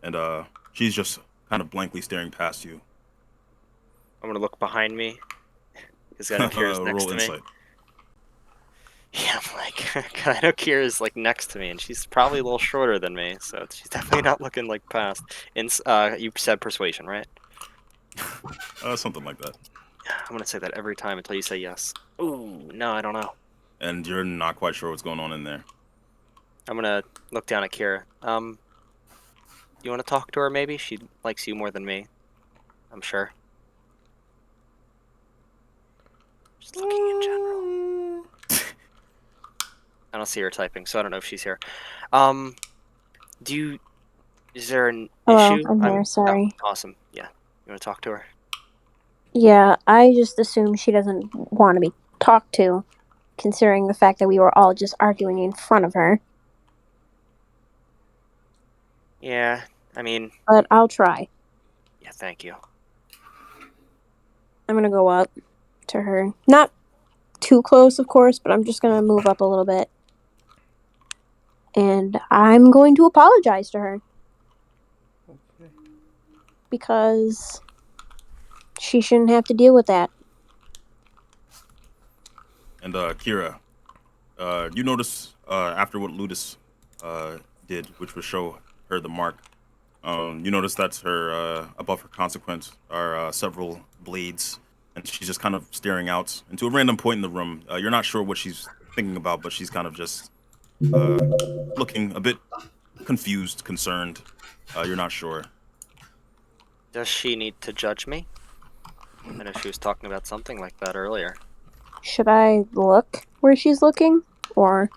And she's just kind of blankly staring past you. I'm gonna look behind me. Because I know Kira's next Roll to insight. me. Yeah, I'm like, I know Kira's like next to me, and she's probably a little shorter than me, so she's definitely not looking like past. You said persuasion, right? Something like that. I'm gonna say that every time until you say yes. Ooh, no, I don't know. And you're not quite sure what's going on in there. I'm gonna look down at Kira. You want to talk to her? Maybe she likes you more than me. I'm sure. Just looking in general. I don't see her typing, so I don't know if she's here. Is there an Hello, issue? I'm here, sorry. Oh, awesome. Yeah. You want to talk to her? Yeah, I just assume she doesn't want to be talked to, considering the fact that we were all just arguing in front of her. Yeah, I mean... But I'll try. Yeah, thank you. I'm gonna go up to her. Not too close, of course, but I'm just gonna move up a little bit. And I'm going to apologize to her. Okay. Because she shouldn't have to deal with that. And Kira, you notice after what Ludus did, which was show her the mark, you notice that her above her consequence are several blades, and she's just kind of staring out into a random point in the room. You're not sure what she's thinking about, but she's kind of just looking a bit confused, concerned. You're not sure. Does she need to judge me? I know she was talking about something like that earlier. Should I look where she's looking? Or...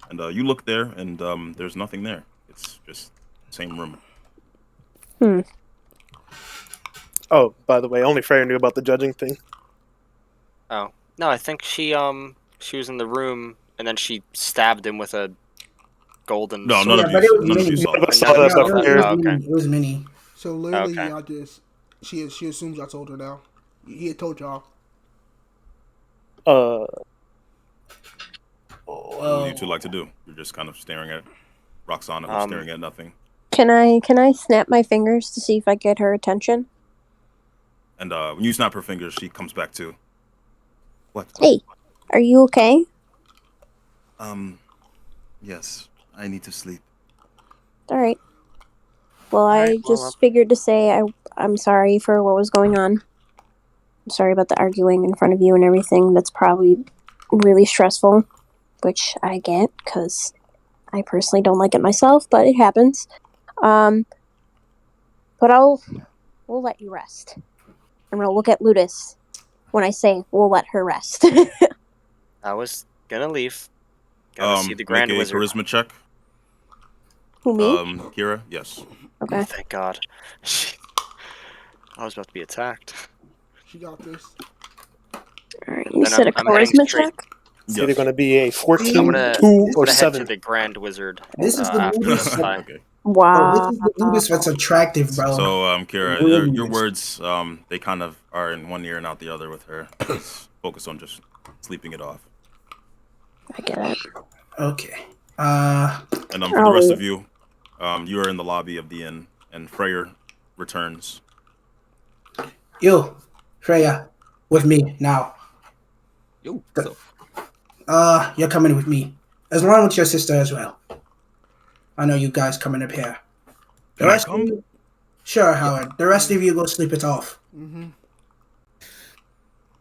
And you look there, and there's nothing there. It's just the same room. Oh, by the way, only Freya knew about the judging thing. Oh. No, I think she was in the room, and then she stabbed him with a golden No, sword. none of you saw that. Saw that stuff here. Oh, okay. It was mini. So literally, Okay. y'all just she assumes y'all told her now. He had told y'all. What would you two like to do? You're just kind of staring at Roxana, who's staring at nothing. Can I snap my fingers to see if I get her attention? And when you snap her fingers, she comes back too. What? Hey, are you okay? Yes, I need to sleep. Alright. Well, I just figured to say I'm sorry for what was going on. I'm sorry about the arguing in front of you and everything. That's probably really stressful, which I get, because I personally don't like it myself, but it happens. But we'll let you rest. I'm gonna look at Ludus when I say we'll let her rest. I was gonna leave. Gotta see the Grand make a Wizard. charisma check. Who, me? Kira, yes. Okay. Thank God. I was about to be attacked. She got this. Alright, you said a charisma check? It's either going to be a 14, I'm gonna 2, or head 7. to the Grand Wizard. This is the after Ludus. this time. Okay. Wow. This is the Ludus that's attractive, bro. So, Kira, your words, they kind of are in one ear and out the other with her. Just focus on just sleeping it off. I get it. Okay. And for the rest of you, you are in the lobby of the inn, and Freyr returns. Yo, Freya, with me now. Yo, you're coming with me. As long with your sister as well. I know you guys coming up here. Can I come? Sure, Howard. The rest of you go sleep it off.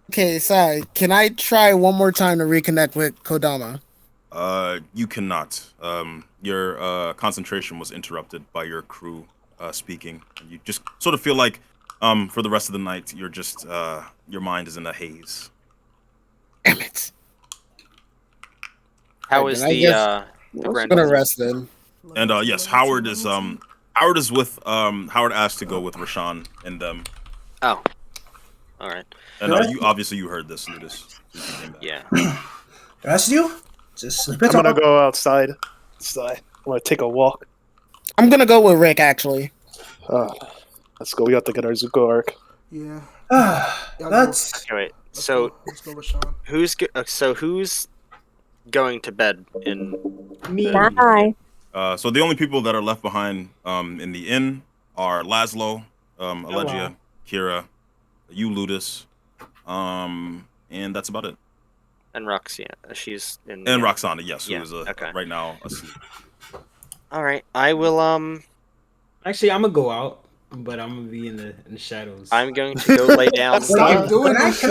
Okay, sorry. Can I try one more time to reconnect with Kodama? You cannot. Your concentration was interrupted by your crew speaking. And you just sort of feel like, for the rest of the night, you're just your mind is in a haze. Damn it! How is the I'm Grand gonna Wizard? rest then. And yes, Howard is with Howard asked to go with Rashawn and them. Oh. All right. And you heard this, Ludus. Yeah. That's you? Just sleep I'm it gonna off. go outside. I'm gonna take a walk. I'm gonna go with Rick, actually. Let's go. We have to get our Zuko arc. Yeah. That's Okay, wait. So Let's go with Sean. who's going to bed in Me. Hi. So the only people that are left behind in the inn are Laszlo, Allegia, Kira, you, Ludus, and that's about it. and Roxy? She's in. And Roxana, yes, Yeah, who is okay. right now asleep. All right, I will. Actually, I'm gonna go out, but I'm gonna be in the shadows. I'm going to go lay down. Stop doing that shit,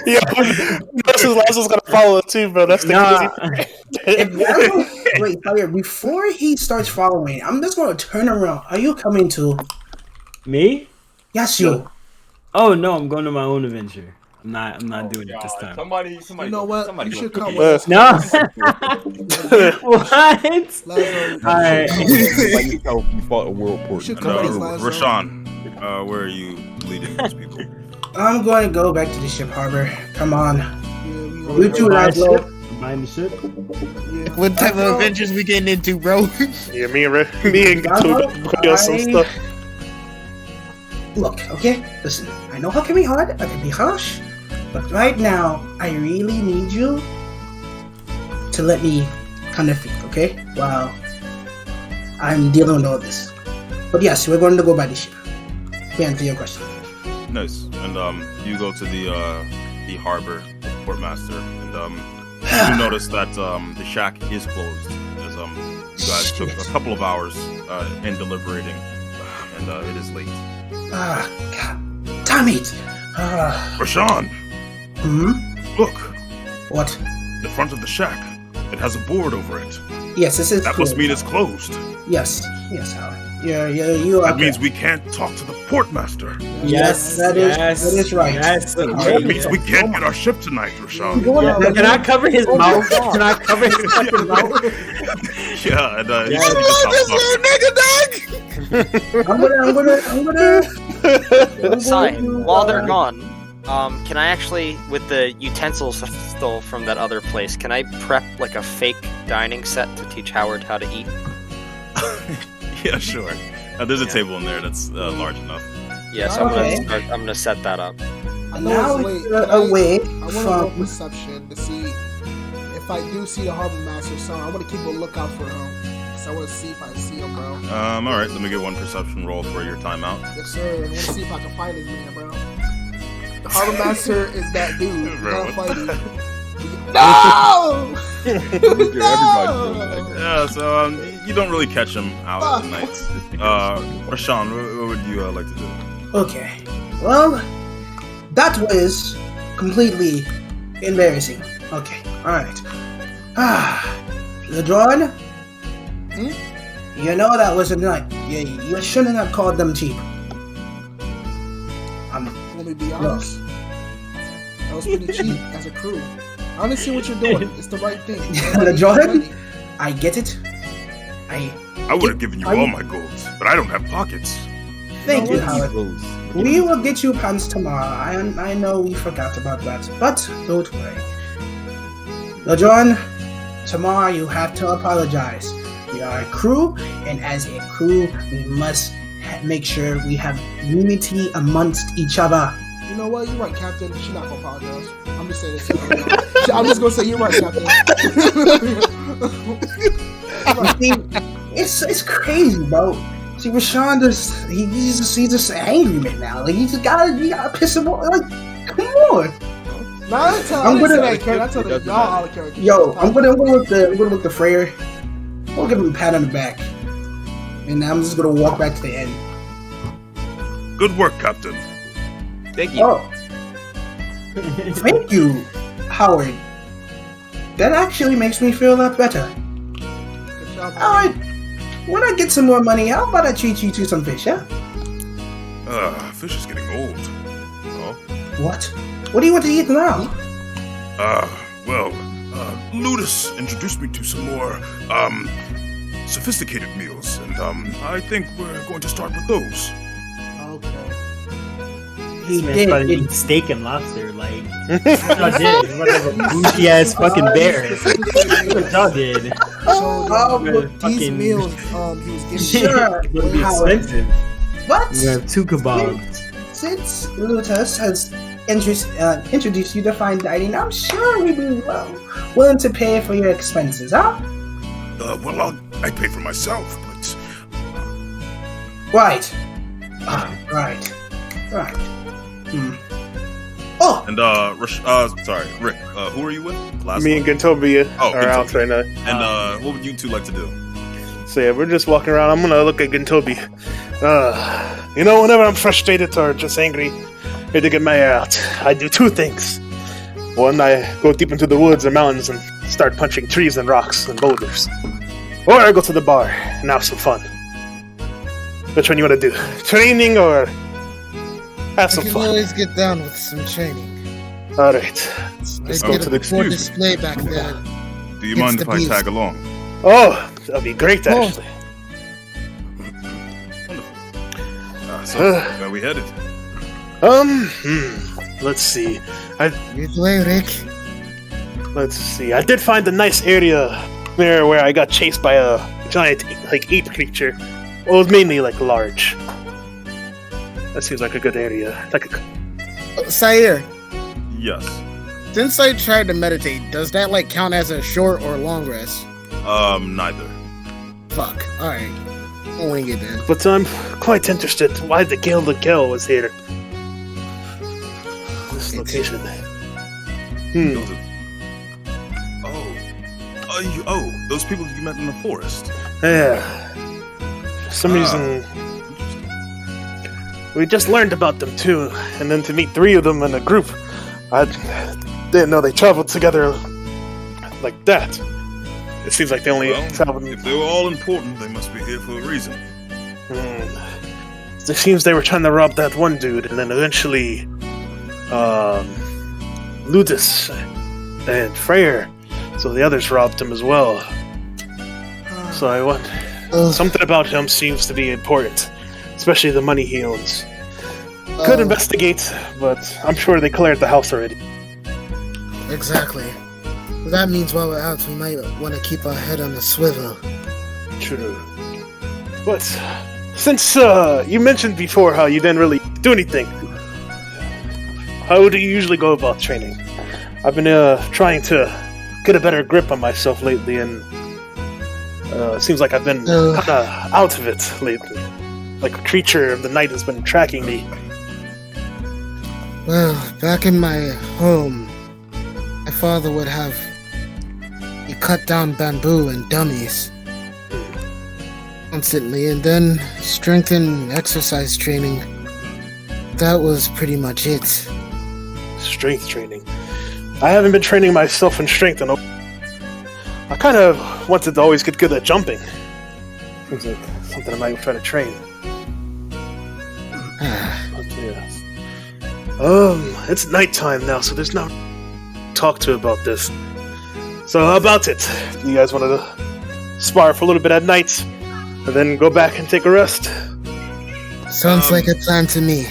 Yeah, Laszlo's gonna follow it too, bro. That's the Wait, Tyler, before he starts following, I'm just gonna turn around. Are you coming to Me? Yes, you. Oh no, I'm going to my own adventure. I'm not doing it this time. Somebody. You know what? You should come with us. No. What? Alright. Like you fought a world port. Should come with us, Laszlo. Rashawn, where are you leading these people? I'm going to go back to the ship harbor. Come on. Yeah, You two, Laszlo. Mind the ship? Yeah. What type of adventures we getting into, bro? Yeah, me and ToTo got some stuff. Look, okay? Listen, I know how can be hard, I can be harsh, but right now, I really need you to let me kind of think, okay? While I'm dealing with all this. But yes, we're going to go by the ship. To answer your question. Nice. And you go to the harbor, the portmaster, and you notice that the shack is closed. As you guys took a couple of hours in deliberating, and it is late. God damn it! Rashawn! Look! What? The front of the shack. It has a board over it. Yes, this is That must mean it's closed. Yes, Howard. You are. That means we can't talk to the portmaster. Yes, that is right. Yes. That means we can't get our ship tonight, Rashawn. Can I cover his mouth? Can I cover his fucking mouth? Yeah, and You this little nigga, dog! I'm gonna. Sorry, while they're gone, can I actually, with the utensils I stole from that other place, can I prep like a fake dining set to teach Howard how to eat? Yeah, sure. There's a table in there that's large enough. Yeah, so I'm gonna set that up. I know Now it's late. it's away I want to roll perception to see if I do see the harbor master. So I want to keep a lookout for him. So I want to see if I see him, bro. All right. Let me get one perception roll for your timeout. Yes, sir. I want to see if I can find this man, bro. The harbor master is that dude. Bro, Gotta fight him. No! Yeah, so you don't really catch him out at the night. Rashawn, what would you like to do? Okay. Well, that was completely embarrassing. Okay. All right. Ladron. You know that was a night. You shouldn't have called them cheap. Let me be honest. That was pretty cheap as a crew. I understand what you're doing. It's the right thing. Ladron, I get it. I would have given you all my golds, but I don't have pockets. Thank you, Howard. We will get you pants tomorrow. I know we forgot about that, but don't worry. Ladron, tomorrow you have to apologize. We are a crew, and as a crew, we must make sure we have unity amongst each other. You know what? You're right, Captain. She's not gonna apologize. I'm just saying this. I'm just gonna say you're right, Captain. It's crazy, bro. See, Rashawn he's just angry man now. Like you gotta piss him off. Like, come on. I'm gonna y'all all the characters. Yo, I'm gonna look the Freyr. I'll give him a pat on the back, and I'm just gonna walk back to the end. Good work, Captain. Thank you. Oh, thank you, Howard. That actually makes me feel a lot better. Good job. Alright, when I get some more money, how about I treat you to some fish, yeah? Fish is getting old. Oh. What? What do you want to eat now? Ludus introduced me to some more sophisticated meals, and I think we're going to start with those. Okay. He did eat steak and lobster, like y'all did. What a bougie ass fucking bear. What y'all did. So these meals, he was giving Sure. It's gonna be expensive. What? We have 2 kebabs. Since Lutus has introduced you to fine dining, I'm sure we'd be willing to pay for your expenses, huh? Well, I pay for myself, but... Right. Right. Oh! And, sorry, Rick, who are you with? Me and Gintobia are out right now. And, what would you two like to do? So yeah, we're just walking around. I'm gonna look at Gintobi. Whenever I'm frustrated or just angry, ready to get my air out, I do 2 things. One, I go deep into the woods or mountains and start punching trees and rocks and boulders. Or I go to the bar and have some fun. Which one you want to do? Training or have some I can fun? always get down with some training. Alright. Let's go to the display back there. Do you mind if I tag along? Oh, that'd be great, actually. So, where are we headed? Let's see. Good way, Rick. Let's see. I did find a nice area there where I got chased by a giant, ape creature. Well, it was mainly, large. That seems like a good area. Sair. Yes. Since I tried to meditate, does that, count as a short or long rest? Neither. Fuck. Alright. I'll wing it then. But I'm quite interested why the Gale was here. This location. Those people you met in the forest. Yeah. For some reason, we just learned about them too, and then to meet 3 of them in a group, I didn't know they traveled together like that. It seems like they only traveled. If they were all important, they must be here for a reason. It seems they were trying to rob that one dude, and then eventually, Ludus and Freyr, so the others robbed him as well. So I wonder, something about him seems to be important, especially the money he owns. Could investigate, but I'm sure they cleared the house already. Exactly. That means while we're out, we might want to keep our head on the swivel. True. But since you mentioned before how you didn't really do anything, how do you usually go about training? I've been trying to get a better grip on myself lately, and it seems like I've been kind of out of it lately. Like a creature of the night has been tracking me. Well, back in my home, my father would have me cut down bamboo and dummies constantly, and then strength and exercise training. That was pretty much it. Strength training. I haven't been training myself in strength, and I kind of wanted to always get good at jumping. Seems like something I might try to train. It's nighttime now, so there's no talk to about this. So how about it? You guys want to spar for a little bit at night, and then go back and take a rest? Sounds like a plan to me.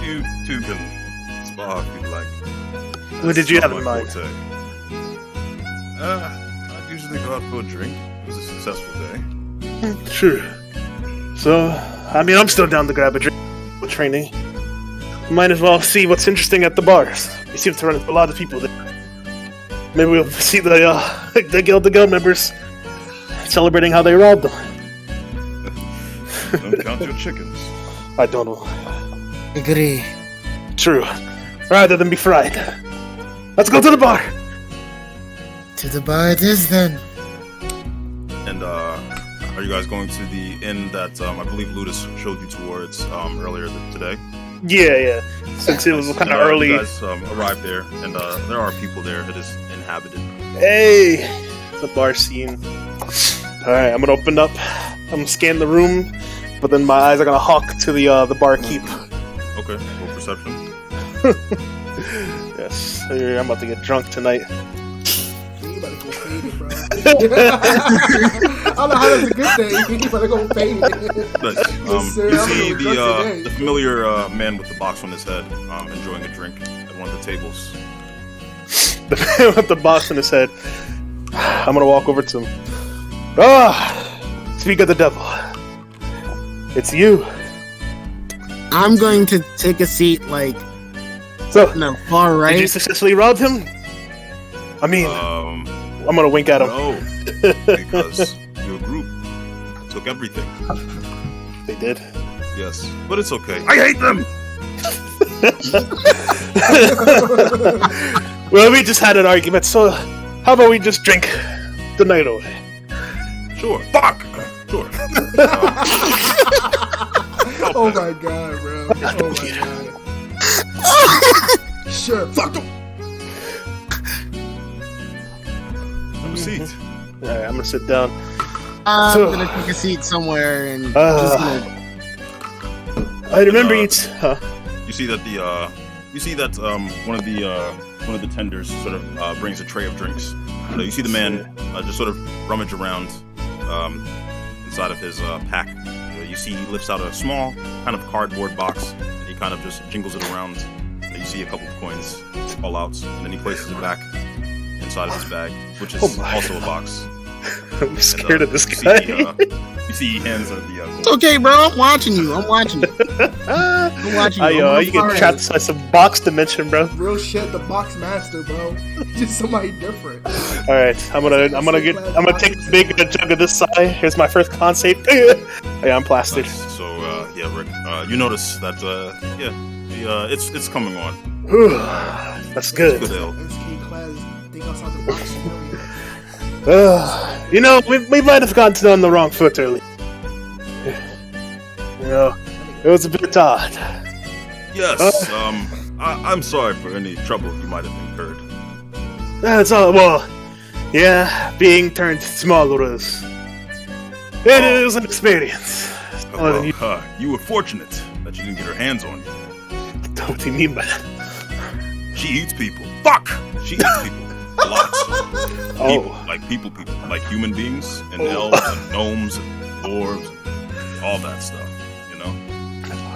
You two can spar if you'd like. What did you have in mind? I'd usually go out for a drink. It was a successful day. Sure. So, I'm still down to grab a drink. Training. Might as well see what's interesting at the bars. We seem to run into a lot of people there. Maybe we'll see the guild members celebrating how they robbed them. Don't count your chickens. I don't know. Agree. True. Rather than be fried. Let's go to the bar! To the bar it is then. And are you guys going to the inn that I believe Ludus showed you towards earlier today? Yeah. Since it was kind of early. You guys arrived there, and there are people there that is inhabited. Hey! The bar scene. Alright, I'm gonna open up. I'm gonna scan the room, but then my eyes are gonna hawk to the barkeep. Okay, roll perception. Yeah, Yes, I'm about to get drunk tonight. You better go faded, bro. I don't know how that's a good thing. You better go faded. You see the familiar man with the box on his head enjoying a drink at one of the tables. The man with the box on his head. I'm gonna walk over to him. Speak of the devil. It's you. I'm going to take a seat, like, no, far right. Did you successfully rob him? I mean, I'm gonna wink at him. No, because your group took everything. They did? Yes, but it's okay. I hate them! Well, we just had an argument, so how about we just drink the night away? Sure. Fuck! Sure. Oh my god, bro. Oh my god. Sure. Fuck them. Have a seat. Alright, I'm gonna sit down. I'm gonna take a seat somewhere and just gonna... I remember You see that one of the tenders sort of brings a tray of drinks. You see the man just sort of rummage around inside of his pack. You see he lifts out a small kind of cardboard box and he kind of just jingles it around. And you see a couple of coins fall out, and then he places it back inside of his bag, which is also a box. I'm scared of this guy. You see he hands the It's okay, bro. I'm watching you. I'm watching you. I'm watching you. You get trapped inside some box dimension, bro. Real shit, the box master, bro. Just somebody different. All right, I'm gonna take a big jug of this side. Here's my first con save. Yeah, I'm plastered. Nice. So yeah, Rick, you notice that it's coming on. That's good. It's good ale. You know, we might have gotten on the wrong foot early. You know, it was a bit odd. Yes, I'm sorry for any trouble you might have incurred. That's all. Well, yeah, being turned smaller was. It was an experience. You were fortunate that you didn't get her hands on you. What do you mean by that? She eats people. Fuck! She eats people. A lot. People, like human beings, and elves, and gnomes, and dwarves, and all that stuff, you know?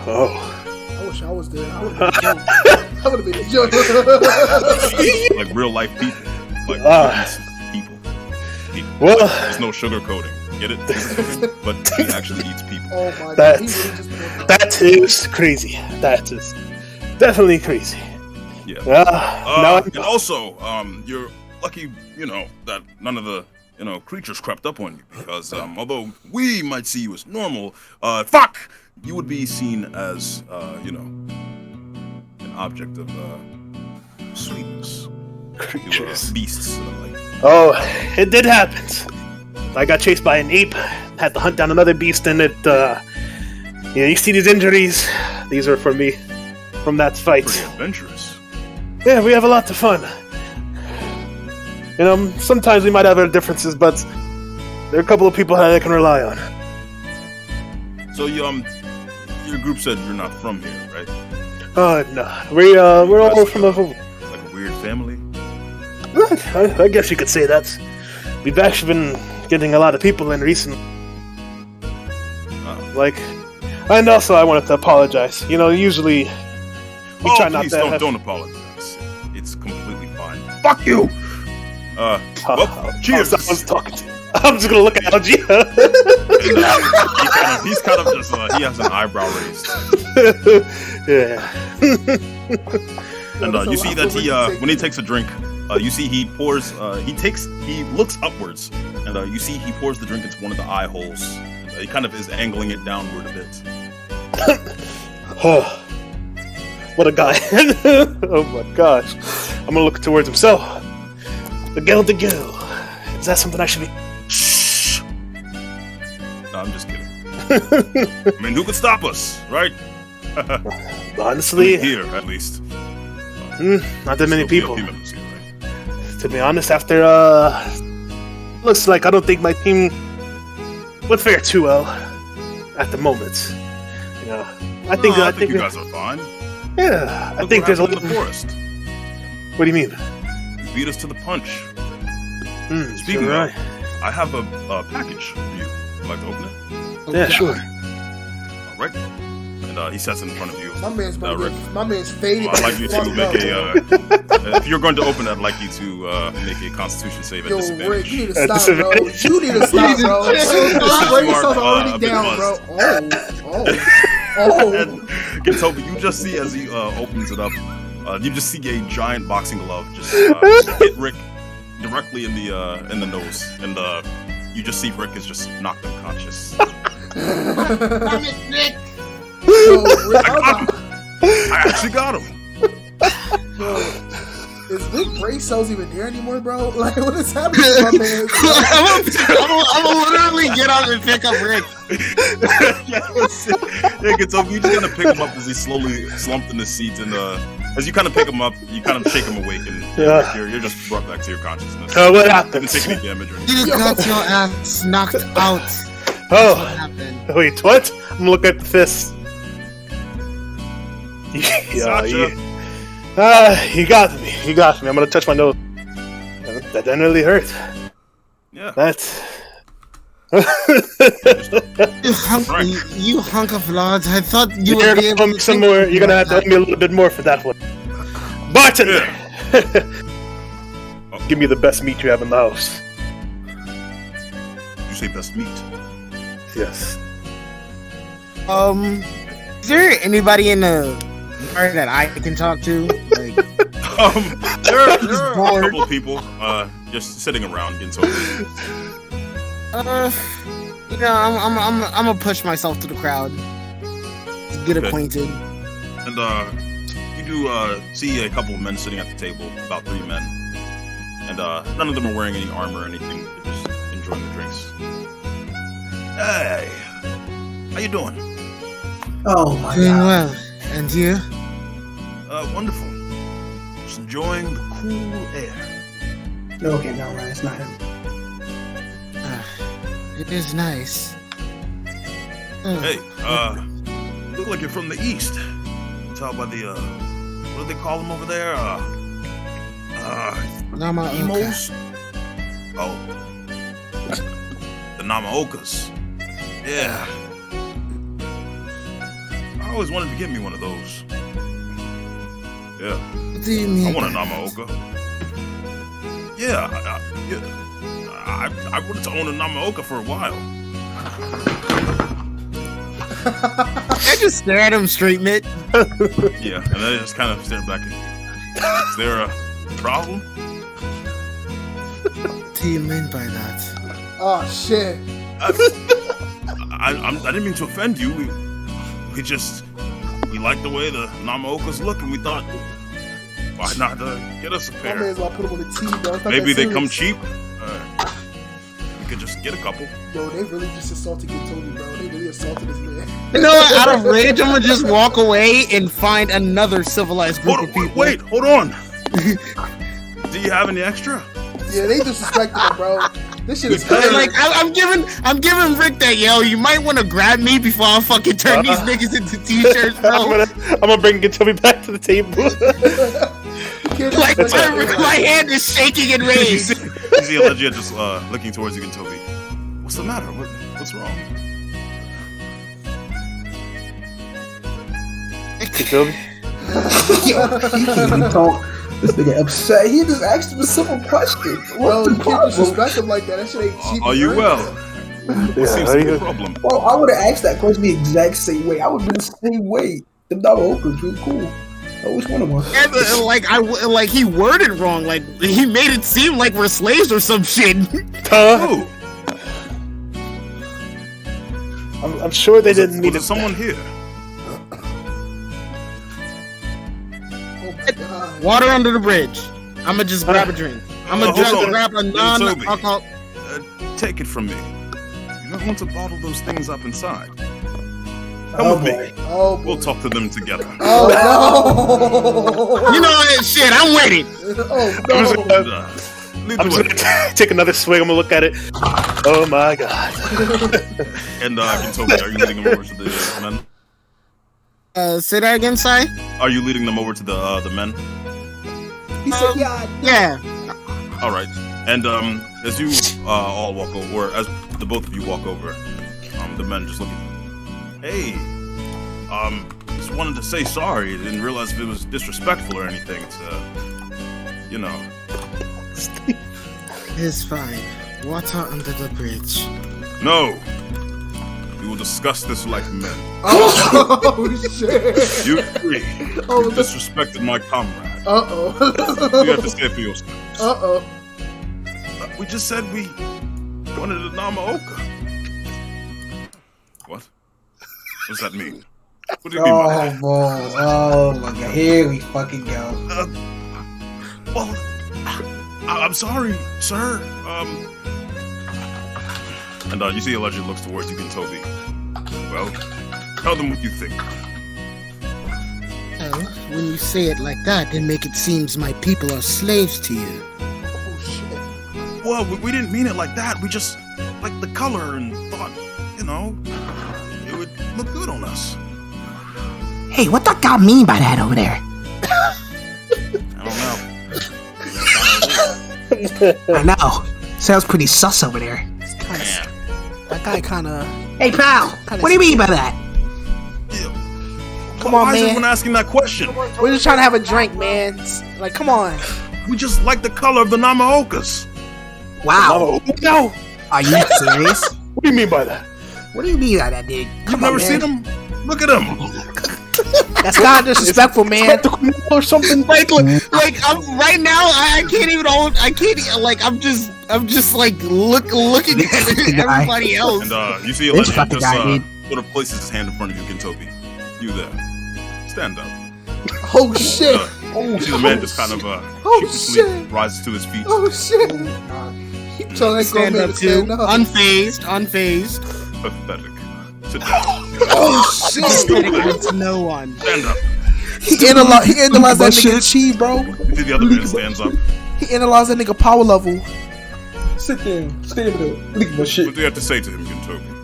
I wish I was there. I would have been a joke. Like real life people. Like people. Well, like, there's no sugarcoating. Get it? But he actually eats people. Oh my god. That is crazy. That is definitely crazy. Yeah. And also, you're lucky, that none of the, creatures crept up on you, because although we might see you as normal, you would be seen as, an object of sweetness. Creatures. To beasts. Oh, it did happen. I got chased by an ape, had to hunt down another beast, and it, you see these injuries? These are for me, from that fight. Pretty adventurous. Yeah, we have a lot of fun. Sometimes we might have our differences, but there are a couple of people that I can rely on. So, your group said you're not from here, right? No. We're all from a weird family? I guess you could say that. We've actually been getting a lot of people in recently. And also I wanted to apologize. Usually we try not to don't apologize. It's completely fine. Fuck you! Cheers! I was talking to you. I'm just gonna look at LG. He's kind of just, he has an eyebrow raised. Yeah. And you see that he, when he takes a drink, you see he pours, he looks upwards, and you see he pours the drink into one of the eye holes. He kind of is angling it downward a bit. Oh, what a guy. Oh my gosh. I'm gonna look towards himself. The girl. Is that something I should be? Shh. No, I'm just kidding. I mean, who could stop us, right? Honestly, here at least. Not that many people. Here, right? To be honest, after looks like I don't think my team would fare too well at the moment. I think you guys are fine. Yeah, I think there's a lot in the forest. What do you mean? You beat us to the punch. Speaking sure of, I have a package for you. Would you like to open it? Yeah, sure. All right. And he sets it in front of you. My man's Rick. my man's faded. I'd like you to make if you're going to open it, I'd like you to make a Constitution save at disadvantage. Rick, you need to stop, bro. You need to stop, bro. Brain cells already down, bro. And Toby, you just see as he opens it up, you just see a giant boxing glove just hit Rick directly in the nose, and you just see Rick is just knocked unconscious. Damn it, Nick! I actually got him. Is Rick brain cells even there anymore, bro? Like, what is happening to my man? I'm gonna literally get up and pick up Rick. You just gotta pick him up as he's slowly slumped in the seat, and as you kind of pick him up, you kind of shake him awake, and you're just brought back to your consciousness. What happened? Didn't take any damage or anything. You got your ass knocked out. Oh, wait, what? I'm gonna look at the fist. You got me. You got me. I'm gonna touch my nose. That didn't really hurt. Yeah. That's. you hunk of lords. I thought you You're would be able to some more. You're gonna have to owe me a little bit more for that one. Bartender! Give me the best meat you have in the house. You say best meat? Yes. Is there anybody in the bar that I can talk to? Like, there are a couple of people just sitting around getting told. I'm gonna push myself to the crowd. Get acquainted. And you do see a couple of men sitting at the table, about 3 men, and none of them are wearing any armor or anything. They're just enjoying the drinks. Hey, how you doing? Oh my Doing god. well. And you? Wonderful. Just enjoying the cool air. No, okay, no, Ryan, it's not him. It is nice. Hey, you look like you're from the east. Tell by the what do they call them over there? Emos? Oh, the Namaokas. Yeah. I always wanted to get me one of those. Yeah. What do you mean? I want a Namaoka. Yeah, I wanted to own a Namaoka for a while. I just stare at him straight, mid. Yeah, and I just kind of stare back at you. Is there a problem? What do you mean by that? Oh shit! I didn't mean to offend you. We like the way the Namaokas look, and we thought, why not get us a My pair? man's about to put him on the team, bro. It's not Maybe that they come serious. cheap. We could just get a couple. Yo, they really just assaulted Toby, bro. They really assaulted this man. You know what? Out of rage, I'm gonna just walk away and find another civilized group of people. Wait, hold on. Do you have any extra? Yeah, they disrespected him, bro. This shit is crazy. Like I'm giving Rick that, yo. You might want to grab me before I fucking turn these niggas into t-shirts, bro. I'm gonna bring Toby back to the table. Like my hand is shaking in rage. You see Allegia just looking towards you and Toby. What's the matter? What's wrong? Hey, Toby. Yo, he can't even talk. This nigga upset. He just asked him a simple question. Bro, you can't disrespect him like that. That shit ain't cheap. Are you well? What seems to be the problem? Well, I would have asked that question the exact same way. I would have been the same way. The Namaokas were cool. I wish one of them. And, like he worded wrong. Like he made it seem like we're slaves or some shit. Who? I'm sure they didn't need someone here. Water under the bridge. I'ma just grab a drink. I'ma just grab a non-alcohol. Take it from me. You don't want to bottle those things up inside. Come with me. We'll talk to them together. Oh no! You know what? Shit, I'm waiting. I'm just gonna take another swig. I'm gonna look at it. Oh my god. And Toby, are you leading them over to the men? Say that again, Si? Are you leading them over to the men? He said, yeah. All right. And as you all walk over, or as the both of you walk over, the men just look at you. Hey, just wanted to say sorry. Didn't realize if it was disrespectful or anything to, you know. It's fine. Water under the bridge. No. We will discuss this like men. Oh, shit. You three. You disrespected my comrade. Uh-oh. You have to say it for yourselves. Uh-oh. We just said we wanted a Namaoka. What? What's that mean? What do you mean by that? Oh my god, here we fucking go. Well, I'm sorry, sir. And you see Alleged looks towards you, Toby. Well, tell them what you think. Well, when you say it like that, then make it seems my people are slaves to you. Well, we didn't mean it like that. We just liked the color and thought, you know, it would look good on us. Hey, what that guy mean by that over there? I don't know. I know. Sounds pretty sus over there. That guy kind of. Hey, pal. What do you mean by that? Come on, Why is man. everyone asking that question? We're just trying to have a drink, man. Like, come on. We just like the color of the Namaokas. Wow. No. Are you serious? What do you mean by that? What do you mean by that, dude? You've never seen him? Look at him. That's kind of disrespectful, man. Or something. Like I'm right now. I can't even. I can't. Like I'm just like looking at everybody else. And you see Alleged just sort of places his hand in front of you, Kintobi. You there. Stand up. Oh, shit. You see the man just kind of sheepishly rises to his feet. Oh, shit. He told that grown man to stand up. Unfazed. Pathetic. Sit down. Oh, shit. It's no one. Stand up. He analyzed that nigga chi, bro. You see the other man stands up. He analyzed that nigga power level. Sit there. Stand there. Look at my shit. What do you have to say to him, Kintobi?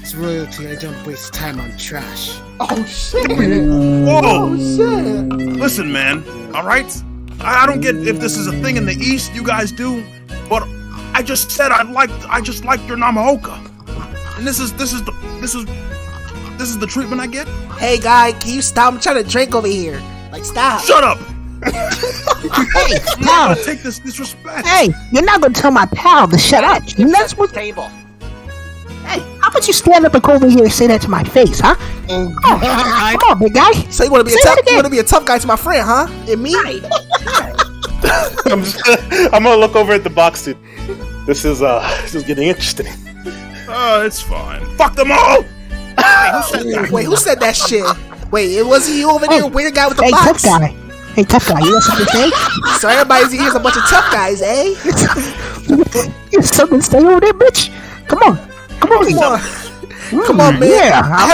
It's royalty. I don't waste time on trash. Oh, shit. Whoa! Oh, shit. Listen, man. All right. I don't get if this is a thing in the East you guys do, but I just said I just like your Namaoka, and this is the treatment I get. Hey, guy, can you stop? I'm trying to drink over here. Like, stop. Shut up. Hey, I'm pal. not gonna take this disrespect. Hey, you're not gonna tell my pal to shut up. You're not supposed to. Table. Hey, how about you stand up and go over here and say that to my face, huh? Oh, come on, big guy. So you want to be a tough guy to my friend, huh? And me? I'm gonna look over at the box, dude. This is getting interesting. It's fine. Fuck them all. Wait, who said that shit? Wait, it wasn't you over there, weird guy with the box? Tough guy. Hey, tough guy, you got something to say? So everybody's here's a bunch of tough guys, eh? You something to say over there, bitch? Come on. Come on, man. Yeah, I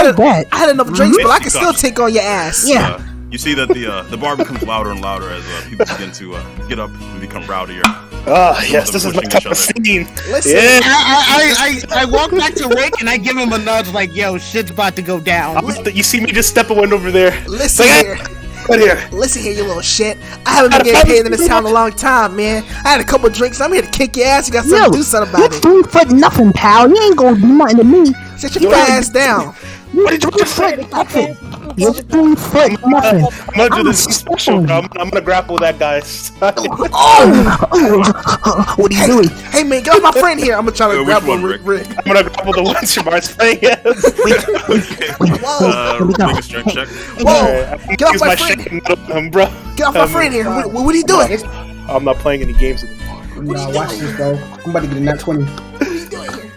had enough drinks, but I can still take on your ass. Yeah. You see that the bar becomes louder and louder as people begin to get up and become rowdier. Yes, this is my type of scene. Listen, yeah. I walk back to Rick and I give him a nudge like, yo, shit's about to go down. You see me just step away over there. Listen here. Right here. Listen here, you little shit. I haven't been getting paid in this town a long time, man. I had a couple drinks. I'm here to kick your ass. You got something to do something about it. You 3 foot nothing, pal. You ain't gonna do nothing to me. Shut your fat ass down. What did you just say? You're 3 foot nothing. I'm gonna do this special, bro. I'm gonna grapple that guy. What are you doing? Hey, man, get off my friend here. I'm gonna try to grapple Rick. I'm gonna grapple the one Shamar's playing. Make a strength check. Whoa! Get off my friend, bro. Get off my friend here. What are you doing? I'm not playing any games anymore. Nah, watch this, bro. I'm about to get a nat 20. What are you doing here?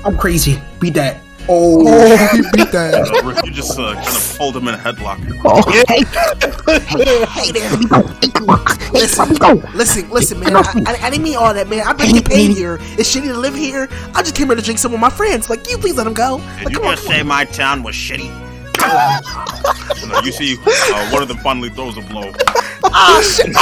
I'm crazy. Beat that. Oh, he beat that. Rick, you just kind of hold him in a headlock. Oh, hey there. Listen, Listen, man. I didn't mean all that, man. I'm getting paid here. It's shitty to live here. I just came here to drink some with my friends. Like, you please let him go. Did you just say my town was shitty? You see, one of them finally throws a blow. Oh, shit.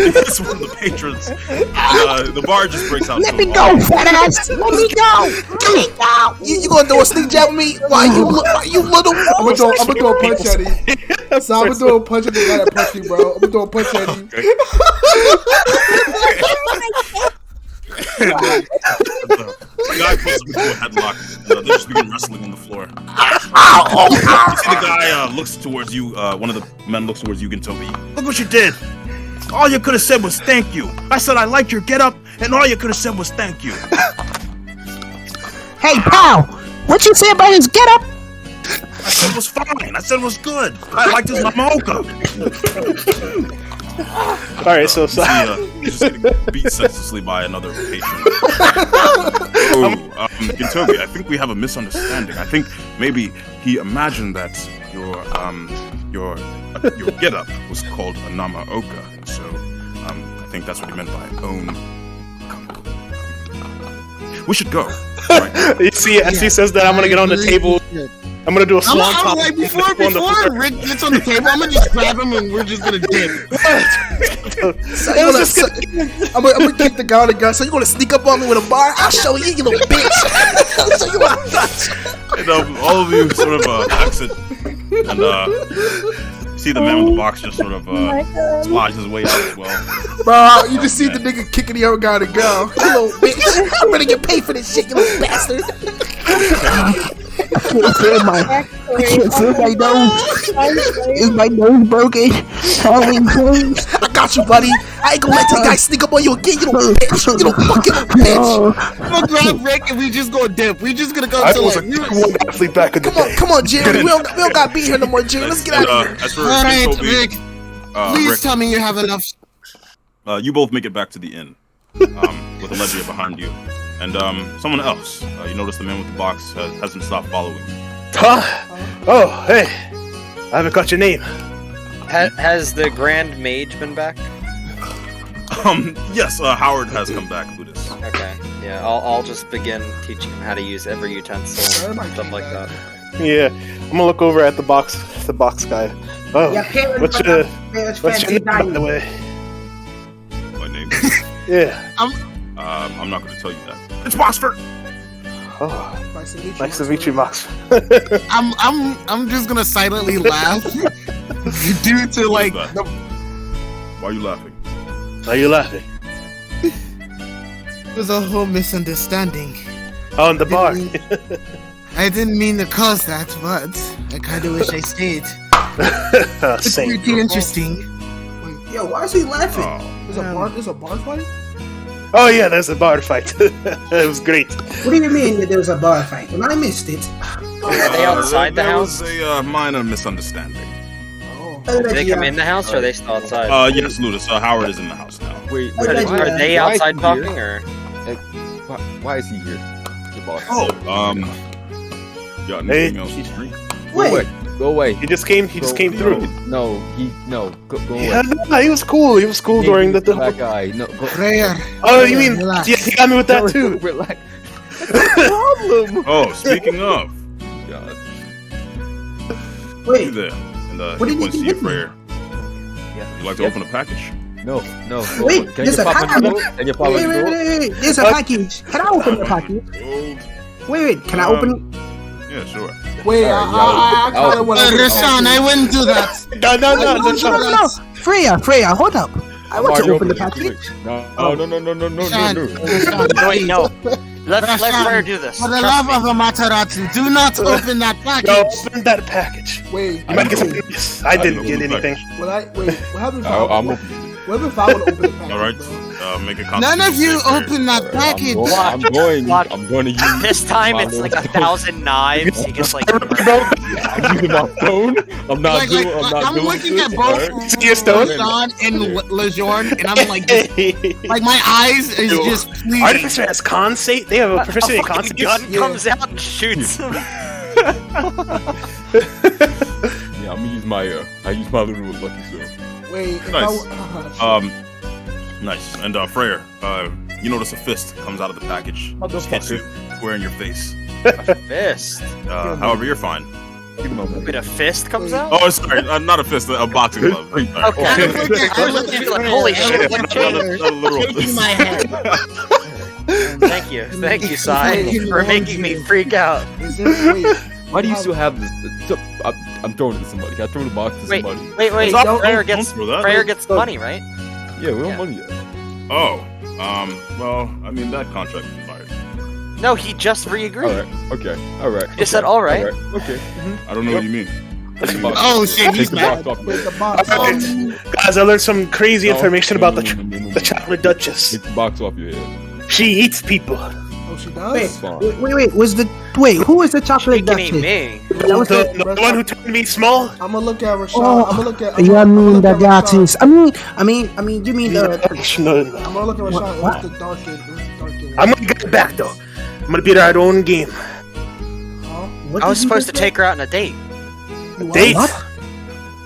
It's one of the patrons. The bar just breaks out. Let me go, fat ass. Let me go. Let me go. You gonna do a sneak jab with me? Why you little? I'm gonna throw a punch at him. So I'm gonna throw a punch at the guy that punched me, bro. I'm gonna throw a punch at him. The guy puts him into a headlock. They just begin wrestling on the floor. You see the guy looks towards you. One of the men looks towards you, Gintobi. Look what you did. All you could have said was thank you. I said I liked your getup, and all you could have said was thank you. Hey, pal. What you say about his getup? I said it was fine. I said it was good. I liked his Mamaoka. Alright, so he's just getting beat senselessly by another patron. Gintobi, I think we have a misunderstanding. I think maybe he imagined that your getup was called a Namaoka. So I think that's what he meant by own. We should go. Right. You see, as he says that, I'm gonna get on the table. I'm gonna do a swan I'm like, before Rick gets on the table, I'm gonna just grab him and we're just gonna dip. I'm gonna kick the guy on the gun. So you gonna sneak up on me with a bar? I'll show you, you little bitch. I'll show you And all of you sort of exit and see the man with the box just sort of slides his way out as well. Bro, you just see the nigga kicking the other guy to go. You little bitch. I'm gonna get paid for this shit, you little bastard. I can't feel my nose. Is my nose broken? Halloween clothes. I got you, buddy. I ain't gonna let this guy sneak up on you again, you little bitch. You little fucking bitch. I'm gonna grab Rick and we just go dip. We just gonna go I to was like. one athlete back in the day. Come on, Jerry. We don't gotta be here no more, Jerry. Let's get out of here. As for Alright, Gintobi, Rick. Please Rick, tell me you have enough. you both make it back to the inn with Allegria behind you. And someone else, you notice the man with the box hasn't stopped following you. Huh? Oh, hey. I haven't got your name. Has the Grand Mage been back? Yes, Howard has come back, Ludus. Okay, yeah, I'll just begin teaching him how to use every utensil and stuff like that. Yeah, I'm gonna look over at the box guy. Oh, what's your name, by the way? My name? Yeah. I'm not going to tell you that. It's Boxford. Oh, nice to meet you, Mox. I'm just gonna silently laugh due to like. Why are you laughing? Why are you laughing? It was a whole misunderstanding. On the bar. I didn't mean to cause that, but I kind of wish I stayed. It's pretty interesting. Yo, why is he laughing? There's a bar fight? Oh yeah, there's a bar fight. It was great. What do you mean that there was a bar fight? Well, I missed it. Are they outside the house? There was a minor misunderstanding. Did they come in the house or are they still outside? Yes, Ludus. Howard is in the house now. Wait, are they outside talking or? Why is he here? The boss. Oh, got anything else to drink? Go away. He just came through. Go away. Yeah, no, he was cool. He was cool during the that guy. No, Prayer. Oh, you mean yeah, he got me with that too. Relax. Problem. Oh, speaking of. God. Wait. You there? And What he did points you to you, give me? Freyr. You like to open a package? No. Wait, Can there's you a pop package. it? Can you pop it? Wait. There's a package. Can I open the package? Wait. Can I open? Yeah, sure. Wait, I kind of want to. Rashawn, I wouldn't do that. No. Freya, hold up. I want to open the package. No. Wait, no. Let's Freyr do this. For the love of Amaterasu, do not open that package. No, open that package. Wait, You might get some goodies. I didn't get anything. what happened if what if I would open the package? All right. Make a None of you open that package. I'm going to use. This time it's like 1,000 knives. You just like. I'm using my phone. I'm looking at both Rashawn and Lejeune, and I'm like, like my eyes is just pleasing. Artificer has consate. They have a proficiency in consate. Gun comes out and shoots him. Yeah, I'm gonna use my I use my little lucky sword. Wait, Nice. Nice. And Freyr, you notice a fist comes out of the package. Just hits you square in your face. Fist. However, you're fine. Give me my money. Wait, a fist comes out? Oh, sorry, not a fist, a boxing glove. Okay. Holy shit! What Shaking my head. Thank you, Sai, for making me freak out. Why do you still have this? I'm throwing it to somebody. Can I throw the box to somebody? Wait. Freyer gets money, right? Yeah, we don't money yet. Oh, well, I mean, that contract expired. No, he just re-agreed. All right. You just said all right. Okay. I don't know what you mean. Oh shit, he's mad. Guys, I learned some crazy information about the chocolate duchess. Take the box off your head. She eats people. Oh, she does? Wait. Who is the chocolate duchess? Me. The one who turned me small? I'm gonna look at Rashad. Oh, I'm gonna look at. yeah, I mean the duchess. I mean, you mean the? No. I'm gonna look at Rashad. It was the dark kid. I'm gonna get it back though. I'm gonna beat her at her own game. I was supposed to take her out on a date. Date? What?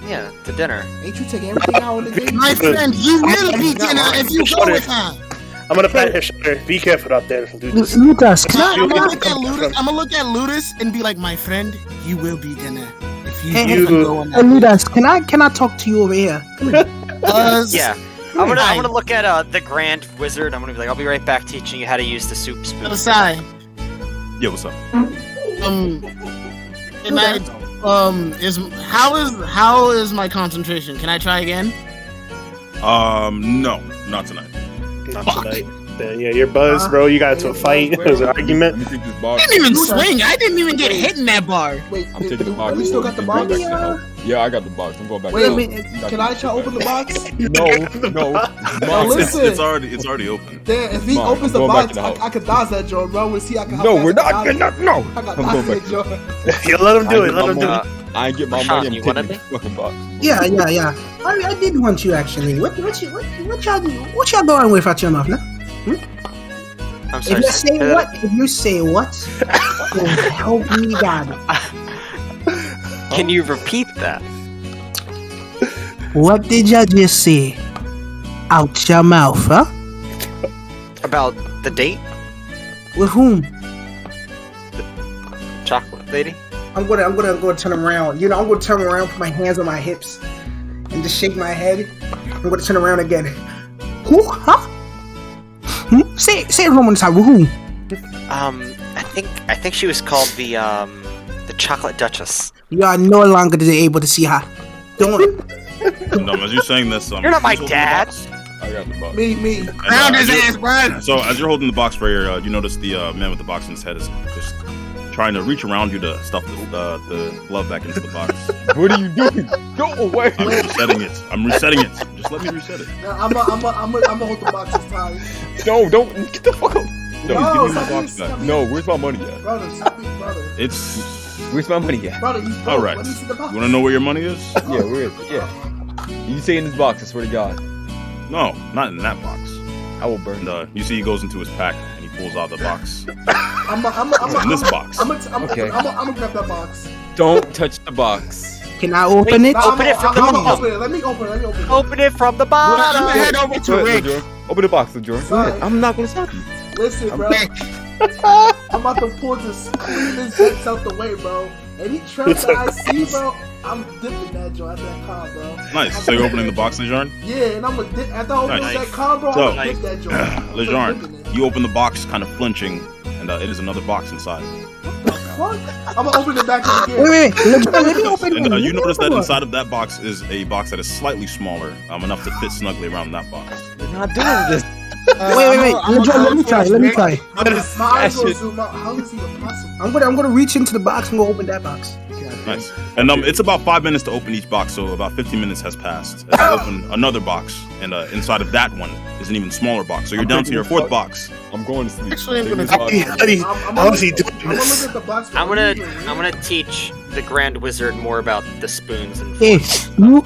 Yeah, to dinner. Ain't you taking everything out on the date? My friend, you will be dinner if you go with her. I'm gonna pat her shoulder. Be careful out there. Do this. Lucas, I'm gonna look at Ludus and be like, my friend, you will be dinner if you go on that. Lucas, can I talk to you over here? Yeah. I'm gonna look at the Grand Wizard. I'm gonna be like, I'll be right back teaching you how to use the soup spoon. Sai. Yeah, what's up? How is my concentration? Can I try again? No, not tonight. Not tonight. Yeah, you're buzzed, bro. You got into a fight. It was an argument. I didn't even swing. I didn't even get hit in that bar. Wait, I'm taking the box. we still got the box? Yeah, I got the box. I'm going back. Wait a minute. Can I try to open the box? No. Listen. It's already open. Damn, if he opens the box, I could dodge that joint, bro. We'll see. No, we're not. No. I got dodge that joint. Yeah, let him do it. Let him do it. I ain't get my money. You wanted me? Fucking box. Yeah. I did want you actually. What y'all going with at your mouth now? I'm sorry. If you say what, then help me God. Can you repeat that? What did you just say? Out your mouth, huh? About the date? With whom? The chocolate lady? I'm gonna turn around. You know, I'm gonna turn around, put my hands on my hips, and just shake my head. I'm gonna turn around again. Who? Huh? Say it one more time. Who? I think she was called the Chocolate Duchess. You are no longer able to see her. Don't. As you're saying this, You're not my dad. I got the box. Me. Round his ass, bro. So as you're holding the box for your, you notice the man with the box in his head is just trying to reach around you to stuff the glove back into the box. What are you doing? Go away. I'm resetting it. Just let me reset it. I'm gonna hold the box this time. No, don't get the fuck up. No, give me my box back. No, where's my money at? Brother, stop me, brother. Where's my money at? Brother, you all right. Let me see the box. You wanna know where your money is? Yeah, where is it? Yeah. You say in this box, I swear to God. No, not in that box. I will burn. And you see he goes into his pack and he pulls out the box. I'm in this box. I'm gonna grab that box. Don't touch the box. Can I open it? Open it from the bottom. Let me open it. Open it from the bottom. I'm gonna head over to Rick. Open the box, Jordan. Go ahead. I'm not gonna stop you. Listen, bro. I'm about to pull this cleanest jets out the way, bro. Any trap that I see, bro, I'm dipping that joint at that car, bro. Nice. So you're opening the box, Lejarn? Yeah, and I'm gonna dip after I open that car, bro. I'm gonna dip that joint. Lejarn, you open the box, kind of flinching, and it is another box inside. What? I'm gonna open it back again. Wait. Let me open it. And you notice that inside of that box is a box that is slightly smaller, enough to fit snugly around that box. We're not doing this. Wait. Let me try. My eyes gonna zoom out. How is it even possible? I'm gonna reach into the box and go open that box. Nice. And it's about 5 minutes to open each box, so about 15 minutes has passed. As you open another box, and inside of that one is an even smaller box. So you're down to your fourth box. I'm going to sleep. Actually, I'm gonna How's he doing this? I'm gonna teach the Grand Wizard more about the spoons and. Hey, you,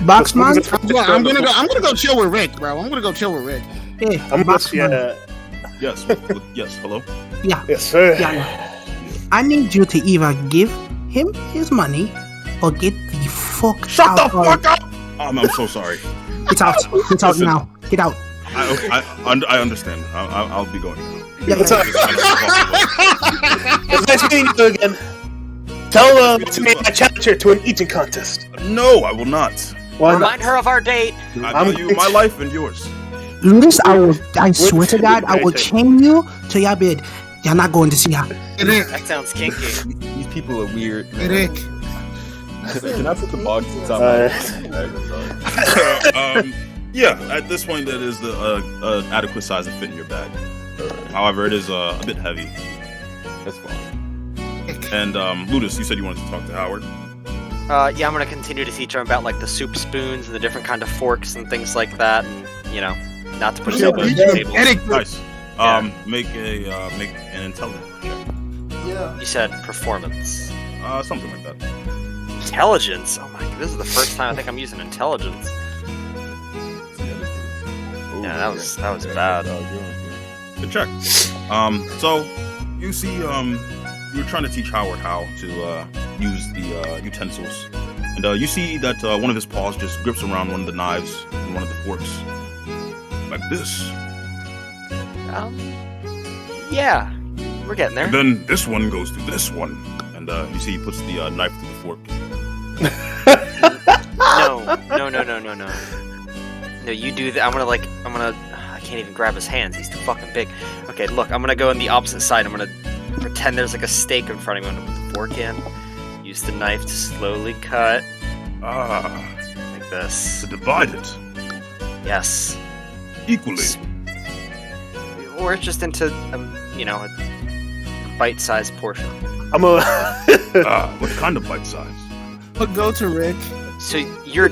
box man. I'm gonna go chill with Rick, bro. I'm gonna go chill with Rick. Hey, I'm box man. Yes. Hello. Yeah. Yes, sir. Yeah. I need you to either give him his money or get the fuck out. Shut the fuck up! I'm so sorry. Get out. Get out now. Get out. I understand. I'll be going. Yeah, It's nice meeting you again. Tell me I challenge her to an eating contest. No, I will not. Why Remind her of our date. I value my life and yours. Ludus, I swear to God, I will chain you to your bed. You're not going to see her. That sounds kinky. These people are weird. Rick. Can I put the box inside my Yeah, at this point, that is the adequate size to fit in your bag. However, it is a bit heavy. That's fine. And Ludus, you said you wanted to talk to Howard. Yeah, I'm gonna continue to teach him about like the soup spoons and the different kind of forks and things like that, and not to put himself on the table. Nice. Make an intelligence check. Yeah. You said performance. Something like that. Intelligence. Oh my god, this is the first time I think I'm using intelligence. Yeah, that was bad. Good check. So you see, you were trying to teach Howard how to use the utensils, and you see that one of his paws just grips around one of the knives and one of the forks, like this. Yeah, we're getting there. And then this one goes to this one, and you see he puts the knife to the fork. No, you do that. I can't even grab his hands. He's too fucking big. Okay, look, I'm gonna go on the opposite side. I'm gonna pretend there's like a steak in front of me. I'm gonna put the fork in. Use the knife to slowly cut. Like this. To divide it. Yes. Equally. Or just into, a bite-sized portion. What kind of bite size? But go to Rick. So you're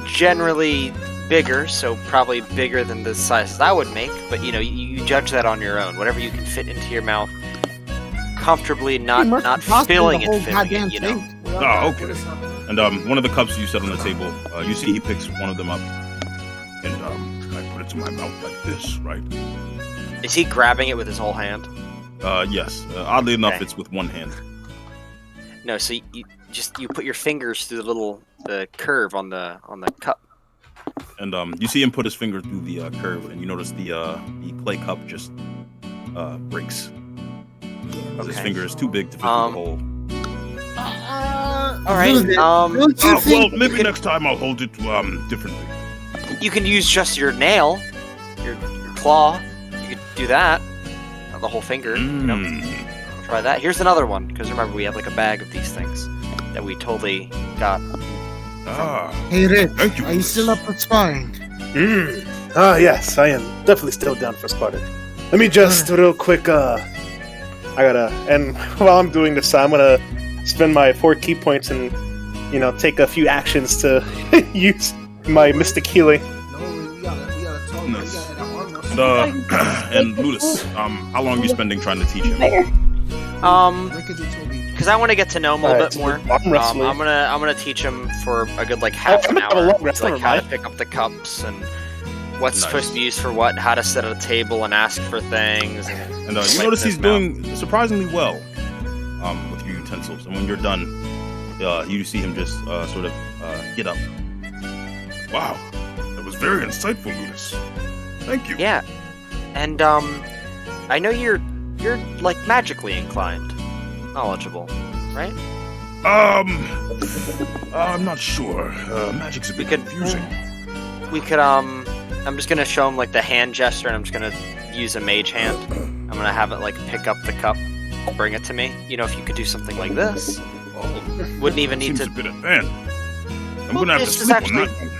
generally bigger, so probably bigger than the sizes I would make, but you judge that on your own. Whatever you can fit into your mouth comfortably, not filling it, Oh, okay. And one of the cups you set on the table, you see he picks one of them up, and I put it to my mouth like this, right? Is he grabbing it with his whole hand? Yes. Oddly enough, it's with one hand. No, so you put your fingers through the curve on the cup. And you see him put his finger through the curve, and you notice the clay cup just breaks. Okay. His finger is too big to fit through the hole. All right. Well, maybe next time I'll hold it differently. You can use just your nail, your claw. You could do that. Not the whole finger. Try that. Here's another one, because remember we have like a bag of these things that we totally got. Hey Rick, are you still up for sparring? Yes, I am definitely still down for sparring. Let me just real quick. And while I'm doing this, I'm gonna spend my 4 key points and take a few actions to use my mystic healing. And Ludus, how long are you spending trying to teach him? Because I want to get to know him a little bit more. I'm gonna teach him for a good half an hour, like how to pick up the cups and what's supposed to be used for what, how to sit at a table and ask for things. And you notice he's doing surprisingly well with your utensils. And when you're done, you see him just sort of get up. Wow, that was very insightful, Ludus. Thank you. Yeah, and I know you're magically inclined, knowledgeable, right? I'm not sure. Magic's a bit confusing. We could I'm just gonna show him the hand gesture, and I'm just gonna use a mage hand. I'm gonna have it pick up the cup, bring it to me. If you could do something like this, you wouldn't even need to. A bit advanced. I'm gonna have to sleep on that one.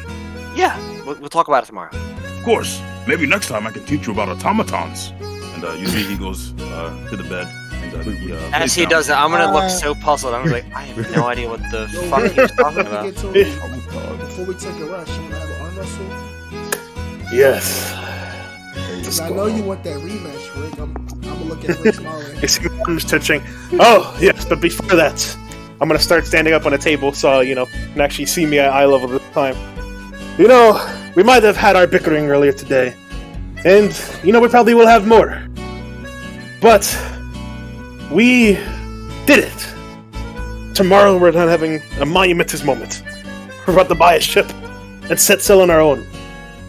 Yeah, we'll talk about it tomorrow. Of course. Maybe next time I can teach you about automatons. And you see he goes to the bed. And as he does that, I'm gonna look so puzzled. I'm like, I have no idea what the fuck he was talking about. Before we take a rush, I'm gonna have an arm wrestle. Yes. I know you want that rematch, Rick. I'm gonna look at Rick smiling. You see my arms twitching. Oh, yes, but before that, I'm gonna start standing up on a table so, you can actually see me at eye level this time. We might have had our bickering earlier today. And, we probably will have more. But we did it. Tomorrow we're not having a monumentous moment. We're about to buy a ship and set sail on our own.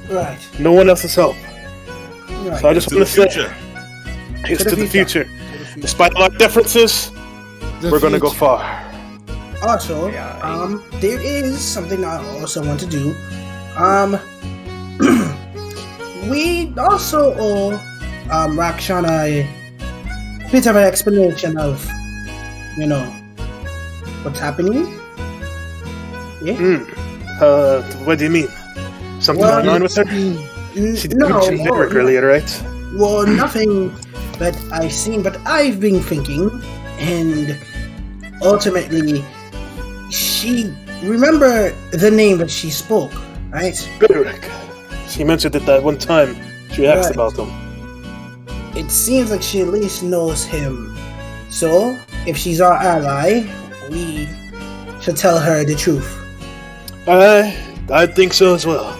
Right. No one else's help. Right. So I just want to say, here's to the future. Despite all our differences, we're gonna go far. Also, there is something I also want to do. We also owe Rakshana a bit of an explanation of, what's happening. Yeah. What do you mean? Something going on with her? She did mention Eric earlier, right? Well, nothing that I've seen, but I've been thinking, and ultimately, remember the name that she spoke, right? Eric. She mentioned it that one time. She asked about him. It seems like she at least knows him. So, if she's our ally, we should tell her the truth. I think so as well.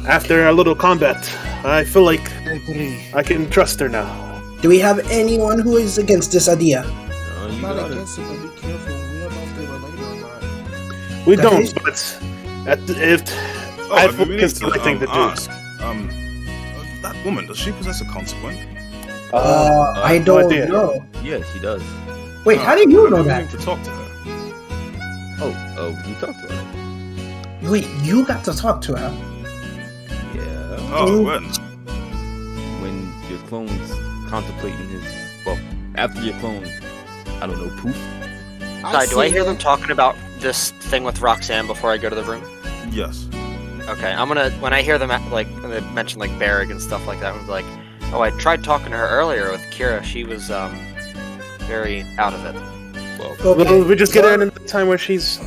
After our little combat, I feel like I can trust her now. Do we have anyone who is against this idea? I'm not against it, but be careful. We don't know if they related or not. We don't, but I think it's the right thing to do. That woman, does she possess a consequence? I don't know. Yeah, she does. Wait, how did you know that? To talk to her. You talked to her. Wait, you got to talk to her? Yeah. Oh, when? When your clone's contemplating after your clone, I don't know, poof. Ty, do I hear them talking about this thing with Roxanne before I go to the room? Yes. Okay, I'm gonna, when I hear them, when they mention, Barrick and stuff like that, I'm gonna be like, oh, I tried talking to her earlier with Kira. She was, very out of it. Well, we just get her in the time where she's,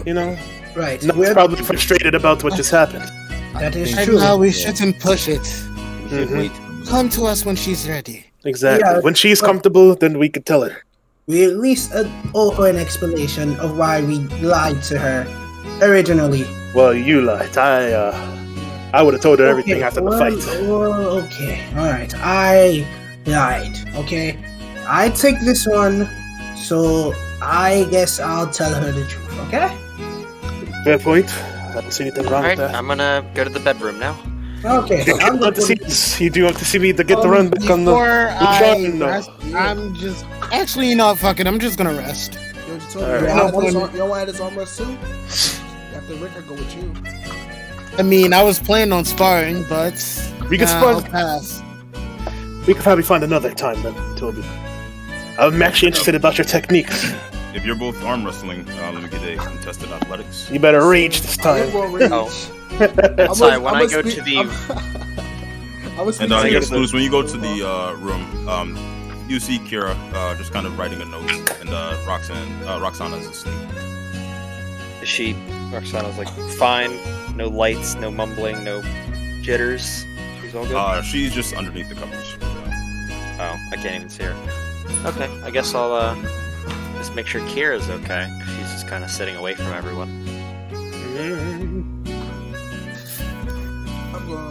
right. Not probably frustrated about what just happened. That is And true. now we shouldn't push it. Mhm. Come to us when she's ready. Exactly. Yeah, when she's comfortable, then we could tell her. We at least owe her an explanation of why we lied to her originally. Well, you lied. I would have told her everything after the fight. Well, okay, alright. I lied, okay? I take this one, so I guess I'll tell her the truth, okay? Fair point. I don't see anything wrong Alright, with that. I'm gonna go to the bedroom now. Okay, You do want to see me to get the run back on the Before I no. rest, I'm just... Actually, you know what? Fuck it. I'm just gonna rest. Yo, you told me Alright. you don't want to add his arm rest too? After Rick, I go with you. I mean, I was planning on sparring, but... We can I'll spar. pass. We could probably find another time then, Toby. I'm actually interested about your techniques. If you're both arm wrestling, let me get a contested athletics. You better rage this time. Sorry, when I go to the... And yes, Louis, when you go to the room, you see Kira just kind of writing a note, and Roxana's asleep. Is she... Roxana's fine, no lights, no mumbling, no jitters. She's all good? She's just underneath the covers. Oh, I can't even see her. Okay, I guess I'll just make sure Kira's okay. She's just kind of sitting away from everyone.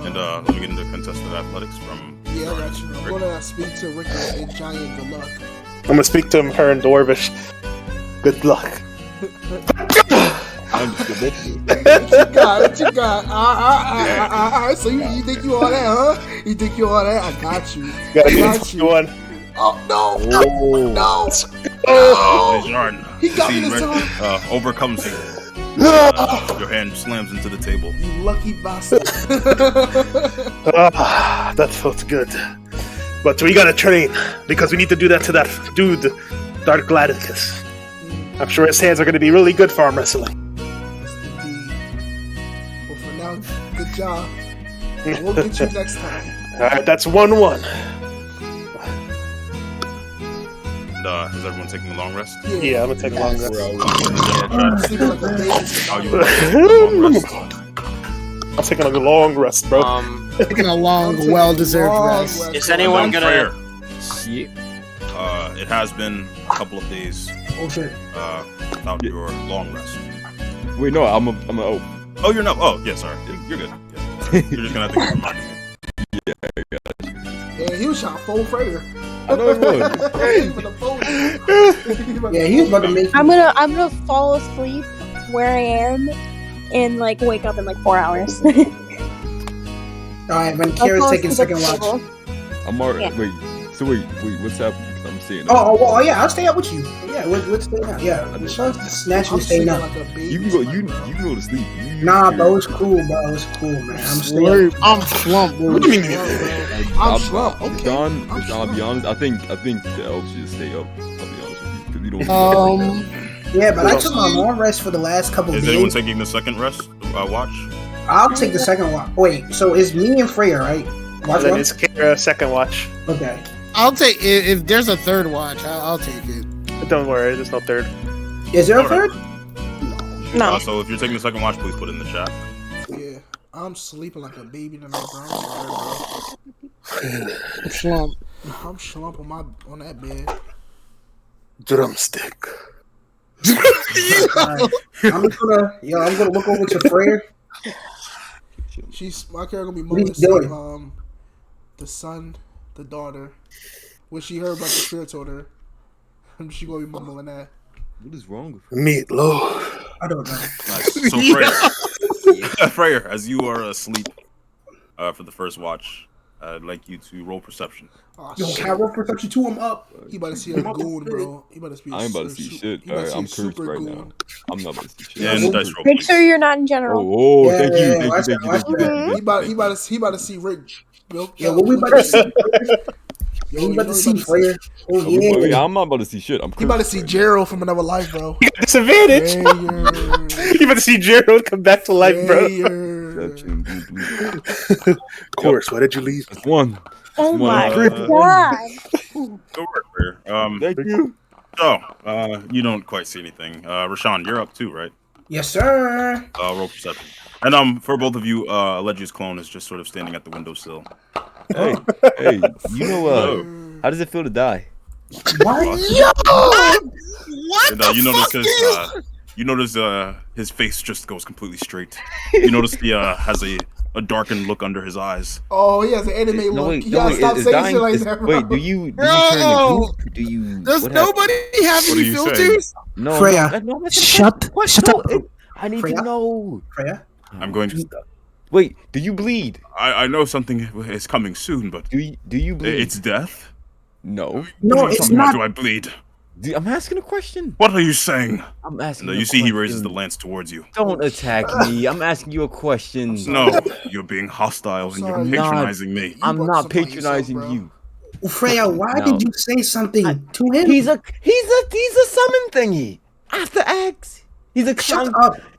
And let me get into contested athletics from... Yeah, I got you. I'm gonna speak to Rick and Giant. Good luck. I'm gonna speak to her in Dwarvish. Good luck. What you got? So you think you all that, huh? You think you all that? I got you. Got you. One. Oh no! No! Jordan, He got me this Red, time. overcomes you. Your hand slams into the table. You lucky bastard. That felt good. But we gotta train, because we need to do that to that dude, Dark Gladicus. I'm sure his hands are gonna be really good for arm wrestling. But for now, good job. We'll get you next time. Alright, that's 1-1. And is everyone taking a long rest? Yeah, I'm gonna take a long rest. I'm taking a long rest, bro. Taking a long, well-deserved rest. Is anyone gonna... It has been a couple of days Oh shit. without your long rest. Wait, no, I'm a Oh, you're not. Oh, yeah, sorry. You're good. Yeah. You're just gonna have to keep reminding me. Yeah, I got you. Yeah, he was trying to fold Frater. I know it was. Yeah, he was about to make. I'm gonna fall asleep where I am and wake up in 4 hours. Alright, when Kira's taking second watch. I'm already. Yeah. Wait, So wait, what's happening? 'Cause I'm seeing. Oh, yeah, I'll stay up with you. Yeah, what's staying up? Yeah, Rashawn's naturally staying up. You can go. You can go to sleep. Nah, bro, it's cool, man. I'm staying up. I'm slumped, bro. I'm slumped. John, I'll be honest. I think the elves should stay up. I'll be honest with you, because we don't. Yeah, but I took my long rest for the last couple Is days. anyone taking the second rest? Watch. I'll take the second watch. Wait, so it's me and Freya, right? Watch Then one? it's Kara, second watch. Okay. I'll take if there's a third watch. I'll take it. But don't worry, there's no third. Is there a third? No. So if you're taking the second watch, please put it in the chat. Yeah, I'm sleeping like a baby tonight, bro. I'm slumped. I'm slumped on that bed. Drumstick. I'm gonna look over to Freya. My character gonna be What are you molesting doing? the son, the daughter. When she heard about the spirit told her, she gonna be mumbling that. What is wrong with her? Meatloaf. I don't know. Nice. So Freya, as you are asleep for the first watch, I'd like you to roll perception. Yo, can I roll perception to him up? He about to see a goon, bro. He about to be. I ain't about to see shit. Alright, I'm cursed right now. I'm not about to see shit. And dice roll. Make sure you're not in general. Oh, Yeah, thank you, yeah, thank watch you, that, thank you, thank you. He about to see Rick. Yeah, what we about to see? We about to see Freya. Oh yeah. I'm not about to see shit. I'm cursed. He about to see Gerald from another life, bro. You got disadvantage. You about to see Gerald come back to life, bro. Of course. Why did you leave? One. Oh my god. Good work, Freya. Thank you. So, you don't quite see anything. Rashawn, you're up too, right? Yes, sir. Roll perception. And for both of you, Allegius clone is just sort of standing at the windowsill. Hey, you know how does it feel to die? What? Yo! And, you notice his face just goes completely straight. You notice he has a darkened look under his eyes. Oh, he has an anime look. You gotta stop saying shit like that, bro. Wait, do you turn the goop? Do you? Does nobody have any filters? No, Freya, shut up. I need Freya? to know. Freya? I'm going to. Wait, do you bleed? I know something is coming soon, but do you bleed? It's death. No. No, it's not. Do I bleed? I'm asking a question. What are you saying? I'm asking. You see, he raises the lance towards you. Don't attack me. I'm asking you a question. No, you're being hostile and you're patronizing me. I'm not patronizing you. Freya, why did you say something to him? He's a summon thingy. After X. He's a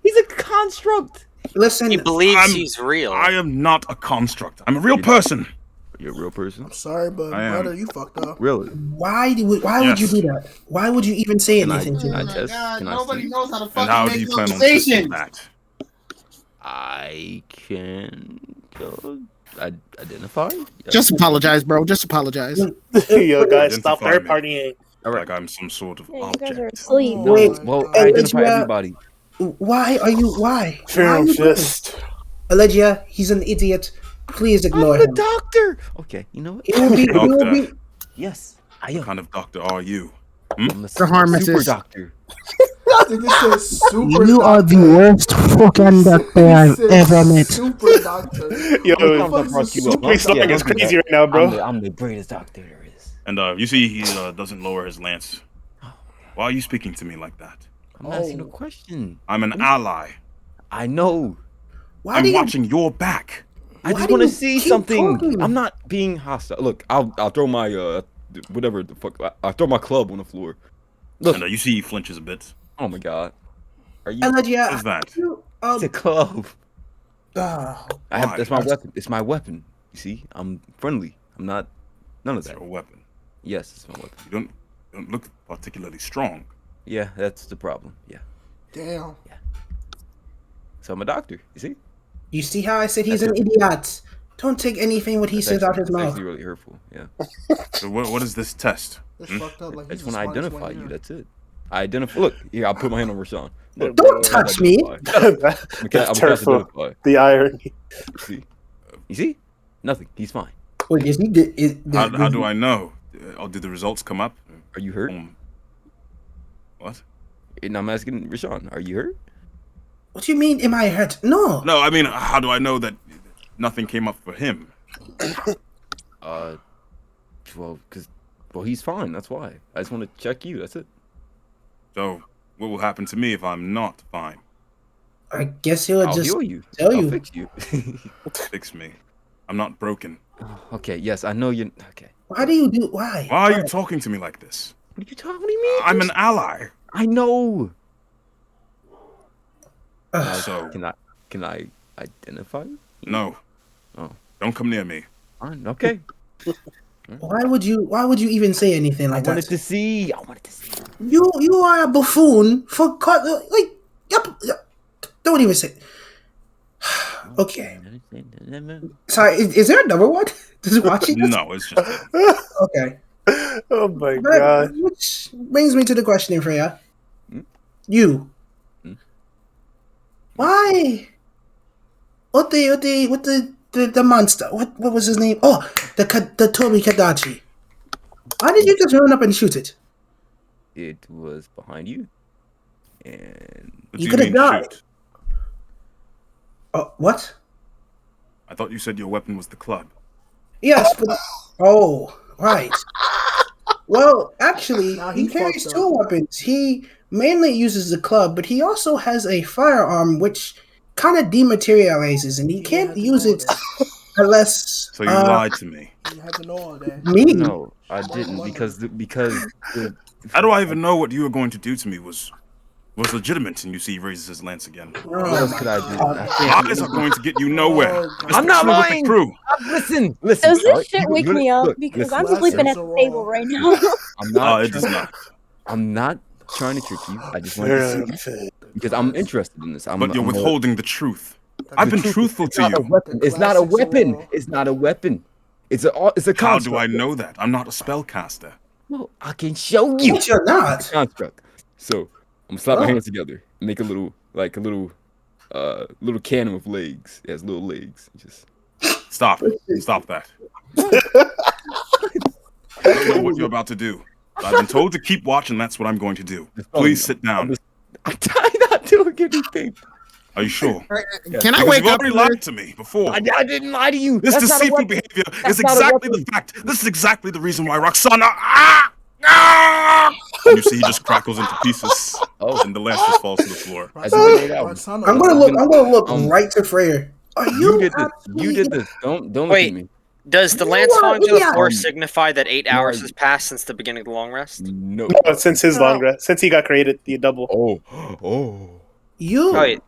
He's a construct. Listen, He believes he's real. I am not a construct. I'm a real person. You're a real person? I'm sorry, but I am. brother, you fucked up. Really? why would you do that? Why would you even say anything to him? Nobody knows how to And fucking how do make you plan on fixing conversation. that? I can identify. Just apologize, bro. Just apologize. Yo, guys, stop Identify third me. partying. Like I'm some sort of Yeah, you guys are object. asleep. No, Wait, well, I identify Allegia, everybody. Why? Why Firm are you doing fist. Allegia, he's an idiot. Please ignore I'm the him. doctor. Okay, you know what? It will be. Yes, I What am. kind of doctor are you? I'm a The super pharmacist. doctor. You are the worst fucking doctor I've ever met. Super doctor. Yo, Yeah, he's slang is crazy right now, bro. I'm the greatest doctor there is. And you see, he doesn't lower his lance. Why are you speaking to me like that? I'm asking a question. I'm an ally. I know. Why I'm do you? watching your back. I Why just do want to you see keep something. talking? I'm not being hostile. Look, I'll throw my whatever the fuck. I'll throw my club on the floor. Look. And you see he flinches a bit. Oh my god. Are you? Allegia, What is that? It's a club. Oh, That's my weapon. It's my weapon. You see, I'm friendly. I'm not. None of It's that. your weapon. Yes, it's my weapon. You don't look particularly strong. Yeah, that's the problem. Yeah. Damn. So I'm a doctor. You see? you see how I said he's an idiot? Don't take anything what he says out his That's mouth. actually really hurtful. Yeah. So what is this test? That's fucked up. Like, That's he's when the I smartest identify one you. here. That's it. I identify. Look, here. I'll put my hand on Rashawn. Look, Don't touch me. That's hurtful. The irony. See? You see? Nothing. He's fine. Wait, is he? How do I know? Did the results come up? Are you hurt? What? And I'm asking Rashawn, are you hurt? What do you mean? Am I hurt? No. No, I mean, how do I know that nothing came up for him? Well, he's fine. That's why. I just want to check you. That's it. So, what will happen to me if I'm not fine? I guess he'll I'll just heal you. tell I'll you. fix you. Fix me. I'm not broken. Okay. Yes, I know you. Okay. Why do you do? Why? Why are you talking to me like this? What are you talking? What do you mean? I'm an ally. I know. So can I identify you? No. Oh. Don't come near me. Fine. Okay. Why would you even say anything like that? I wanted to see. You are a buffoon for don't even say. Okay. Sorry, is there another one? Is it watching this? No, it's just Okay. Oh my god. Which brings me to the question, Freya. You. Why? What the monster? What was his name? Oh, the Toby Kadachi. Why did you just run up and shoot it? It was behind you, and You could have died. Oh, what? I thought you said your weapon was the club. Yes, but oh, right. Well, actually, he carries fucked two weapons. He mainly uses the club, but he also has a firearm which kind of dematerializes, and he can't use it unless. So you lied to me. You had to know all that. Me? No, I didn't because How do I even know what you were going to do to me was legitimate? And you see, he raises his lance again. What else could I do? Lies are going to get you nowhere. I'm not Especially with the lying. crew. Listen. Does this alright? shit wake me up? Because I'm sleeping at the table right now. I'm not. It does not. I'm not trying to trick you. I just want to see because I'm interested in this. But you're withholding the truth. I've been truthful to you. It's not a weapon. It's not a weapon. It's a construct. How do I know that? I'm not a spellcaster. Well, I can show you. But you're not. It's a construct. So I'm gonna slap my hands together, and make a little cannon with legs. It has little legs. Just stop that. I don't know what you're about to do. I've been told to keep watch, and that's what I'm going to do. Please sit down. I'm not doing anything. Are you sure? Can I wake you've up? already lied to me before. I didn't lie to you. This That's not a deceitful weapon. behavior That's is not a exactly weapon. the fact. This is exactly the reason why Roxana. And you see, he just crackles into pieces. And the lance just falls to the floor. I'm gonna look right to Freya. Are you? You did this. Don't look Wait. at me. Does the You lance are falling to the idiot. floor signify that 8 hours has passed since the beginning of the long rest? No. No, since his long rest, since he got created, the double. Oh. You? Wait.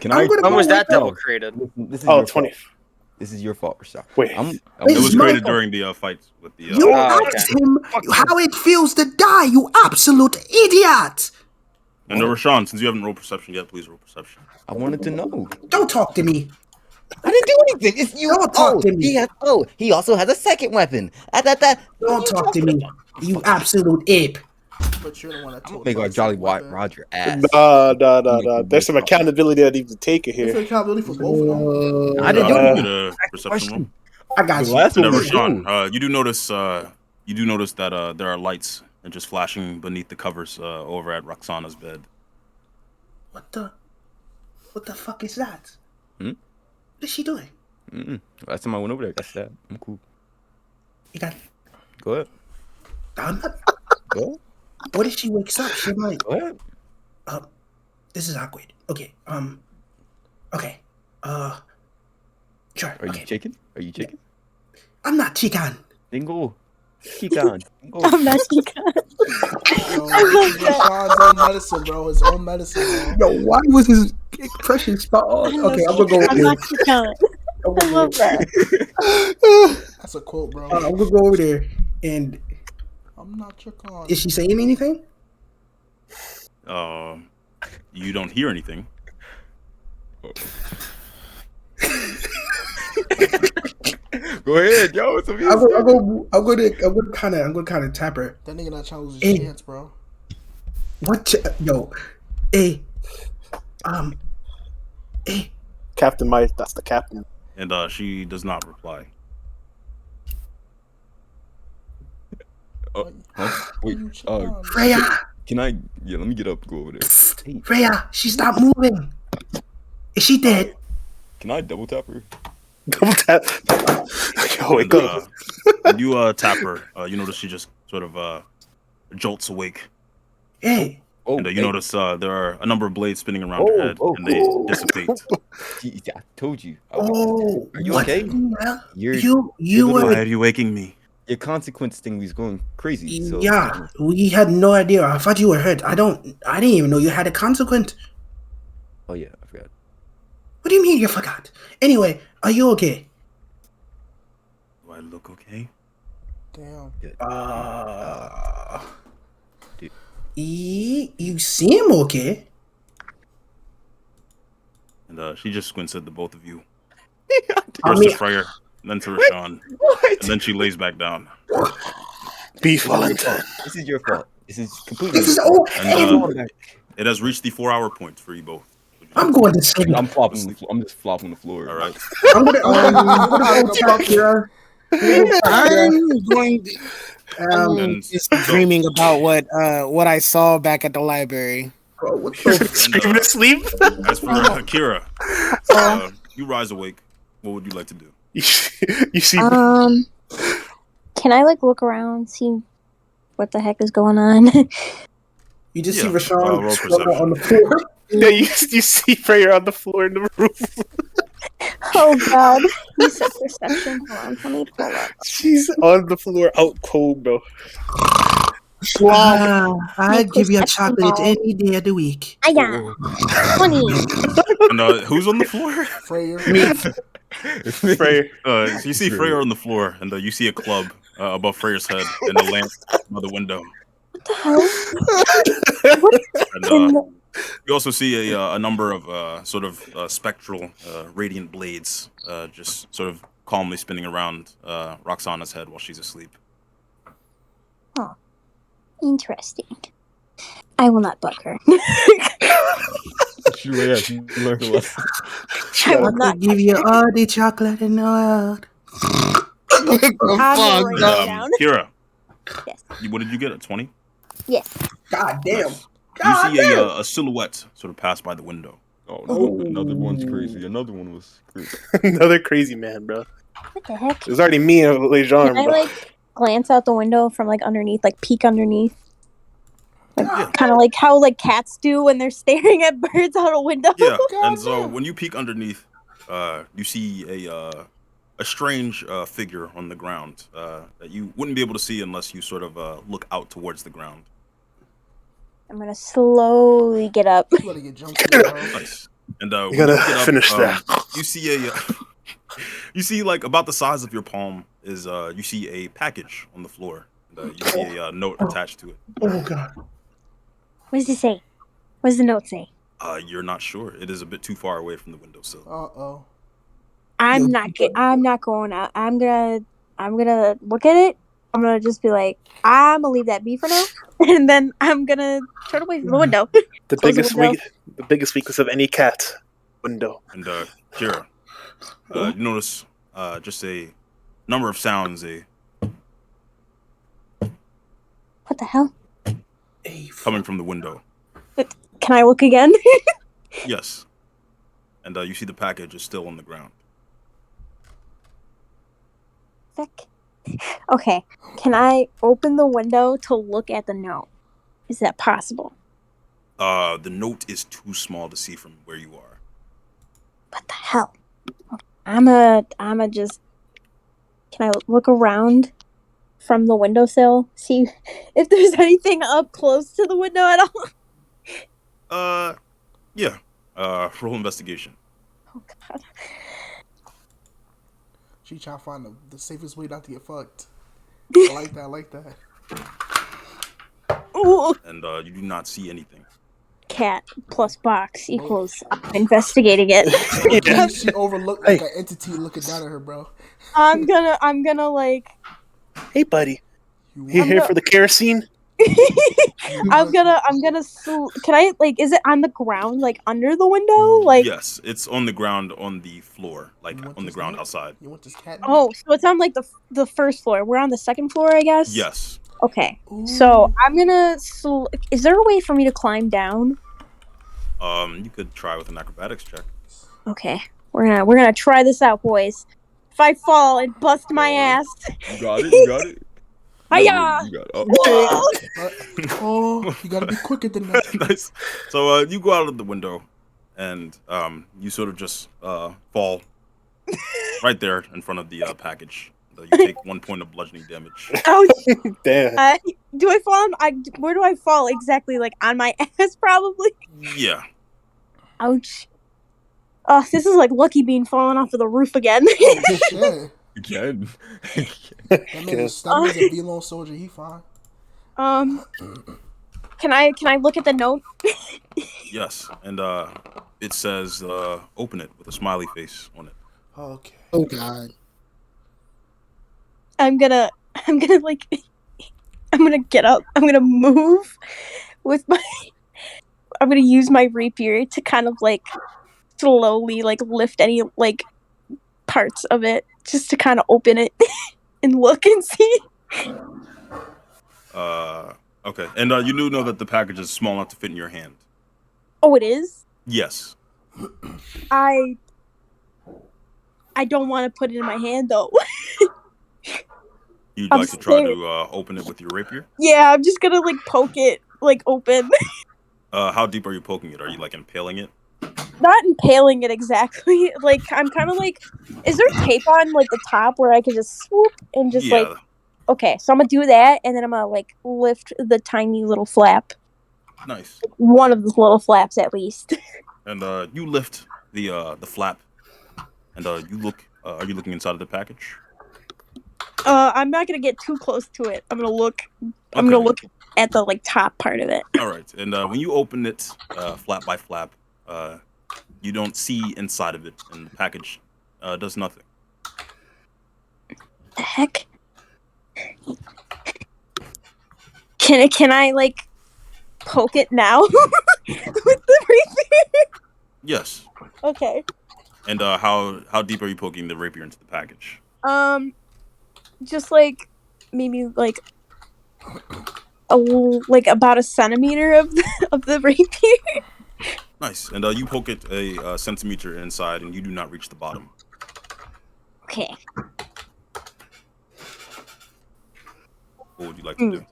Can I'm I? gonna When go was that with them. double created? This is Oh, your 20. fault. This is your fault, Rashad. Wait. It was created during the fights with the. You asked him how it feels to die, you absolute idiot! And Rashawn, since you haven't rolled perception yet, please roll perception. I wanted to know. Don't talk to me. I didn't do anything. It's you. Don't talk to me. He also has a second weapon. Don't talk to me, you absolute ape. But you're the one that told Make our Jolly White Roger ass. No. There's some accountability that needs to take it There's here. accountability for both of them. I didn't do anything. Get a perception roll. I got you. Last And one was Rashawn, you do notice that there are lights and just flashing beneath the covers over at Roxana's bed. What the fuck is that? Hmm? What is she doing? Last time I went over there, I got stabbed. I'm cool. You got Go ahead. I'm not. Go ahead. What if she wakes up? She might. Go ahead. This is awkward. Okay. Okay. Sure. Are you chicken? I'm not chicken. Dingo. Chicken. I'm not chicken. Yo, Rashawn's own medicine, bro. His own medicine, bro. Yo, why was his expression spot on? Okay, I'm gonna go with I'm you. not chicken. I love that. That's a quote, bro. I'm gonna go over there and. I'm not chicken. Is she saying anything? You don't hear anything. Go ahead, yo. It's I'm gonna kind of tap her. That nigga not trying to lose his chance, bro. Yo, hey, Captain Mike, that's the captain. And she does not reply. Wait. Freya. Can I? Yeah, let me get up and go over there. Hey, Freya, she's not moving. Is she dead? can I double tap her? Double tap. Yo, wake up. When you tap her, you notice she just sort of jolts awake. Hey. And you notice there are a number of blades spinning around her head, and they dissipate. I told you. Oh, are you what okay? the hell? You were. Why are you waking me? Your consequence thing was going crazy. So Yeah, we had no idea. I thought you were hurt. I didn't even know you had a consequence. Oh yeah, I forgot. What do you mean you forgot? Anyway, are you okay? Do I look okay? Damn. You seem okay. And she just squints at the both of you. I First mean- to Freyr, then to Rashawn, and then she lays back down. Beef Valentine. This is your fault. This is completely. And it has reached the 4-hour point for you both. I'm going to sleep. I'm just flopping the floor. All right. I'm gonna talk here. I'm going to. I'm And just dreaming about what I saw back at the library. Screaming to sleep. As for Akira, you rise awake. What would you like to do? You see. Can I like look around, see what the heck is going on? You just see roll Rashawn perception. on the floor. Yeah, you see Freyr on the floor in the room. Oh God! You said perception. Hold on, let me pull up. She's on the floor, out cold though. I'd give you a chocolate any day of the week. I got 20. And who's on the floor? Freyr. Freyr. So you see Freyr on the floor, and you see a club above Freyr's head, and a lamp by the window. What the hell? And you also see a number of sort of spectral, radiant blades just sort of calmly spinning around Roxana's head while she's asleep. Oh, interesting. I will not bug her. She learned a lesson. I will not give you all the chocolate in the world. I'm writing it down. Kira, Yes. What did you get? A 20? Yes. God damn. You see a silhouette sort of pass by the window. Oh, no. Another one's crazy. Another one was crazy. Another crazy man, bro. What the heck? It was already me and Lejean, Can I bro. like glance out the window from like underneath, like peek underneath? Like, kind of like how like cats do when they're staring at birds out a window. Yeah, and so when you peek underneath, you see a strange figure on the ground that you wouldn't be able to see unless you sort of look out towards the ground. I'm gonna slowly get up. You gotta get jumped in, bro. Nice. And You when gotta get up, finish that. You see you see like about the size of your palm is you see a package on the floor. And, you see a note attached to it. Oh God. What does it say? What does the note say? You're not sure. It is a bit too far away from the windowsill. Uh-oh. I'm not going out. I'm gonna look at it. I'm gonna just be like, I'm gonna leave that be for now, and then I'm gonna turn away from the window. The Close biggest weakness of any cat. Window. And Kira, you notice just a number of sounds. What the hell? Coming from the window. Can I look again? Yes. And you see the package is still on the ground. Heck. Okay. Can I open the window to look at the note? Is that possible? The note is too small to see from where you are. What the hell? I'ma just. Can I look around from the windowsill? See if there's anything up close to the window at all? Yeah. Roll investigation. Oh God. She trying to find the safest way not to get fucked. I like that. Ooh. And you do not see anything. Cat plus box equals investigating it. She overlooked like an entity looking down at her, bro. I'm gonna like. Hey, buddy. You here for the kerosene? I'm gonna. Can I like? Is it on the ground, like under the window, like? Yes, it's on the ground, on the floor, like on the ground outside. You want this cat? Oh, so it's on like the first floor. We're on the second floor, I guess. Yes. Okay. So I'm gonna. Is there a way for me to climb down? You could try with an acrobatics check. Okay. We're gonna try this out, boys. if I fall and bust my ass. You got it. You got it. Hiya! You got it. Oh, you gotta be quicker than that. Nice. So you go out of the window, and you sort of just fall right there in front of the package. You take 1 point of bludgeoning damage. Ouch! Damn. Do I fall? Where do I fall exactly? Like on my ass, probably. Yeah. Ouch. Oh, this is like Lucky Bean falling off of the roof again. Yeah. Again. That man's a V-Lone soldier. He fine. Can I look at the note? Yes, and it says open it with a smiley face on it. Okay. Oh God. I'm gonna get up. I'm gonna move with my. I'm gonna use my rapier to kind of like slowly like lift any like parts of it just to kind of open it and look and see. Okay, and you do know that the package is small enough to fit in your hand. Oh, it is? Yes. I don't want to put it in my hand though. You'd I'm like to try scared. to open it with your rapier? Yeah, I'm just gonna like poke it like open. How deep are you poking it? Are you like impaling it? Not impaling it exactly. Like I'm kind of like, is there tape on like the top where I could just swoop and just like? Okay, so I'm gonna do that, and then I'm gonna like lift the tiny little flap. Nice. One of the little flaps, at least. And you lift the flap, and you look. Are you looking inside of the package? I'm not gonna get too close to it. I'm gonna look. I'm gonna look at the like top part of it. All right. And when you open it, flap by flap, you don't see inside of it, and the package does nothing. The heck? Can I like poke it now with the rapier? Yes. Okay. And how deep are you poking the rapier into the package? Just like maybe like about a centimeter of the rapier. Nice. And you poke it a centimeter inside, and you do not reach the bottom. Okay. What would you like to do?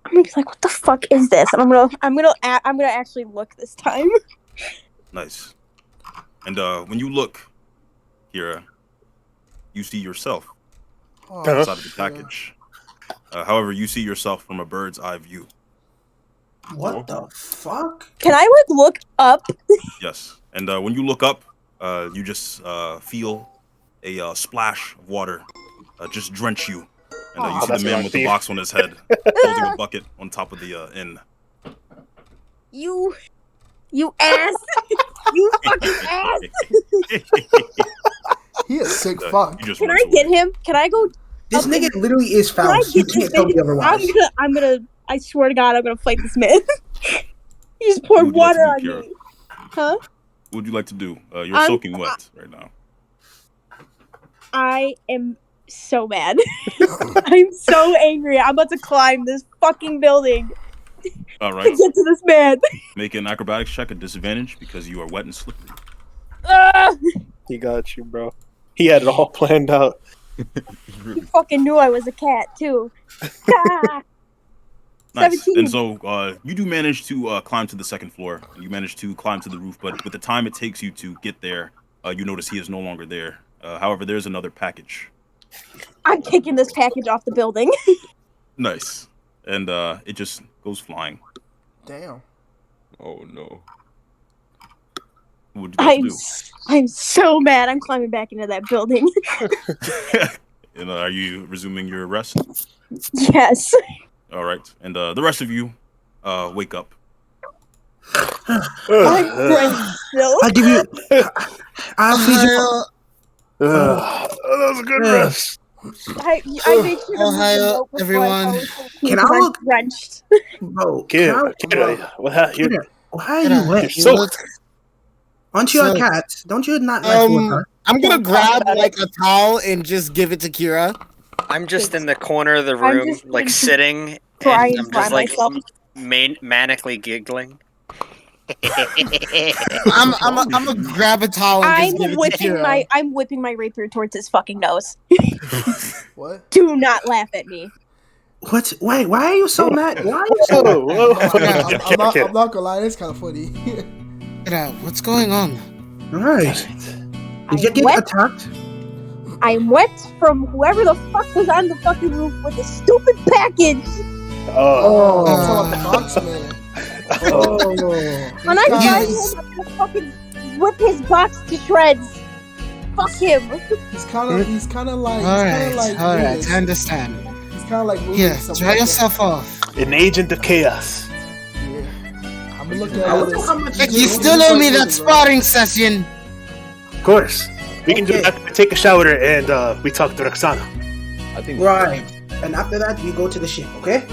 I'm gonna be like, what the fuck is this? And I'm gonna actually look this time. Nice. And when you look, Kira, you see yourself inside of the package. However, you see yourself from a bird's eye view. What the fuck? Can I like look up? Yes. And when you look up, you just feel a splash of water just drench you. And you see the man with the box on his head holding a bucket on top of the inn. You ass! You fucking ass! He a sick fuck. Can I get him? Can I go? This nigga literally is foul. You can't tell me otherwise. I swear to God, I'm gonna fight this man. He just poured water on me. Huh? What would you like to do? You're soaking wet right now. I am so mad. I'm so angry. I'm about to climb this fucking building. All right. To get to this man. Make an acrobatics check at disadvantage because you are wet and slippery. He got you, bro. He had it all planned out. He fucking knew I was a cat too. Nice. 17. And so you do manage to climb to the second floor. You manage to climb to the roof, but with the time it takes you to get there, you notice he is no longer there. However, there's another package. I'm kicking this package off the building. Nice. And it just goes flying. Damn. Oh no. What would you like to do? I'm so mad. I'm climbing back into that building. And are you resuming your rest? Yes. All right. And the rest of you wake up. I'll give you. I'll feed you. That was a good rest. I made sure to Ohio, everyone. Can I look drenched? Bro, Kira, how are you wet? Aren't you a cat? Don't you not like water? I'm gonna grab like a towel and just give it to Kira. I'm just in the corner of the room, like sitting, and I'm just like manically giggling. I'm gonna grab a towel and just give it to Kira. I'm whipping my rapier towards his fucking nose. What? Do not laugh at me. What? Wait, why are you so mad? Why are you so I'm not gonna lie, it's kind of funny. What's going on? Right. Did you get attacked? I'm wet from whoever the fuck was on the fucking roof with a stupid package. When I find him, I'm gonna fucking rip his box to shreds. Fuck him. He's kind of like. All right, I understand. He's kind of like. Yeah, dry yourself off. An agent of chaos. Yeah. I'm looking at You still owe me that sparring session. Of course. We can do that. We take a shower and we talk to Roxana. I think. Right. And after that, we go to the ship. Okay.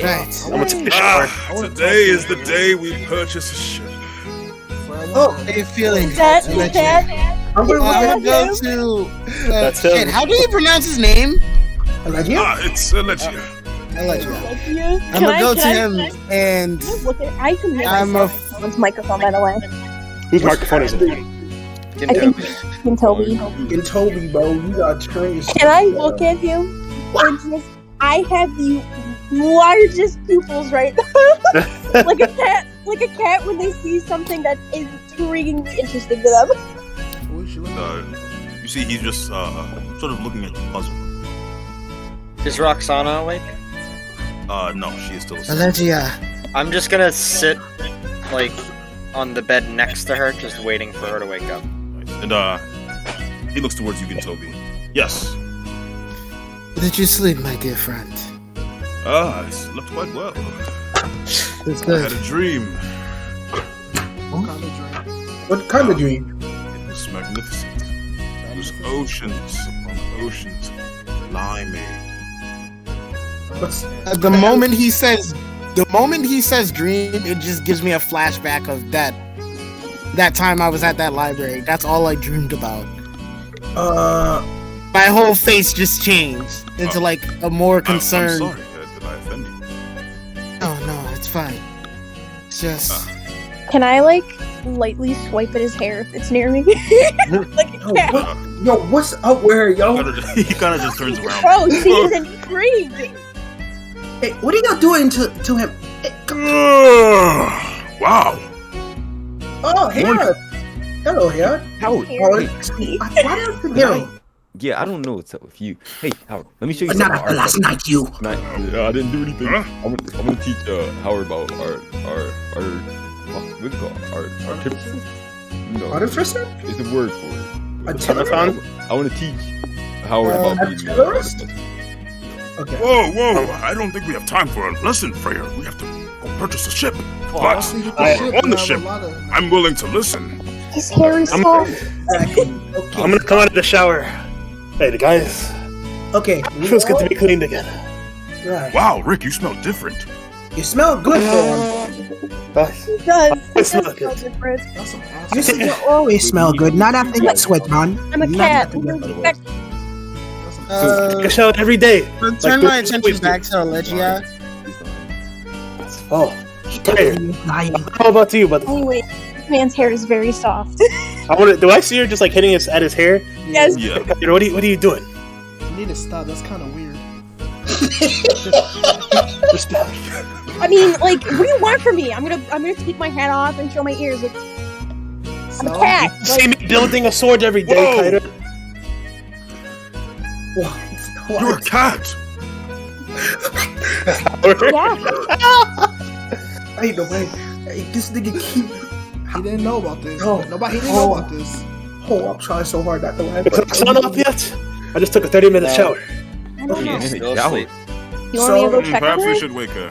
Right. I'm gonna take a shower. Today is the day we purchase a ship. Oh, how are you feeling? Dad. I'm gonna go to. Shit, how do you pronounce his name? Allegia? It's Allegia. I'm gonna go to him and. I can hear someone's microphone, by the way. Whose microphone is it? I think Toby. Toby, bro. You gotta turn your. Can I look at him? I have the largest pupils right now. like a cat when they see something that is intriguingly interesting to them. You see, he's just sort of looking at the puzzle. Is Roxana awake? No, she is still asleep. Allegia. I'm just gonna sit, like, on the bed next to her, just waiting for her to wake up. And he looks towards you, Toby. Yes. Did you sleep, my dear friend? I slept quite well. It's I good. had a dream. What kind of dream? It was magnificent. It was oceans upon oceans, slimy. The moment he says dream, it just gives me a flashback of that time I was at that library. That's all I dreamed about. My whole face just changed into like a more concerned. I'm sorry, did I offend you? Oh no, it's fine. It's just. Can I lightly swipe at his hair if it's near me? Like a cat. Yo, what's up with her, yo? He kind of just turns around. Bro, she's intrigued. Hey, what are y'all doing to him? Hey, wow. Oh, Harold. Hello, Harold. Howard. Why don't you hear? Yeah, I don't know what's up with you. Hey, Howard, let me show you But something. not after last night, you. Yeah, I didn't do anything. I'm gonna teach Howard about our what do you call it? Our tip system? No, Artificer? It's a word for it. A telephone? I want to teach Howard about being Okay. Whoa! I don't think we have time for a lesson, Freya. We have to go purchase a ship. But on the ship, I'm willing to listen. His hair is soft. I'm gonna come out of the shower. Hey, the guys. Okay. Feels good to be cleaned again. Right. Wow, Rick, you smell different. You smell good for one. He does. It smells good. Different. You always smell good. Not after you sweat, man. I'm a cat. Take a shower every day. Turn my attention back to Allegia. Oh. How about you, brother? Anyway, this man's hair is very soft. Do I see her just like hitting at his hair? Yes. Yeah. What are you doing? You need to stop. That's kind of weird. Just stop. I mean, what do you want from me? I'm gonna take my hat off and show my ears. I'm a cat. You see me building a sword every day, Kiter. What? You're a cat. Hey, no way. Hey, this nigga keep. He didn't know about this. Oh. Nobody didn't know about this. Oh, I'm trying so hard not to laugh. Is the sun up yet? I just took a 30-minute shower. I don't know. Still asleep. You want me to go check Perhaps on we her? should wake her.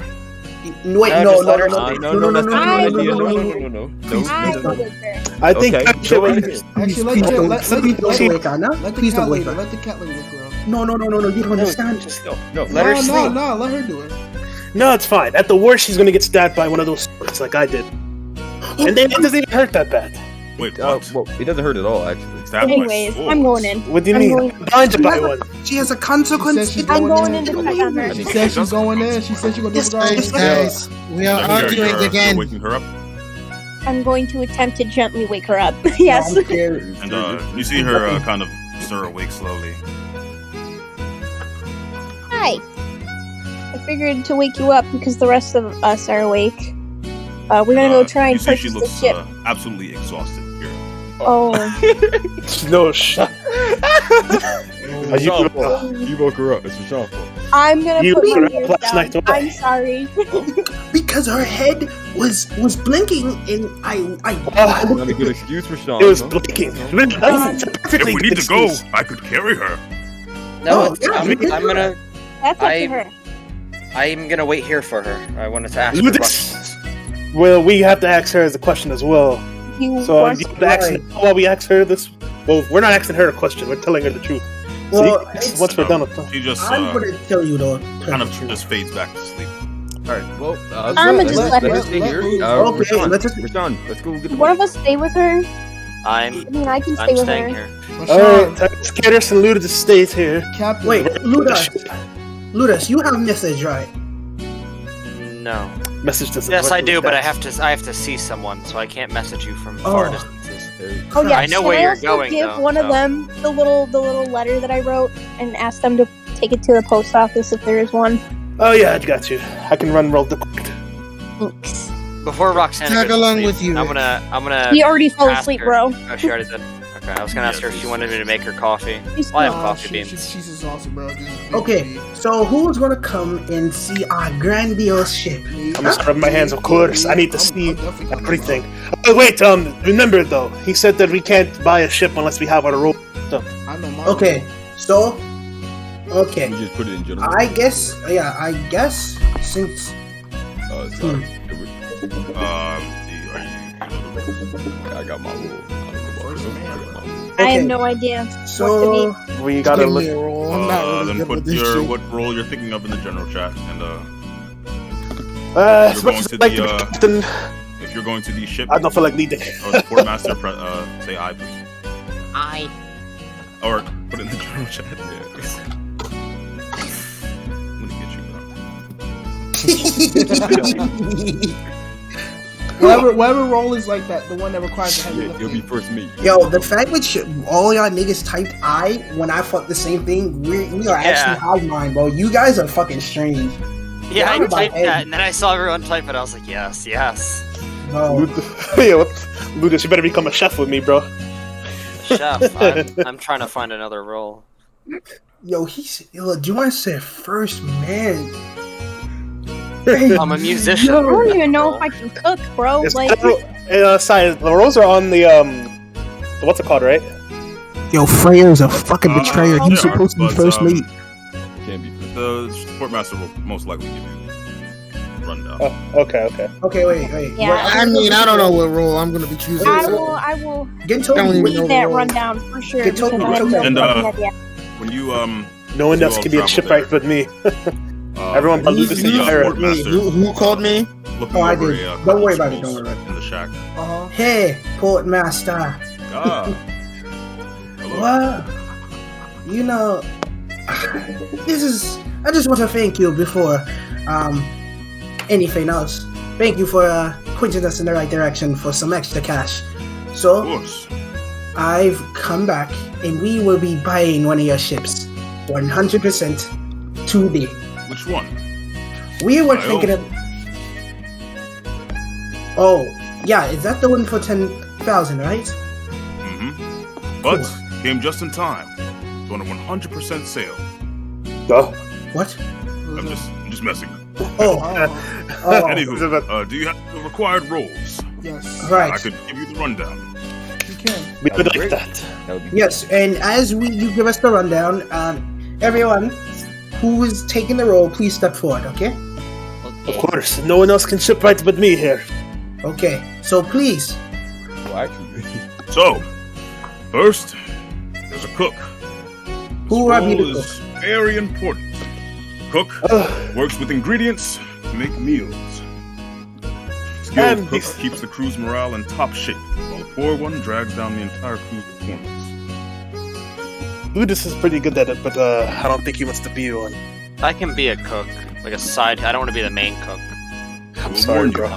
Wait, Yeah, no. just let her No, that's not a good idea. No. I will wake her. I think Okay. I should wait. Actually, Please don't let wake her, no? the Please cat don't wake lady. her. Let the cat lady wake her up. No, you don't understand. No, let her sleep. No, let her do it. No, it's fine. At the worst, she's gonna get stabbed by one of those swords like I did. And then it doesn't even hurt that bad. Wait, what? Well, it doesn't hurt at all, actually. Stab my Anyways, sword. I'm going in. What do you I'm mean? going- I'm blinded by one. She has a consequence. I'm going in to check on her. She said she's going in. She said she's going to do it. Guys, we are arguing You're again. waking her up. I'm going to attempt to gently wake her up. Yes. And you see her kind of stir awake slowly. Hi. I figured to wake you up because the rest of us are awake. We're gonna go try and you see purchase she the looks ship. absolutely exhausted here. Oh. No shot. You woke her up. It's Rashawn's fault. I'm gonna You put my were ears up last down. night, I'm sorry. Because her head was blinking, and I Not a good excuse for Sean. It was huh? blinking. If we need to go, I could carry her. No, yeah, I'm gonna. That's up to her. I'm gonna wait here for her. I wanted to ask her Ludus. questions. Well, we have to ask her as a question as well. You So want you have to ask while we ask her this. Well, we're not asking her a question. We're telling her the truth. So Well, once we're done with that, She just I'm gonna tell you though. kind of just fades back to sleep. All right. Well, I'ma just let her. stay here. Okay, Rashawn, let's just- Rashawn, let's go get the One of us stay with her. I I'm mean, I can stay I'm with staying her. here. all right. Skaters and Ludus stays here. Captain. Wait, Ludus, you have message, right? No. Message doesn't. Yes, work I do, with but that. I have to see someone, so I can't message you from far Oh. distances. Oh yeah, I know can where I you're also going, give though, one of so. them the little letter that I wrote and ask them to take it to the post office if there is one. Oh yeah, I got you. I can run the quick. Thanks. Before Roxanne Tag goes to along sleep, with you, I'm Rich. gonna. He already fell ask asleep, her- bro. Oh, she already did. Okay, I was gonna ask her if she wanted me to make her coffee. She's Well, I have fine. coffee She- beans. she's exhausted, bro. Okay, so who's gonna come and see our grandiose ship? I'm gonna scrub my hands, of course. I need to see everything. Oh wait, remember though, he said that we can't buy a ship unless we have our rope. I know my Okay, so okay, We just put it in general. I guess since Sorry. I got my rule. I don't know about you. I got my rule. I have no idea So what to be. We gotta look. I'm not really then good put with this shit. what role you're thinking of in the general chat, and As you're much going as to I'd like to be the captain, if you're going to the ship, I don't feel like leading. or the quartermaster, say I, please, I. or put it in the general chat. I'm gonna get you, bro. Whatever role is like that, the one that requires the heavy Yeah, lifting. you'll be first meet. Yo, the fact that all y'all niggas typed I when I fucked the same thing, we are actually hive mind, bro. You guys are fucking strange. Yeah, I Down by typed egg. that, and then I saw everyone type it. I was like, yes, yes. Bro. Yo, Ludus, you better become a chef with me, bro. Chef, I'm trying to find another role. Yo, do you want to say first man? I'm a musician. I don't even know if I can cook, bro. It's Like, Science. The rolls are on the what's it called, right? Yo, Freya's a fucking betrayer. Yeah, He's supposed to be but, first mate. Can't be. The quartermaster will most likely give you a rundown. Oh, okay. Okay, wait. Yeah. I mean, I don't know what role I'm gonna be choosing. I will Get I don't even leave know that the role. rundown for sure. Get Because Toby, I have get no Toby. fucking idea. When you No one you else all can be a travel shipwright but me. Everyone but Ludus and Aaron. Who called me? looking Oh, I over did. a Don't worry couple about it, of don't worry about in the shack. Hey, Portmaster. Ah, hello. Well, you know, I just want to thank you before anything else. Thank you for pointing us in the right direction for some extra cash. Of So, course. I've come back and we will be buying one of your ships 100% today. Which one? We were I thinking own. of. Oh, yeah, is that the one for 10,000, right? Mm-hmm. But came just in time. It's on a 100% sale. What? I'm just messing. Oh. Anywho, do you have the required roles? Yes. Right. I could give you the rundown. You can. We would like that. Yes, and as you give us the rundown, everyone who is taking the role, please step forward, okay? Of course, no one else can shipwright but me here. Okay, so please. Well, actually. So, first, there's a cook. Who are you Role to is very important. Cook works with ingredients to make meals. Skilled And cook keeps the crew's morale in top shape, while the poor one drags down the entire crew's performance. Ludus is pretty good at it, but I don't think he wants to be one. I can be a cook, like a side. I don't want to be the main cook. I'm sorry, bro.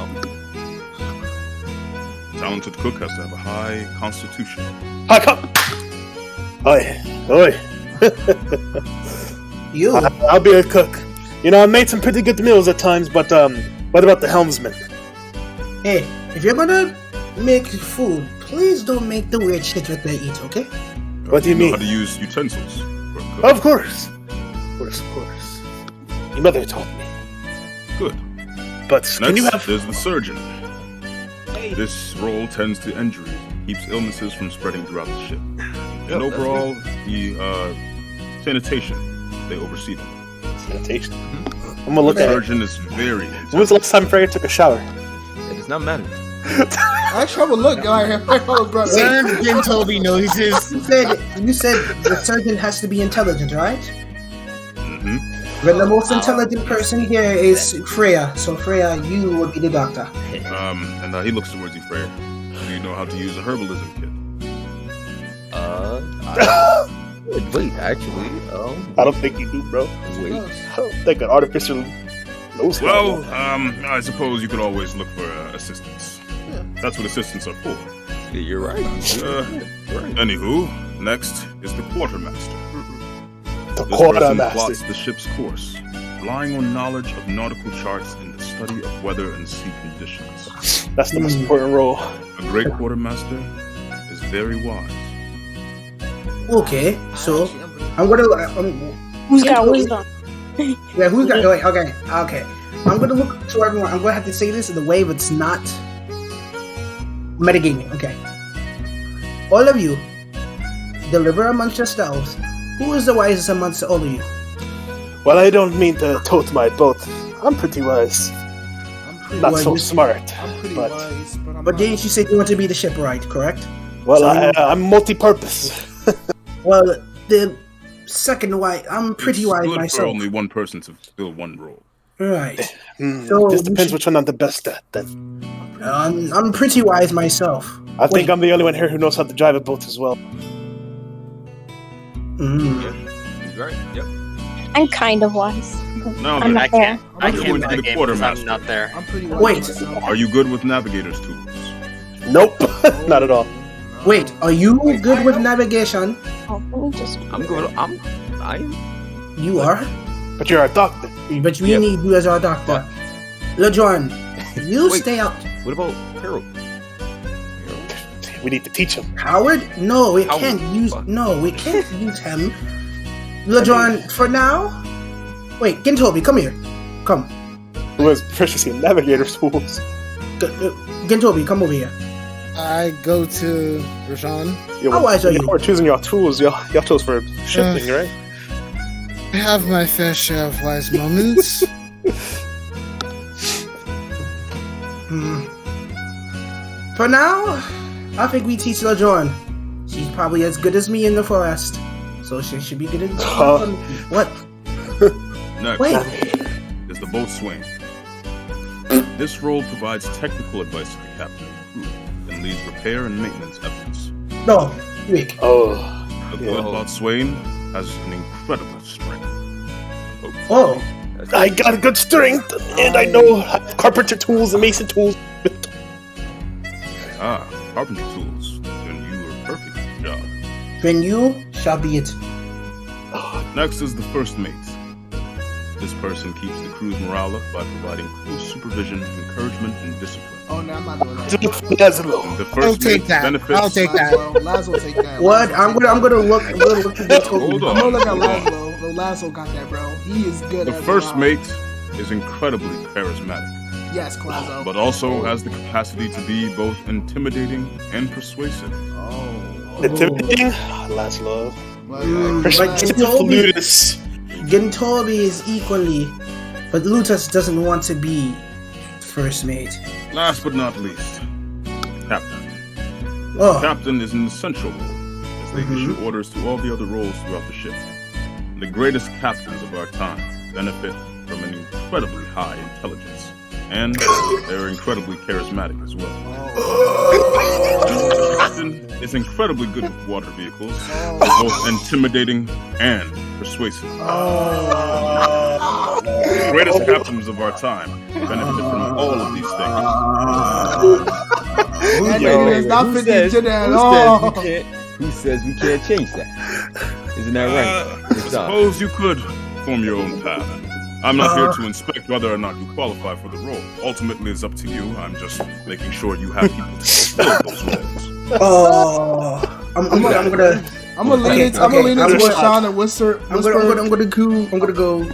talented cook has to have a high constitution. Hi, come. Oi, oi. I'll be a cook. You know, I made some pretty good meals at times, but what about the helmsman? Hey, if you're gonna make food, please don't make the weird shit that they eat, okay? What do you mean? How to use utensils. Of course. Of course. Your mother taught me. Good. But Next, can you have... there's the surgeon. This role tends to injuries, keeps illnesses from spreading throughout the ship. And overall, the sanitation, they oversee them. Sanitation? I'm gonna look at it. The surgeon is very intense. When was the last time Freya took a shower? It does not matter. Actually, I would look. Again, Toby noises. You said the surgeon has to be intelligent, right? Mm-hmm. Then the most intelligent person here is Freya. So Freya, you would be the doctor. And he looks towards you, Freya. Do you know how to use a herbalism kit? Wait, actually, I don't think you do, bro. Wait. I don't think an artificial nose. Well, I suppose you could always look for assistance. Yeah. That's what assistants are for. Yeah, you're right. Anywho, next is the quartermaster. The This person quartermaster plots the ship's course, relying on knowledge of nautical charts and the study of weather and sea conditions. That's the most important role. A great quartermaster is very wise. Okay, so I'm gonna. Who's got wisdom? Yeah, who's got? Wait, okay. I'm gonna look to everyone. I'm gonna have to say this in a way that's not metagaming. Okay. All of you, deliver amongst yourselves. Who is the wisest amongst all of you? Well, I don't mean to tote my boat. I'm pretty wise. Not so smart. I'm pretty wise, but But didn't you say you want to be the shipwright, correct? Well, I'm multi-purpose. Well, the second wise, I'm pretty It's wise good myself. for only one person to fill one role. Right. So this depends which one I'm the best at. Then. I'm pretty wise myself. I think I'm the only one here who knows how to drive a boat as well. He's right. Yep. I'm kind of wise. No, I'm not there. I can't play the game because I'm not there. I'm pretty Wait. Are you good with navigator's tools? Nope, not at all. Wait, are you good with navigation? Oh, let me just. I am. You are? But you're a doctor. But we need you as our doctor. LeJohn, you stay out. What about Harold? We need to teach him. Howard? No, we Howard. can't use. No, we can't use him. LeJohn, for now. Wait, Gintobi, come here. Come. Who has proficiency in navigator's tools? Gintobi, come over here. I go to Rajan. How wise are you? We're choosing your tools. Y'all chose for shipping, right? I have my fair share of wise moments. For now, I think we teach LeJohn. She's probably as good as me in the forest. So she should be good at what? Next Wait. is the boatswain. This role provides technical advice to the captain and crew and leads repair and maintenance efforts. No, Rick. Oh. The good boatswain has an incredible strength. Oh. I got a good strength, and I know carpenter tools and mason tools. Carpenter tools. Then you are perfect for the job. Then you shall be it. Next is the first mate. This person keeps the crew's morale up by providing close supervision, encouragement, and discipline. Oh, no, I'm not doing that. The first mate's benefits. I'll take that. Lazo take that. What? I'm gonna look at this. Hold on. I'm gonna look at hold on. Lazo. No, Lazo got that, bro. He is good The at first morale. mate is incredibly charismatic, Yes, Lazo. but also has the capacity to be both intimidating and persuasive. Intimidating? Laszlo. But Gintobi is equally, but Lutus doesn't want to be first mate. Last but not least, captain. Oh. The captain is an essential role, as they issue orders to all the other roles throughout the ship. The greatest captains of our time benefit from an incredibly high intelligence, and they're incredibly charismatic as well. The captain is incredibly good with water vehicles, both intimidating and persuasive. The greatest captains of our time benefit from all of these things. That nigga is not fit into that at all. Who says we can't change that? Isn't that right? I suppose you could form your own path. I'm not here to inspect whether or not you qualify for the role. Ultimately, it's up to you. I'm just making sure you have people to fulfill those roles. Oh, I'm gonna lean into Rashawn and Whisper. I'm gonna go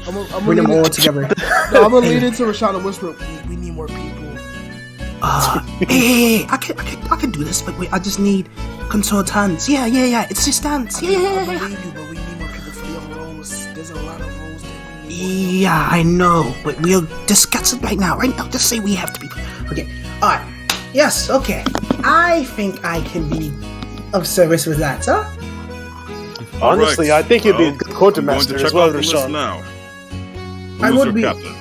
bring them all together. No, I'm gonna lean into Rashawn and Whisper. We need more people. Hey, I can do this, but wait, I just need consultants. Yeah, assistants. Yeah. I believe you, but we need more people for your roles. There's a lot of roles that we need. Yeah, I know, but we'll discuss it right now. Just say we have to be. Okay, alright. Yes, okay. I think I can be of service with that, huh? Honestly, right. I think you'd be a good quartermaster as well, Rashawn. Now. I would be. Captain?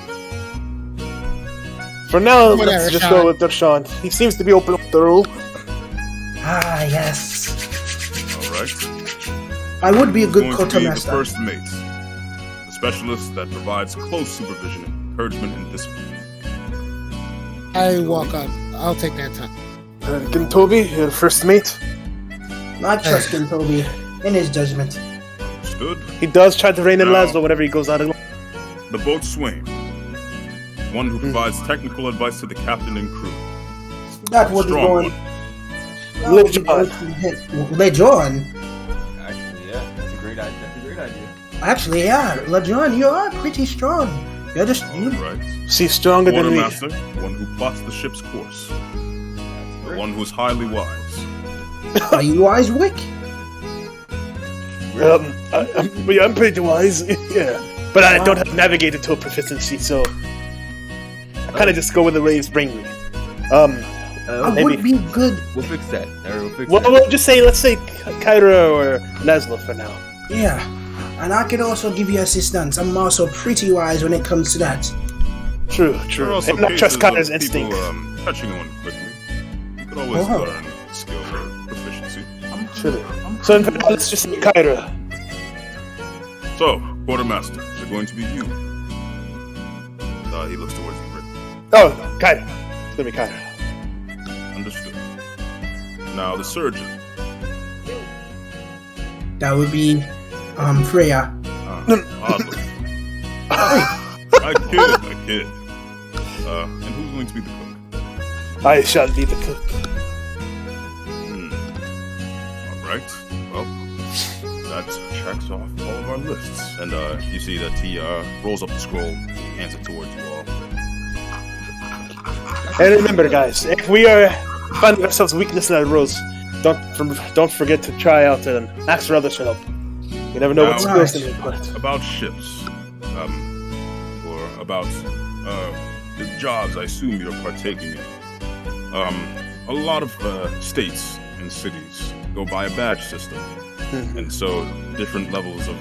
For now, let's just go with Rashawn. He seems to be open with the rule. Ah, yes. Alright. I would be a good quartermaster. The quartermaster. first mate. The specialist that provides close supervision, encouragement, and discipline. I walk up. I'll take that time. Gintobi, you're the first mate. I trust Gintobi in his judgment. Understood. He does try to rein in Laszlo whenever he goes out of the boat swain. One who provides technical advice to the captain and crew. That would be going. Lejon. Actually, yeah, that's a great idea. Actually, yeah, Lejon, you are pretty strong. You're just right. See, stronger than me. Quartermaster, one who plots the ship's course. The one who's highly wise. Are you wise, Wick? I'm pretty wise, yeah. But I don't have navigator tool proficiency, so I kind of just go where the waves bring me. I would be good. We'll fix that. We'll just say, let's say Kyra or Laszlo for now. Yeah, and I can also give you assistance. I'm also pretty wise when it comes to that. True. There are also And not trust cases Kyra's of instinct. people catching on quickly. You could always learn skill or proficiency. True. So in fact, let's just say Kyra. So, quartermaster, is it going to be you? He looks towards you, Rick. Oh, Kyra. It's gonna be Kyra. Understood. Now the surgeon. That would be, Freya. Oddly. I kid. And who's going to be the cook? I shall be the cook. Alright. Well, that checks off all of our lists. And you see that he rolls up the scroll, hands it towards you all. And remember, guys, if we are finding ourselves weakness in our roles, don't forget to try out and ask for others for help. You never know what skills they may put. About ships, or about the jobs I assume you're partaking in. A lot of states and cities go by a badge system, and so different levels of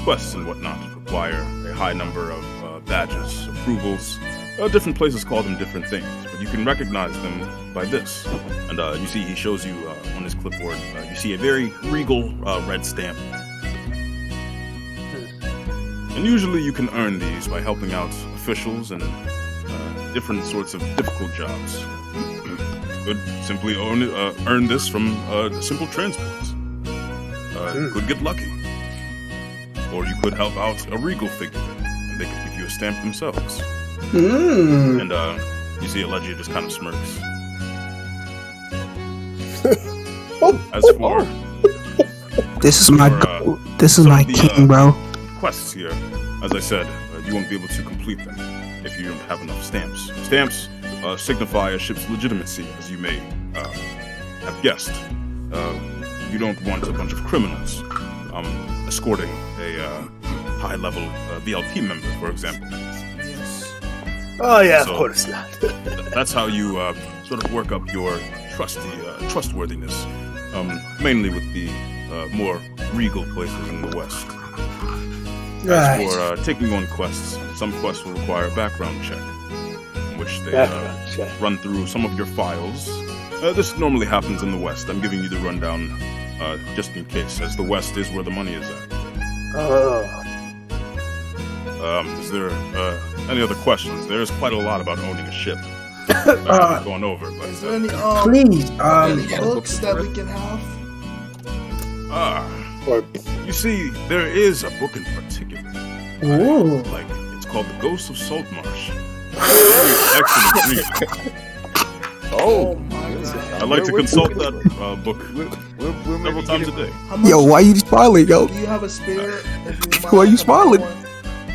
quests and whatnot require a high number of badges, approvals. Different places call them different things, but you can recognize them by this. And you see, he shows you on his clipboard, you see a very regal red stamp. And usually you can earn these by helping out officials and different sorts of difficult jobs. You could simply earn this from simple transports. You could get lucky. Or you could help out a regal figure, and they could give you a stamp themselves. And you see Allegia just kind of smirks. As for this is my king, bro. Quests here, as I said, you won't be able to complete them if you don't have enough stamps. Stamps signify a ship's legitimacy, as you may have guessed. You don't want a bunch of criminals escorting a high-level VLP member, for example. Oh yeah, So, of course not. That's how you sort of work up your trustworthiness, mainly with the more regal places in the West. Right. As for taking on quests, some quests will require a background check, in which they run through some of your files. This normally happens in the West. I'm giving you the rundown just in case, as the West is where the money is at. Is there any other questions? There's quite a lot about owning a ship. going over. But Is there any please, any books that we can have? You see, there is a book in particular. Ooh. Like, it's called The Ghost of Saltmarsh. Excellent read. Oh my god. I like to consult that book several times a day. Yo, why you smiling, yo? Do you have a spare? Why are you smiling?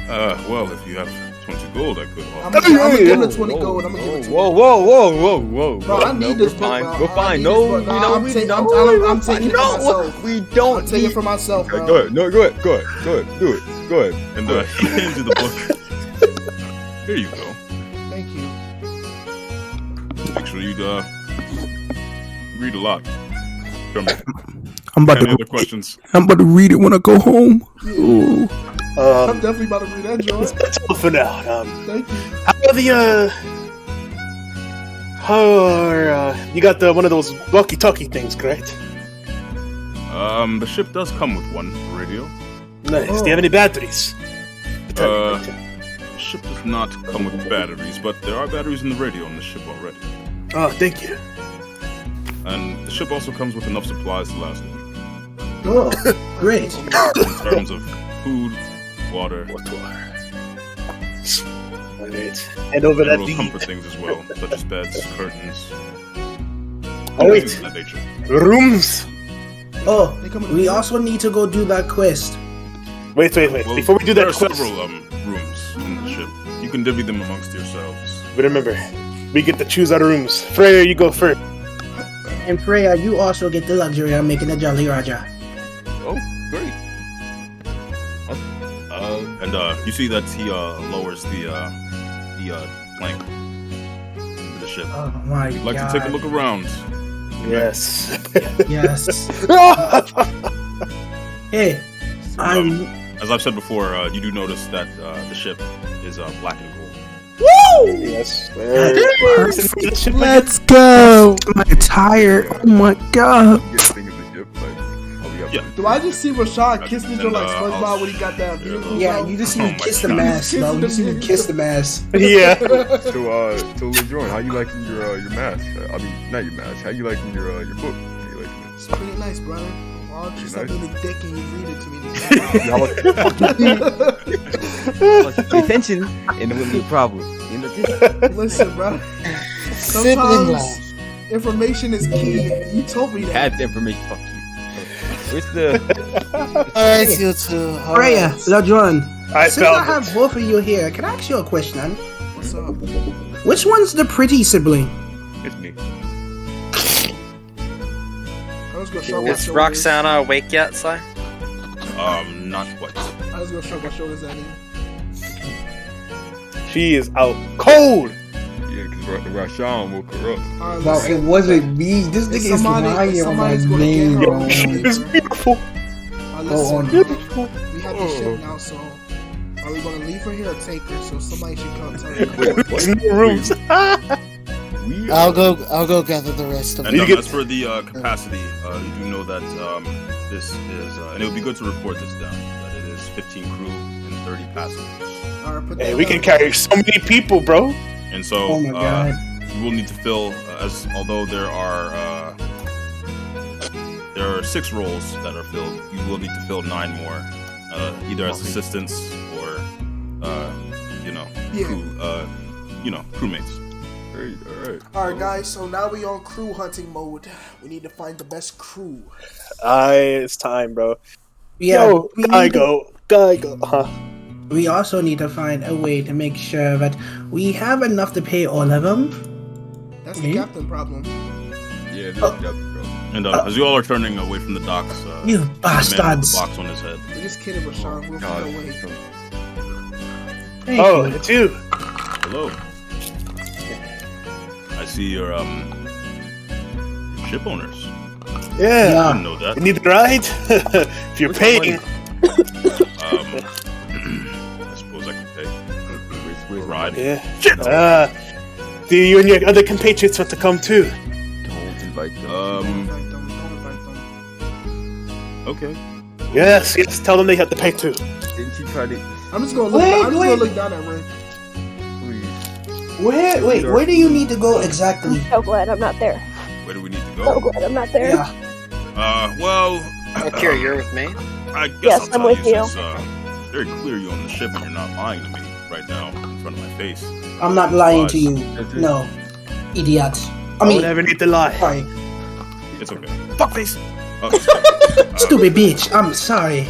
Well, if you have 20 gold, I could. I'm gonna give him the 20 gold. I'm gonna give it to you. Whoa. Bro, I need this book, bro. We're fine. No, I'm taking it for myself. We don't I'm taking it for myself, bro. Go ahead. No, go ahead. Do it. Go ahead. And he hands you the book. Here you go. Thank you. Make sure you read a lot. I'm about Any to. other questions? I'm about to read it when I go home. Ooh. I'm definitely about to read that, Joy. That's all for now. Thank you. You got one of those walkie-talkie things, correct? The ship does come with one radio. Nice. Do you have any batteries? The ship does not come with batteries, but there are batteries in the radio on the ship already. Oh, thank you. And the ship also comes with enough supplies to last a week. Oh, great. In terms of food, water. Alright. And over that general comfort things as well, such as beds, curtains. Oh wait, things of that nature. rooms. Oh, we also need to go do that quest. Wait. Well, Before we do that, there are quest, several rooms in the ship. You can divvy them amongst yourselves. but remember, we get to choose our rooms. Freya, you go first. And Freya, you also get the luxury of making a Jolly Raja. Oh, great. And you see that he lowers the plank into the ship. Oh my You'd like god. to take a look around. Yes. Yes. Hey, as I've said before, you do notice that the ship is black and gold. Woo! Yes. Let's go. I'm tired. Oh my god. Do I just see Rashad kiss the joint like SpongeBob when he got that beautiful? Yeah, you just see him kiss the mask, bro. You see him kiss the mask. Yeah. So LeJohn, how you liking your mask? I mean, not your mask. How you liking your book? How you liking it? It's pretty nice, brother. I'll just send me the dick and you read it to me. Pay attention, and it wouldn't be a problem. You know, Listen, bro. Sometimes information is key. You told me that. had the information. Fuck you. Where's the? Alright, you two. Freya, LeJohn, since I found have both of you here, can I ask you a question? What's up? Which one's the pretty sibling? It's me. I was gonna shrug my Is shoulders. Roxana awake yet, Si? Not quite. I was gonna shrug my shoulders at him. She is out cold. Yeah, because Rashawn woke her up. Alright, Bro, listen. it wasn't me. This nigga is lying on my somebody's gonna name, get bro. her. She is beautiful. Listen, Beautiful. we have this ship now, so are we gonna leave her here or take her? So somebody should come tell her. There's no rooms. I'll go gather the rest of And it. as for the capacity, you do know that this is, and it would be good to report this down, that it is 15 crew and 30 passengers. Alright, put Hey, that we down. can carry so many people, bro. And so, Oh my god. you will need to fill, although there are 6 roles that are filled, you will need to fill 9 more, either as assistants or, crewmates. Alright. Alright, guys, so now we on crew hunting mode. We need to find the best crew. It's time, bro. Yeah, Yo, guy go. Huh? we also need to find a way to make sure that we have enough to pay all of them. That's the captain problem. Yeah, this got the problem. And as you all are turning away from the docks, You the man with bastards. the box on his head. We just kidding, Rashawn. We'll find a way. Thank Oh, you. it's you. Hello. I see your ship owners. Yeah. I didn't know that. You need the ride? If you're paying. I suppose I can pay. Where's Ride. Yeah. Do you and your other compatriots want to come too? Don't invite them. Don't invite them. Okay. Yes. Tell them they have to pay too. Didn't you try to? I'm just gonna look down at Ray. Please. Where do you need to go exactly? So glad I'm not there. Where do we need to go? So glad I'm not there. Yeah. Well. Kira, you're with me? I guess Yes, I'll I'm tell with you you. since it's very clear you're on the ship and you're not lying to me right now in front of my face. I'm not lying to you. No, idiot. I mean, never need to lie. Sorry. It's okay. Fuckface. Stupid bitch. I'm sorry.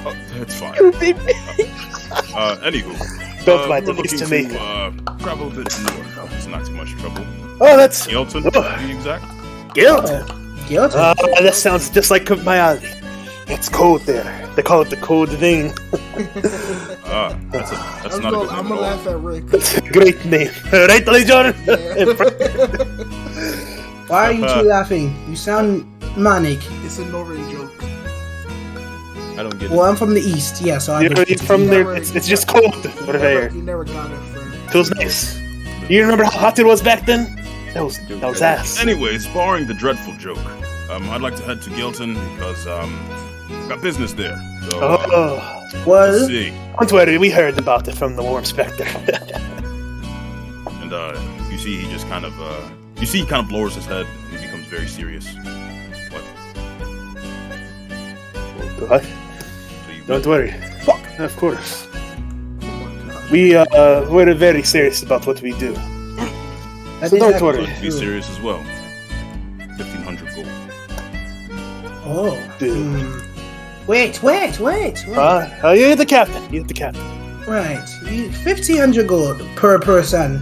Oh, that's fine. Anywho. Don't lie we to were me, looking to me. travel a bit north. It's not too much trouble. Oh, that's Gilton, to be exact. Gilton. Gilton. That sounds just like my alley. It's cold there. They call it the cold vein. That's not a good name. I'm gonna laugh at Rick. That's a great name, right, Lee Jordan? Why are you two laughing? You sound manic. It's a Northern joke. I don't get Well, I'm from the east, yeah, so I You're get from there. It's just cold over there. You never got it, friend. Feels nice. You remember how hot it was back then? That was ass. Anyways, barring the dreadful joke, I'd like to head to Gilton because I've got business there. So, well, let's see. Don't worry, we heard about it from the Warm Spectre. And you see, he just kind of lowers his head and he becomes very serious. What? Don't worry. Fuck. Of course. We're very serious about what we do. So don't worry. Be serious as well. 1,500 gold. Oh, dude. Wait. You're the captain. You're the captain. Right. 1,500 gold per person.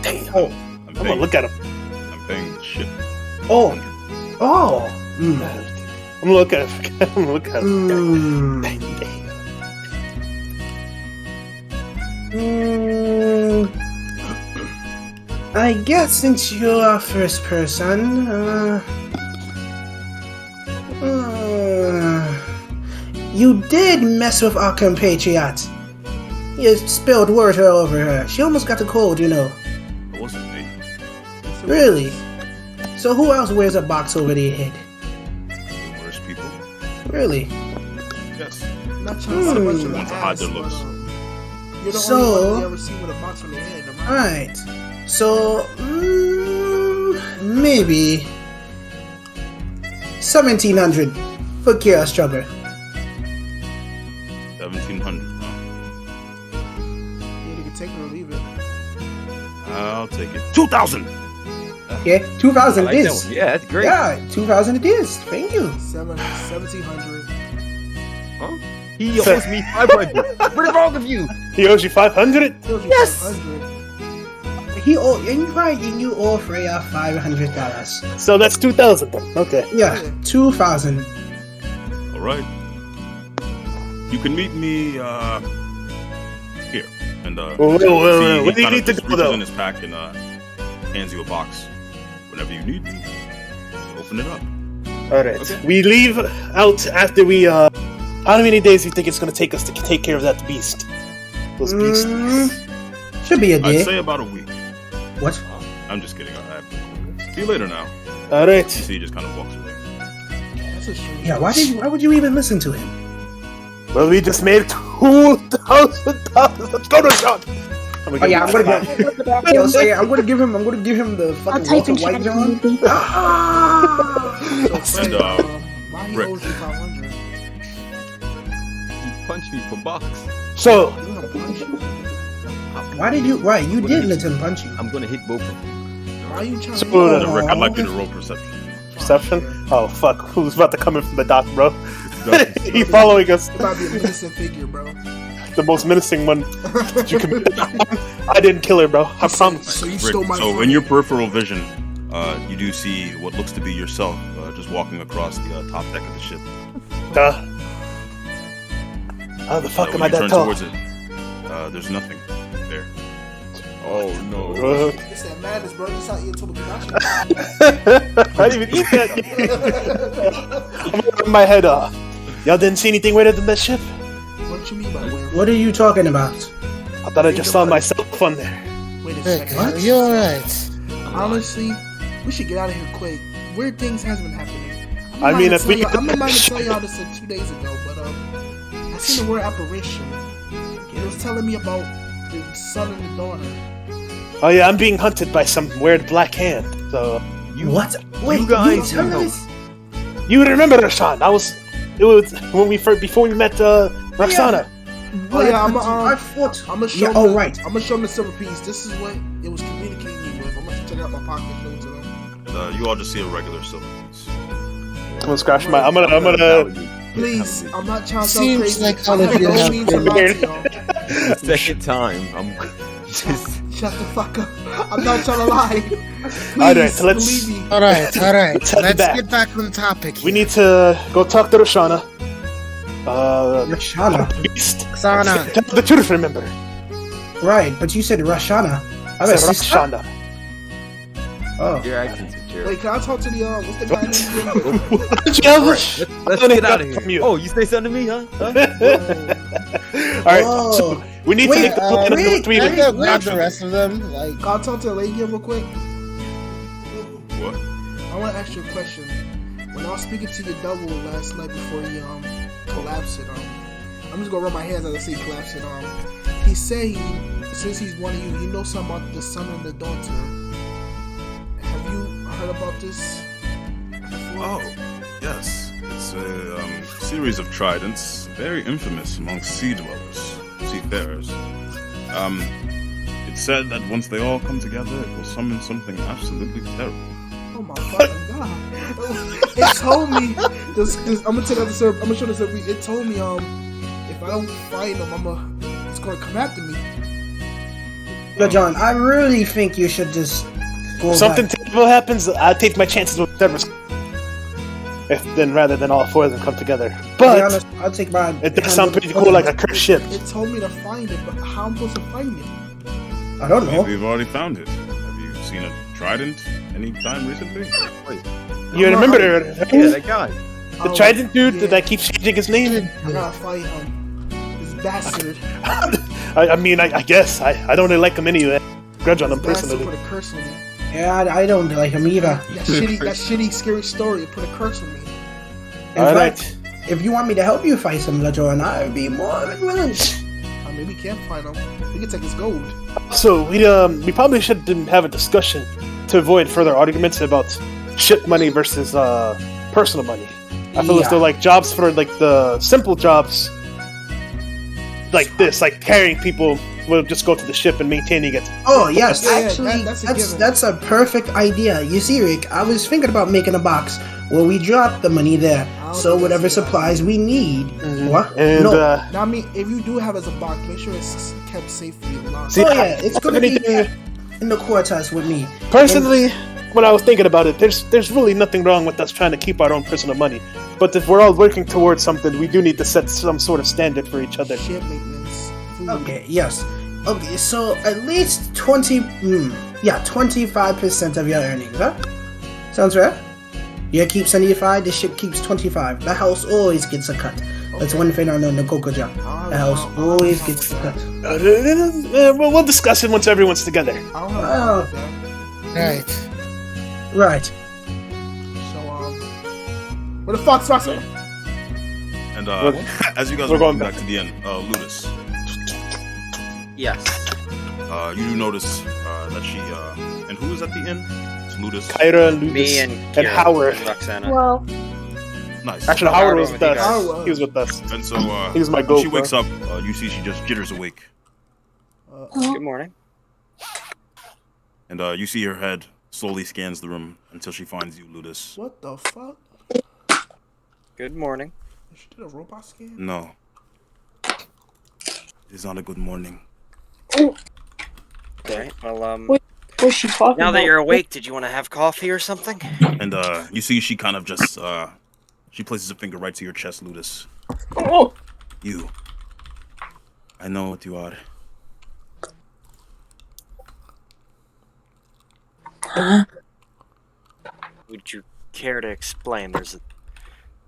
Damn. Oh, I'm gonna look at him. I'm paying the ship. Oh. I'm gonna look at him. I'm gonna look at him. I guess since you're our first person, you did mess with our compatriot. You spilled water over her. She almost got a cold, you know. It wasn't me. Really? So who else wears a box over their head? Numerous people. Really? Yes. Not trying to say much of Want to hide their looks. You're the only one you ever see with a box on their head. Right. So, maybe 1,700 for Chaos Trouble. 1,700. You can take it or leave it. I'll take it. 2,000. Okay, 2,000 like it that is. one. Yeah, that's great. Yeah, 2,000 it is. Thank you. 1,700. Huh? He owes me 500. What is wrong with you? He owes you 500? Yes. 500. You owe Freya $500. So that's 2,000 then. Okay. Yeah, 2,000. All right. You can meet me here. And where do you need to go, though? In his pack and hands you a box. Whenever you need me, just open it up. All right. Okay. We leave out after we. How many days do you think it's going to take us to take care of that beast? Those beasts. Should be a day. I'd say about a week. What? I'm just kidding. See you later now. All right. You see, he just kind of walks away. Yeah, why would you even listen to him? Well, we just made $2,000. Let's go to shop. I'm gonna give him the fucking Walter White John. And Why he Rick. owes you 500? He punched me for box. So. Why did you? Right, you did let him punch you. I'm gonna hit both of you. Why are you trying So, to? Rick, I'd like you to roll perception. Perception? Oh fuck! Who's about to come in from the dock, bro? He following us. It might be a menacing figure, bro. The most menacing one that you can. I didn't kill her, bro. I promise. So you Rick, stole my. so in your peripheral vision, you do see what looks to be yourself just walking across the top deck of the ship. How the fuck am When I you that turn tall? towards it, there's nothing there. Oh no. It's that madness, bro. You saw eating Tomodachi. I didn't even eat that. I'm gonna rip my head off. Y'all didn't see anything weirder than that ship? What you mean by weird? What are you talking about? I thought I just saw myself on there. Wait a Rick, second. are you alright? Honestly, we should get out of here quick. Weird things has been happening. I mean, if we. I'm about to tell y'all this 2 days ago, but I seen the word apparition. It was telling me about the son and the daughter. Oh yeah, I'm being hunted by some weird black hand. So What? Wait, you guys, you tell me this? you remember Rashawn? It was when we first before we met Roxana. Oh yeah, I'm I thought. gonna show Yeah, him. oh, right. I'm gonna show him the silver piece. This is what it was communicating me with. I'm gonna check out my pocket and show it to them. You all just see a regular silver piece. I'm gonna scratch my. I'm gonna. Please, I'm not trying to sound Seems crazy. like I all of have you no have means to been lie to y'all. Second time. I'm just. Shut the fuck up. I'm not trying to lie. Please, All right, so let's. believe me. All right. Let's head Let's back. get back on the topic. We need to go talk to Roshana. Rashana. Beast. Roxana. Tell the truth, remember. Right, but you said Rashana. I said Roxana. Oh. Your accent's a joke. Wait, can I talk to the what's the guy named? Jealous. Let's get out of here. Oh, you say something to me, huh? Alright, so we need to make the plan of the three Can I go grab the rest of them? Like, Can I talk to the lady real quick? What? I want to ask you a question. When I was speaking to your double last night before he collapsed it, I'm just gonna rub my hands as I say collapse it. He said since he's one of you, you know something about the son and the daughter. Have you heard about this before? Oh, yes. It's a series of tridents, very infamous amongst sea dwellers, seafarers. It's said that once they all come together, it will summon something absolutely terrible. Oh my fucking god! It told me this. I'm gonna take out the syrup. I'm gonna show the syrup. It told me if I don't find them, it's gonna come after me. Yo, John, I really think you should just go Something back. terrible happens, I take my chances with whatever's. Rather than all four of them come together. To be But honest, I'll take my. it does sound pretty cool, like a cursed ship. It told me to find it, but how am I supposed to find it? I don't know. We've already found it. Have you seen a trident any time recently? Wait. You remember Yeah, that guy. the Trident dude that keeps changing his name? I gotta fight this bastard. I mean, I guess I don't really like him anyway. Grudge on him Bastard personally. put a curse on me. Yeah, I don't like him either. That shitty, scary story put a curse on me. In All fact, right. if you want me to help you fight some John, I would be more than willing. Maybe we can't fight him. We can take his gold. So we probably should have a discussion to avoid further arguments about ship money versus personal money. I feel as though like jobs for like the simple jobs like this, like carrying people, will just go to the ship and maintaining it. Oh yes, Yeah, actually, that's a given. that's a perfect idea. You see, Rick, I was thinking about making a box where we drop the money there, so whatever supplies we need. What? And No. Now, I mean, if you do have it as a box, make sure it's kept safely locked. See, Oh yeah, it's gonna be anything- in the quarters with me. Personally, when I was thinking about it, there's really nothing wrong with us trying to keep our own personal money. But if we're all working towards something, we do need to set some sort of standard for each other. Ship maintenance. Food. Okay, yes. Okay, so at least 25% of your earnings, huh? Sounds right? You keep 75, the ship keeps 25. The house always gets a cut. That's one thing I know in the Coco job. The house always gets a cut. We'll discuss it once everyone's together. Oh, right. right. So, where the fuck's Russell? And as you guys we're are going going back to the end, Ludus, Yes. you do notice that she and who is at the inn? It's Ludus. Kyra, Lucas, Me and Kira, Howard. Roxana. Well, Nice. Actually, Howard was with with you guys. us. He was with us. And so He was my when goat, she wakes bro. up, you see she just jitters awake, Good morning. and you see her head slowly scans the room until she finds you, Ludus. What the fuck? Good morning. She did a robot scan? No, it is not a good morning. Okay. Well, what's she talking now that about? you're awake, did you want to have coffee or something? And you see she kind of just she places a finger right to your chest, Ludus. Oh. You. I know what you are. Would you care to explain? There's a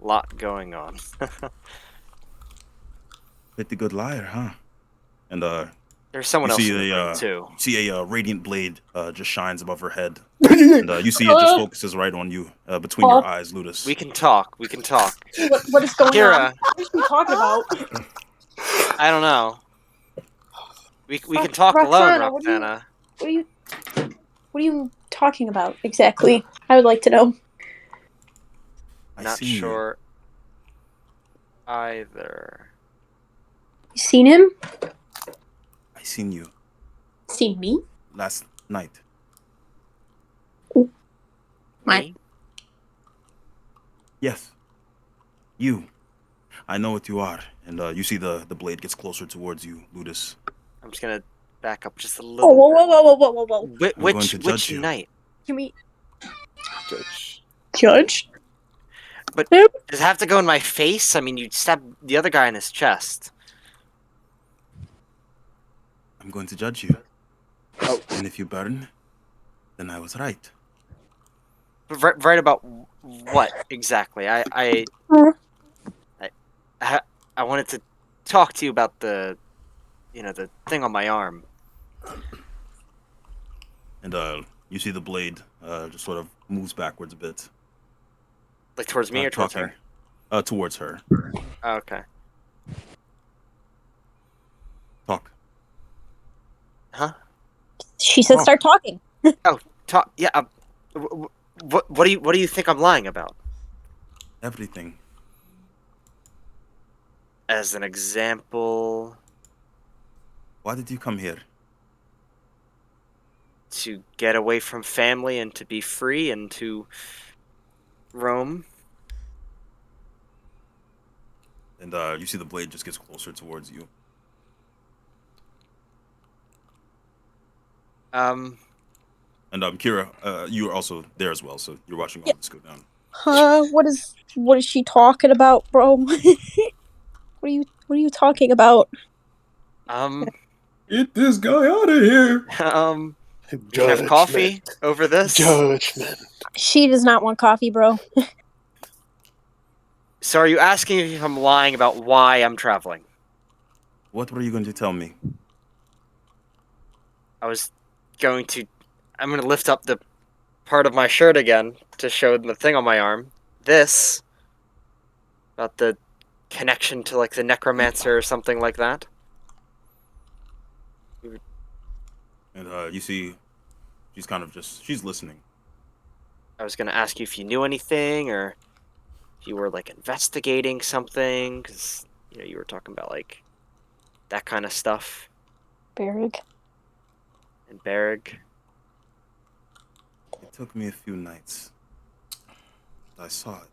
lot going on. Pretty good liar, huh? And There's someone you else see in the a room, too. you see a radiant blade just shines above her head, and you see it just focuses right on you between your eyes, Ludus. We can talk. We can talk. What is going Kira. on? What is she talking about? I don't know. We can talk alone, Roxana. What are you talking about exactly? I would like to know. Not sure either. You seen him? I seen you Seen me? last night. What? Yes. You. I know what you are. And you see the blade gets closer towards you, Ludus. I'm just gonna back up just a Oh, little. whoa. I'm going to judge you. Night? Can we Judge? judge? But does it have to go in my face? I mean, you stabbed the other guy in his chest. I'm going to judge you. Oh. And if you burn, then I was right. But right about what exactly? I wanted to talk to you about the thing on my arm. And you see the blade just sort of moves backwards a bit. Like towards me or towards her? Towards her. Oh, okay. Talk. Huh? She said start talking. Oh, talk. Yeah. What do you think I'm lying about? Everything. As an example. Why did you come here? To get away from family and to be free and to roam. And you see the blade just gets closer towards you. And Kira, you are also there as well, so you're watching all this go down. What is she talking about, bro? What are you talking about? Get this guy out of here. You have coffee over this? Judgment. She does not want coffee, bro. So are you asking if I'm lying about why I'm traveling? What were you going to tell me? I'm going to lift up the part of my shirt again to show the thing on my arm. This. About the connection to, like, the necromancer or something like that. And you see, she's listening. I was going to ask you if you knew anything, or if you were, like, investigating something, because, you were talking about, like, that kind of stuff. Berg. And Berg. It took me a few nights. I saw it.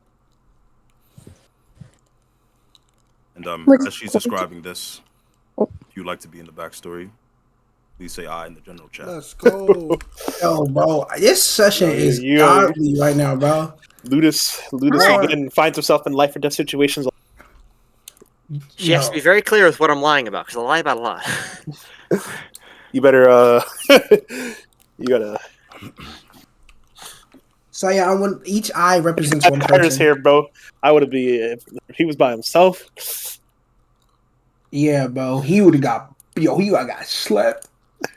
And as she's describing this, if you'd like to be in the backstory, please say I in the general chat. Let's go. Yo, bro, this session is godly right now, bro. Ludus again finds himself in life or death situations. She has to be very clear with what I'm lying about, because I lie about a lot. You better, you gotta. So yeah, each eye represents one Kyra's person. here, bro. I would be if he was by himself. Yeah, bro, he would have got slapped.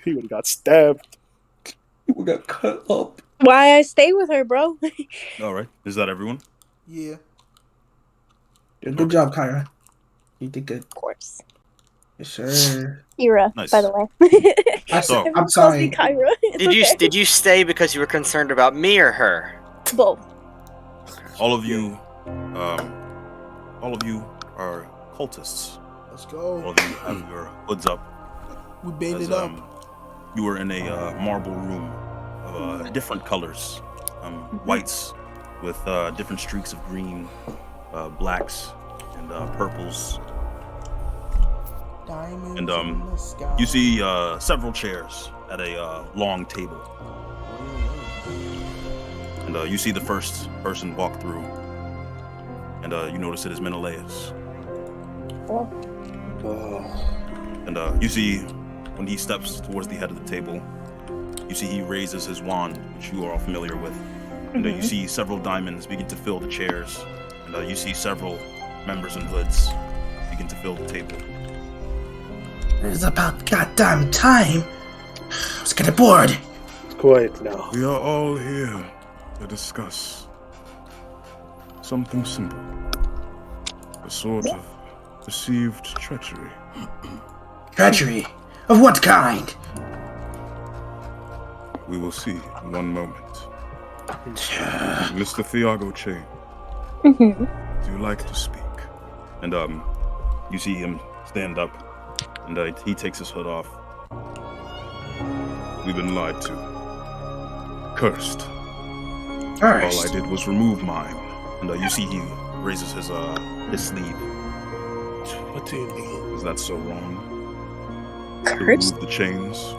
He would have got stabbed. He would have got cut up. Why I stay with her, bro? All right, is that everyone? Yeah. Good job, Kyra. You did good. Of course. Yes, sir. Kira, Nice. by the way. I'm sorry. Kyra. Did you stay because you were concerned about me or her? Both. All of you are cultists. Let's go. All of you have your hoods up. We baited up. You were in a marble room of different colors, whites with different streaks of green, blacks, and purples. Diamonds And in the sky. you see several chairs at a long table. And you see the first person walk through, and you notice it is Menelaus. And you see when he steps towards the head of the table, you see he raises his wand, which you are all familiar with. And you see several diamonds begin to fill the chairs, and you see several members in hoods begin to fill the table. It's about goddamn time. Let's get aboard. It's quiet now. We are all here to discuss something simple. A sort of perceived treachery. Treachery? Of what kind? We will see in one moment. Mr. Thiago Chain, do you like to speak? And you see him stand up, and he takes his hood off. We've been lied to. Cursed. All I did was remove mine. And you see he raises his sleeve. What do you mean? Is that so wrong? To Cursed? remove the chains?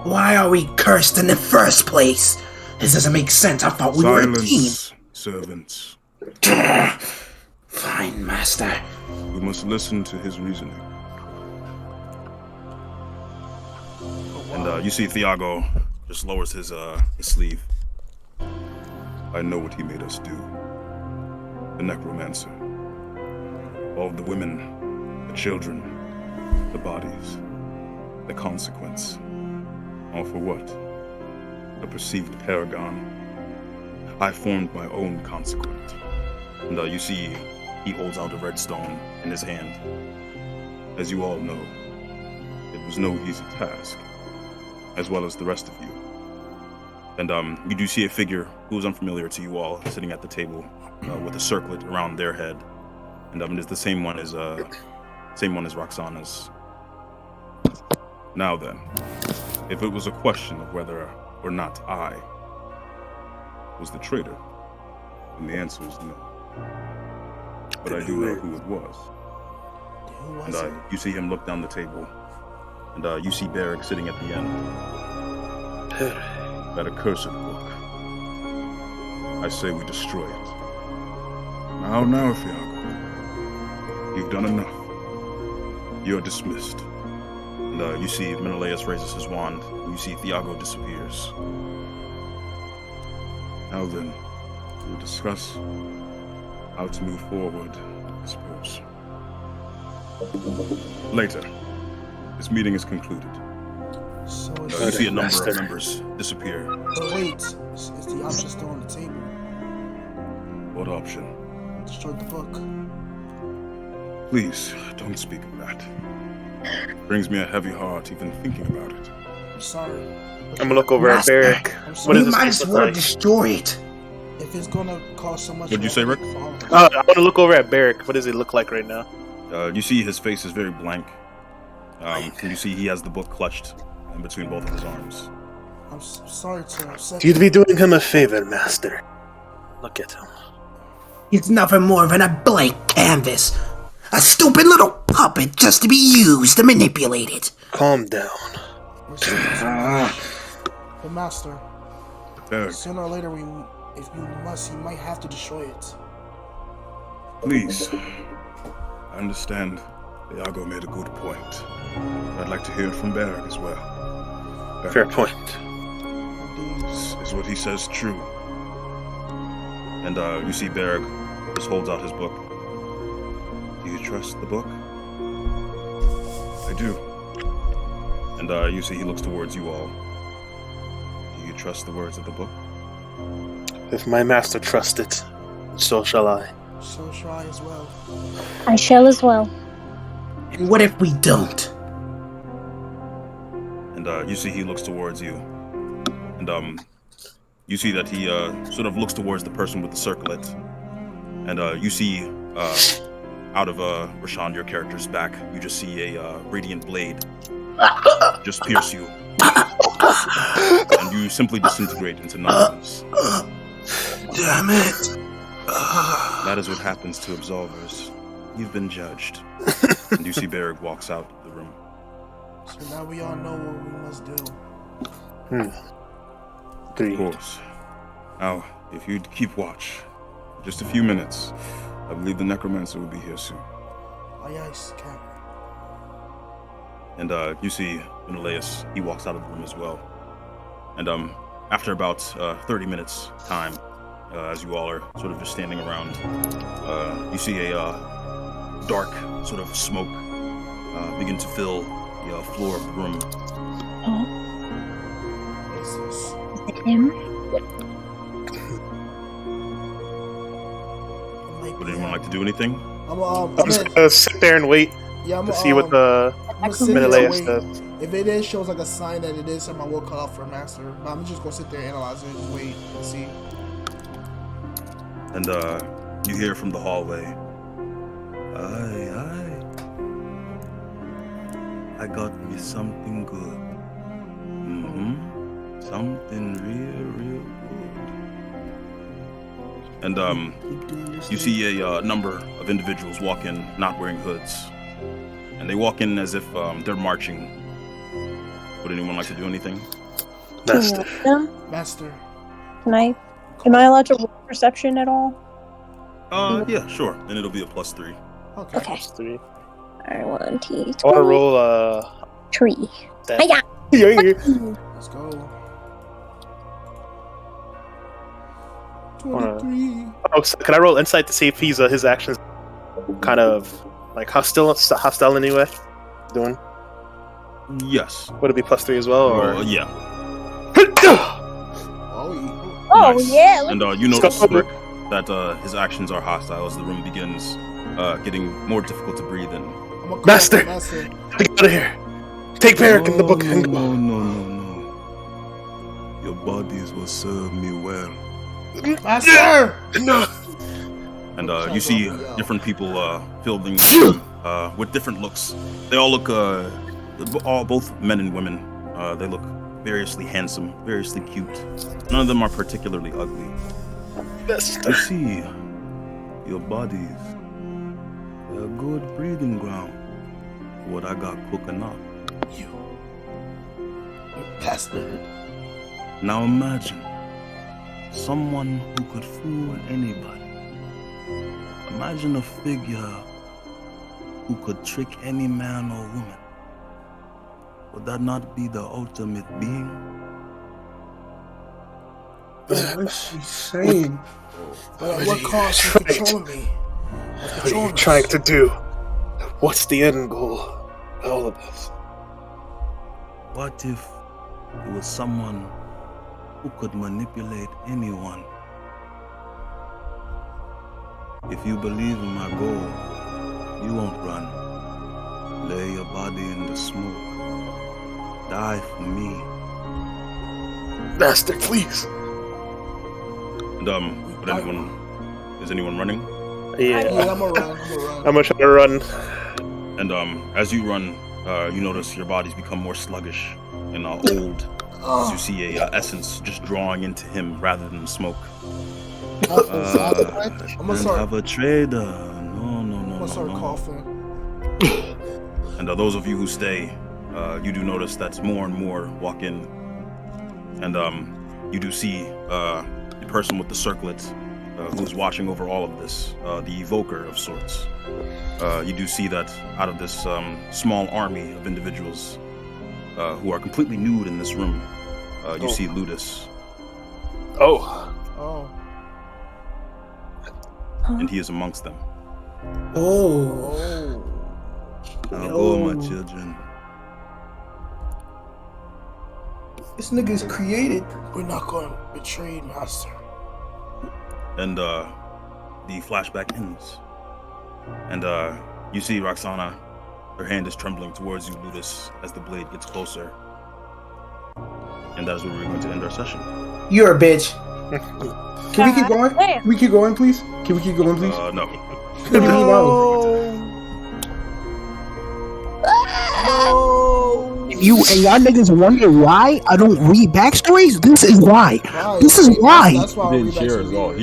Why are we cursed in the first place? This doesn't make sense. I thought we were a team. Silence, servants. Fine, master. We must listen to his reasoning. And you see Thiago just lowers his sleeve. I know what he made us do. The necromancer. All the women, the children, the bodies, the consequence. All for what? A perceived paragon. I formed my own consequent. And you see he holds out a red stone in his hand. As you all know, it was no easy task, as well as the rest of you. And you do see a figure who is unfamiliar to you all sitting at the table with a circlet around their head. And it is the same one as Roxana's. Now then, if it was a question of whether or not I was the traitor, then the answer is no. But I do know who it was. And you see him look down the table, and you see Barrick sitting at the end. That accursed book. I say we destroy it. Now, Thiago. You've done enough. You're dismissed. And you see Menelaus raises his wand, and you see Thiago disappears. Now then, we'll discuss how to move forward, I suppose. Later. This meeting is concluded. So You see a number of members disappear. But wait, is the option still on the table? What option? Destroy the book. Please, don't speak of that. Brings me a heavy heart even thinking about it. I'm sorry. I'm gonna look over at Barrick. What does this look like? Destroy it. If it's gonna cost so much. What'd you say, Rick? I want to look over at Barrick. What does it look like right now? You see his face is very blank. And you see he has the book clutched in between both of his arms. I'm sorry to upset You'd be doing him a favor, Master. Look at him. He's nothing more than a blank canvas. A stupid little puppet just to be used and manipulated. Calm down. The master. Barrick. Sooner or later, if you must, he might have to destroy it. Please. I understand Thiago made a good point. I'd like to hear it from Barrick as well. Barrick, Fair point. Is what he says true? And you see Barrick just holds out his book. Do you trust the book? I do. And you see he looks towards you all. Do you trust the words of the book? If my master trusts it, so shall I. So shall I as well. I shall as well. And what if we don't? And you see he looks towards you. And you see that he sort of looks towards the person with the circlet. And you see out of Rashawn, your character's back, you just see a radiant blade just pierce you. And you simply disintegrate into nothingness. Damn it. That is what happens to absolvers. You've been judged. And you see Barrick walks out of the room. So now we all know what we must do. Of course. Now, if you'd keep watch, just a few minutes, I believe the necromancer will be here soon. Aye, aye, Cap. And you see Menelaus, he walks out of the room as well. And after about 30 minutes time, as you all are sort of just standing around, you see a dark sort of smoke begin to fill the floor of the room. Is it him? Would anyone like to do anything? I'm just gonna sit there and wait Yeah, to see what the gonna sit Melee there and wait. stuff. If it is, shows like a sign that it is, and my will cut off for a master. But I'm just gonna sit there, analyze it, and wait and see. And you hear from the hallway. Aye. I got me something good. Something real good. And you see a number of individuals walk in, not wearing hoods, and they walk in as if they're marching. Would anyone like to do anything? Master. Master. Am I allowed to roll perception at all? Yeah, sure. And it'll be a +3. Okay. +3. Alright, 1, 2, 3. I want to roll 3. Yeah. Let's go. 23. Oh, so can I roll insight to see if he's his actions kind of like hostile anyway? Doing? Yes. Would it be +3 as well, or? Yeah. Oh, Nice. yeah. And you notice, Rick, that his actions are hostile as the room begins getting more difficult to breathe in. Master! Get out of here! Take Barrack in the book and go. No. Your bodies will serve me well. Master! No! And you see different people filling the room with different looks. They all look, both men and women, they look variously handsome, variously cute. None of them are particularly ugly. You see, your bodies, they're a good breeding ground for what I got cooking up. You bastard. Now imagine someone who could fool anybody. Imagine a figure who could trick any man or woman. Would that not be the ultimate being? What's she saying? What cost is controlling me? What are you trying to do? What's the end goal of all of this? What if it was someone who could manipulate anyone? If you believe in my goal, you won't run. Lay your body in the smoke. Die for me. Master, please. And is anyone running? Yeah. I'm gonna run. I'm gonna try to run. And as you run, you notice your bodies become more sluggish and old. As you see a essence just drawing into him rather than smoke. I'm gonna start. Have a trader. No. I'm gonna start coughing. And those of you who stay, you do notice that more and more walk in. And you do see the person with the circlet who's watching over all of this, the evoker of sorts. You do see that out of this small army of individuals who are completely nude in this room, you see Ludus. Oh. And he is amongst them. Oh. Now go, my children. This nigga's created. We're not going to betray Master. And the flashback ends. And you see Roxana, her hand is trembling towards you, Ludus, as the blade gets closer. And that is where we're going to end our session. You're a bitch. Can we keep going? Can we keep going, please? Can we keep going, please? No. You and y'all niggas wonder why I don't read backstories? This is why. This is why. He didn't share as well.